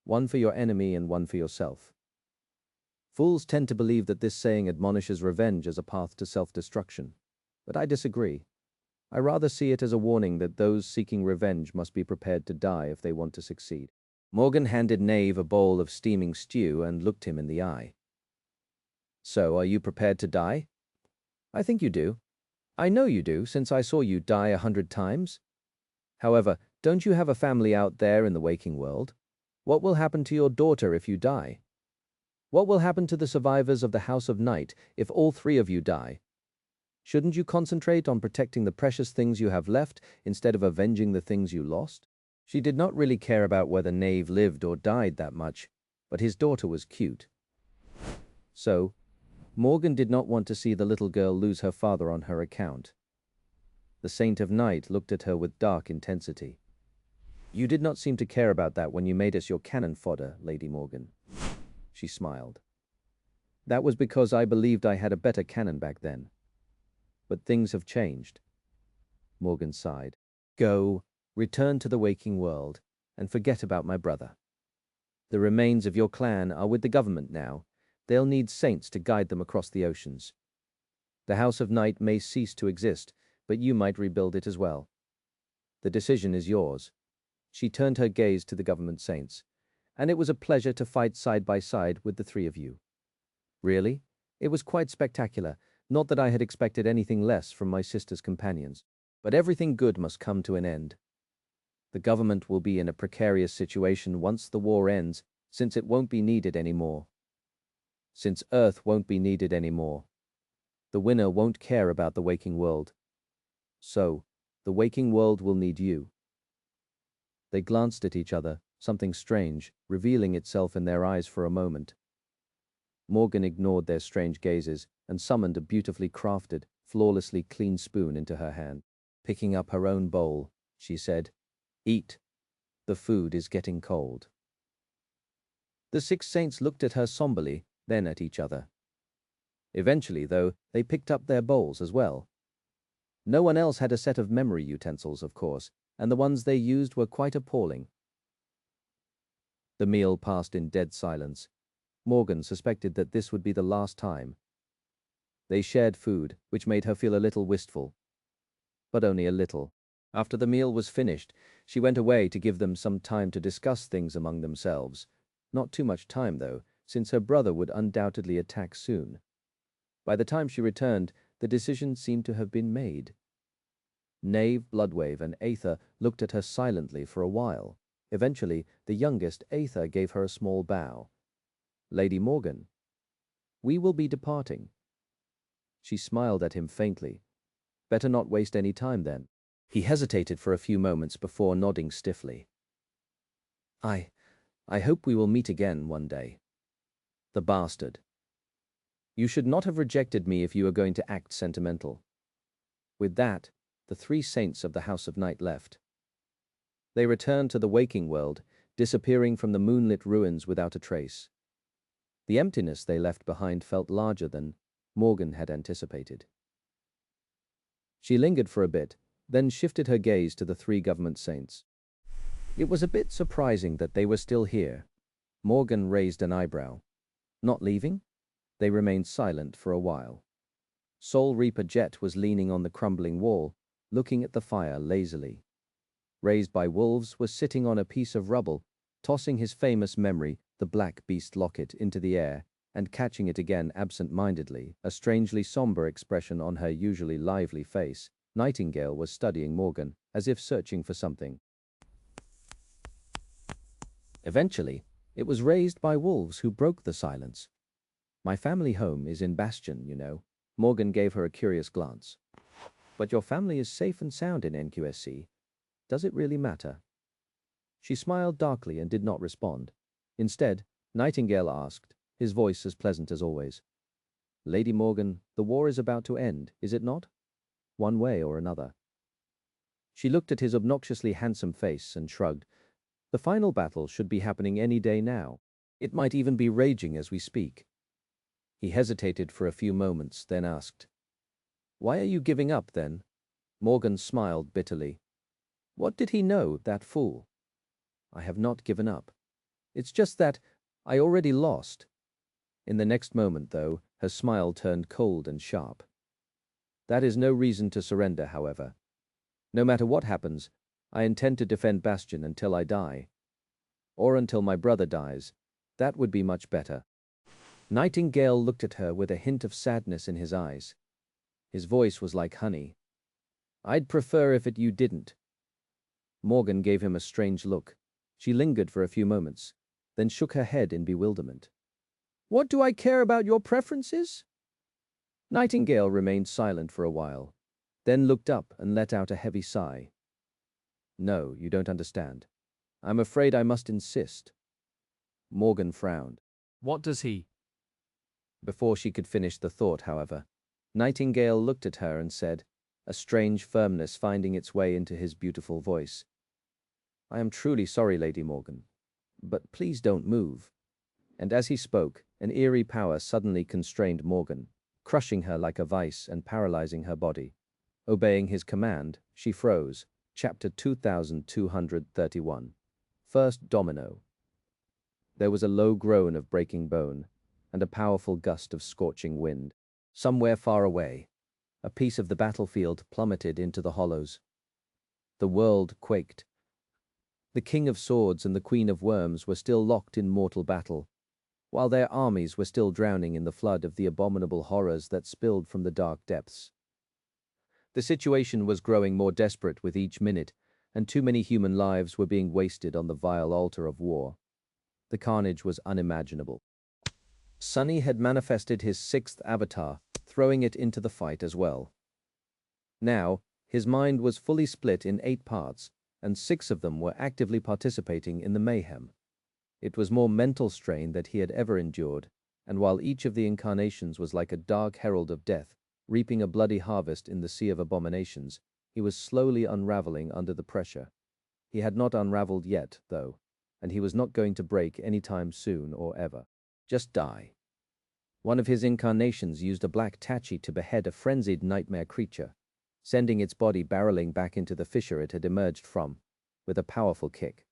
one for your enemy and one for yourself. Fools tend to believe that this saying admonishes revenge as a path to self-destruction, but I disagree. I rather see it as a warning that those seeking revenge must be prepared to die if they want to succeed. Morgan handed Knave a bowl of steaming stew and looked him in the eye. So, are you prepared to die? I think you do. I know you do, since I saw you die 100 times. However, don't you have a family out there in the waking world? What will happen to your daughter if you die? What will happen to the survivors of the House of Night if all 3 of you die? Shouldn't you concentrate on protecting the precious things you have left instead of avenging the things you lost? She did not really care about whether Knave lived or died that much, but his daughter was cute. So, Morgan did not want to see the little girl lose her father on her account. The Saint of Night looked at her with dark intensity. You did not seem to care about that when you made us your cannon fodder, Lady Morgan. She smiled. That was because I believed I had a better cannon back then. But things have changed. Morgan sighed. Go, Return to the waking world, and forget about my brother. The remains of your clan are with the government now. They'll need saints to guide them across the oceans. The House of Night may cease to exist, but you might rebuild it as well. The decision is yours. She turned her gaze to the government saints, and it was a pleasure to fight side by side with the three of you. Really? It was quite spectacular, not that I had expected anything less from my sister's companions. But everything good must come to an end. The government will be in a precarious situation once the war ends, since it won't be needed anymore. Since Earth won't be needed anymore. The winner won't care about the waking world. So, the waking world will need you. They glanced at each other, something strange, revealing itself in their eyes for a moment. Morgan ignored their strange gazes and summoned a beautifully crafted, flawlessly clean spoon into her hand. Picking up her own bowl, she said, "Eat. The food is getting cold." The six saints looked at her somberly, then at each other. Eventually, though, they picked up their bowls as well. No one else had a set of memory utensils, of course, and the ones they used were quite appalling. The meal passed in dead silence. Morgan suspected that this would be the last time. They shared food, which made her feel a little wistful. But only a little. After the meal was finished, she went away to give them some time to discuss things among themselves. Not too much time, though, since her brother would undoubtedly attack soon. By the time she returned, the decision seemed to have been made. Knave, Bloodwave, and Aether looked at her silently for a while. Eventually, the youngest, Aether, gave her a small bow. "Lady Morgan, we will be departing." She smiled at him faintly. "Better not waste any time, then." He hesitated for a few moments before nodding stiffly. I hope we will meet again one day." The bastard. "You should not have rejected me if you were going to act sentimental." With that, the three saints of the House of Night left. They returned to the waking world, disappearing from the moonlit ruins without a trace. The emptiness they left behind felt larger than Morgan had anticipated. She lingered for a bit, then shifted her gaze to the three government saints. It was a bit surprising that they were still here. Morgan raised an eyebrow. Not leaving? They remained silent for a while. Soul Reaper Jet was leaning on the crumbling wall, looking at the fire lazily. Raised by Wolves was sitting on a piece of rubble, tossing his famous memory, the Black Beast locket, into the air and catching it again absent-mindedly, a strangely somber expression on her usually lively face. Nightingale was studying Morgan, as if searching for something. Eventually, it was raised by Wolves who broke the silence. "My family home is in Bastion, you know." Morgan gave her a curious glance. "But your family is safe and sound in NQSC. Does it really matter?" She smiled darkly and did not respond. Instead, Nightingale asked, his voice as pleasant as always, "Lady Morgan, the war is about to end, is it not? One way or another." She looked at his obnoxiously handsome face and shrugged. "The final battle should be happening any day now. It might even be raging as we speak." He hesitated for a few moments, then asked, "Why are you giving up, then?" Morgan smiled bitterly. What did he know, that fool? "I have not given up. It's just that I already lost." In the next moment, though, her smile turned cold and sharp. "That is no reason to surrender, however. No matter what happens, I intend to defend Bastion until I die. Or until my brother dies. That would be much better." Nightingale looked at her with a hint of sadness in his eyes. His voice was like honey. "I'd prefer if you didn't." Morgan gave him a strange look. She lingered for a few moments, then shook her head in bewilderment. "What do I care about your preferences?" Nightingale remained silent for a while, then looked up and let out a heavy sigh. "No, you don't understand. I'm afraid I must insist." Morgan frowned. What does he? Before she could finish the thought, however, Nightingale looked at her and said, a strange firmness finding its way into his beautiful voice, "I am truly sorry, Lady Morgan, but please don't move." And as he spoke, an eerie power suddenly constrained Morgan, crushing her like a vice and paralyzing her body. Obeying his command, she froze, Chapter 2231. First Domino. There was a low groan of breaking bone, and a powerful gust of scorching wind. Somewhere far away, a piece of the battlefield plummeted into the hollows. The world quaked. The King of Swords and the Queen of Worms were still locked in mortal battle, while their armies were still drowning in the flood of the abominable horrors that spilled from the dark depths. The situation was growing more desperate with each minute, and too many human lives were being wasted on the vile altar of war. The carnage was unimaginable. Sunny had manifested his sixth avatar, throwing it into the fight as well. Now, his mind was fully split in 8 parts, and 6 of them were actively participating in the mayhem. It was more mental strain that he had ever endured, and while each of the incarnations was like a dark herald of death, reaping a bloody harvest in the sea of abominations, he was slowly unraveling under the pressure. He had not unraveled yet, though, and he was not going to break any time soon or ever. Just die. One of his incarnations used a black tachi to behead a frenzied nightmare creature, sending its body barreling back into the fissure it had emerged from, with a powerful kick.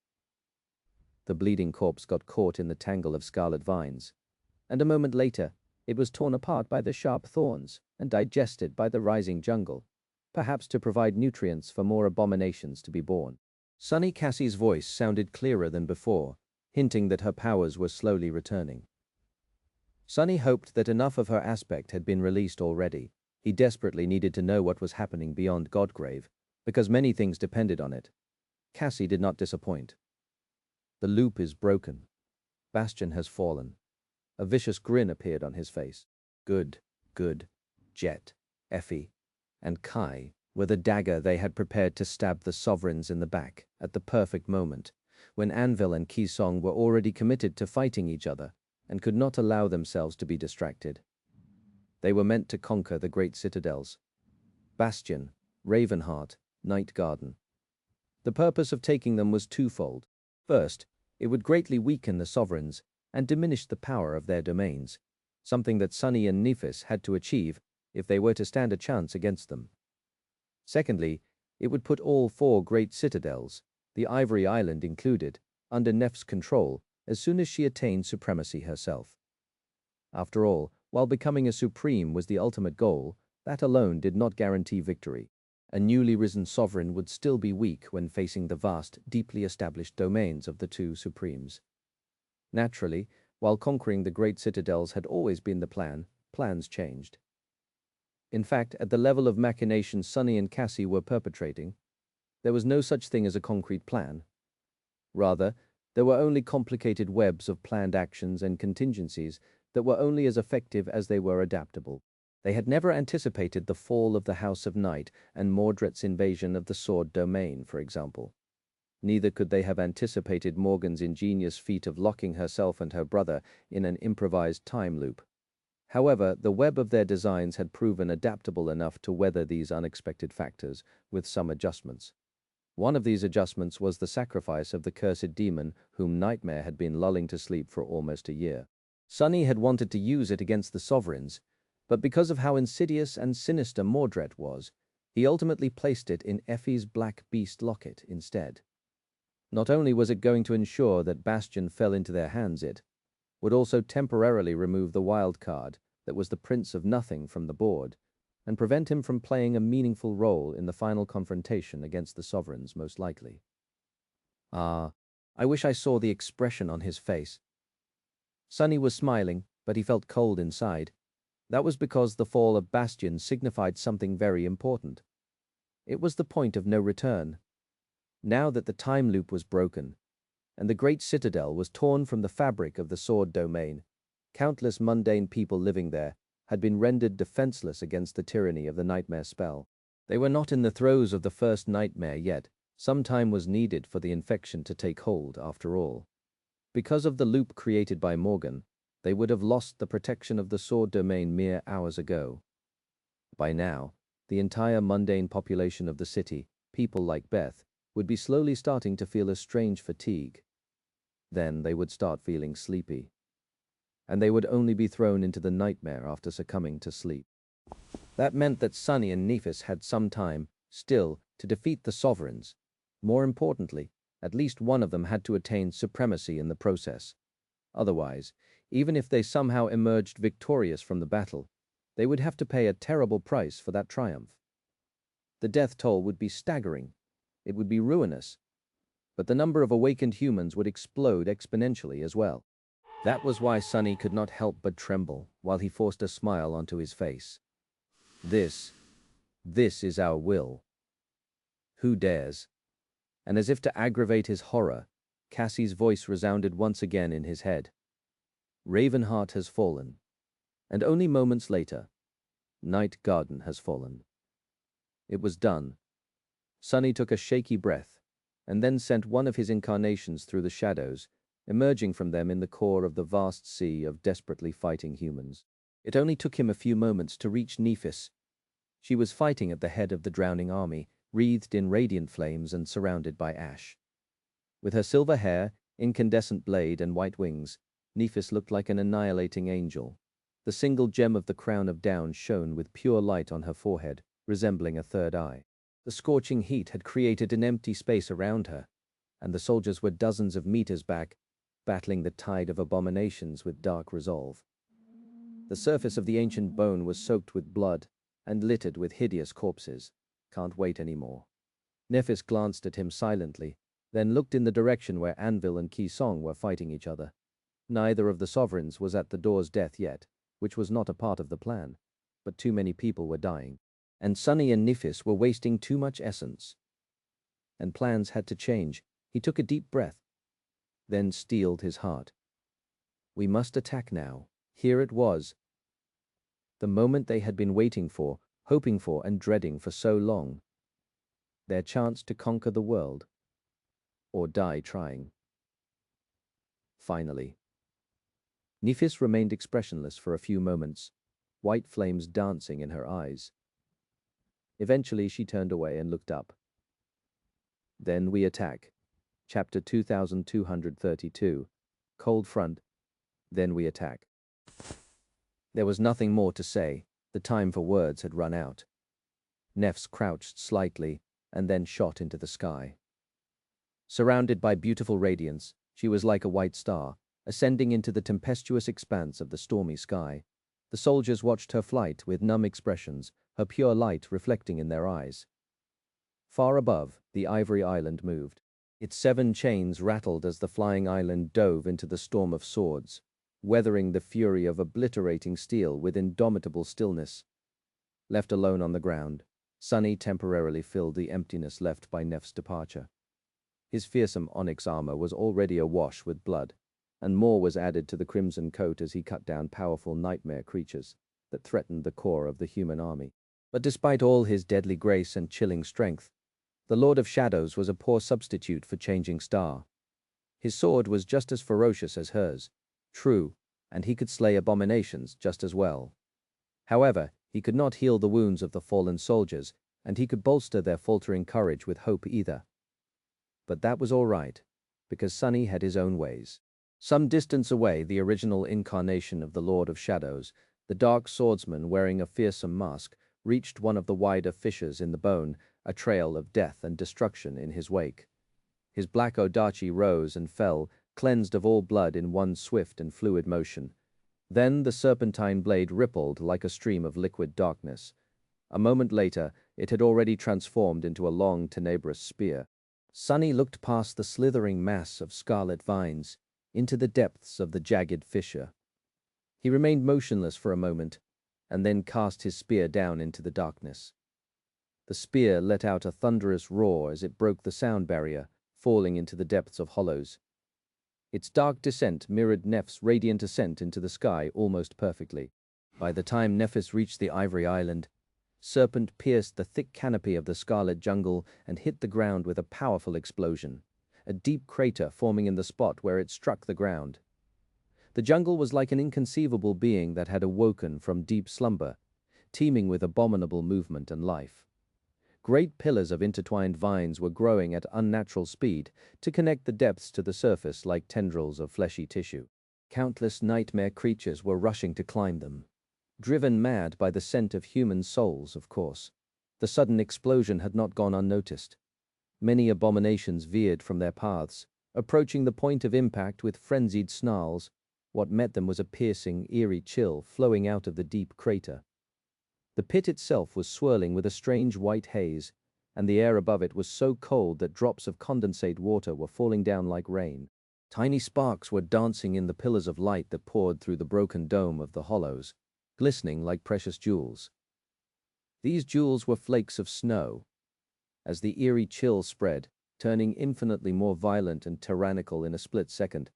The bleeding corpse got caught in the tangle of scarlet vines, and a moment later it was torn apart by the sharp thorns and digested by the rising jungle, perhaps to provide nutrients for more abominations to be born. Sunny Cassie's voice sounded clearer than before, hinting that her powers were slowly returning. Sunny hoped that enough of her aspect had been released already. He desperately needed to know what was happening beyond Godgrave, because many things depended on it. Cassie did not disappoint. The loop is broken. Bastion has fallen. A vicious grin appeared on his face. Good, Jet, Effie, and Kai were the dagger they had prepared to stab the sovereigns in the back at the perfect moment, when Anvil and Kisong were already committed to fighting each other and could not allow themselves to be distracted. They were meant to conquer the great citadels. Bastion, Ravenheart, Night Garden. The purpose of taking them was twofold. First, it would greatly weaken the sovereigns and diminish the power of their domains, something that Sunny and Nephis had to achieve if they were to stand a chance against them. Secondly, it would put all 4 great citadels, the Ivory Island included, under Neph's control as soon as she attained supremacy herself. After all, while becoming a supreme was the ultimate goal, that alone did not guarantee victory. A newly risen sovereign would still be weak when facing the vast, deeply established domains of the 2 supremes. Naturally, while conquering the great citadels had always been the plan, plans changed. In fact, at the level of machinations Sunny and Cassie were perpetrating, there was no such thing as a concrete plan. Rather, there were only complicated webs of planned actions and contingencies that were only as effective as they were adaptable. They had never anticipated the fall of the House of Night and Mordred's invasion of the Sword Domain, for example. Neither could they have anticipated Morgan's ingenious feat of locking herself and her brother in an improvised time loop. However, the web of their designs had proven adaptable enough to weather these unexpected factors, with some adjustments. One of these adjustments was the sacrifice of the cursed demon whom Nightmare had been lulling to sleep for almost a year. Sunny had wanted to use it against the sovereigns, but because of how insidious and sinister Mordred was, he ultimately placed it in Effie's Black Beast locket instead. Not only was it going to ensure that Bastion fell into their hands, it would also temporarily remove the wild card that was the Prince of Nothing from the board, and prevent him from playing a meaningful role in the final confrontation against the sovereigns, most likely. I wish I saw the expression on his face. Sunny was smiling, but he felt cold inside. That was because the fall of Bastion signified something very important. It was the point of no return. Now that the time loop was broken, and the great citadel was torn from the fabric of the Sword Domain, countless mundane people living there had been rendered defenseless against the tyranny of the nightmare spell. They were not in the throes of the first nightmare yet. Some time was needed for the infection to take hold, after all. Because of the loop created by Morgan, they would have lost the protection of the Sword Domain mere hours ago. By now, the entire mundane population of the city, people like Beth, would be slowly starting to feel a strange fatigue. Then they would start feeling sleepy. And they would only be thrown into the nightmare after succumbing to sleep. That meant that Sunny and Nephis had some time, still, to defeat the sovereigns. More importantly, at least one of them had to attain supremacy in the process. Otherwise, even if they somehow emerged victorious from the battle, they would have to pay a terrible price for that triumph. The death toll would be staggering. It would be ruinous. But the number of awakened humans would explode exponentially as well. That was why Sonny could not help but tremble while he forced a smile onto his face. This is our will. Who dares? And as if to aggravate his horror, Cassie's voice resounded once again in his head. Ravenheart has fallen. And only moments later, Night Garden has fallen. It was done. Sonny took a shaky breath, and then sent one of his incarnations through the shadows, emerging from them in the core of the vast sea of desperately fighting humans. It only took him a few moments to reach Nephis. She was fighting at the head of the drowning army, wreathed in radiant flames and surrounded by ash. With her silver hair, incandescent blade, and white wings, Nephis looked like an annihilating angel. The single gem of the crown of down shone with pure light on her forehead, resembling a third eye. The scorching heat had created an empty space around her, and the soldiers were dozens of meters back, battling the tide of abominations with dark resolve. The surface of the ancient bone was soaked with blood and littered with hideous corpses. Can't wait anymore. Nephis glanced at him silently, then looked in the direction where Anvil and Ki Song were fighting each other. Neither of the sovereigns was at the door's death yet, which was not a part of the plan, but too many people were dying, and Sonny and Nephis were wasting too much essence. And plans had to change. He took a deep breath, then steeled his heart. We must attack now. Here it was. The moment they had been waiting for, hoping for, and dreading for so long. Their chance to conquer the world. Or die trying. Finally. Nephis remained expressionless for a few moments, white flames dancing in her eyes. Eventually she turned away and looked up. Then we attack. Chapter 2232. Cold Front. Then we attack. There was nothing more to say. The time for words had run out. Nephs crouched slightly and then shot into the sky. Surrounded by beautiful radiance, she was like a white star, ascending into the tempestuous expanse of the stormy sky. The soldiers watched her flight with numb expressions, her pure light reflecting in their eyes. Far above, the ivory island moved. Its 7 chains rattled as the flying island dove into the storm of swords, weathering the fury of obliterating steel with indomitable stillness. Left alone on the ground, Sonny temporarily filled the emptiness left by Neph's departure. His fearsome onyx armor was already awash with blood, and more was added to the crimson coat as he cut down powerful nightmare creatures that threatened the core of the human army. But despite all his deadly grace and chilling strength, the Lord of Shadows was a poor substitute for Changing Star. His sword was just as ferocious as hers, true, and he could slay abominations just as well. However, he could not heal the wounds of the fallen soldiers, and he could bolster their faltering courage with hope either. But that was all right, because Sonny had his own ways. Some distance away, the original incarnation of the Lord of Shadows, the dark swordsman wearing a fearsome mask, reached one of the wider fissures in the bone, a trail of death and destruction in his wake. His black odachi rose and fell, cleansed of all blood in one swift and fluid motion. Then the serpentine blade rippled like a stream of liquid darkness. A moment later, it had already transformed into a long, tenebrous spear. Sonny looked past the slithering mass of scarlet vines, into the depths of the jagged fissure. He remained motionless for a moment, and then cast his spear down into the darkness. The spear let out a thunderous roar as it broke the sound barrier, falling into the depths of hollows. Its dark descent mirrored Neph's radiant ascent into the sky almost perfectly. By the time Nephis reached the ivory island, Serpent pierced the thick canopy of the scarlet jungle and hit the ground with a powerful explosion, a deep crater forming in the spot where it struck the ground. The jungle was like an inconceivable being that had awoken from deep slumber, teeming with abominable movement and life. Great pillars of intertwined vines were growing at unnatural speed to connect the depths to the surface like tendrils of fleshy tissue. Countless nightmare creatures were rushing to climb them. Driven mad by the scent of human souls, of course. The sudden explosion had not gone unnoticed. Many abominations veered from their paths, approaching the point of impact with frenzied snarls. What met them was a piercing, eerie chill flowing out of the deep crater. The pit itself was swirling with a strange white haze, and the air above it was so cold that drops of condensate water were falling down like rain. Tiny sparks were dancing in the pillars of light that poured through the broken dome of the hollows, glistening like precious jewels. These jewels were flakes of snow. As the eerie chill spread, turning infinitely more violent and tyrannical in a split second,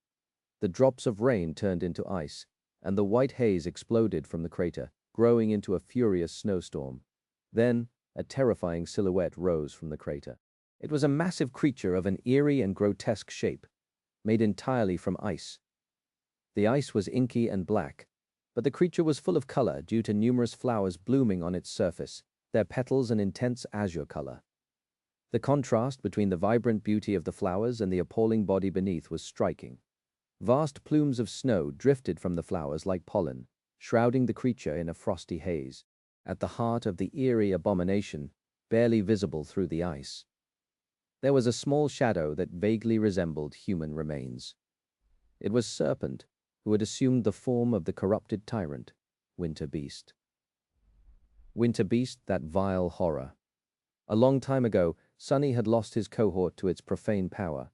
the drops of rain turned into ice, and the white haze exploded from the crater, growing into a furious snowstorm. Then, a terrifying silhouette rose from the crater. It was a massive creature of an eerie and grotesque shape, made entirely from ice. The ice was inky and black, but the creature was full of color due to numerous flowers blooming on its surface, their petals an intense azure color. The contrast between the vibrant beauty of the flowers and the appalling body beneath was striking. Vast plumes of snow drifted from the flowers like pollen, shrouding the creature in a frosty haze. At the heart of the eerie abomination, barely visible through the ice, there was a small shadow that vaguely resembled human remains. It was Serpent, who had assumed the form of the corrupted tyrant, Winter Beast. Winter Beast, that vile horror. A long time ago, Sunny had lost his cohort to its profane power.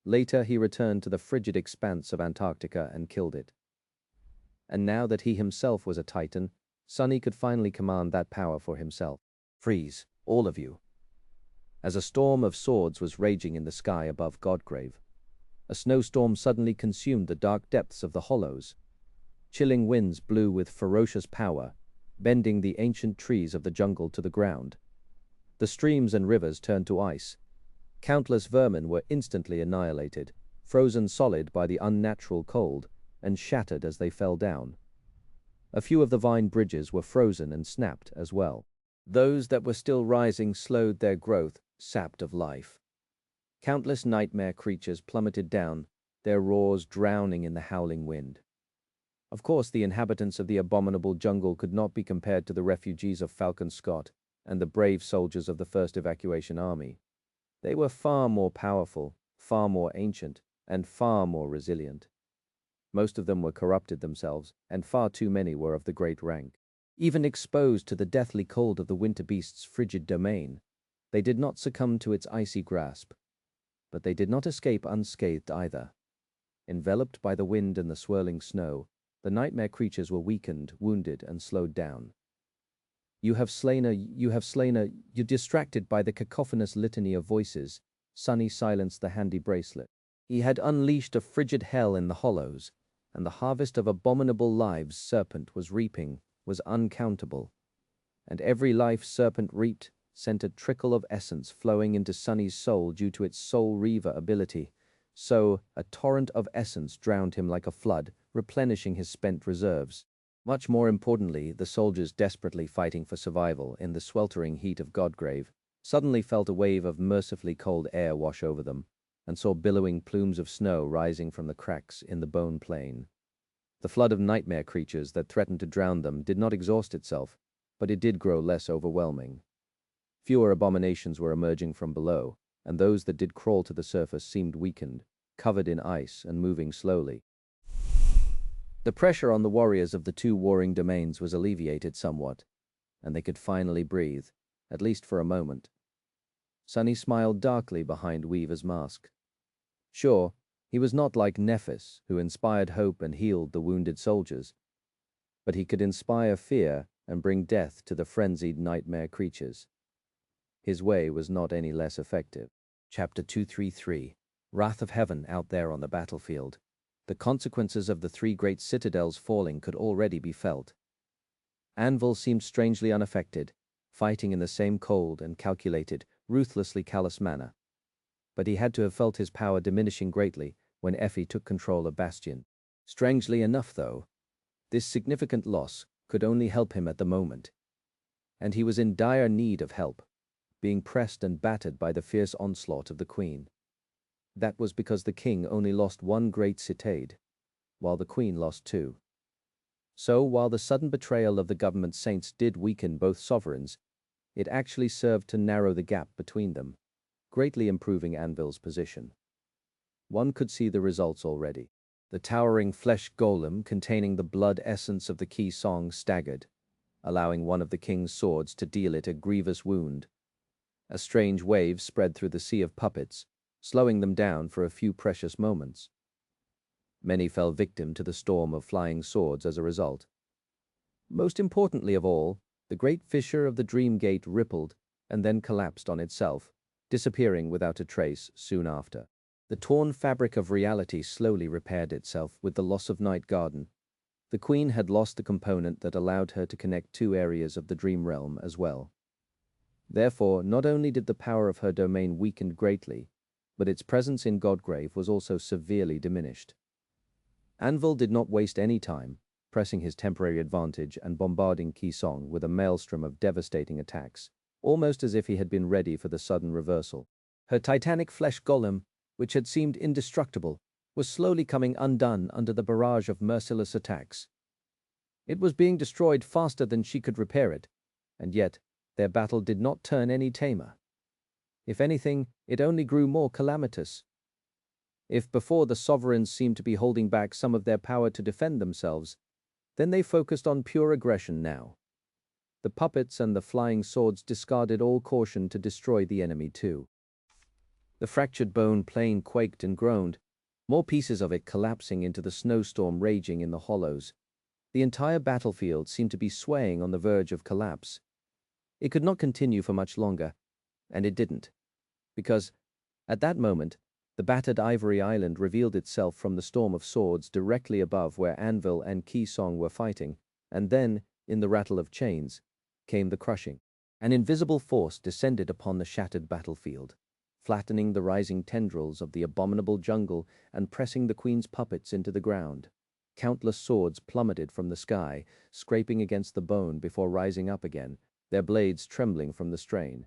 Later, he returned to the frigid expanse of Antarctica and killed it. And now that he himself was a Titan, Sunny could finally command that power for himself. Freeze, all of you. As a storm of swords was raging in the sky above Godgrave, a snowstorm suddenly consumed the dark depths of the hollows. Chilling winds blew with ferocious power, bending the ancient trees of the jungle to the ground. The streams and rivers turned to ice. Countless vermin were instantly annihilated, frozen solid by the unnatural cold, and shattered as they fell down. A few of the vine bridges were frozen and snapped as well. Those that were still rising slowed their growth, sapped of life. Countless nightmare creatures plummeted down, their roars drowning in the howling wind. Of course, the inhabitants of the abominable jungle could not be compared to the refugees of Falcon Scott and the brave soldiers of the First Evacuation Army. They were far more powerful, far more ancient, and far more resilient. Most of them were corrupted themselves, and far too many were of the great rank. Even exposed to the deathly cold of the winter beast's frigid domain, they did not succumb to its icy grasp. But they did not escape unscathed either. Enveloped by the wind and the swirling snow, the nightmare creatures were weakened, wounded, and slowed down. You have slain you distracted by the cacophonous litany of voices, Sunny silenced the handy bracelet. He had unleashed a frigid hell in the hollows, and the harvest of abominable lives Serpent was reaping was uncountable. And every life Serpent reaped sent a trickle of essence flowing into Sunny's soul due to its soul reaver ability. So, a torrent of essence drowned him like a flood, replenishing his spent reserves. Much more importantly, the soldiers desperately fighting for survival in the sweltering heat of Godgrave suddenly felt a wave of mercifully cold air wash over them, and saw billowing plumes of snow rising from the cracks in the bone plain. The flood of nightmare creatures that threatened to drown them did not exhaust itself, but it did grow less overwhelming. Fewer abominations were emerging from below, and those that did crawl to the surface seemed weakened, covered in ice and moving slowly. The pressure on the warriors of the two warring domains was alleviated somewhat, and they could finally breathe, at least for a moment. Sunny smiled darkly behind Weaver's mask. Sure, he was not like Nephis, who inspired hope and healed the wounded soldiers, but he could inspire fear and bring death to the frenzied nightmare creatures. His way was not any less effective. Chapter 233, Wrath of Heaven out there on the battlefield. The consequences of the three great citadels falling could already be felt. Anvil seemed strangely unaffected, fighting in the same cold and calculated, ruthlessly callous manner. But he had to have felt his power diminishing greatly when Effie took control of Bastion. Strangely enough, though, this significant loss could only help him at the moment. And he was in dire need of help, being pressed and battered by the fierce onslaught of the Queen. That was because the king only lost one great citade, while the queen lost two. So, while the sudden betrayal of the government saints did weaken both sovereigns, it actually served to narrow the gap between them, greatly improving Anvil's position. One could see the results already. The towering flesh golem containing the blood essence of the key song staggered, allowing one of the king's swords to deal it a grievous wound. A strange wave spread through the sea of puppets, slowing them down for a few precious moments. Many fell victim to the storm of flying swords as a result. Most importantly of all, the great fissure of the dream gate rippled and then collapsed on itself, disappearing without a trace soon after. The torn fabric of reality slowly repaired itself with the loss of Night Garden. The queen had lost the component that allowed her to connect two areas of the dream realm as well. Therefore, not only did the power of her domain weaken greatly, but its presence in Godgrave was also severely diminished. Anvil did not waste any time, pressing his temporary advantage and bombarding Kisong with a maelstrom of devastating attacks, almost as if he had been ready for the sudden reversal. Her titanic flesh golem, which had seemed indestructible, was slowly coming undone under the barrage of merciless attacks. It was being destroyed faster than she could repair it, and yet their battle did not turn any tamer. If anything, it only grew more calamitous. If before the sovereigns seemed to be holding back some of their power to defend themselves, then they focused on pure aggression now. The puppets and the flying swords discarded all caution to destroy the enemy too. The fractured bone plane quaked and groaned, more pieces of it collapsing into the snowstorm raging in the hollows. The entire battlefield seemed to be swaying on the verge of collapse. It could not continue for much longer, and it didn't, because, at that moment, the battered ivory island revealed itself from the storm of swords directly above where Anvil and Kisong were fighting, and then, in the rattle of chains, came the crushing. An invisible force descended upon the shattered battlefield, flattening the rising tendrils of the abominable jungle and pressing the queen's puppets into the ground. Countless swords plummeted from the sky, scraping against the bone before rising up again, their blades trembling from the strain.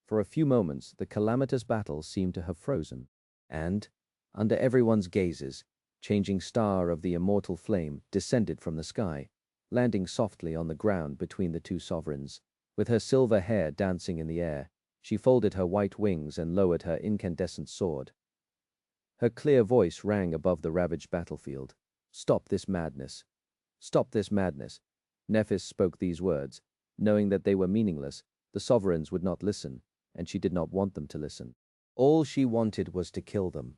For a few moments, the calamitous battle seemed to have frozen, and, under everyone's gazes, changing star of the immortal flame descended from the sky, landing softly on the ground between the two sovereigns. With her silver hair dancing in the air, she folded her white wings and lowered her incandescent sword. Her clear voice rang above the ravaged battlefield. "Stop this madness! Stop this madness!" Nephis spoke these words, knowing that they were meaningless. The sovereigns would not listen, and she did not want them to listen. All she wanted was to kill them.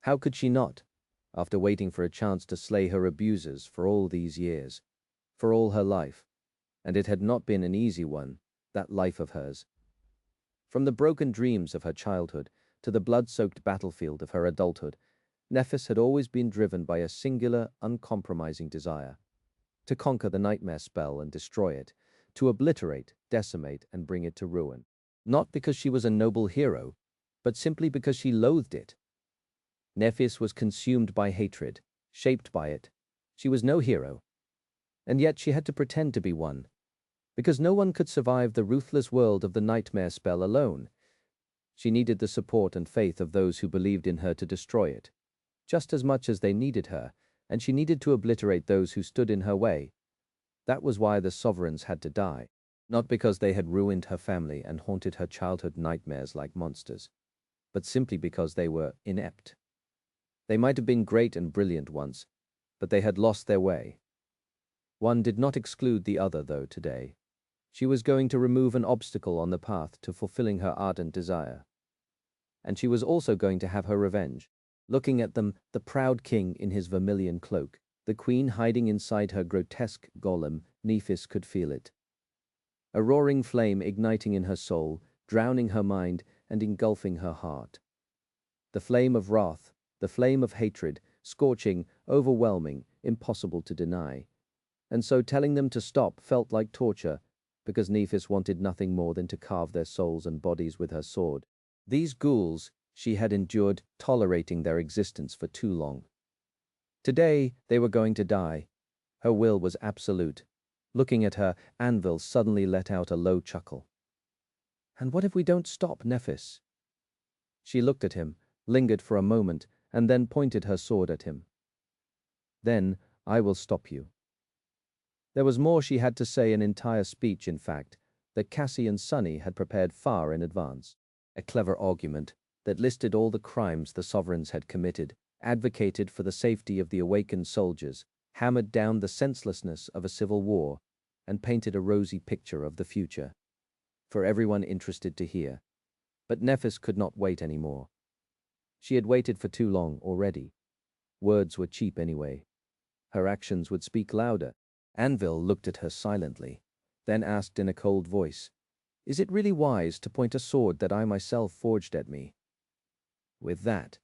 How could she not, after waiting for a chance to slay her abusers for all these years, for all her life? And it had not been an easy one, that life of hers. From the broken dreams of her childhood to the blood-soaked battlefield of her adulthood, Nephis had always been driven by a singular, uncompromising desire: to conquer the nightmare spell and destroy it, to obliterate, decimate, and bring it to ruin. Not because she was a noble hero, but simply because she loathed it. Nephis was consumed by hatred, shaped by it. She was no hero, and yet she had to pretend to be one, because no one could survive the ruthless world of the nightmare spell alone. She needed the support and faith of those who believed in her to destroy it, just as much as they needed her, and she needed to obliterate those who stood in her way. That was why the sovereigns had to die, not because they had ruined her family and haunted her childhood nightmares like monsters, but simply because they were inept. They might have been great and brilliant once, but they had lost their way. One did not exclude the other, though, today. She was going to remove an obstacle on the path to fulfilling her ardent desire. And she was also going to have her revenge. Looking at them, the proud king in his vermilion cloak, the queen hiding inside her grotesque golem, Nephis could feel it. A roaring flame igniting in her soul, drowning her mind and engulfing her heart. The flame of wrath, the flame of hatred, scorching, overwhelming, impossible to deny. And so telling them to stop felt like torture, because Nephis wanted nothing more than to carve their souls and bodies with her sword. These ghouls, she had endured tolerating their existence for too long. Today they were going to die. Her will was absolute. Looking at her, Anvil suddenly let out a low chuckle. "And what if we don't stop, Nephis?" She looked at him, lingered for a moment, and then pointed her sword at him. "Then I will stop you." There was more she had to say, an entire speech, in fact, that Cassie and Sunny had prepared far in advance. A clever argument that listed all the crimes the sovereigns had committed, advocated for the safety of the awakened soldiers, hammered down the senselessness of a civil war, and painted a rosy picture of the future for everyone interested to hear. But Nephis could not wait any more. She had waited for too long already. Words were cheap anyway. Her actions would speak louder. Anvil looked at her silently, then asked in a cold voice, "Is it really wise to point a sword that I myself forged at me?" With that,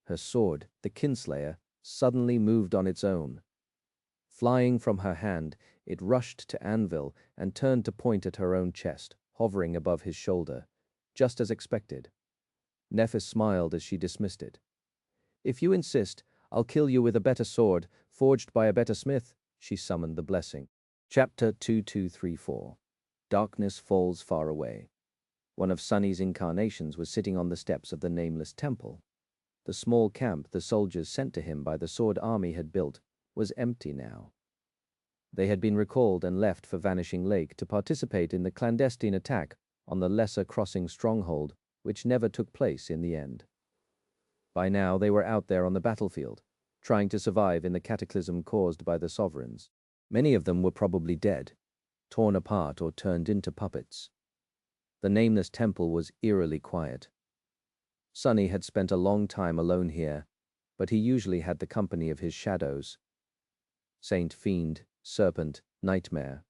her sword, the Kinslayer, suddenly moved on its own. Flying from her hand, it rushed to Anvil and turned to point at her own chest, hovering above his shoulder, just as expected. Nephis smiled as she dismissed it. "If you insist, I'll kill you with a better sword, forged by a better smith." She summoned the blessing. Chapter 2234. Darkness Falls Far Away. One of Sunny's incarnations was sitting on the steps of the nameless temple. The small camp the soldiers sent to him by the sword army had built was empty now. They had been recalled and left for Vanishing Lake to participate in the clandestine attack on the Lesser Crossing stronghold, which never took place in the end. By now they were out there on the battlefield, trying to survive in the cataclysm caused by the sovereigns. Many of them were probably dead, torn apart or turned into puppets. The nameless temple was eerily quiet. Sunny had spent a long time alone here, but he usually had the company of his shadows. Saint, Fiend, Serpent, Nightmare.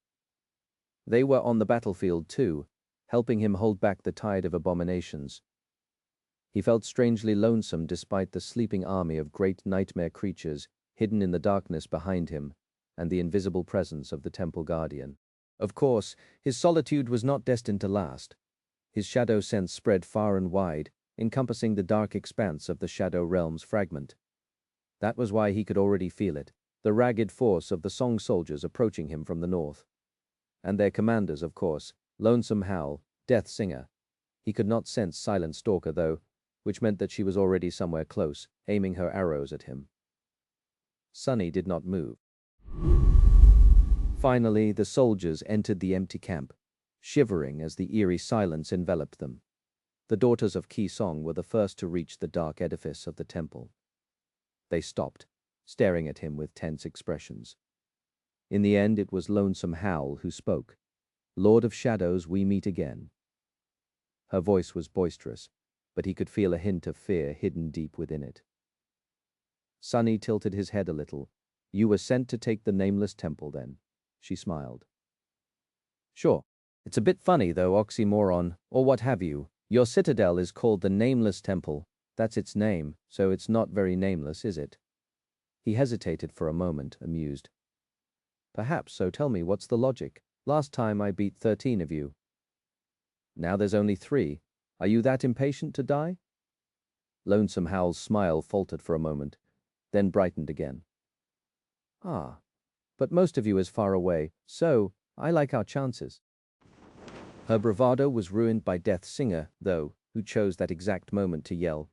They were on the battlefield too, helping him hold back the tide of abominations. He felt strangely lonesome despite the sleeping army of great nightmare creatures hidden in the darkness behind him and the invisible presence of the temple guardian. Of course, his solitude was not destined to last. His shadow sense spread far and wide, encompassing the dark expanse of the Shadow Realm's fragment. That was why he could already feel it, the ragged force of the Song soldiers approaching him from the north. And their commanders, of course, Lonesome Howl, Death Singer. He could not sense Silent Stalker, though, which meant that she was already somewhere close, aiming her arrows at him. Sunny did not move. Finally, the soldiers entered the empty camp, shivering as the eerie silence enveloped them. The daughters of Ki Song were the first to reach the dark edifice of the temple. They stopped, staring at him with tense expressions. In the end, it was Lonesome Howl who spoke. "Lord of Shadows, we meet again." Her voice was boisterous, but he could feel a hint of fear hidden deep within it. Sunny tilted his head a little. "You were sent to take the nameless temple, then?" She smiled. "Sure. It's a bit funny, though, oxymoron, or what have you. Your citadel is called the Nameless Temple. That's its name, so it's not very nameless, is it?" He hesitated for a moment, amused. "Perhaps, so tell me, what's the logic? Last time I beat 13 of you. Now there's only 3. Are you that impatient to die?" Lonesome Howl's smile faltered for a moment, then brightened again. "Ah, but most of you is far away, so I like our chances." Her bravado was ruined by Death Singer, though, who chose that exact moment to yell,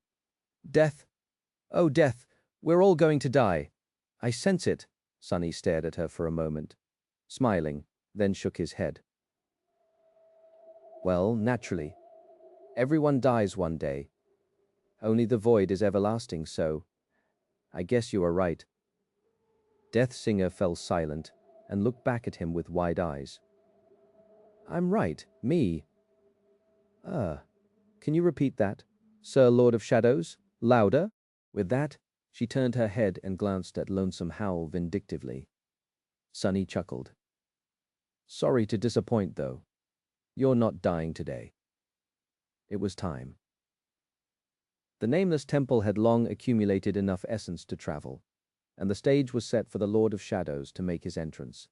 "Death! Oh, Death! We're all going to die! I sense it." Sunny stared at her for a moment, smiling, then shook his head. "Well, naturally. Everyone dies one day. Only the void is everlasting, so I guess you are right." Death Singer fell silent and looked back at him with wide eyes. "I'm right, me. Can you repeat that, Sir Lord of Shadows? Louder?" With that, she turned her head and glanced at Lonesome Howl vindictively. Sunny chuckled. "Sorry to disappoint, though. You're not dying today." It was time. The Nameless Temple had long accumulated enough essence to travel, and the stage was set for the Lord of Shadows to make his entrance.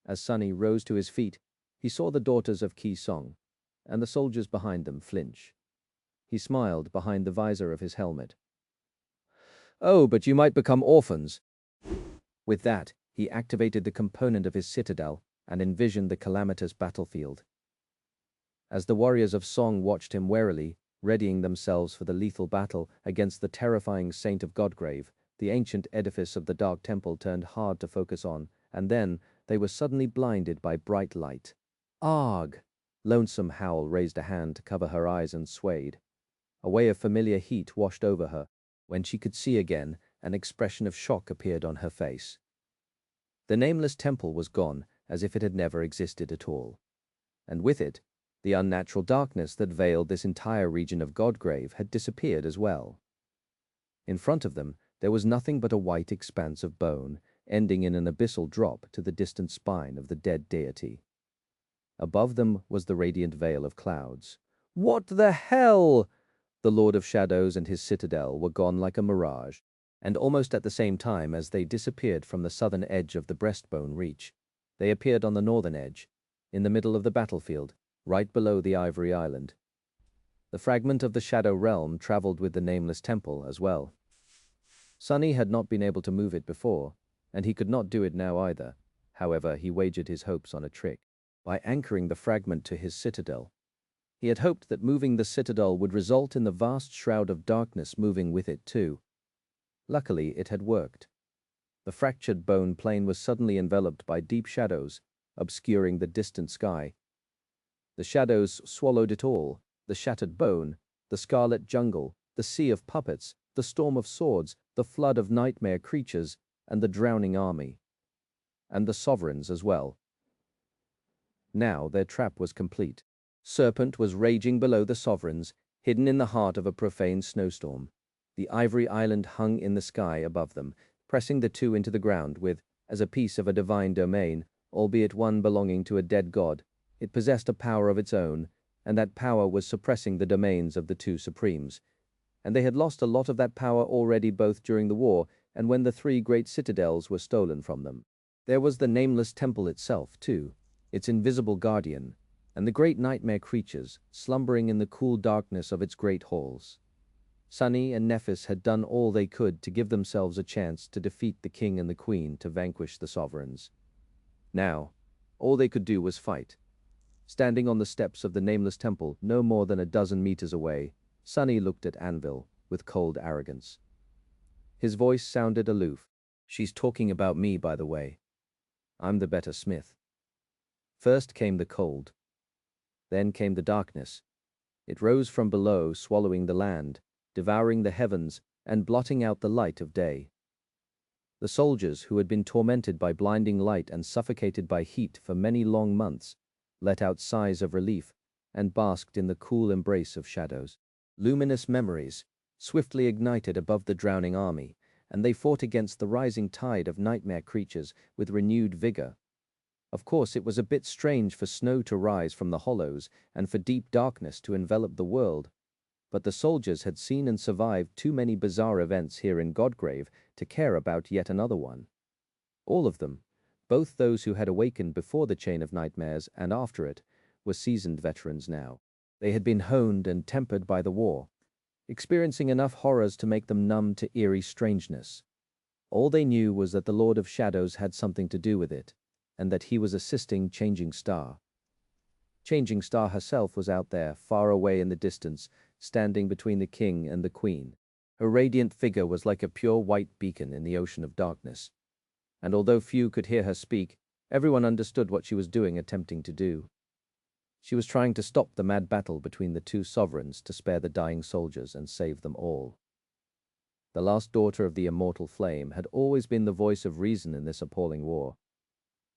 As Sunny rose to his feet, he saw the daughters of Ki Song, and the soldiers behind them flinch. He smiled behind the visor of his helmet. "Oh, but you might become orphans." With that, he activated the component of his citadel and envisioned the calamitous battlefield. As the warriors of Song watched him warily, readying themselves for the lethal battle against the terrifying Saint of Godgrave, the ancient edifice of the Dark Temple turned hard to focus on, and then they were suddenly blinded by bright light. "Arg!" Lonesome Howl raised a hand to cover her eyes and swayed. A wave of familiar heat washed over her. When she could see again, an expression of shock appeared on her face. The nameless temple was gone, as if it had never existed at all. And with it, the unnatural darkness that veiled this entire region of Godgrave had disappeared as well. In front of them, there was nothing but a white expanse of bone, ending in an abyssal drop to the distant spine of the dead deity. Above them was the radiant veil of clouds. What the hell? The Lord of Shadows and his citadel were gone like a mirage, and almost at the same time as they disappeared from the southern edge of the breastbone reach, they appeared on the northern edge, in the middle of the battlefield, right below the Ivory Island. The fragment of the Shadow Realm traveled with the nameless temple as well. Sunny had not been able to move it before, and he could not do it now either. However, he wagered his hopes on a trick. By anchoring the fragment to his citadel, he had hoped that moving the citadel would result in the vast shroud of darkness moving with it too. Luckily, it had worked. The fractured bone plane was suddenly enveloped by deep shadows, obscuring the distant sky. The shadows swallowed it all, the shattered bone, the scarlet jungle, the sea of puppets, the storm of swords, the flood of nightmare creatures, and the drowning army. And the sovereigns as well. Now their trap was complete. Serpent was raging below the sovereigns, hidden in the heart of a profane snowstorm. The Ivory Island hung in the sky above them, pressing the two into the ground with, as a piece of a divine domain, albeit one belonging to a dead god. It possessed a power of its own, and that power was suppressing the domains of the two supremes. And they had lost a lot of that power already, both during the war and when the three great citadels were stolen from them. There was the nameless temple itself, too, its invisible guardian, and the great nightmare creatures slumbering in the cool darkness of its great halls. Sunny and Nephis had done all they could to give themselves a chance to defeat the king and the queen, to vanquish the sovereigns. Now, all they could do was fight. Standing on the steps of the nameless temple, no more than a dozen meters away, Sunny looked at Anvil with cold arrogance. His voice sounded aloof. "She's talking about me, by the way. I'm the better smith." First came the cold. Then came the darkness. It rose from below, swallowing the land, devouring the heavens, and blotting out the light of day. The soldiers, who had been tormented by blinding light and suffocated by heat for many long months, let out sighs of relief and basked in the cool embrace of shadows. Luminous memories swiftly ignited above the drowning army, and they fought against the rising tide of nightmare creatures with renewed vigor. Of course, it was a bit strange for snow to rise from the hollows and for deep darkness to envelop the world, but the soldiers had seen and survived too many bizarre events here in Godgrave to care about yet another one. All of them, both those who had awakened before the chain of nightmares and after it, were seasoned veterans now. They had been honed and tempered by the war, experiencing enough horrors to make them numb to eerie strangeness. All they knew was that the Lord of Shadows had something to do with it, and that he was assisting Changing Star. Changing Star herself was out there, far away in the distance, standing between the king and the queen. Her radiant figure was like a pure white beacon in the ocean of darkness. And although few could hear her speak, everyone understood what she was doing, attempting to do. She was trying to stop the mad battle between the two sovereigns, to spare the dying soldiers and save them all. The last daughter of the immortal flame had always been the voice of reason in this appalling war.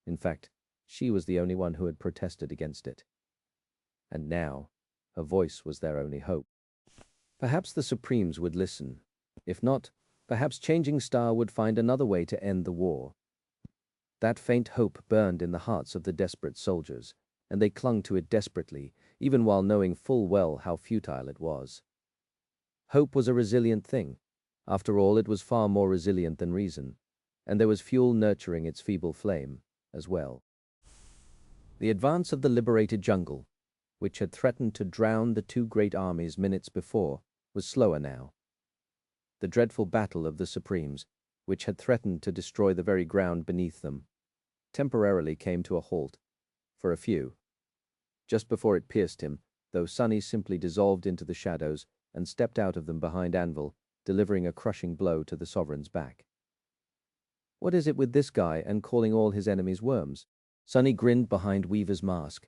In fact, she was the only one who had protested against it. And now, her voice was their only hope. Perhaps the Supremes would listen. If not, perhaps Changing Star would find another way to end the war. That faint hope burned in the hearts of the desperate soldiers, and they clung to it desperately, even while knowing full well how futile it was. Hope was a resilient thing. After all, it was far more resilient than reason, and there was fuel nurturing its feeble flame as well. The advance of the liberated jungle, which had threatened to drown the two great armies minutes before, was slower now. The dreadful battle of the Supremes, which had threatened to destroy the very ground beneath them, temporarily came to a halt, for a few. Just before it pierced him, though Sunny simply dissolved into the shadows and stepped out of them behind Anvil, delivering a crushing blow to the sovereign's back. What is it with this guy and calling all his enemies worms? Sunny grinned behind Weaver's mask.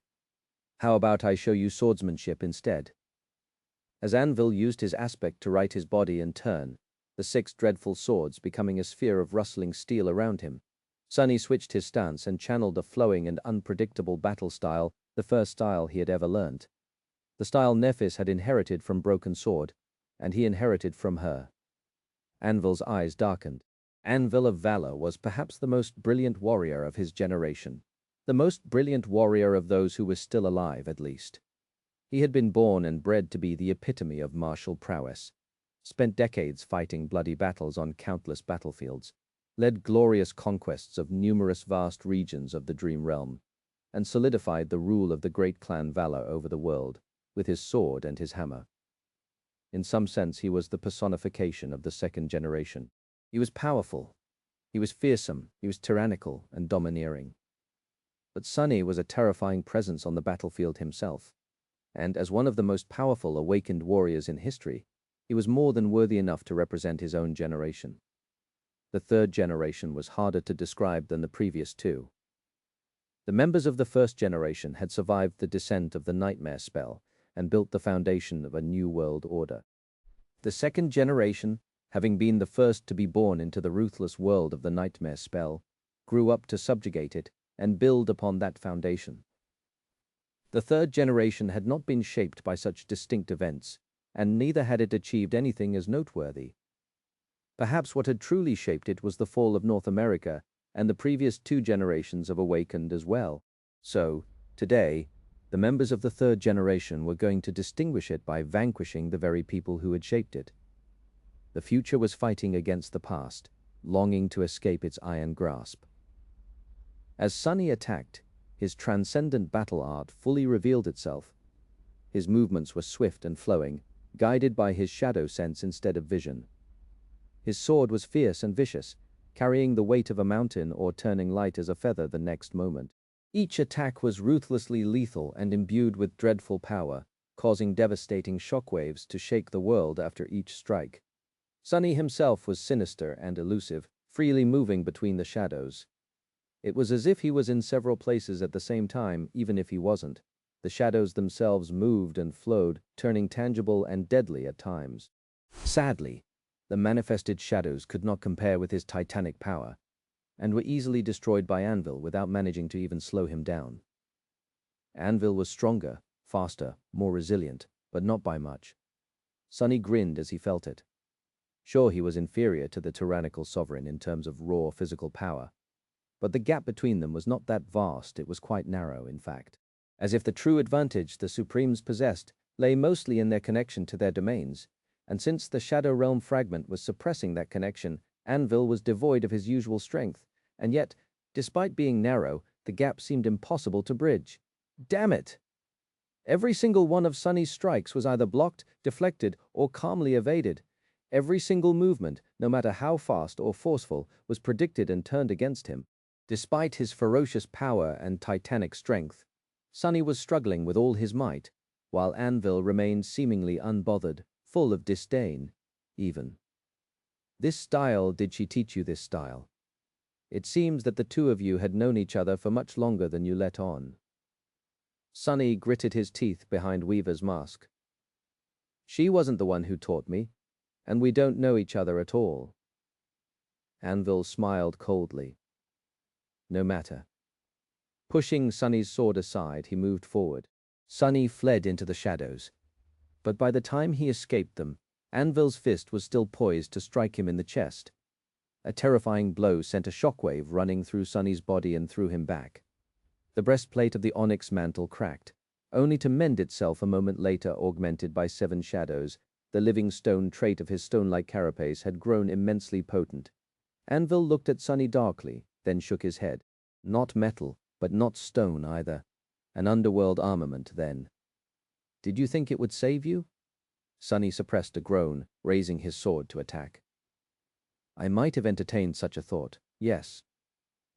How about I show you swordsmanship instead? As Anvil used his aspect to right his body and turn, the 6 dreadful swords becoming a sphere of rustling steel around him, Sunny switched his stance and channeled a flowing and unpredictable battle style, the first style he had ever learnt. The style Nephis had inherited from Broken Sword, and he inherited from her. Anvil's eyes darkened. Anvil of Valor was perhaps the most brilliant warrior of his generation. The most brilliant warrior of those who were still alive, at least. He had been born and bred to be the epitome of martial prowess, spent decades fighting bloody battles on countless battlefields, led glorious conquests of numerous vast regions of the Dream Realm, and solidified the rule of the great clan Valor over the world with his sword and his hammer. In some sense, he was the personification of the 2nd generation. He was powerful, he was fearsome, he was tyrannical and domineering. But Sunny was a terrifying presence on the battlefield himself, and as one of the most powerful awakened warriors in history, he was more than worthy enough to represent his own generation. The 3rd generation was harder to describe than the previous 2. The members of the 1st generation had survived the descent of the nightmare spell and built the foundation of a new world order. The 2nd generation, having been the first to be born into the ruthless world of the nightmare spell, grew up to subjugate it and build upon that foundation. The 3rd generation had not been shaped by such distinct events, and neither had it achieved anything as noteworthy. Perhaps what had truly shaped it was the fall of North America, and the previous 2 generations have awakened as well. So, today, the members of the 3rd generation were going to distinguish it by vanquishing the very people who had shaped it. The future was fighting against the past, longing to escape its iron grasp. As Sunny attacked, his transcendent battle art fully revealed itself. His movements were swift and flowing, guided by his shadow sense instead of vision. His sword was fierce and vicious, carrying the weight of a mountain or turning light as a feather the next moment. Each attack was ruthlessly lethal and imbued with dreadful power, causing devastating shockwaves to shake the world after each strike. Sunny himself was sinister and elusive, freely moving between the shadows. It was as if he was in several places at the same time, even if he wasn't. The shadows themselves moved and flowed, turning tangible and deadly at times. Sadly, the manifested shadows could not compare with his titanic power, and were easily destroyed by Anvil without managing to even slow him down. Anvil was stronger, faster, more resilient, but not by much. Sunny grinned as he felt it. Sure, he was inferior to the tyrannical sovereign in terms of raw physical power, but the gap between them was not that vast, it was quite narrow, in fact. As if the true advantage the Supremes possessed lay mostly in their connection to their domains, and since the Shadow Realm fragment was suppressing that connection, Anvil was devoid of his usual strength, and yet, despite being narrow, the gap seemed impossible to bridge. Damn it! Every single one of Sunny's strikes was either blocked, deflected, or calmly evaded. Every single movement, no matter how fast or forceful, was predicted and turned against him. Despite his ferocious power and titanic strength, Sunny was struggling with all his might, while Anvil remained seemingly unbothered, full of disdain, even. This style, did she teach you this style? It seems that the 2 of you had known each other for much longer than you let on. Sunny gritted his teeth behind Weaver's mask. She wasn't the one who taught me, and we don't know each other at all. Anvil smiled coldly. No matter. Pushing Sunny's sword aside, he moved forward. Sunny fled into the shadows, but by the time he escaped them, Anvil's fist was still poised to strike him in the chest. A terrifying blow sent a shockwave running through Sunny's body and threw him back. The breastplate of the onyx mantle cracked, only to mend itself a moment later, augmented by 7 shadows. The living stone trait of his stone-like carapace had grown immensely potent. Anvil looked at Sunny darkly, then shook his head. Not metal, but not stone either. An underworld armament, then. Did you think it would save you? Sunny suppressed a groan, raising his sword to attack. I might have entertained such a thought, yes.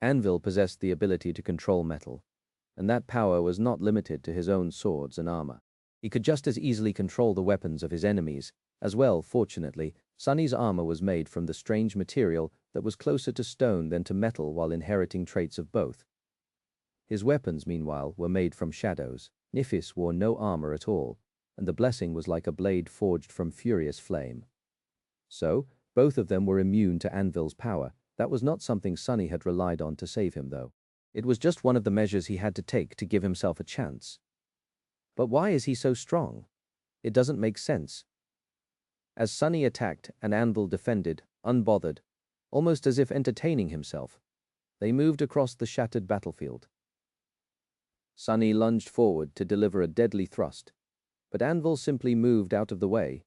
Anvil possessed the ability to control metal, and that power was not limited to his own swords and armor. He could just as easily control the weapons of his enemies. As well, fortunately, Sunny's armor was made from the strange material that was closer to stone than to metal while inheriting traits of both. His weapons, meanwhile, were made from shadows, Nifis wore no armor at all, and the blessing was like a blade forged from furious flame. So, both of them were immune to Anvil's power. That was not something Sunny had relied on to save him, though. It was just one of the measures he had to take to give himself a chance. But why is he so strong? It doesn't make sense. As Sunny attacked and Anvil defended, unbothered, almost as if entertaining himself, they moved across the shattered battlefield. Sunny lunged forward to deliver a deadly thrust, but Anvil simply moved out of the way.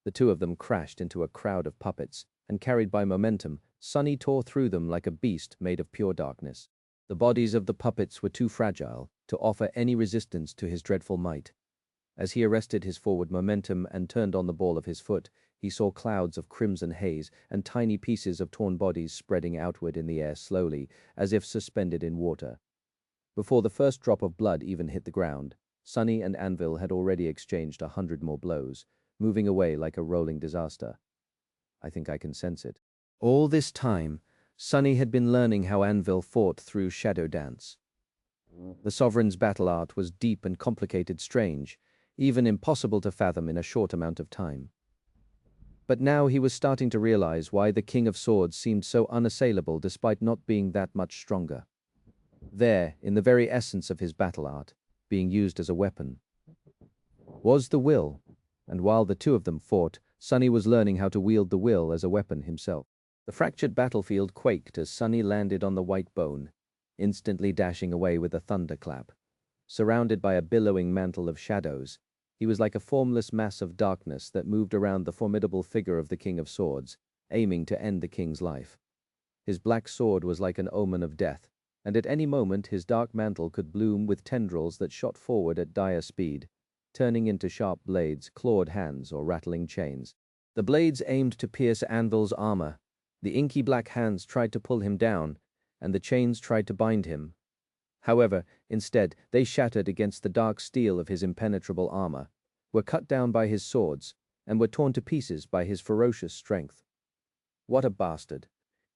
The two of them crashed into a crowd of puppets, and carried by momentum, Sunny tore through them like a beast made of pure darkness. The bodies of the puppets were too fragile to offer any resistance to his dreadful might. As he arrested his forward momentum and turned on the ball of his foot, he saw clouds of crimson haze and tiny pieces of torn bodies spreading outward in the air slowly, as if suspended in water. Before the first drop of blood even hit the ground, Sunny and Anvil had already exchanged 100 more blows, moving away like a rolling disaster. I think I can sense it. All this time, Sunny had been learning how Anvil fought through shadow dance. The Sovereign's battle art was deep and complicated, strange, even impossible to fathom in a short amount of time. But now he was starting to realize why the King of Swords seemed so unassailable despite not being that much stronger. There, in the very essence of his battle art, being used as a weapon, was the will, and while the two of them fought, Sunny was learning how to wield the will as a weapon himself. The fractured battlefield quaked as Sunny landed on the white bone, instantly dashing away with a thunderclap. Surrounded by a billowing mantle of shadows, he was like a formless mass of darkness that moved around the formidable figure of the King of Swords, aiming to end the king's life. His black sword was like an omen of death, and at any moment his dark mantle could bloom with tendrils that shot forward at dire speed, turning into sharp blades, clawed hands, or rattling chains. The blades aimed to pierce Anvil's armor. The inky black hands tried to pull him down, and the chains tried to bind him. However, instead, they shattered against the dark steel of his impenetrable armor, were cut down by his swords, and were torn to pieces by his ferocious strength. What a bastard!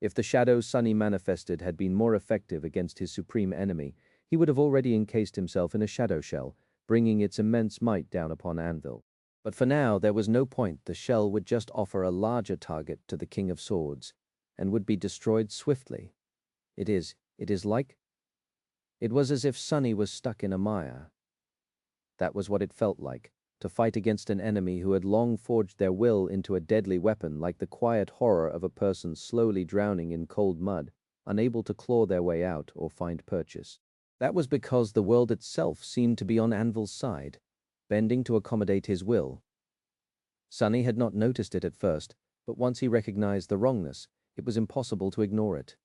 If the shadow Sunny manifested had been more effective against his supreme enemy, he would have already encased himself in a shadow shell, bringing its immense might down upon Anvil. But for now there was no point. The shell would just offer a larger target to the King of Swords, and would be destroyed swiftly. It was as if Sunny was stuck in a mire. That was what it felt like, to fight against an enemy who had long forged their will into a deadly weapon, like the quiet horror of a person slowly drowning in cold mud, unable to claw their way out or find purchase. That was because the world itself seemed to be on Anvil's side, bending to accommodate his will. Sunny had not noticed it at first, but once he recognized the wrongness, it was impossible to ignore it.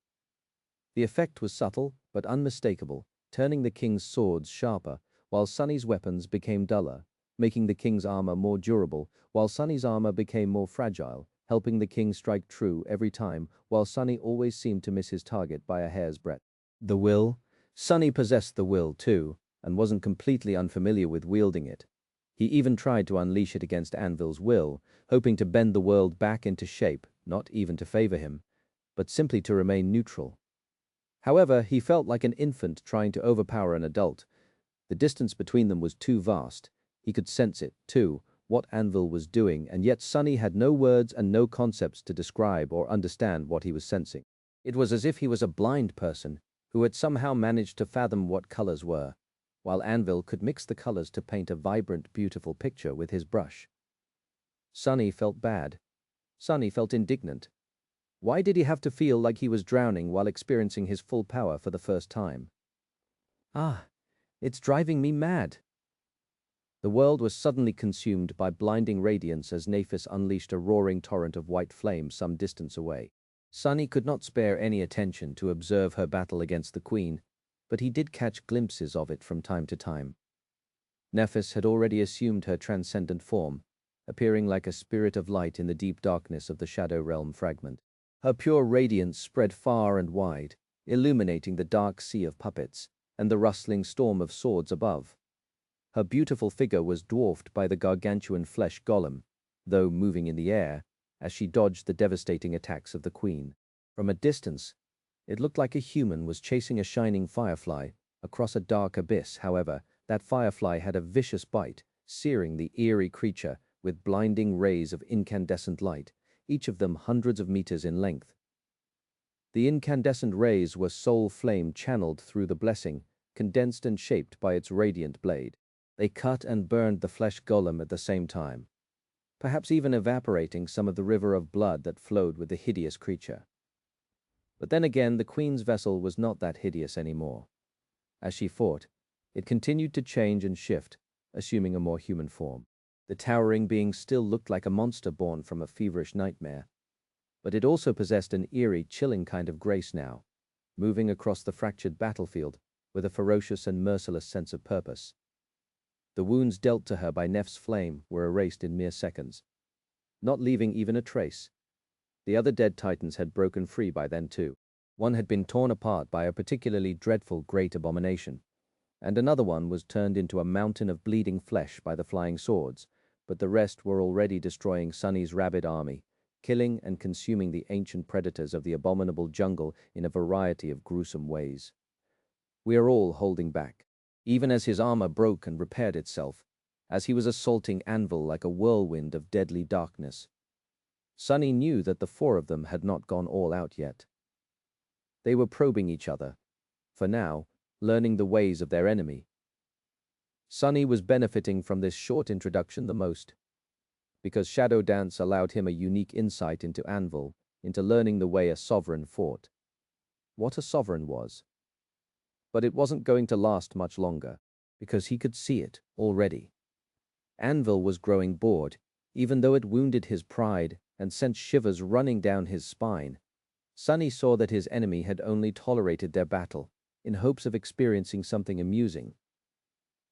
The effect was subtle but unmistakable, turning the king's swords sharper, while Sunny's weapons became duller, making the king's armor more durable, while Sunny's armor became more fragile, helping the king strike true every time, while Sunny always seemed to miss his target by a hair's breadth. The will? Sunny possessed the will, too, and wasn't completely unfamiliar with wielding it. He even tried to unleash it against Anvil's will, hoping to bend the world back into shape, not even to favor him, but simply to remain neutral. However, he felt like an infant trying to overpower an adult. The distance between them was too vast. He could sense it, too, what Anvil was doing, and yet Sunny had no words and no concepts to describe or understand what he was sensing. It was as if he was a blind person who had somehow managed to fathom what colors were, while Anvil could mix the colors to paint a vibrant, beautiful picture with his brush. Sunny felt bad. Sunny felt indignant. Why did he have to feel like he was drowning while experiencing his full power for the first time? Ah, it's driving me mad. The world was suddenly consumed by blinding radiance as Nephis unleashed a roaring torrent of white flame some distance away. Sunny could not spare any attention to observe her battle against the queen, but he did catch glimpses of it from time to time. Nephis had already assumed her transcendent form, appearing like a spirit of light in the deep darkness of the Shadow Realm fragment. Her pure radiance spread far and wide, illuminating the dark sea of puppets and the rustling storm of swords above. Her beautiful figure was dwarfed by the gargantuan flesh golem, though moving in the air, as she dodged the devastating attacks of the queen. From a distance, it looked like a human was chasing a shining firefly across a dark abyss. However, That firefly had a vicious bite, searing the eerie creature with blinding rays of incandescent light, each of them hundreds of meters in length. The incandescent rays were soul flame channeled through the blessing, condensed and shaped by its radiant blade. They cut and burned the flesh golem at the same time, perhaps even evaporating some of the river of blood that flowed with the hideous creature. But then again, the queen's vessel was not that hideous anymore. As she fought, it continued to change and shift, assuming a more human form. The towering being still looked like a monster born from a feverish nightmare, but it also possessed an eerie, chilling kind of grace now, moving across the fractured battlefield with a ferocious and merciless sense of purpose. The wounds dealt to her by Nef's flame were erased in mere seconds, not leaving even a trace. The other dead titans had broken free by then too. One had been torn apart by a particularly dreadful great abomination, and another one was turned into a mountain of bleeding flesh by the flying swords, but the rest were already destroying Sunny's rabid army, killing and consuming the ancient predators of the abominable jungle in a variety of gruesome ways. We are all holding back, even as his armor broke and repaired itself, as he was assaulting Anvil like a whirlwind of deadly darkness. Sunny knew that the four of them had not gone all out yet. They were probing each other, for now, learning the ways of their enemy. Sunny was benefiting from this short introduction the most, because Shadow Dance allowed him a unique insight into Anvil, into learning the way a sovereign fought. What a sovereign was. But it wasn't going to last much longer, because he could see it already. Anvil was growing bored, even though it wounded his pride and sent shivers running down his spine. Sunny saw that his enemy had only tolerated their battle, in hopes of experiencing something amusing.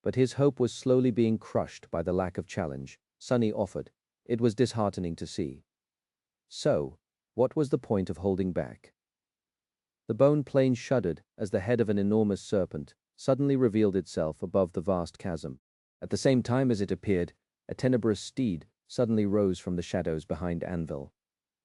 But his hope was slowly being crushed by the lack of challenge Sunny offered. It was disheartening to see. So, what was the point of holding back? The bone plane shuddered as the head of an enormous serpent suddenly revealed itself above the vast chasm. At the same time as it appeared, a tenebrous steed suddenly rose from the shadows behind Anvil,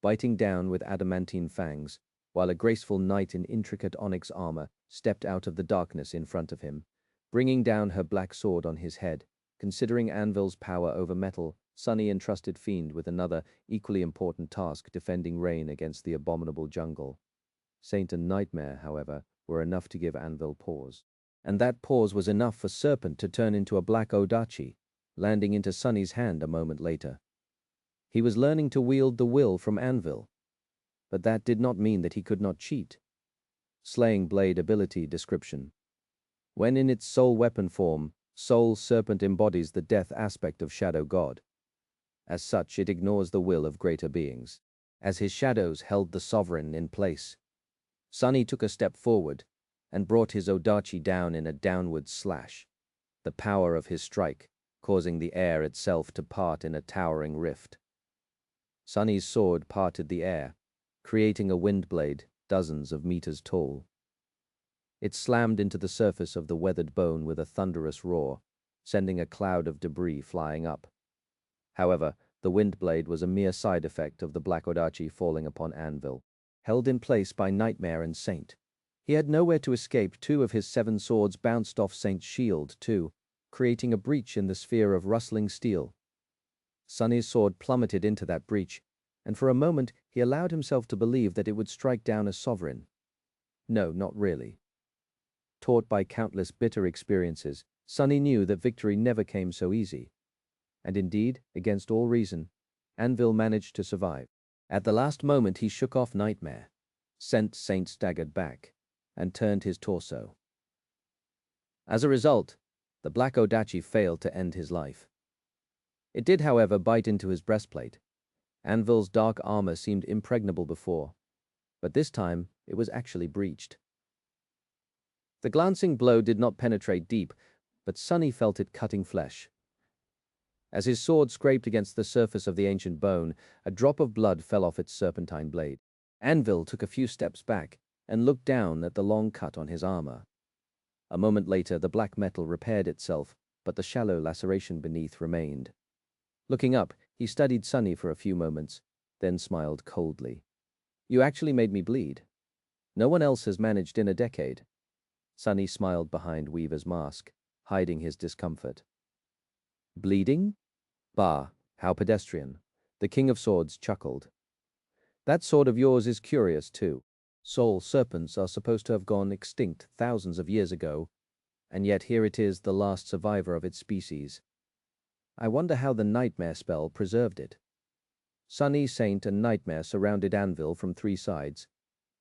biting down with adamantine fangs, while a graceful knight in intricate onyx armor stepped out of the darkness in front of him, bringing down her black sword on his head. Considering Anvil's power over metal, Sunny entrusted Fiend with another, equally important task, defending Rain against the abominable jungle. Saint and Nightmare, however, were enough to give Anvil pause. And that pause was enough for Serpent to turn into a black Odachi, landing into Sunny's hand a moment later. He was learning to wield the will from Anvil, but that did not mean that he could not cheat. Slaying Blade ability description. When in its soul weapon form, Soul Serpent embodies the death aspect of Shadow God. As such, it ignores the will of greater beings, as his shadows held the sovereign in place. Sunny took a step forward and brought his Odachi down in a downward slash, the power of his strike causing the air itself to part in a towering rift. Sunny's sword parted the air, creating a wind blade dozens of meters tall. It slammed into the surface of the weathered bone with a thunderous roar, sending a cloud of debris flying up. However, the wind blade was a mere side effect of the Black Odachi falling upon Anvil, held in place by Nightmare and Saint. He had nowhere to escape. Two of his 7 swords bounced off Saint's shield, too, creating a breach in the sphere of rustling steel. Sunny's sword plummeted into that breach, and for a moment he allowed himself to believe that it would strike down a sovereign. No, not really. Taught by countless bitter experiences, Sunny knew that victory never came so easy. And indeed, against all reason, Anvil managed to survive. At the last moment he shook off Nightmare, sent Saint staggered back, and turned his torso. As a result, the Black Odachi failed to end his life. It did, however, bite into his breastplate. Anvil's dark armor seemed impregnable before, but this time it was actually breached. The glancing blow did not penetrate deep, but Sunny felt it cutting flesh. As his sword scraped against the surface of the ancient bone, a drop of blood fell off its serpentine blade. Anvil took a few steps back and looked down at the long cut on his armor. A moment later, the black metal repaired itself, but the shallow laceration beneath remained. Looking up, he studied Sunny for a few moments, then smiled coldly. "You actually made me bleed. No one else has managed in a decade." Sunny smiled behind Weaver's mask. hiding his discomfort. Bleeding? Bah, how pedestrian. The King of Swords chuckled. That sword of yours is curious too. Soul serpents are supposed to have gone extinct thousands of years ago, and yet here it is, the last survivor of its species. I wonder how the nightmare spell preserved it. Sunny, Saint, and Nightmare surrounded Anvil from three sides,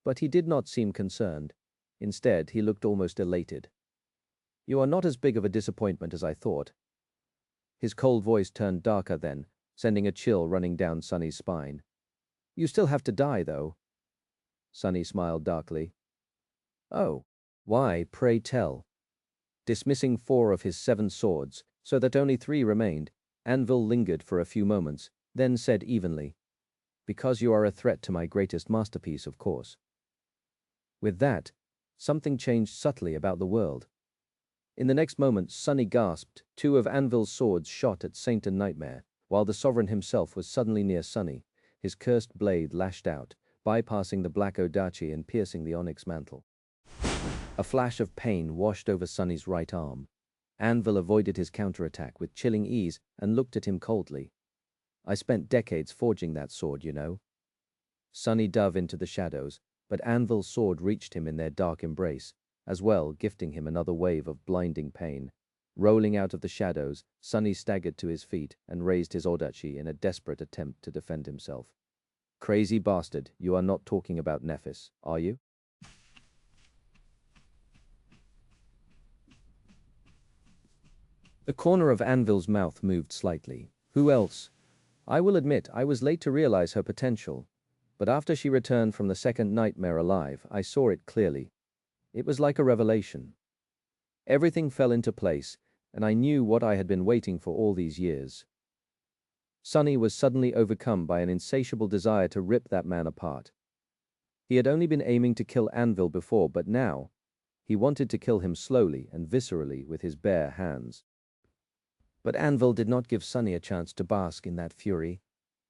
but he did not seem concerned. Instead, he looked almost elated. You are not as big of a disappointment as I thought. His cold voice turned darker then, sending a chill running down Sunny's spine. You still have to die, though. Sunny smiled darkly. Oh, why, pray tell? Dismissing 4 of his 7 swords, so that only 3 remained, Anvil lingered for a few moments, then said evenly, Because you are a threat to my greatest masterpiece, of course. With that, something changed subtly about the world. In the next moment, Sunny gasped. 2 of Anvil's swords shot at Saint and Nightmare, while the Sovereign himself was suddenly near Sunny. His cursed blade lashed out, bypassing the black Odachi and piercing the onyx mantle. A flash of pain washed over Sunny's right arm. Anvil avoided his counterattack with chilling ease and looked at him coldly. I spent decades forging that sword, you know. Sunny dove into the shadows, but Anvil's sword reached him in their dark embrace, as well gifting him another wave of blinding pain. Rolling out of the shadows, Sunny staggered to his feet and raised his Odachi in a desperate attempt to defend himself. Crazy bastard, you are not talking about Nephis, are you? The corner of Anvil's mouth moved slightly. Who else? I will admit I was late to realize her potential, but after she returned from the second nightmare alive, I saw it clearly. It was like a revelation. Everything fell into place, and I knew what I had been waiting for all these years. Sunny was suddenly overcome by an insatiable desire to rip that man apart. He had only been aiming to kill Anvil before, but now he wanted to kill him slowly and viscerally with his bare hands. But Anvil did not give Sunny a chance to bask in that fury,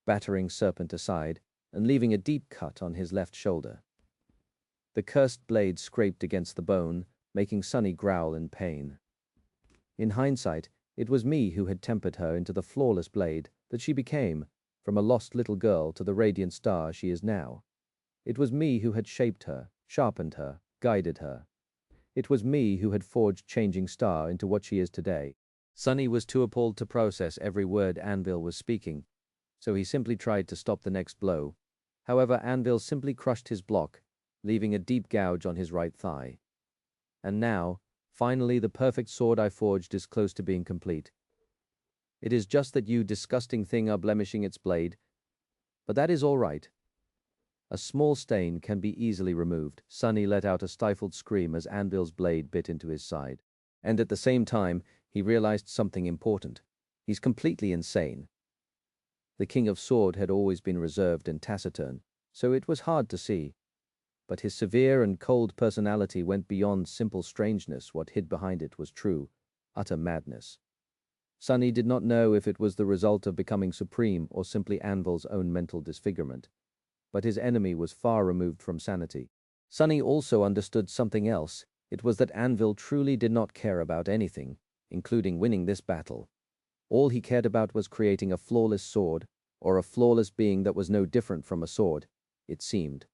battering Serpent aside and leaving a deep cut on his left shoulder. The cursed blade scraped against the bone, making Sunny growl in pain. In hindsight, it was me who had tempered her into the flawless blade that she became, from a lost little girl to the radiant star she is now. It was me who had shaped her, sharpened her, guided her. It was me who had forged Changing Star into what she is today. Sunny was too appalled to process every word Anvil was speaking, so he simply tried to stop the next blow. However, Anvil simply crushed his block, leaving a deep gouge on his right thigh. And now, finally, the perfect sword I forged is close to being complete. It is just that you disgusting thing are blemishing its blade. But that is all right. A small stain can be easily removed. Sunny let out a stifled scream as Anvil's blade bit into his side. And at the same time, he realized something important. He's completely insane. The King of Sword had always been reserved and taciturn, so it was hard to see. But his severe and cold personality went beyond simple strangeness. What hid behind it was true, utter madness. Sunny did not know if it was the result of becoming supreme or simply Anvil's own mental disfigurement. But his enemy was far removed from sanity. Sunny also understood something else. It was that Anvil truly did not care about anything, including winning this battle. All he cared about was creating a flawless sword, or a flawless being that was no different from a sword, it seemed.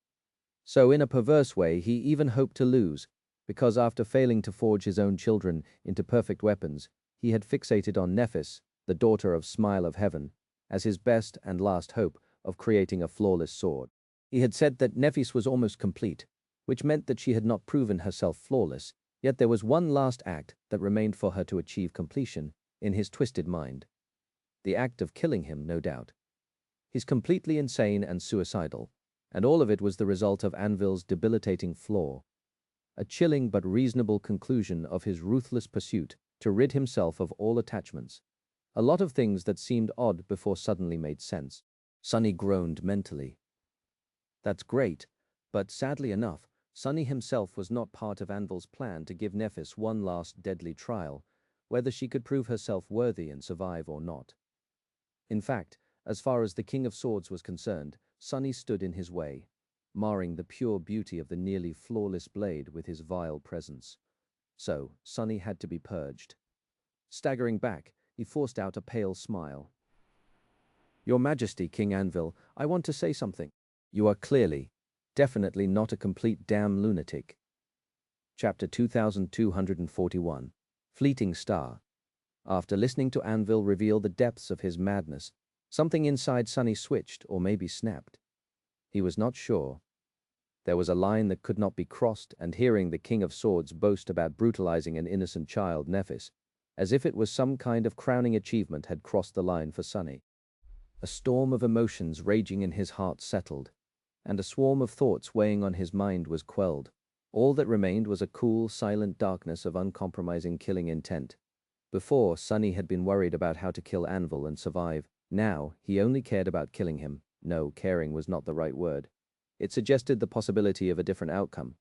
So in a perverse way, he even hoped to lose, because after failing to forge his own children into perfect weapons, he had fixated on Nephis, the daughter of Smile of Heaven, as his best and last hope of creating a flawless sword. He had said that Nephis was almost complete, which meant that she had not proven herself flawless, yet there was one last act that remained for her to achieve completion in his twisted mind. The act of killing him, no doubt. He's completely insane and suicidal, and all of it was the result of Anvil's debilitating flaw. A chilling but reasonable conclusion of his ruthless pursuit to rid himself of all attachments. A lot of things that seemed odd before suddenly made sense. Sunny groaned mentally. That's great, but sadly enough, Sunny himself was not part of Anvil's plan to give Nephis one last deadly trial, whether she could prove herself worthy and survive or not. In fact, as far as the King of Swords was concerned, Sunny stood in his way, marring the pure beauty of the nearly flawless blade with his vile presence. So, Sunny had to be purged. Staggering back, he forced out a pale smile. Your Majesty, King Anvil, I want to say something. You are clearly, definitely not a complete damn lunatic. Chapter 2241. Fleeting Star. After listening to Anvil reveal the depths of his madness, something inside Sunny switched or maybe snapped. He was not sure. There was a line that could not be crossed, and hearing the King of Swords boast about brutalizing an innocent child, Nephis, as if it was some kind of crowning achievement, had crossed the line for Sunny. A storm of emotions raging in his heart settled, and a swarm of thoughts weighing on his mind was quelled. All that remained was a cool, silent darkness of uncompromising killing intent. Before, Sunny had been worried about how to kill Anvil and survive. Now, he only cared about killing him. No, caring was not the right word. It suggested the possibility of a different outcome.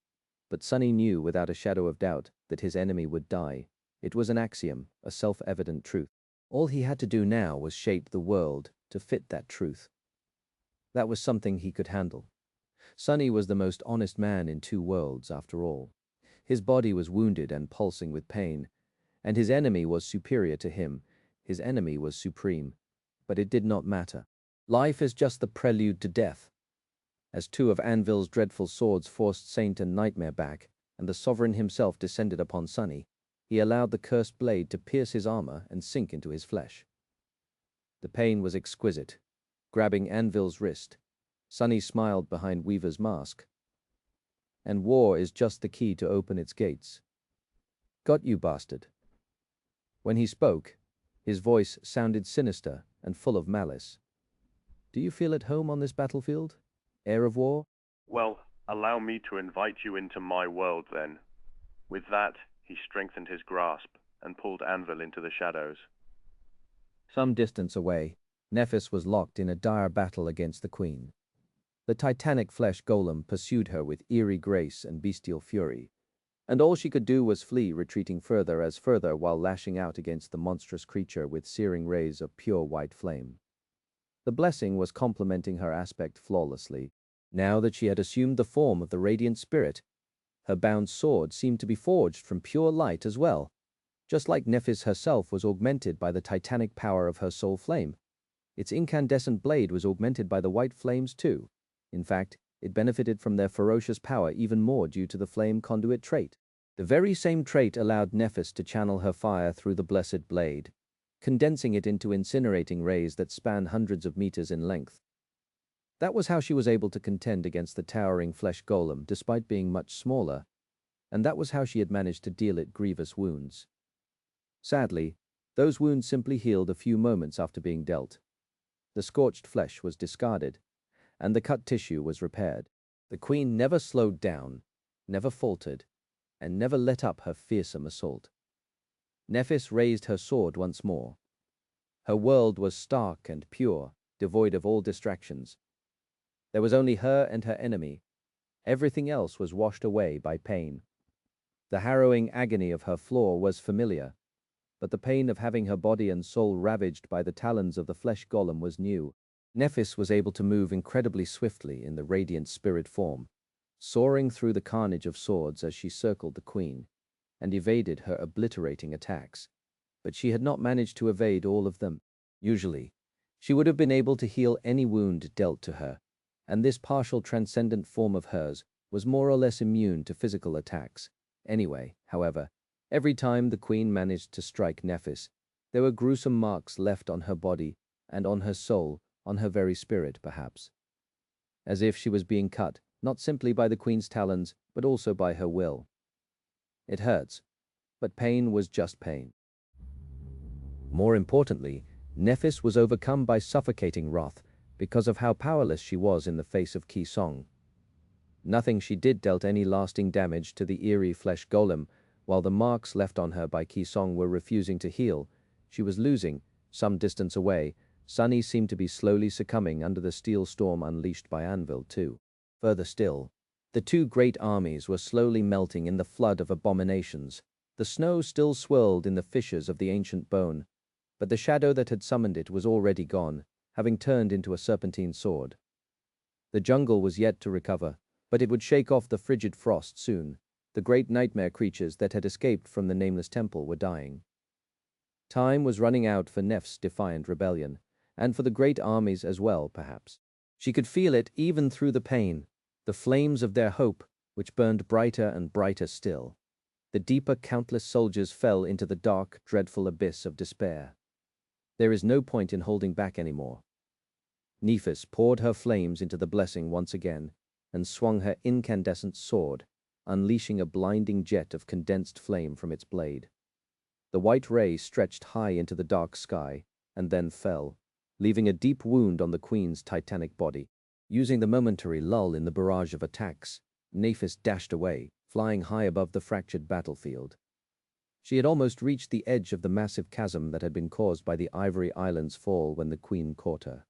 But Sunny knew without a shadow of doubt that his enemy would die. It was an axiom, a self-evident truth. All he had to do now was shape the world to fit that truth. That was something he could handle. Sunny was the most honest man in two worlds, after all. His body was wounded and pulsing with pain, and his enemy was superior to him. His enemy was supreme. But it did not matter. Life is just the prelude to death. As two of Anvil's dreadful swords forced Saint and Nightmare back, and the Sovereign himself descended upon Sunny, he allowed the cursed blade to pierce his armor and sink into his flesh. The pain was exquisite. Grabbing Anvil's wrist, Sunny smiled behind Weaver's mask. And war is just the key to open its gates. Got you, bastard. When he spoke, his voice sounded sinister and full of malice. Do you feel at home on this battlefield? Air of war? Well, allow me to invite you into my world, then. With that, he strengthened his grasp and pulled Anvil into the shadows. Some distance away, Nephis was locked in a dire battle against the Queen. The titanic flesh golem pursued her with eerie grace and bestial fury, and all she could do was flee, retreating further while lashing out against the monstrous creature with searing rays of pure white flame. The blessing was complementing her aspect flawlessly. Now that she had assumed the form of the radiant spirit, her bound sword seemed to be forged from pure light as well, just like Nephis herself was augmented by the titanic power of her soul flame. Its incandescent blade was augmented by the white flames too. In fact, it benefited from their ferocious power even more due to the flame conduit trait. The very same trait allowed Nephis to channel her fire through the blessed blade, condensing it into incinerating rays that span hundreds of meters in length. That was how she was able to contend against the towering flesh golem despite being much smaller, and that was how she had managed to deal it grievous wounds. Sadly, those wounds simply healed a few moments after being dealt. The scorched flesh was discarded, and the cut tissue was repaired. The Queen never slowed down, never faltered, and never let up her fearsome assault. Nephis raised her sword once more. Her world was stark and pure, devoid of all distractions. There was only her and her enemy. Everything else was washed away by pain. The harrowing agony of her flaw was familiar, but the pain of having her body and soul ravaged by the talons of the flesh golem was new. Nephis was able to move incredibly swiftly in the radiant spirit form, soaring through the carnage of swords as she circled the Queen, and evaded her obliterating attacks. But she had not managed to evade all of them. Usually, she would have been able to heal any wound dealt to her, and this partial transcendent form of hers was more or less immune to physical attacks. Anyway, however, every time the Queen managed to strike Nephis, there were gruesome marks left on her body and on her soul, on her very spirit, perhaps. As if she was being cut, not simply by the Queen's talons, but also by her will. It hurts, but pain was just pain. More importantly, Nephis was overcome by suffocating wrath because of how powerless she was in the face of Ki Song. Nothing she did dealt any lasting damage to the eerie flesh golem, while the marks left on her by Ki Song were refusing to heal. She was losing. Some distance away, Sunny seemed to be slowly succumbing under the steel storm unleashed by Anvil too. Further still, the two great armies were slowly melting in the flood of abominations. The snow still swirled in the fissures of the ancient bone, but the shadow that had summoned it was already gone, having turned into a serpentine sword. The jungle was yet to recover, but it would shake off the frigid frost soon. The great nightmare creatures that had escaped from the nameless temple were dying. Time was running out for Nef's defiant rebellion, and for the great armies as well, perhaps. She could feel it even through the pain, the flames of their hope, which burned brighter and brighter still. The deeper countless soldiers fell into the dark, dreadful abyss of despair. There is no point in holding back anymore. Nephis poured her flames into the blessing once again, and swung her incandescent sword, unleashing a blinding jet of condensed flame from its blade. The white ray stretched high into the dark sky, and then fell, leaving a deep wound on the queen's titanic body. Using the momentary lull in the barrage of attacks, Nephis dashed away, flying high above the fractured battlefield. She had almost reached the edge of the massive chasm that had been caused by the Ivory Island's fall when the queen caught her.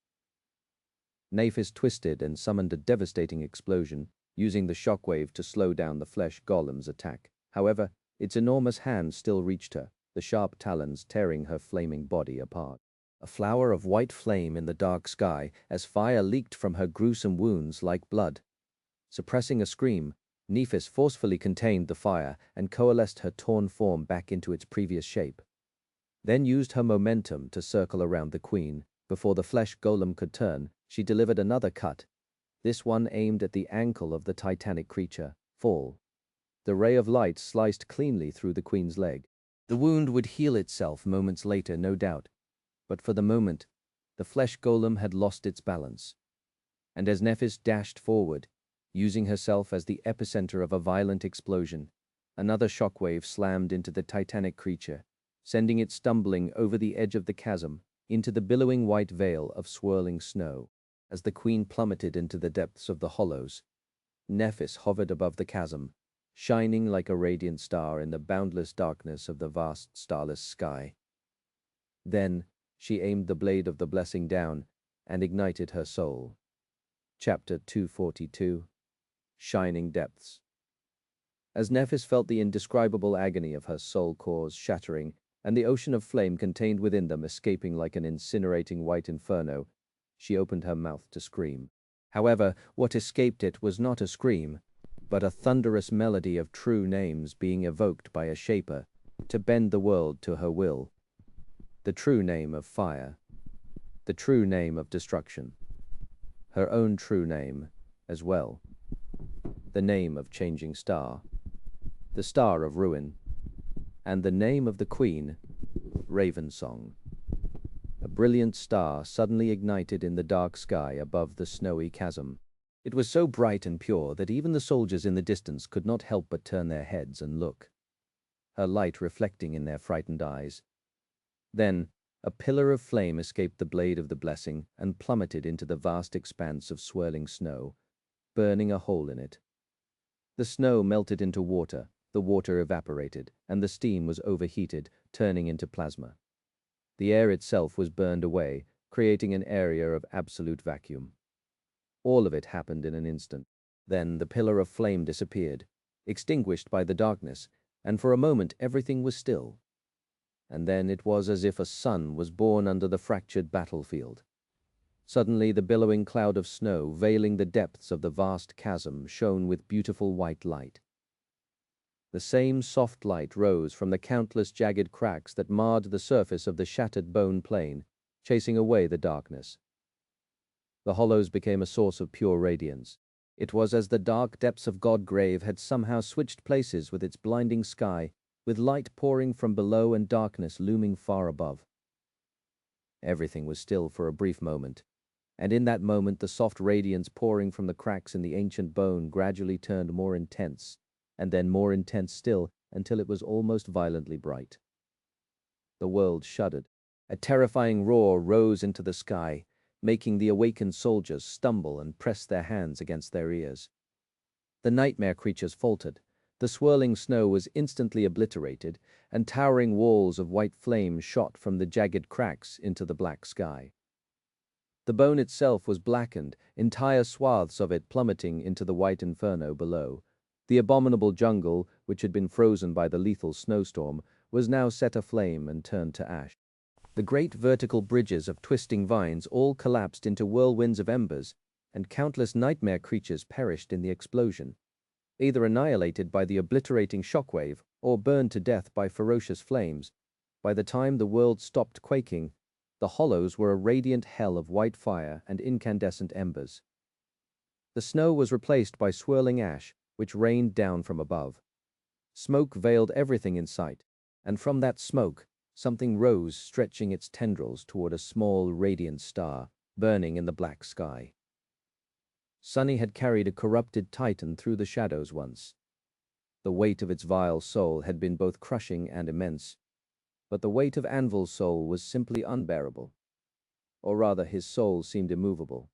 Nephis twisted and summoned a devastating explosion, using the shockwave to slow down the flesh golem's attack. However, its enormous hand still reached her, the sharp talons tearing her flaming body apart. A flower of white flame in the dark sky as fire leaked from her gruesome wounds like blood. Suppressing a scream, Nephis forcefully contained the fire and coalesced her torn form back into its previous shape. Then used her momentum to circle around the queen. Before the flesh golem could turn, she delivered another cut, this one aimed at the ankle of the titanic creature. Fall. The ray of light sliced cleanly through the queen's leg. The wound would heal itself moments later, no doubt, but for the moment, the flesh golem had lost its balance. And as Nephis dashed forward, using herself as the epicenter of a violent explosion, another shockwave slammed into the titanic creature, sending it stumbling over the edge of the chasm into the billowing white veil of swirling snow. As the queen plummeted into the depths of the hollows, Nephis hovered above the chasm, shining like a radiant star in the boundless darkness of the vast starless sky. Then she aimed the blade of the blessing down and ignited her soul. Chapter 242. Shining Depths. As Nephis felt the indescribable agony of her soul cores shattering and the ocean of flame contained within them escaping like an incinerating white inferno, she opened her mouth to scream. However, what escaped it was not a scream, but a thunderous melody of true names being evoked by a shaper to bend the world to her will. The true name of fire, the true name of destruction, her own true name as well, the name of changing star, the star of ruin, and the name of the queen, Raven Song. A brilliant star suddenly ignited in the dark sky above the snowy chasm. It was so bright and pure that even the soldiers in the distance could not help but turn their heads and look, her light reflecting in their frightened eyes. Then, a pillar of flame escaped the blade of the blessing and plummeted into the vast expanse of swirling snow, burning a hole in it. The snow melted into water, the water evaporated, and the steam was overheated, turning into plasma. The air itself was burned away, creating an area of absolute vacuum. All of it happened in an instant. Then the pillar of flame disappeared, extinguished by the darkness, and for a moment everything was still. And then it was as if a sun was born under the fractured battlefield. Suddenly the billowing cloud of snow veiling the depths of the vast chasm shone with beautiful white light. The same soft light rose from the countless jagged cracks that marred the surface of the shattered bone plane, chasing away the darkness. The hollows became a source of pure radiance. It was as the dark depths of Godgrave had somehow switched places with its blinding sky, with light pouring from below and darkness looming far above. Everything was still for a brief moment, and in that moment the soft radiance pouring from the cracks in the ancient bone gradually turned more intense, and then more intense still, until it was almost violently bright. The world shuddered. A terrifying roar rose into the sky, making the awakened soldiers stumble and press their hands against their ears. The nightmare creatures faltered. The swirling snow was instantly obliterated, and towering walls of white flame shot from the jagged cracks into the black sky. The bone itself was blackened, entire swaths of it plummeting into the white inferno below. The abominable jungle, which had been frozen by the lethal snowstorm, was now set aflame and turned to ash. The great vertical bridges of twisting vines all collapsed into whirlwinds of embers, and countless nightmare creatures perished in the explosion, either annihilated by the obliterating shockwave or burned to death by ferocious flames. By the time the world stopped quaking, the hollows were a radiant hell of white fire and incandescent embers. The snow was replaced by swirling ash, which rained down from above. Smoke veiled everything in sight, and from that smoke, something rose, stretching its tendrils toward a small, radiant star, burning in the black sky. Sunny had carried a corrupted titan through the shadows once. The weight of its vile soul had been both crushing and immense, but the weight of Anvil's soul was simply unbearable. Or rather, his soul seemed immovable.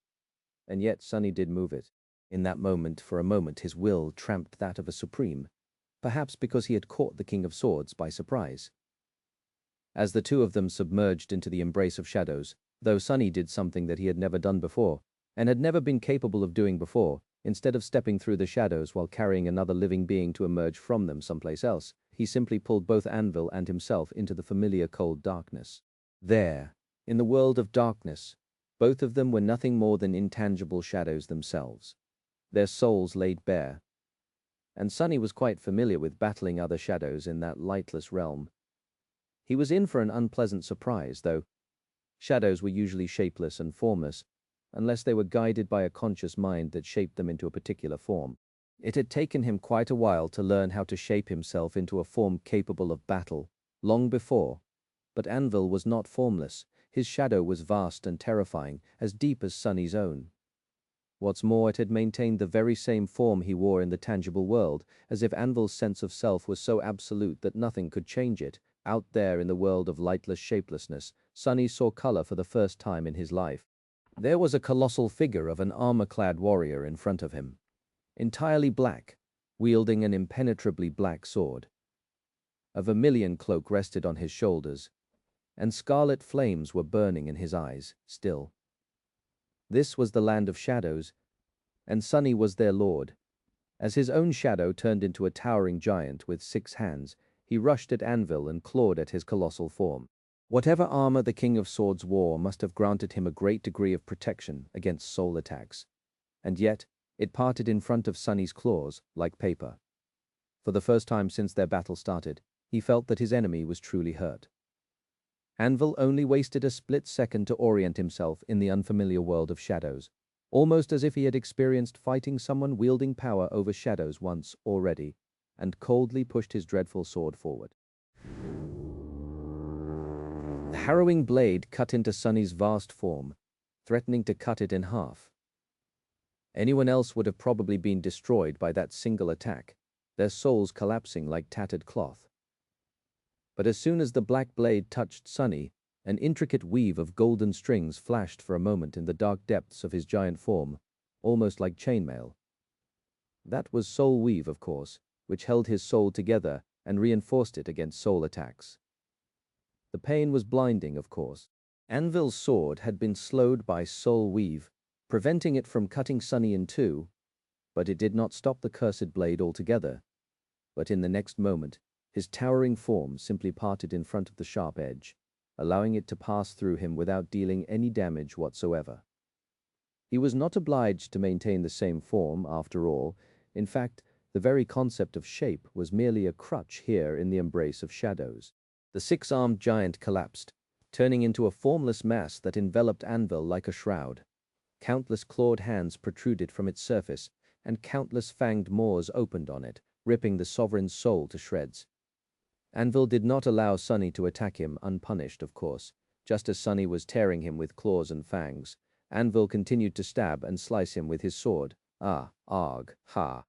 And yet Sunny did move it. In that moment, for a moment, his will tramped that of a supreme, perhaps because he had caught the King of Swords by surprise. As the two of them submerged into the embrace of shadows, though Sunny did something that he had never done before, and had never been capable of doing before, instead of stepping through the shadows while carrying another living being to emerge from them someplace else, he simply pulled both Anvil and himself into the familiar cold darkness. There, in the world of darkness, both of them were nothing more than intangible shadows themselves, their souls laid bare. And Sunny was quite familiar with battling other shadows in that lightless realm. He was in for an unpleasant surprise, though. Shadows were usually shapeless and formless, unless they were guided by a conscious mind that shaped them into a particular form. It had taken him quite a while to learn how to shape himself into a form capable of battle, long before. But Anvil was not formless. His shadow was vast and terrifying, as deep as Sunny's own. What's more, it had maintained the very same form he wore in the tangible world, as if Anvil's sense of self was so absolute that nothing could change it. Out there in the world of lightless shapelessness, Sunny saw color for the first time in his life. There was a colossal figure of an armor-clad warrior in front of him, entirely black, wielding an impenetrably black sword. A vermilion cloak rested on his shoulders, and scarlet flames were burning in his eyes, still. This was the land of shadows, and Sunny was their lord. As his own shadow turned into a towering giant with 6 hands, he rushed at Anvil and clawed at his colossal form. Whatever armor the King of Swords wore must have granted him a great degree of protection against soul attacks, and yet it parted in front of Sunny's claws like paper. For the first time since their battle started, he felt that his enemy was truly hurt. Anvil only wasted a split second to orient himself in the unfamiliar world of shadows, almost as if he had experienced fighting someone wielding power over shadows once already, and coldly pushed his dreadful sword forward. The harrowing blade cut into Sunny's vast form, threatening to cut it in half. Anyone else would have probably been destroyed by that single attack, their souls collapsing like tattered cloth. But as soon as the black blade touched Sunny, an intricate weave of golden strings flashed for a moment in the dark depths of his giant form, almost like chainmail. That was soul weave, of course, which held his soul together and reinforced it against soul attacks. The pain was blinding, of course. Anvil's sword had been slowed by soul weave, preventing it from cutting Sunny in two, but it did not stop the cursed blade altogether. But in the next moment, his towering form simply parted in front of the sharp edge, allowing it to pass through him without dealing any damage whatsoever. He was not obliged to maintain the same form, after all. In fact, the very concept of shape was merely a crutch here in the embrace of shadows. The 6-armed giant collapsed, turning into a formless mass that enveloped Anvil like a shroud. Countless clawed hands protruded from its surface, and countless fanged maws opened on it, ripping the sovereign's soul to shreds. Anvil did not allow Sunny to attack him unpunished, of course. Just as Sunny was tearing him with claws and fangs, Anvil continued to stab and slice him with his sword. Ah, arg, ha.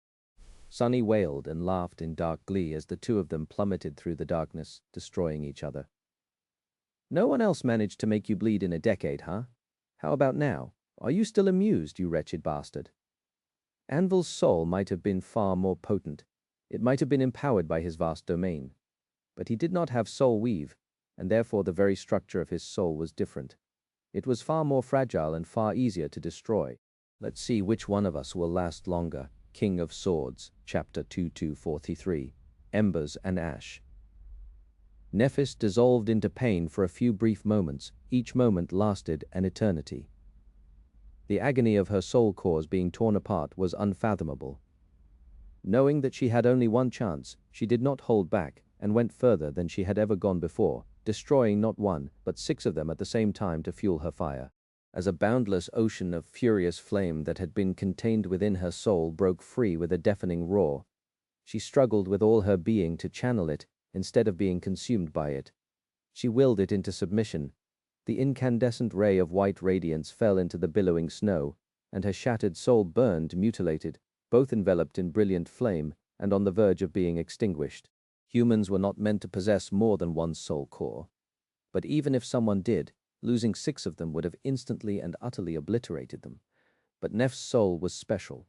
Sunny wailed and laughed in dark glee as the two of them plummeted through the darkness, destroying each other. No one else managed to make you bleed in a decade, huh? How about now? Are you still amused, you wretched bastard? Anvil's soul might have been far more potent. It might have been empowered by his vast domain. But he did not have soul weave, and therefore the very structure of his soul was different. It was far more fragile and far easier to destroy. Let's see which one of us will last longer. King of Swords, Chapter 2243, Embers and Ash. Nephis dissolved into pain for a few brief moments. Each moment lasted an eternity. The agony of her soul cores being torn apart was unfathomable. Knowing that she had only one chance, she did not hold back and went further than she had ever gone before, destroying not one, but 6 of them at the same time to fuel her fire. As a boundless ocean of furious flame that had been contained within her soul broke free with a deafening roar, she struggled with all her being to channel it instead of being consumed by it. She willed it into submission. The incandescent ray of white radiance fell into the billowing snow, and her shattered soul burned, mutilated, both enveloped in brilliant flame and on the verge of being extinguished. Humans were not meant to possess more than one soul core. But even if someone did, losing 6 of them would have instantly and utterly obliterated them. But Nef's soul was special.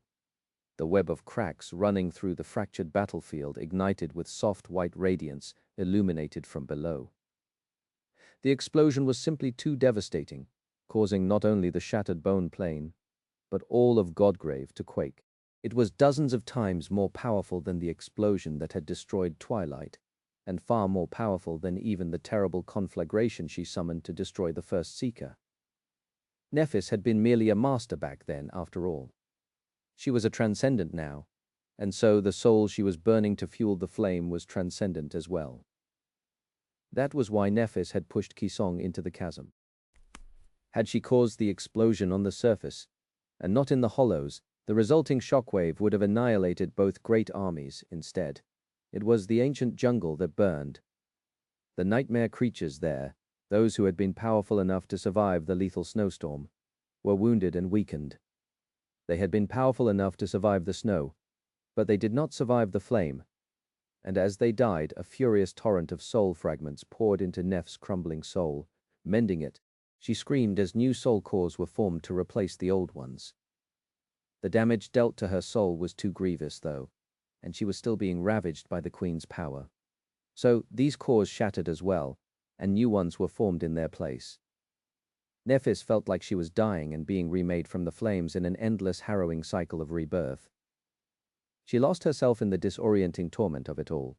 The web of cracks running through the fractured battlefield ignited with soft white radiance, illuminated from below. The explosion was simply too devastating, causing not only the shattered bone plane, but all of Godgrave to quake. It was dozens of times more powerful than the explosion that had destroyed Twilight, and far more powerful than even the terrible conflagration she summoned to destroy the first Seeker. Nephis had been merely a master back then, after all. She was a transcendent now, and so the soul she was burning to fuel the flame was transcendent as well. That was why Nephis had pushed Kisong into the chasm. Had she caused the explosion on the surface, and not in the hollows, the resulting shockwave would have annihilated both great armies instead. It was the ancient jungle that burned. The nightmare creatures there, those who had been powerful enough to survive the lethal snowstorm, were wounded and weakened. They had been powerful enough to survive the snow, but they did not survive the flame, and as they died, a furious torrent of soul fragments poured into Nef's crumbling soul, mending it. She screamed as new soul cores were formed to replace the old ones. The damage dealt to her soul was too grievous, though, and she was still being ravaged by the Queen's power. So these cores shattered as well, and new ones were formed in their place. Nephis felt like she was dying and being remade from the flames in an endless harrowing cycle of rebirth. She lost herself in the disorienting torment of it all,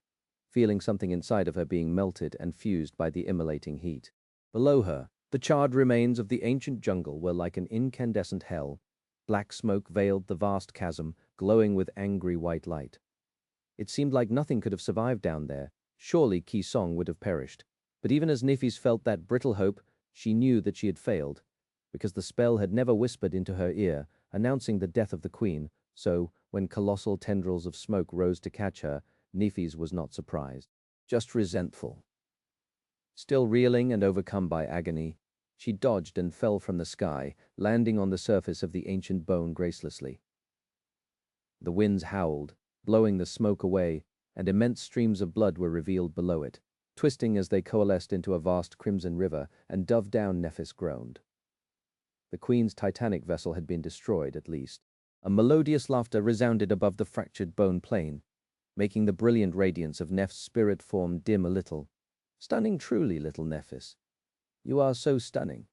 feeling something inside of her being melted and fused by the immolating heat. Below her, the charred remains of the ancient jungle were like an incandescent hell. Black smoke veiled the vast chasm, glowing with angry white light. It seemed like nothing could have survived down there. Surely Kisong would have perished. But even as Nephis felt that brittle hope, she knew that she had failed, because the spell had never whispered into her ear, announcing the death of the Queen. So, when colossal tendrils of smoke rose to catch her, Nephis was not surprised, just resentful. Still reeling and overcome by agony, she dodged and fell from the sky, landing on the surface of the ancient bone gracelessly. The winds howled, blowing the smoke away, and immense streams of blood were revealed below it, twisting as they coalesced into a vast crimson river, and dove down Nephis groaned. The Queen's titanic vessel had been destroyed, at least. A melodious laughter resounded above the fractured bone plane, making the brilliant radiance of Neph's spirit form dim a little. Stunning truly, little Nephis. You are so stunning.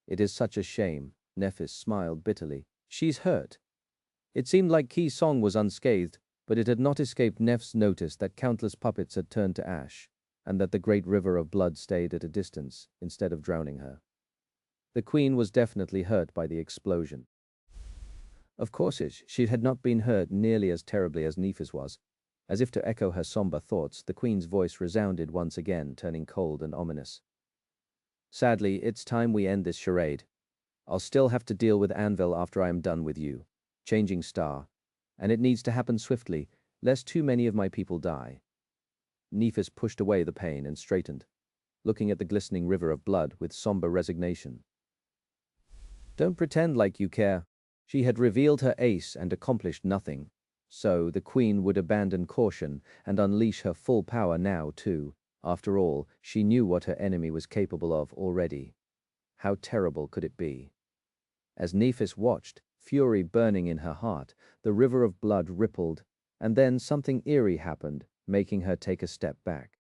It is such a shame. Nephis smiled bitterly. She's hurt. It seemed like Kisong was unscathed, but it had not escaped Neph's notice that countless puppets had turned to ash, and that the great river of blood stayed at a distance instead of drowning her. The Queen was definitely hurt by the explosion. Of course she had not been hurt nearly as terribly as Nephis was. As if to echo her somber thoughts, the Queen's voice resounded once again, turning cold and ominous. Sadly, it's time we end this charade. I'll still have to deal with Anvil after I am done with you. Changing star. And it needs to happen swiftly, lest too many of my people die. Nephis pushed away the pain and straightened, looking at the glistening river of blood with somber resignation. Don't pretend like you care. She had revealed her ace and accomplished nothing. So the Queen would abandon caution and unleash her full power now, too. After all, she knew what her enemy was capable of already. How terrible could it be? As Nephis watched, fury burning in her heart, the river of blood rippled, and then something eerie happened, making her take a step back.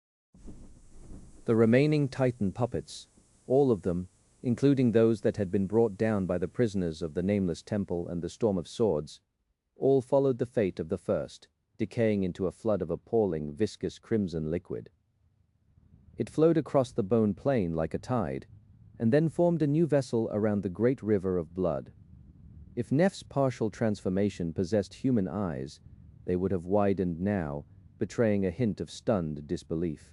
The remaining Titan puppets, all of them, including those that had been brought down by the prisoners of the Nameless Temple and the Storm of Swords, all followed the fate of the first, decaying into a flood of appalling, viscous crimson liquid. It flowed across the bone plain like a tide, and then formed a new vessel around the great river of blood. If Nef's partial transformation possessed human eyes, they would have widened now, betraying a hint of stunned disbelief.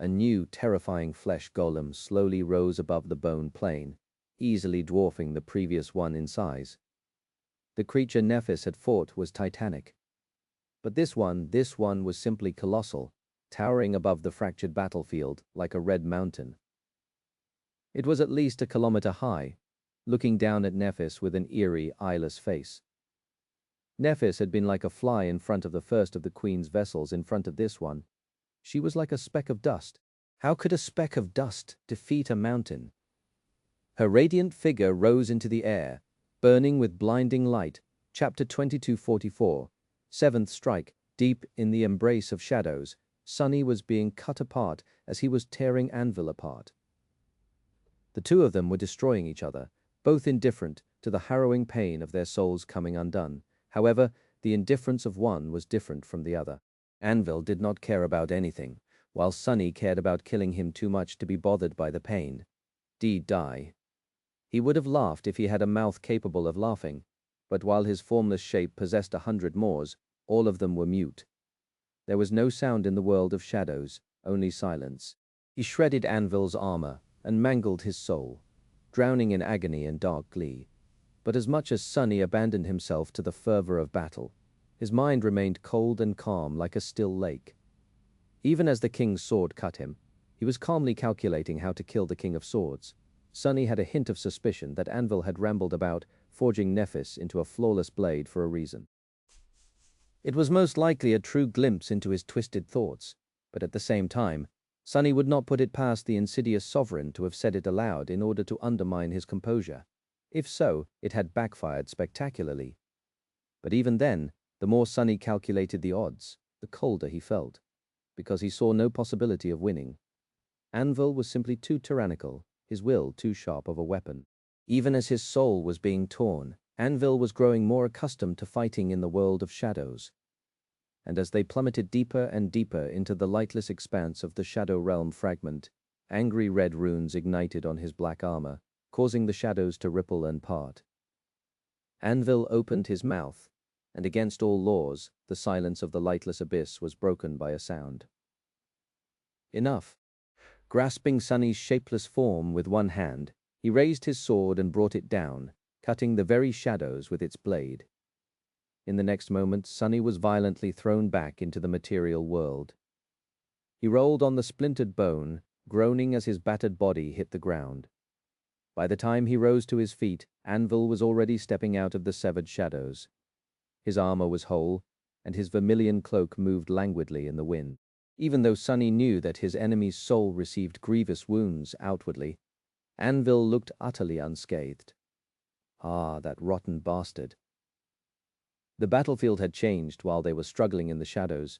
A new, terrifying flesh golem slowly rose above the bone plane, easily dwarfing the previous one in size. The creature Nephis had fought was titanic. But this one was simply colossal, towering above the fractured battlefield like a red mountain. It was at least a kilometer high, looking down at Nephis with an eerie, eyeless face. Nephis had been like a fly in front of the first of the Queen's vessels in front of this one. She was like a speck of dust. How could a speck of dust defeat a mountain? Her radiant figure rose into the air, burning with blinding light. Chapter 2244. Seventh strike. Deep in the embrace of shadows, Sunny was being cut apart as he was tearing Anvil apart. The two of them were destroying each other, both indifferent to the harrowing pain of their souls coming undone. However, the indifference of one was different from the other. Anvil did not care about anything, while Sunny cared about killing him too much to be bothered by the pain. Die. He would have laughed if he had a mouth capable of laughing, but while his formless shape possessed 100 mores, all of them were mute. There was no sound in the world of shadows, only silence. He shredded Anvil's armor and mangled his soul, drowning in agony and dark glee. But as much as Sunny abandoned himself to the fervor of battle, his mind remained cold and calm like a still lake. Even as the king's sword cut him, he was calmly calculating how to kill the king of swords. Sunny had a hint of suspicion that Anvil had rambled about, forging Nephis into a flawless blade for a reason. It was most likely a true glimpse into his twisted thoughts, but at the same time, Sunny would not put it past the insidious sovereign to have said it aloud in order to undermine his composure. If so, it had backfired spectacularly. But even then, the more Sunny calculated the odds, the colder he felt, because he saw no possibility of winning. Anvil was simply too tyrannical, his will too sharp of a weapon. Even as his soul was being torn, Anvil was growing more accustomed to fighting in the world of shadows. And as they plummeted deeper and deeper into the lightless expanse of the Shadow Realm fragment, angry red runes ignited on his black armor, causing the shadows to ripple and part. Anvil opened his mouth, and against all laws, the silence of the lightless abyss was broken by a sound. Enough. Grasping Sunny's shapeless form with one hand, he raised his sword and brought it down, cutting the very shadows with its blade. In the next moment, Sunny was violently thrown back into the material world. He rolled on the splintered bone, groaning as his battered body hit the ground. By the time he rose to his feet, Anvil was already stepping out of the severed shadows. His armor was whole, and his vermilion cloak moved languidly in the wind. Even though Sunny knew that his enemy's soul received grievous wounds outwardly, Anvil looked utterly unscathed. Ah, that rotten bastard. The battlefield had changed while they were struggling in the shadows.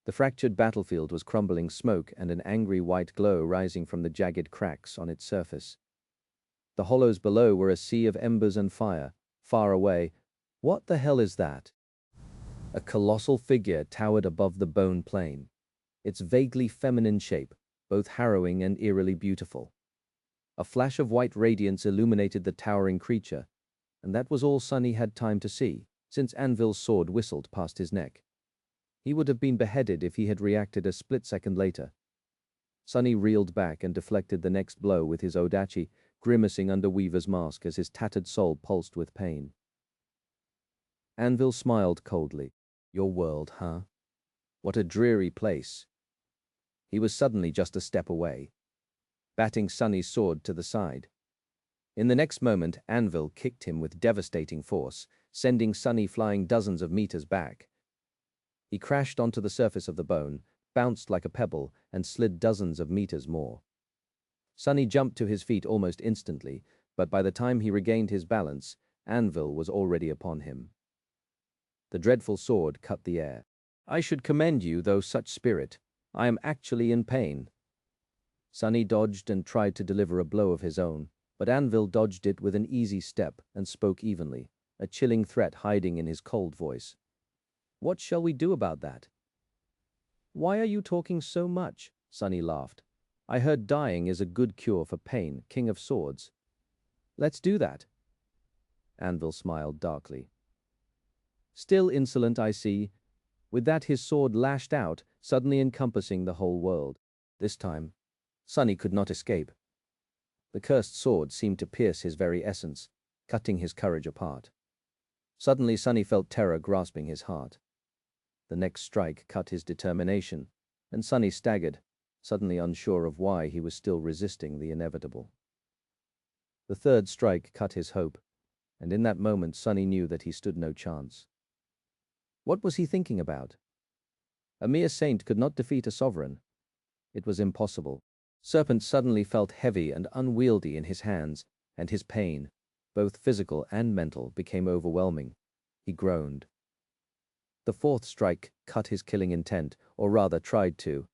The fractured battlefield was crumbling smoke and an angry white glow rising from the jagged cracks on its surface. The hollows below were a sea of embers and fire. Far away, what the hell is that? A colossal figure towered above the bone plain, its vaguely feminine shape, both harrowing and eerily beautiful. A flash of white radiance illuminated the towering creature, and that was all Sunny had time to see, since Anvil's sword whistled past his neck. He would have been beheaded if he had reacted a split second later. Sunny reeled back and deflected the next blow with his odachi, grimacing under Weaver's mask as his tattered soul pulsed with pain. Anvil smiled coldly. Your world, huh? What a dreary place. He was suddenly just a step away, batting Sunny's sword to the side. In the next moment, Anvil kicked him with devastating force, sending Sunny flying dozens of meters back. He crashed onto the surface of the bone, bounced like a pebble, and slid dozens of meters more. Sunny jumped to his feet almost instantly, but by the time he regained his balance, Anvil was already upon him. The dreadful sword cut the air. I should commend you, though such spirit. I am actually in pain. Sunny dodged and tried to deliver a blow of his own, but Anvil dodged it with an easy step and spoke evenly, a chilling threat hiding in his cold voice. What shall we do about that? Why are you talking so much? Sunny laughed. I heard dying is a good cure for pain, King of Swords. Let's do that. Anvil smiled darkly. Still insolent, I see. With that his sword lashed out, suddenly encompassing the whole world. This time, Sunny could not escape. The cursed sword seemed to pierce his very essence, cutting his courage apart. Suddenly Sunny felt terror grasping his heart. The next strike cut his determination, and Sunny staggered, suddenly unsure of why he was still resisting the inevitable. The third strike cut his hope, and in that moment Sunny knew that he stood no chance. What was he thinking about? A mere saint could not defeat a sovereign. It was impossible. Serpent suddenly felt heavy and unwieldy in his hands, and his pain, both physical and mental, became overwhelming. He groaned. The fourth strike cut his killing intent, or rather tried to.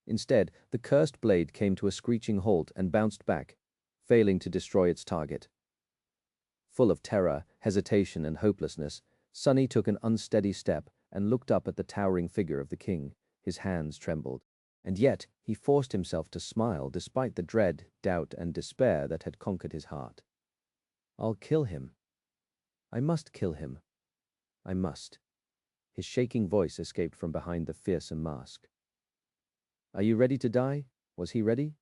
Instead, the cursed blade came to a screeching halt and bounced back, failing to destroy its target. Full of terror, hesitation, and hopelessness, Sunny took an unsteady step and looked up at the towering figure of the king. His hands trembled. And yet he forced himself to smile despite the dread, doubt, and despair that had conquered his heart. I'll kill him. I must kill him. I must. His shaking voice escaped from behind the fearsome mask. Are you ready to die? Was he ready?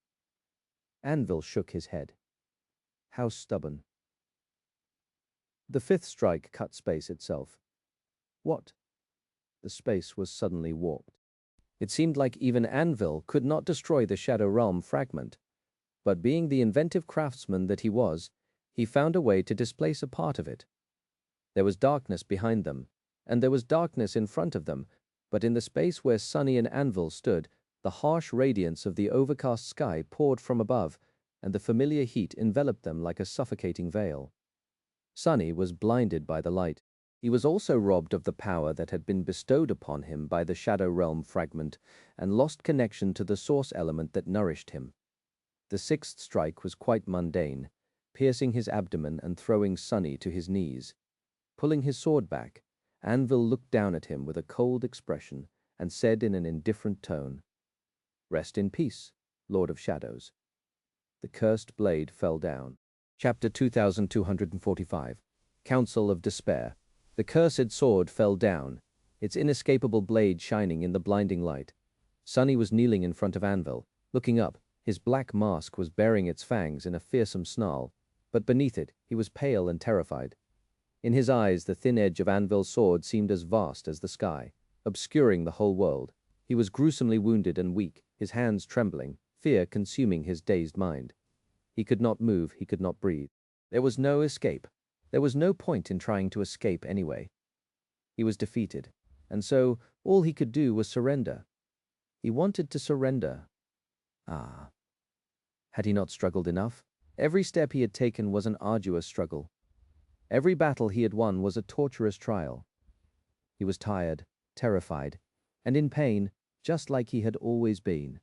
Anvil shook his head. How stubborn. The fifth strike cut space itself. What? The space was suddenly warped. It seemed like even Anvil could not destroy the Shadow Realm fragment, but being the inventive craftsman that he was, he found a way to displace a part of it. There was darkness behind them, and there was darkness in front of them, but in the space where Sunny and Anvil stood, the harsh radiance of the overcast sky poured from above, and the familiar heat enveloped them like a suffocating veil. Sunny was blinded by the light. He was also robbed of the power that had been bestowed upon him by the Shadow Realm fragment, and lost connection to the source element that nourished him. The sixth strike was quite mundane, piercing his abdomen and throwing Sunny to his knees. Pulling his sword back, Anvil looked down at him with a cold expression and said in an indifferent tone, "Rest in peace, Lord of Shadows." The cursed blade fell down. Chapter 2245. Council of Despair. The cursed sword fell down, its inescapable blade shining in the blinding light. Sunny was kneeling in front of Anvil, looking up. His black mask was baring its fangs in a fearsome snarl, but beneath it he was pale and terrified. In his eyes the thin edge of Anvil's sword seemed as vast as the sky, obscuring the whole world. He was gruesomely wounded and weak, his hands trembling, fear consuming his dazed mind. He could not move, he could not breathe. There was no escape. There was no point in trying to escape anyway. He was defeated, and so all he could do was surrender. He wanted to surrender. Ah. Had he not struggled enough? Every step he had taken was an arduous struggle. Every battle he had won was a torturous trial. He was tired, terrified, and in pain, just like he had always been.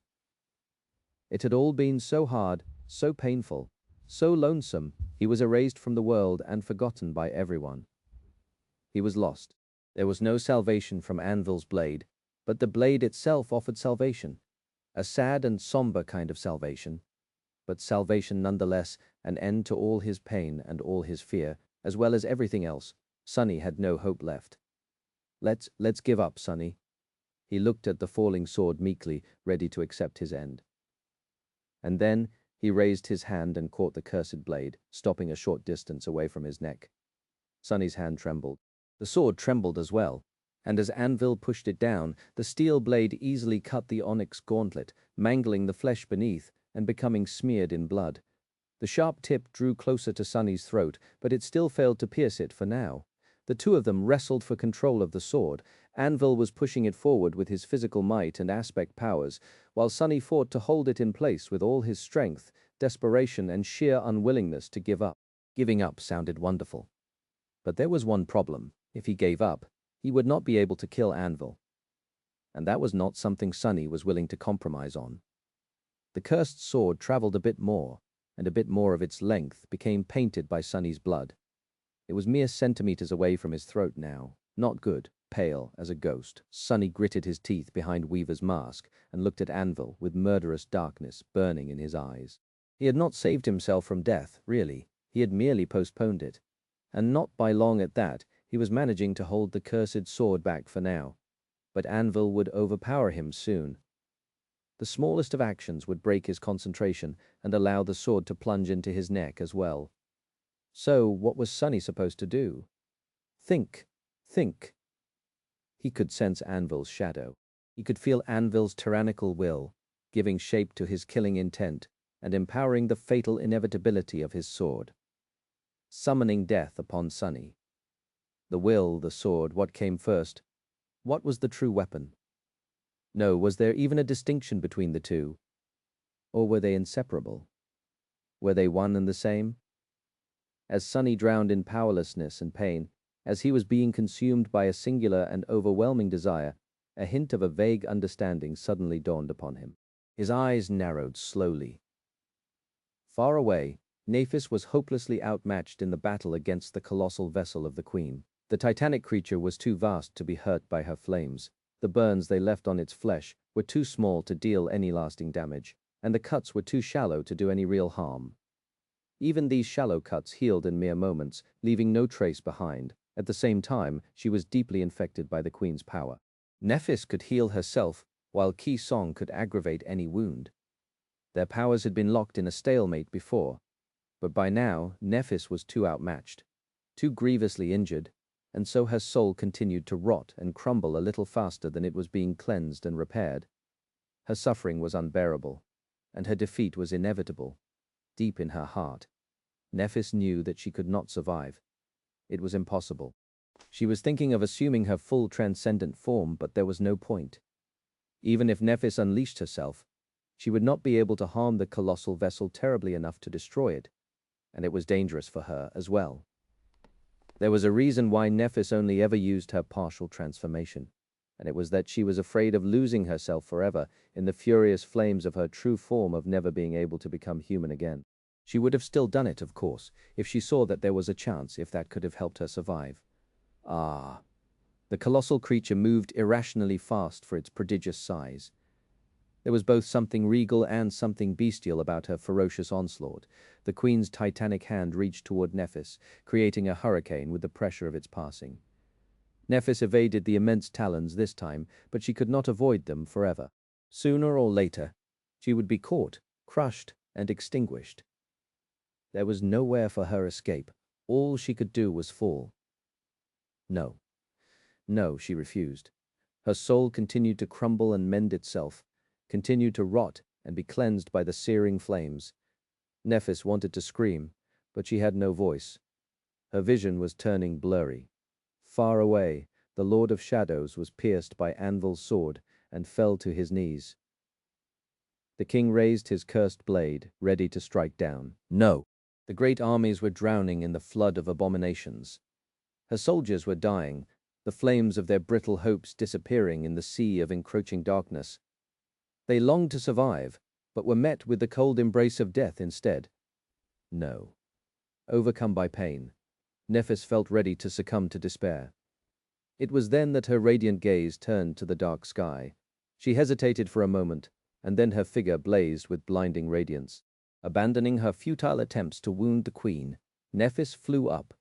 It had all been so hard, so painful, so lonesome. He was erased from the world and forgotten by everyone. He was lost. There was no salvation from Anvil's blade, but the blade itself offered salvation. A sad and somber kind of salvation, but salvation nonetheless, an end to all his pain and all his fear, as well as everything else. Sunny had no hope left. Let's give up, Sunny. He looked at the falling sword meekly, ready to accept his end. And then he raised his hand and caught the cursed blade, stopping a short distance away from his neck. Sunny's hand trembled. The sword trembled as well, and as Anvil pushed it down, the steel blade easily cut the onyx gauntlet, mangling the flesh beneath and becoming smeared in blood. The sharp tip drew closer to Sunny's throat, but it still failed to pierce it for now. The two of them wrestled for control of the sword. Anvil was pushing it forward with his physical might and aspect powers, while Sunny fought to hold it in place with all his strength, desperation, and sheer unwillingness to give up. Giving up sounded wonderful. But there was one problem. If he gave up, he would not be able to kill Anvil. And that was not something Sunny was willing to compromise on. The cursed sword traveled a bit more, and a bit more of its length became painted by Sunny's blood. It was mere centimeters away from his throat now. Not good. Pale as a ghost, Sunny gritted his teeth behind Weaver's mask and looked at Anvil with murderous darkness burning in his eyes. He had not saved himself from death, really. He had merely postponed it. And not by long at that. He was managing to hold the cursed sword back for now. But Anvil would overpower him soon. The smallest of actions would break his concentration and allow the sword to plunge into his neck as well. So, what was Sunny supposed to do? Think. Think. He could sense Anvil's shadow. He could feel Anvil's tyrannical will, giving shape to his killing intent and empowering the fatal inevitability of his sword. Summoning death upon Sunny. The will, the sword, what came first? What was the true weapon? No, was there even a distinction between the two? Or were they inseparable? Were they one and the same? As Sunny drowned in powerlessness and pain, as he was being consumed by a singular and overwhelming desire, a hint of a vague understanding suddenly dawned upon him. His eyes narrowed slowly. Far away, Nephis was hopelessly outmatched in the battle against the colossal vessel of the Queen. The titanic creature was too vast to be hurt by her flames. The burns they left on its flesh were too small to deal any lasting damage, and the cuts were too shallow to do any real harm. Even these shallow cuts healed in mere moments, leaving no trace behind. At the same time, she was deeply infected by the Queen's power. Nephis could heal herself, while Qi Song could aggravate any wound. Their powers had been locked in a stalemate before, but by now Nephis was too outmatched, too grievously injured, and so her soul continued to rot and crumble a little faster than it was being cleansed and repaired. Her suffering was unbearable, and her defeat was inevitable. Deep in her heart, Nephis knew that she could not survive. It was impossible. She was thinking of assuming her full transcendent form, but there was no point. Even if Nephis unleashed herself, she would not be able to harm the colossal vessel terribly enough to destroy it, and it was dangerous for her as well. There was a reason why Nephis only ever used her partial transformation, and it was that she was afraid of losing herself forever in the furious flames of her true form, of never being able to become human again. She would have still done it, of course, if she saw that there was a chance, if that could have helped her survive. Ah! The colossal creature moved irrationally fast for its prodigious size. There was both something regal and something bestial about her ferocious onslaught. The Queen's titanic hand reached toward Nephis, creating a hurricane with the pressure of its passing. Nephis evaded the immense talons this time, but she could not avoid them forever. Sooner or later, she would be caught, crushed, and extinguished. There was nowhere for her escape. All she could do was fall. No. No, she refused. Her soul continued to crumble and mend itself, continued to rot and be cleansed by the searing flames. Nephis wanted to scream, but she had no voice. Her vision was turning blurry. Far away, the Lord of Shadows was pierced by Anvil's sword and fell to his knees. The king raised his cursed blade, ready to strike down. No! The great armies were drowning in the flood of abominations. Her soldiers were dying, the flames of their brittle hopes disappearing in the sea of encroaching darkness. They longed to survive, but were met with the cold embrace of death instead. No. Overcome by pain, Nephis felt ready to succumb to despair. It was then that her radiant gaze turned to the dark sky. She hesitated for a moment, and then her figure blazed with blinding radiance. Abandoning her futile attempts to wound the Queen, Nephis flew up.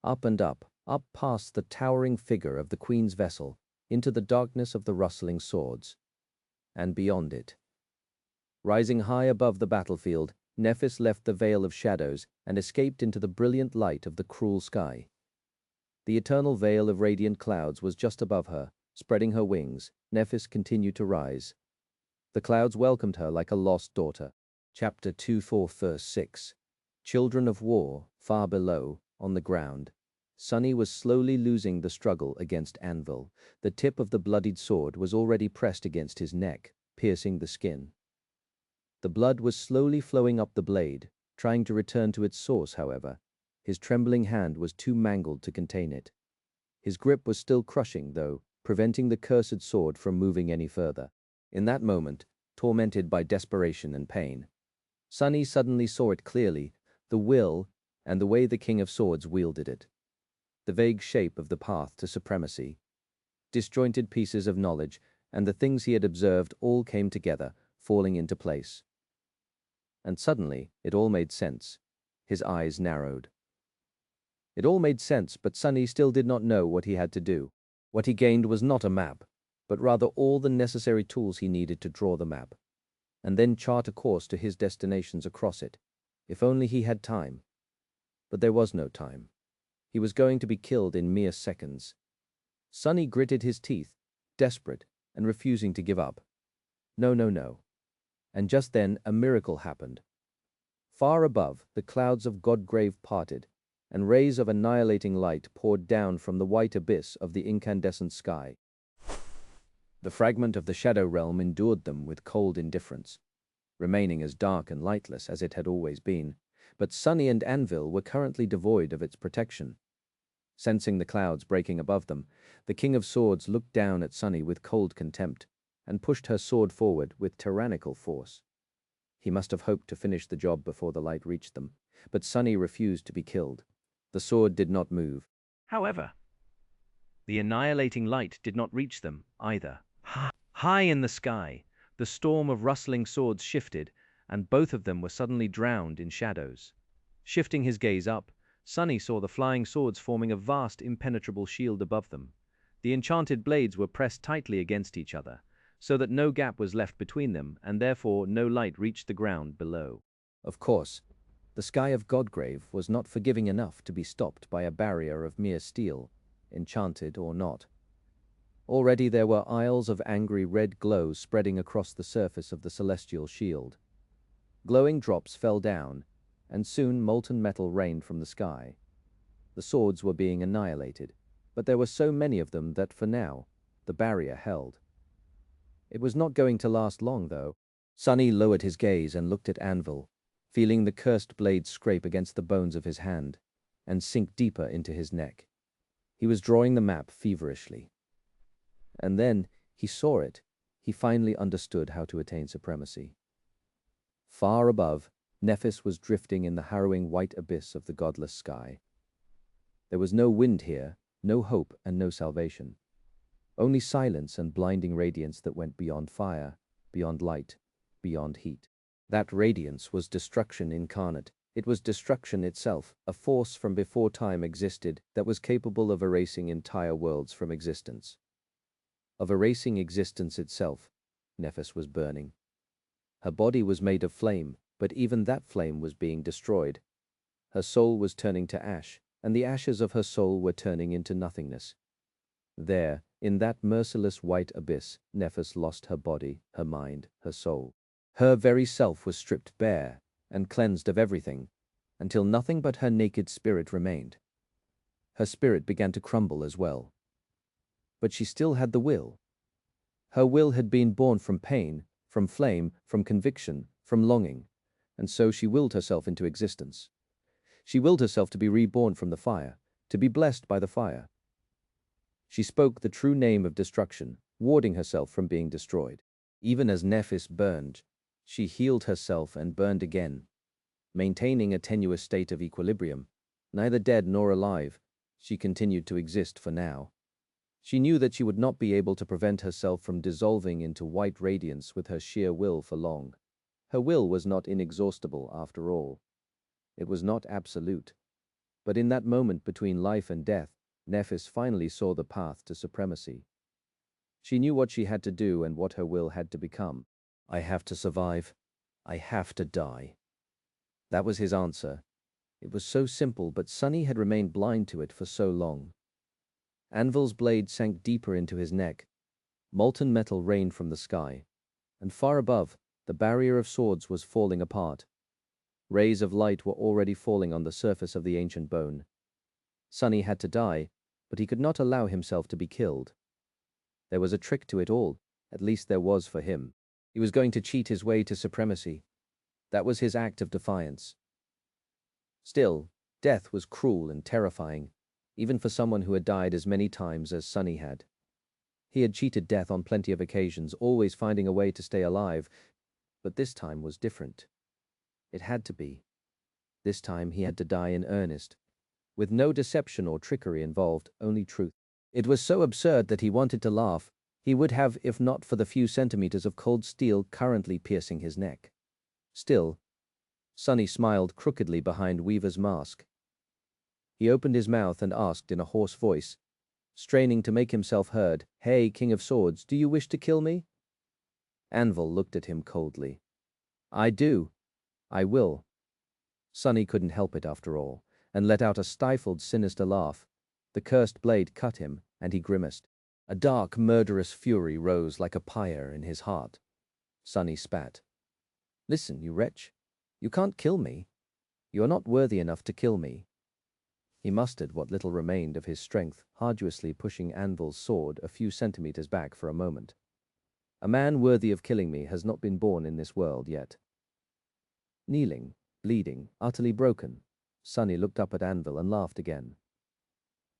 Up and up past the towering figure of the Queen's vessel, into the darkness of the rustling swords, and beyond it. Rising high above the battlefield, Nephis left the veil of shadows and escaped into the brilliant light of the cruel sky. The eternal veil of radiant clouds was just above her. Spreading her wings, Nephis continued to rise. The clouds welcomed her like a lost daughter. Chapter 24, verse 6. Children of war, far below, on the ground. Sunny was slowly losing the struggle against Anvil. The tip of the bloodied sword was already pressed against his neck, piercing the skin. The blood was slowly flowing up the blade, trying to return to its source, however. His trembling hand was too mangled to contain it. His grip was still crushing, though, preventing the cursed sword from moving any further. In that moment, tormented by desperation and pain, Sunny suddenly saw it clearly, the will and the way the King of Swords wielded it. The vague shape of the path to supremacy, disjointed pieces of knowledge, and the things he had observed all came together, falling into place. And suddenly, it all made sense. His eyes narrowed. It all made sense, but Sunny still did not know what he had to do. What he gained was not a map, but rather all the necessary tools he needed to draw the map, and then chart a course to his destinations across it, if only he had time. But there was no time. He was going to be killed in mere seconds. Sonny gritted his teeth, desperate and refusing to give up. No, no, no. And just then a miracle happened. Far above, the clouds of Godgrave parted, and rays of annihilating light poured down from the white abyss of the incandescent sky. The fragment of the shadow realm endured them with cold indifference, remaining as dark and lightless as it had always been, but Sonny and Anvil were currently devoid of its protection. Sensing the clouds breaking above them, the King of Swords looked down at Sonny with cold contempt, and pushed her sword forward with tyrannical force. He must have hoped to finish the job before the light reached them, but Sonny refused to be killed. The sword did not move. However, the annihilating light did not reach them either. High in the sky, the storm of rustling swords shifted, and both of them were suddenly drowned in shadows. Shifting his gaze up, Sonny saw the flying swords forming a vast, impenetrable shield above them. The enchanted blades were pressed tightly against each other, so that no gap was left between them, and therefore no light reached the ground below. Of course, the sky of Godgrave was not forgiving enough to be stopped by a barrier of mere steel, enchanted or not. Already there were aisles of angry red glow spreading across the surface of the celestial shield. Glowing drops fell down, and soon molten metal rained from the sky. The swords were being annihilated, but there were so many of them that for now, the barrier held. It was not going to last long, though. Sonny lowered his gaze and looked at Anvil, feeling the cursed blade scrape against the bones of his hand and sink deeper into his neck. He was drawing the map feverishly. And then he saw it. He finally understood how to attain supremacy. Far above, Nephis was drifting in the harrowing white abyss of the godless sky. There was no wind here, no hope and no salvation. Only silence and blinding radiance that went beyond fire, beyond light, beyond heat. That radiance was destruction incarnate. It was destruction itself, a force from before time existed that was capable of erasing entire worlds from existence. Of erasing existence itself, Nephis was burning. Her body was made of flame, but even that flame was being destroyed. Her soul was turning to ash, and the ashes of her soul were turning into nothingness. There, in that merciless white abyss, Nephis lost her body, her mind, her soul. Her very self was stripped bare and cleansed of everything, until nothing but her naked spirit remained. Her spirit began to crumble as well. But she still had the will. Her will had been born from pain, from flame, from conviction, from longing, and so she willed herself into existence. She willed herself to be reborn from the fire, to be blessed by the fire. She spoke the true name of destruction, warding herself from being destroyed. Even as Nephis burned, she healed herself and burned again. Maintaining a tenuous state of equilibrium, neither dead nor alive, she continued to exist for now. She knew that she would not be able to prevent herself from dissolving into white radiance with her sheer will for long. Her will was not inexhaustible after all. It was not absolute. But in that moment between life and death, Nephis finally saw the path to supremacy. She knew what she had to do and what her will had to become. I have to survive. I have to die. That was his answer. It was so simple, but Sonny had remained blind to it for so long. Anvil's blade sank deeper into his neck. Molten metal rained from the sky, and far above, the barrier of swords was falling apart. Rays of light were already falling on the surface of the ancient bone. Sonny had to die, but he could not allow himself to be killed. There was a trick to it all, at least there was for him. He was going to cheat his way to supremacy. That was his act of defiance. Still, death was cruel and terrifying, even for someone who had died as many times as Sonny had. He had cheated death on plenty of occasions, always finding a way to stay alive, but this time was different. It had to be. This time he had to die in earnest, with no deception or trickery involved, only truth. It was so absurd that he wanted to laugh. He would have if not for the few centimeters of cold steel currently piercing his neck. Still, Sonny smiled crookedly behind Weaver's mask. He opened his mouth and asked in a hoarse voice, straining to make himself heard. "Hey, King of Swords, do you wish to kill me?" Anvil looked at him coldly. "I do. I will." Sonny couldn't help it after all, and let out a stifled, sinister laugh. The cursed blade cut him, and he grimaced. A dark, murderous fury rose like a pyre in his heart. Sonny spat. "Listen, you wretch. You can't kill me. You are not worthy enough to kill me." He mustered what little remained of his strength, arduously pushing Anvil's sword a few centimeters back for a moment. "A man worthy of killing me has not been born in this world yet." Kneeling, bleeding, utterly broken, Sonny looked up at Anvil and laughed again.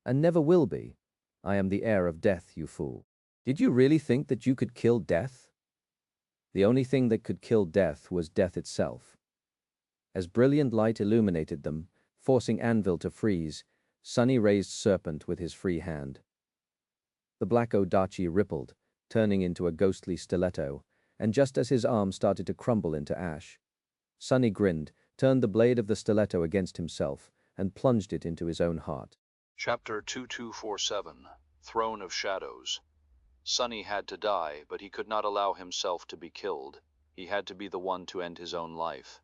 "And never will be. I am the heir of death, you fool. Did you really think that you could kill death?" The only thing that could kill death was death itself. As brilliant light illuminated them, forcing Anvil to freeze, Sonny raised Serpent with his free hand. The black Odachi rippled, turning into a ghostly stiletto, and just as his arm started to crumble into ash, Sonny grinned, turned the blade of the stiletto against himself, and plunged it into his own heart. Chapter 2247, Throne of Shadows. Sonny had to die, but he could not allow himself to be killed. He had to be the one to end his own life.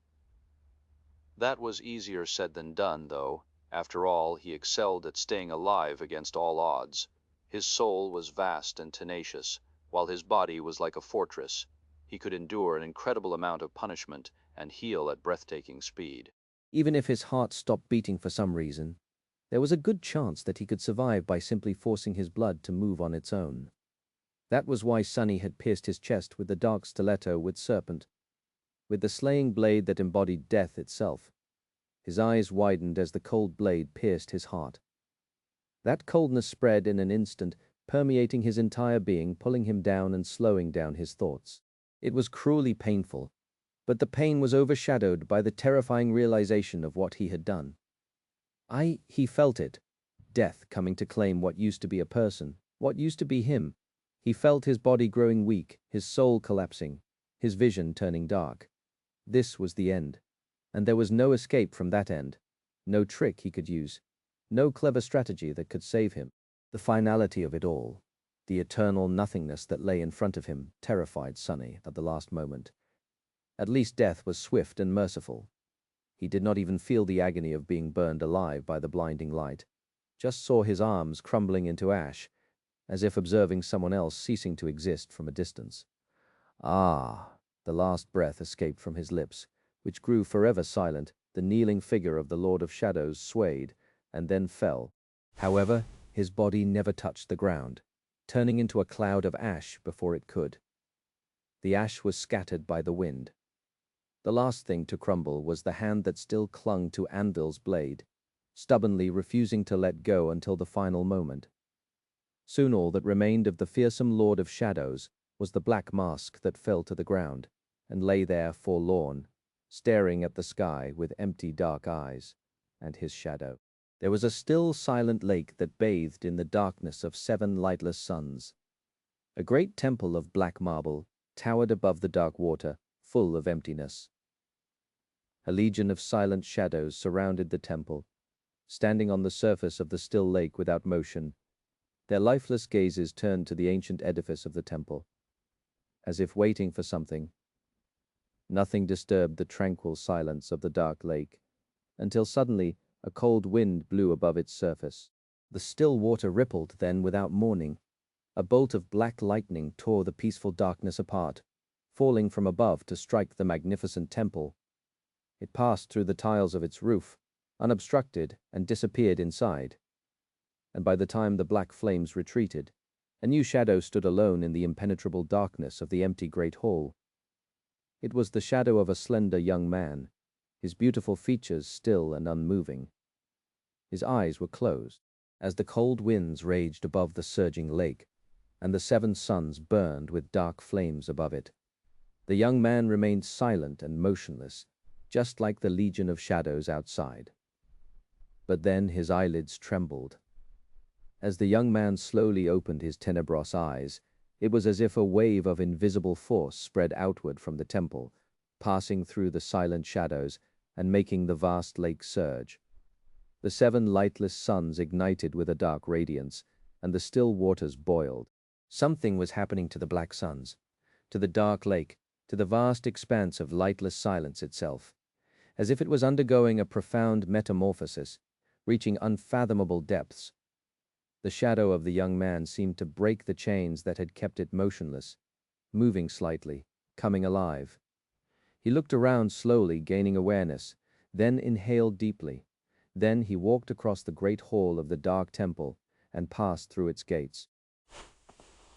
That was easier said than done, though. After all, he excelled at staying alive against all odds. His soul was vast and tenacious, while his body was like a fortress. He could endure an incredible amount of punishment and heal at breathtaking speed. Even if his heart stopped beating for some reason, there was a good chance that he could survive by simply forcing his blood to move on its own. That was why Sonny had pierced his chest with the dark stiletto with Serpent, with the slaying blade that embodied death itself. His eyes widened as the cold blade pierced his heart. That coldness spread in an instant, permeating his entire being, pulling him down and slowing down his thoughts. It was cruelly painful, but the pain was overshadowed by the terrifying realization of what he had done. He felt it. Death coming to claim what used to be a person, what used to be him. He felt his body growing weak, his soul collapsing, his vision turning dark. This was the end, and there was no escape from that end, no trick he could use, no clever strategy that could save him. The finality of it all, the eternal nothingness that lay in front of him, terrified Sonny at the last moment. At least death was swift and merciful. He did not even feel the agony of being burned alive by the blinding light, just saw his arms crumbling into ash, as if observing someone else ceasing to exist from a distance. "Ah!" The last breath escaped from his lips, which grew forever silent. The kneeling figure of the Lord of Shadows swayed, and then fell. However, his body never touched the ground, turning into a cloud of ash before it could. The ash was scattered by the wind. The last thing to crumble was the hand that still clung to Anvil's blade, stubbornly refusing to let go until the final moment. Soon all that remained of the fearsome Lord of Shadows was the black mask that fell to the ground, and lay there forlorn, staring at the sky with empty dark eyes, and his shadow. There was a still, silent lake that bathed in the darkness of 7 lightless suns. A great temple of black marble towered above the dark water, full of emptiness. A legion of silent shadows surrounded the temple, standing on the surface of the still lake without motion, their lifeless gazes turned to the ancient edifice of the temple, as if waiting for something. Nothing disturbed the tranquil silence of the dark lake, until suddenly a cold wind blew above its surface. The still water rippled then without warning. A bolt of black lightning tore the peaceful darkness apart, falling from above to strike the magnificent temple. It passed through the tiles of its roof, unobstructed, and disappeared inside. And by the time the black flames retreated, a new shadow stood alone in the impenetrable darkness of the empty great hall. It was the shadow of a slender young man, his beautiful features still and unmoving. His eyes were closed. As the cold winds raged above the surging lake, and the 7 suns burned with dark flames above it, the young man remained silent and motionless, just like the legion of shadows outside. But then his eyelids trembled. As the young man slowly opened his tenebrous eyes, it was as if a wave of invisible force spread outward from the temple, passing through the silent shadows and making the vast lake surge. The 7 lightless suns ignited with a dark radiance, and the still waters boiled. Something was happening to the black suns, to the dark lake, to the vast expanse of lightless silence itself, as if it was undergoing a profound metamorphosis, reaching unfathomable depths. The shadow of the young man seemed to break the chains that had kept it motionless, moving slightly, coming alive. He looked around slowly, gaining awareness, then inhaled deeply. Then he walked across the great hall of the dark temple and passed through its gates.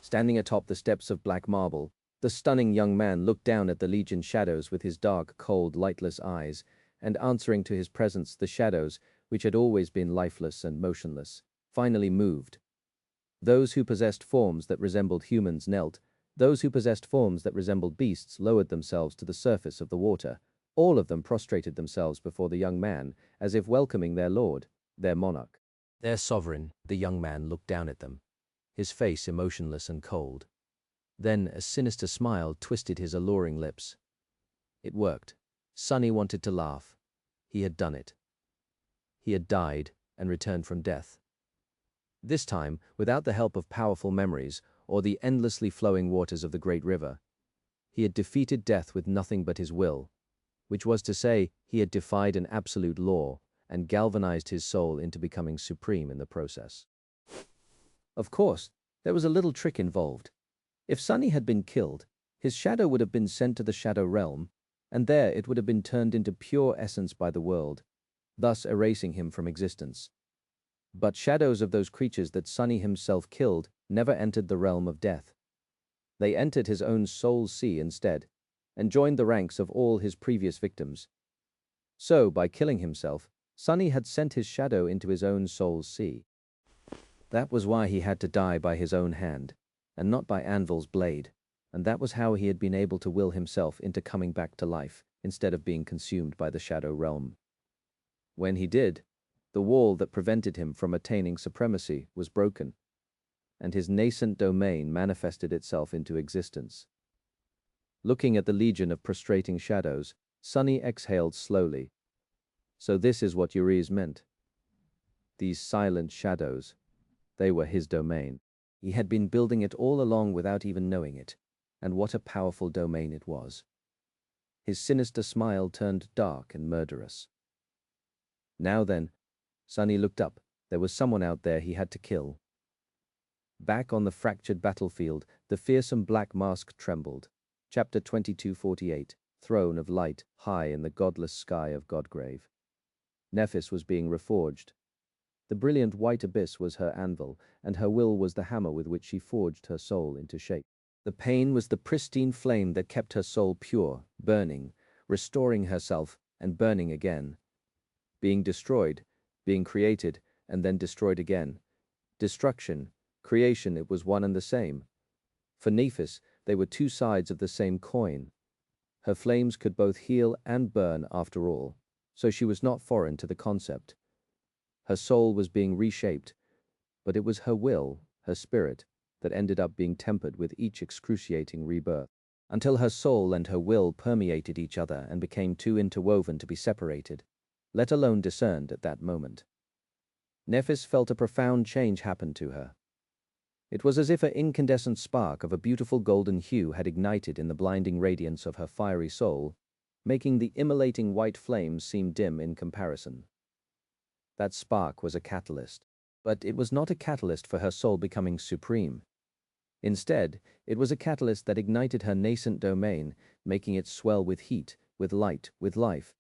Standing atop the steps of black marble, the stunning young man looked down at the legion shadows with his dark, cold, lightless eyes, and answering to his presence, the shadows, which had always been lifeless and motionless, finally moved. Those who possessed forms that resembled humans knelt. Those who possessed forms that resembled beasts lowered themselves to the surface of the water. All of them prostrated themselves before the young man, as if welcoming their lord, their monarch. Their sovereign. The young man looked down at them, his face emotionless and cold. Then a sinister smile twisted his alluring lips. It worked. Sonny wanted to laugh. He had done it. He had died and returned from death. This time, without the help of powerful memories or the endlessly flowing waters of the great river. He had defeated death with nothing but his will, which was to say, he had defied an absolute law and galvanized his soul into becoming supreme in the process. Of course, there was a little trick involved. If Sonny had been killed, his shadow would have been sent to the shadow realm, and there it would have been turned into pure essence by the world, thus erasing him from existence. But shadows of those creatures that Sonny himself killed never entered the realm of death. They entered his own soul's sea instead, and joined the ranks of all his previous victims. So, by killing himself, Sonny had sent his shadow into his own soul's sea. That was why he had to die by his own hand, and not by Anvil's blade, and that was how he had been able to will himself into coming back to life, instead of being consumed by the shadow realm. When he did, the wall that prevented him from attaining supremacy was broken, and his nascent domain manifested itself into existence. Looking at the legion of prostrating shadows, Sonny exhaled slowly. So this is what Uriz meant. These silent shadows, they were his domain. He had been building it all along without even knowing it, and what a powerful domain it was. His sinister smile turned dark and murderous. Now then, Sonny looked up. There was someone out there he had to kill. Back on the fractured battlefield, the fearsome black mask trembled. Chapter 2248, Throne of Light, high in the godless sky of Godgrave. Nephis was being reforged. The brilliant white abyss was her anvil, and her will was the hammer with which she forged her soul into shape. The pain was the pristine flame that kept her soul pure, burning, restoring herself, and burning again. Being destroyed, being created, and then destroyed again. Destruction, creation, it was one and the same. For Nephis, they were two sides of the same coin. Her flames could both heal and burn after all, so she was not foreign to the concept. Her soul was being reshaped, but it was her will, her spirit, that ended up being tempered with each excruciating rebirth, until her soul and her will permeated each other and became too interwoven to be separated, let alone discerned at that moment. Nephis felt a profound change happen to her. It was as if an incandescent spark of a beautiful golden hue had ignited in the blinding radiance of her fiery soul, making the immolating white flames seem dim in comparison. That spark was a catalyst, but it was not a catalyst for her soul becoming supreme. Instead, it was a catalyst that ignited her nascent domain, making it swell with heat, with light, with life.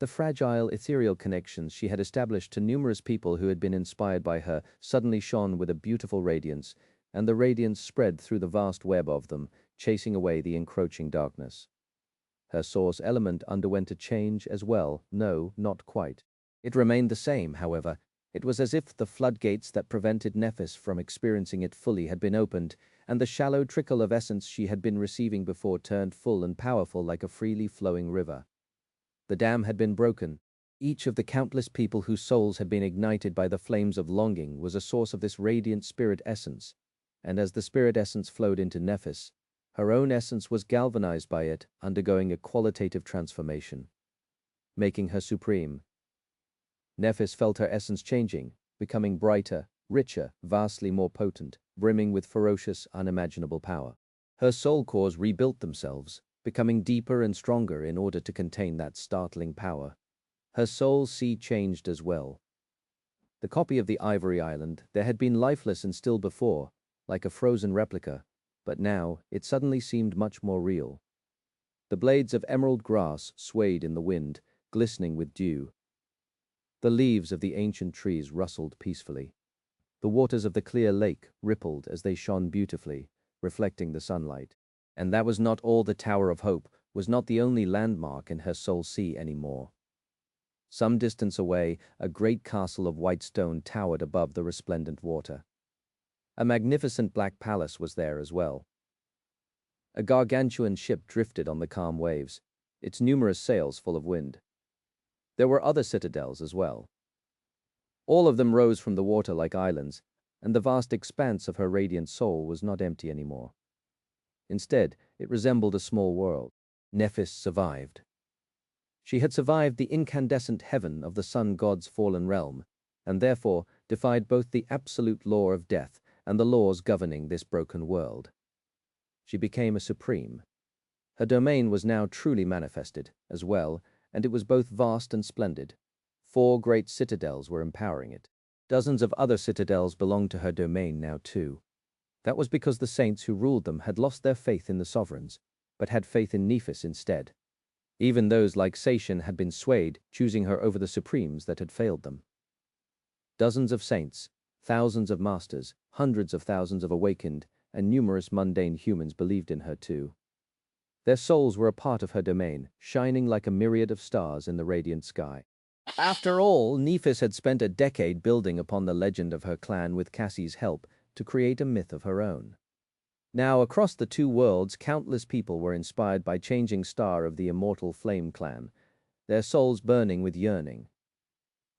The fragile, ethereal connections she had established to numerous people who had been inspired by her suddenly shone with a beautiful radiance, and the radiance spread through the vast web of them, chasing away the encroaching darkness. Her source element underwent a change as well. No, not quite. It remained the same, however. It was as if the floodgates that prevented Nephis from experiencing it fully had been opened, and the shallow trickle of essence she had been receiving before turned full and powerful like a freely flowing river. The dam had been broken. Each of the countless people whose souls had been ignited by the flames of longing was a source of this radiant spirit essence, and as the spirit essence flowed into Nephis, her own essence was galvanized by it, undergoing a qualitative transformation, making her supreme. Nephis felt her essence changing, becoming brighter, richer, vastly more potent, brimming with ferocious, unimaginable power. Her soul cores rebuilt themselves, becoming deeper and stronger in order to contain that startling power. Her soul sea changed as well. The copy of the Ivory Island there had been lifeless and still before, like a frozen replica, but now it suddenly seemed much more real. The blades of emerald grass swayed in the wind, glistening with dew. The leaves of the ancient trees rustled peacefully. The waters of the clear lake rippled as they shone beautifully, reflecting the sunlight. And that was not all. The Tower of Hope was not the only landmark in her soul sea anymore. Some distance away, a great castle of white stone towered above the resplendent water. A magnificent black palace was there as well. A gargantuan ship drifted on the calm waves, its numerous sails full of wind. There were other citadels as well. All of them rose from the water like islands, and the vast expanse of her radiant soul was not empty anymore. Instead, it resembled a small world. Nephis survived. She had survived the incandescent heaven of the sun god's fallen realm, and therefore defied both the absolute law of death and the laws governing this broken world. She became a supreme. Her domain was now truly manifested, as well, and it was both vast and splendid. 4 great citadels were empowering it. Dozens of other citadels belonged to her domain now too. That was because the saints who ruled them had lost their faith in the sovereigns, but had faith in Nephis instead. Even those like Sacian had been swayed, choosing her over the supremes that had failed them. Dozens of saints, thousands of masters, hundreds of thousands of awakened, and numerous mundane humans believed in her too. Their souls were a part of her domain, shining like a myriad of stars in the radiant sky. After all, Nephis had spent a decade building upon the legend of her clan with Cassie's help to create a myth of her own. Now, across the 2 worlds, countless people were inspired by changing star of the immortal Flame Clan, their souls burning with yearning.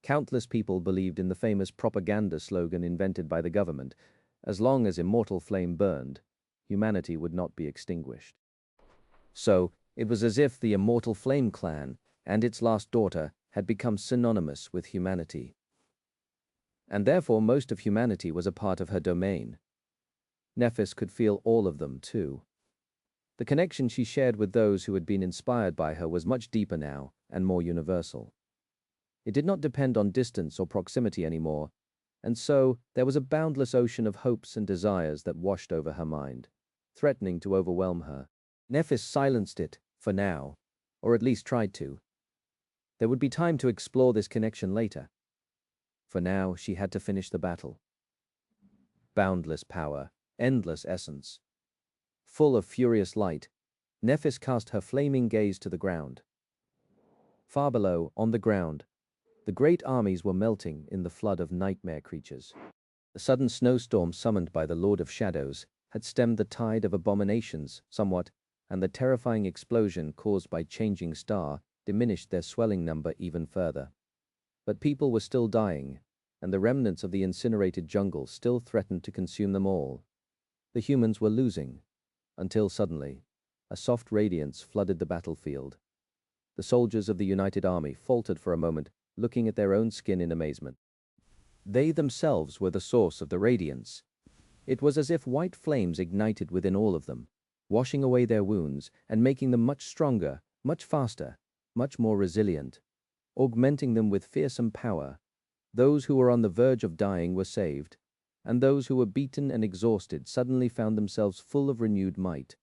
Countless people believed in the famous propaganda slogan invented by the government: as long as immortal flame burned, humanity would not be extinguished. So, it was as if the immortal Flame Clan and its last daughter had become synonymous with humanity. And therefore most of humanity was a part of her domain. Nephis could feel all of them, too. The connection she shared with those who had been inspired by her was much deeper now and more universal. It did not depend on distance or proximity anymore, and so there was a boundless ocean of hopes and desires that washed over her mind, threatening to overwhelm her. Nephis silenced it, for now, or at least tried to. There would be time to explore this connection later. For now, she had to finish the battle. Boundless power, endless essence. Full of furious light, Nephis cast her flaming gaze to the ground. Far below, on the ground, the great armies were melting in the flood of nightmare creatures. The sudden snowstorm summoned by the Lord of Shadows had stemmed the tide of abominations somewhat, and the terrifying explosion caused by changing star diminished their swelling number even further. But people were still dying, and the remnants of the incinerated jungle still threatened to consume them all. The humans were losing, until suddenly, a soft radiance flooded the battlefield. The soldiers of the United Army faltered for a moment, looking at their own skin in amazement. They themselves were the source of the radiance. It was as if white flames ignited within all of them, washing away their wounds and making them much stronger, much faster, much more resilient, augmenting them with fearsome power. Those who were on the verge of dying were saved, and those who were beaten and exhausted suddenly found themselves full of renewed might.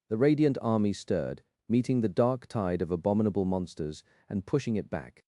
The radiant army stirred, meeting the dark tide of abominable monsters and pushing it back.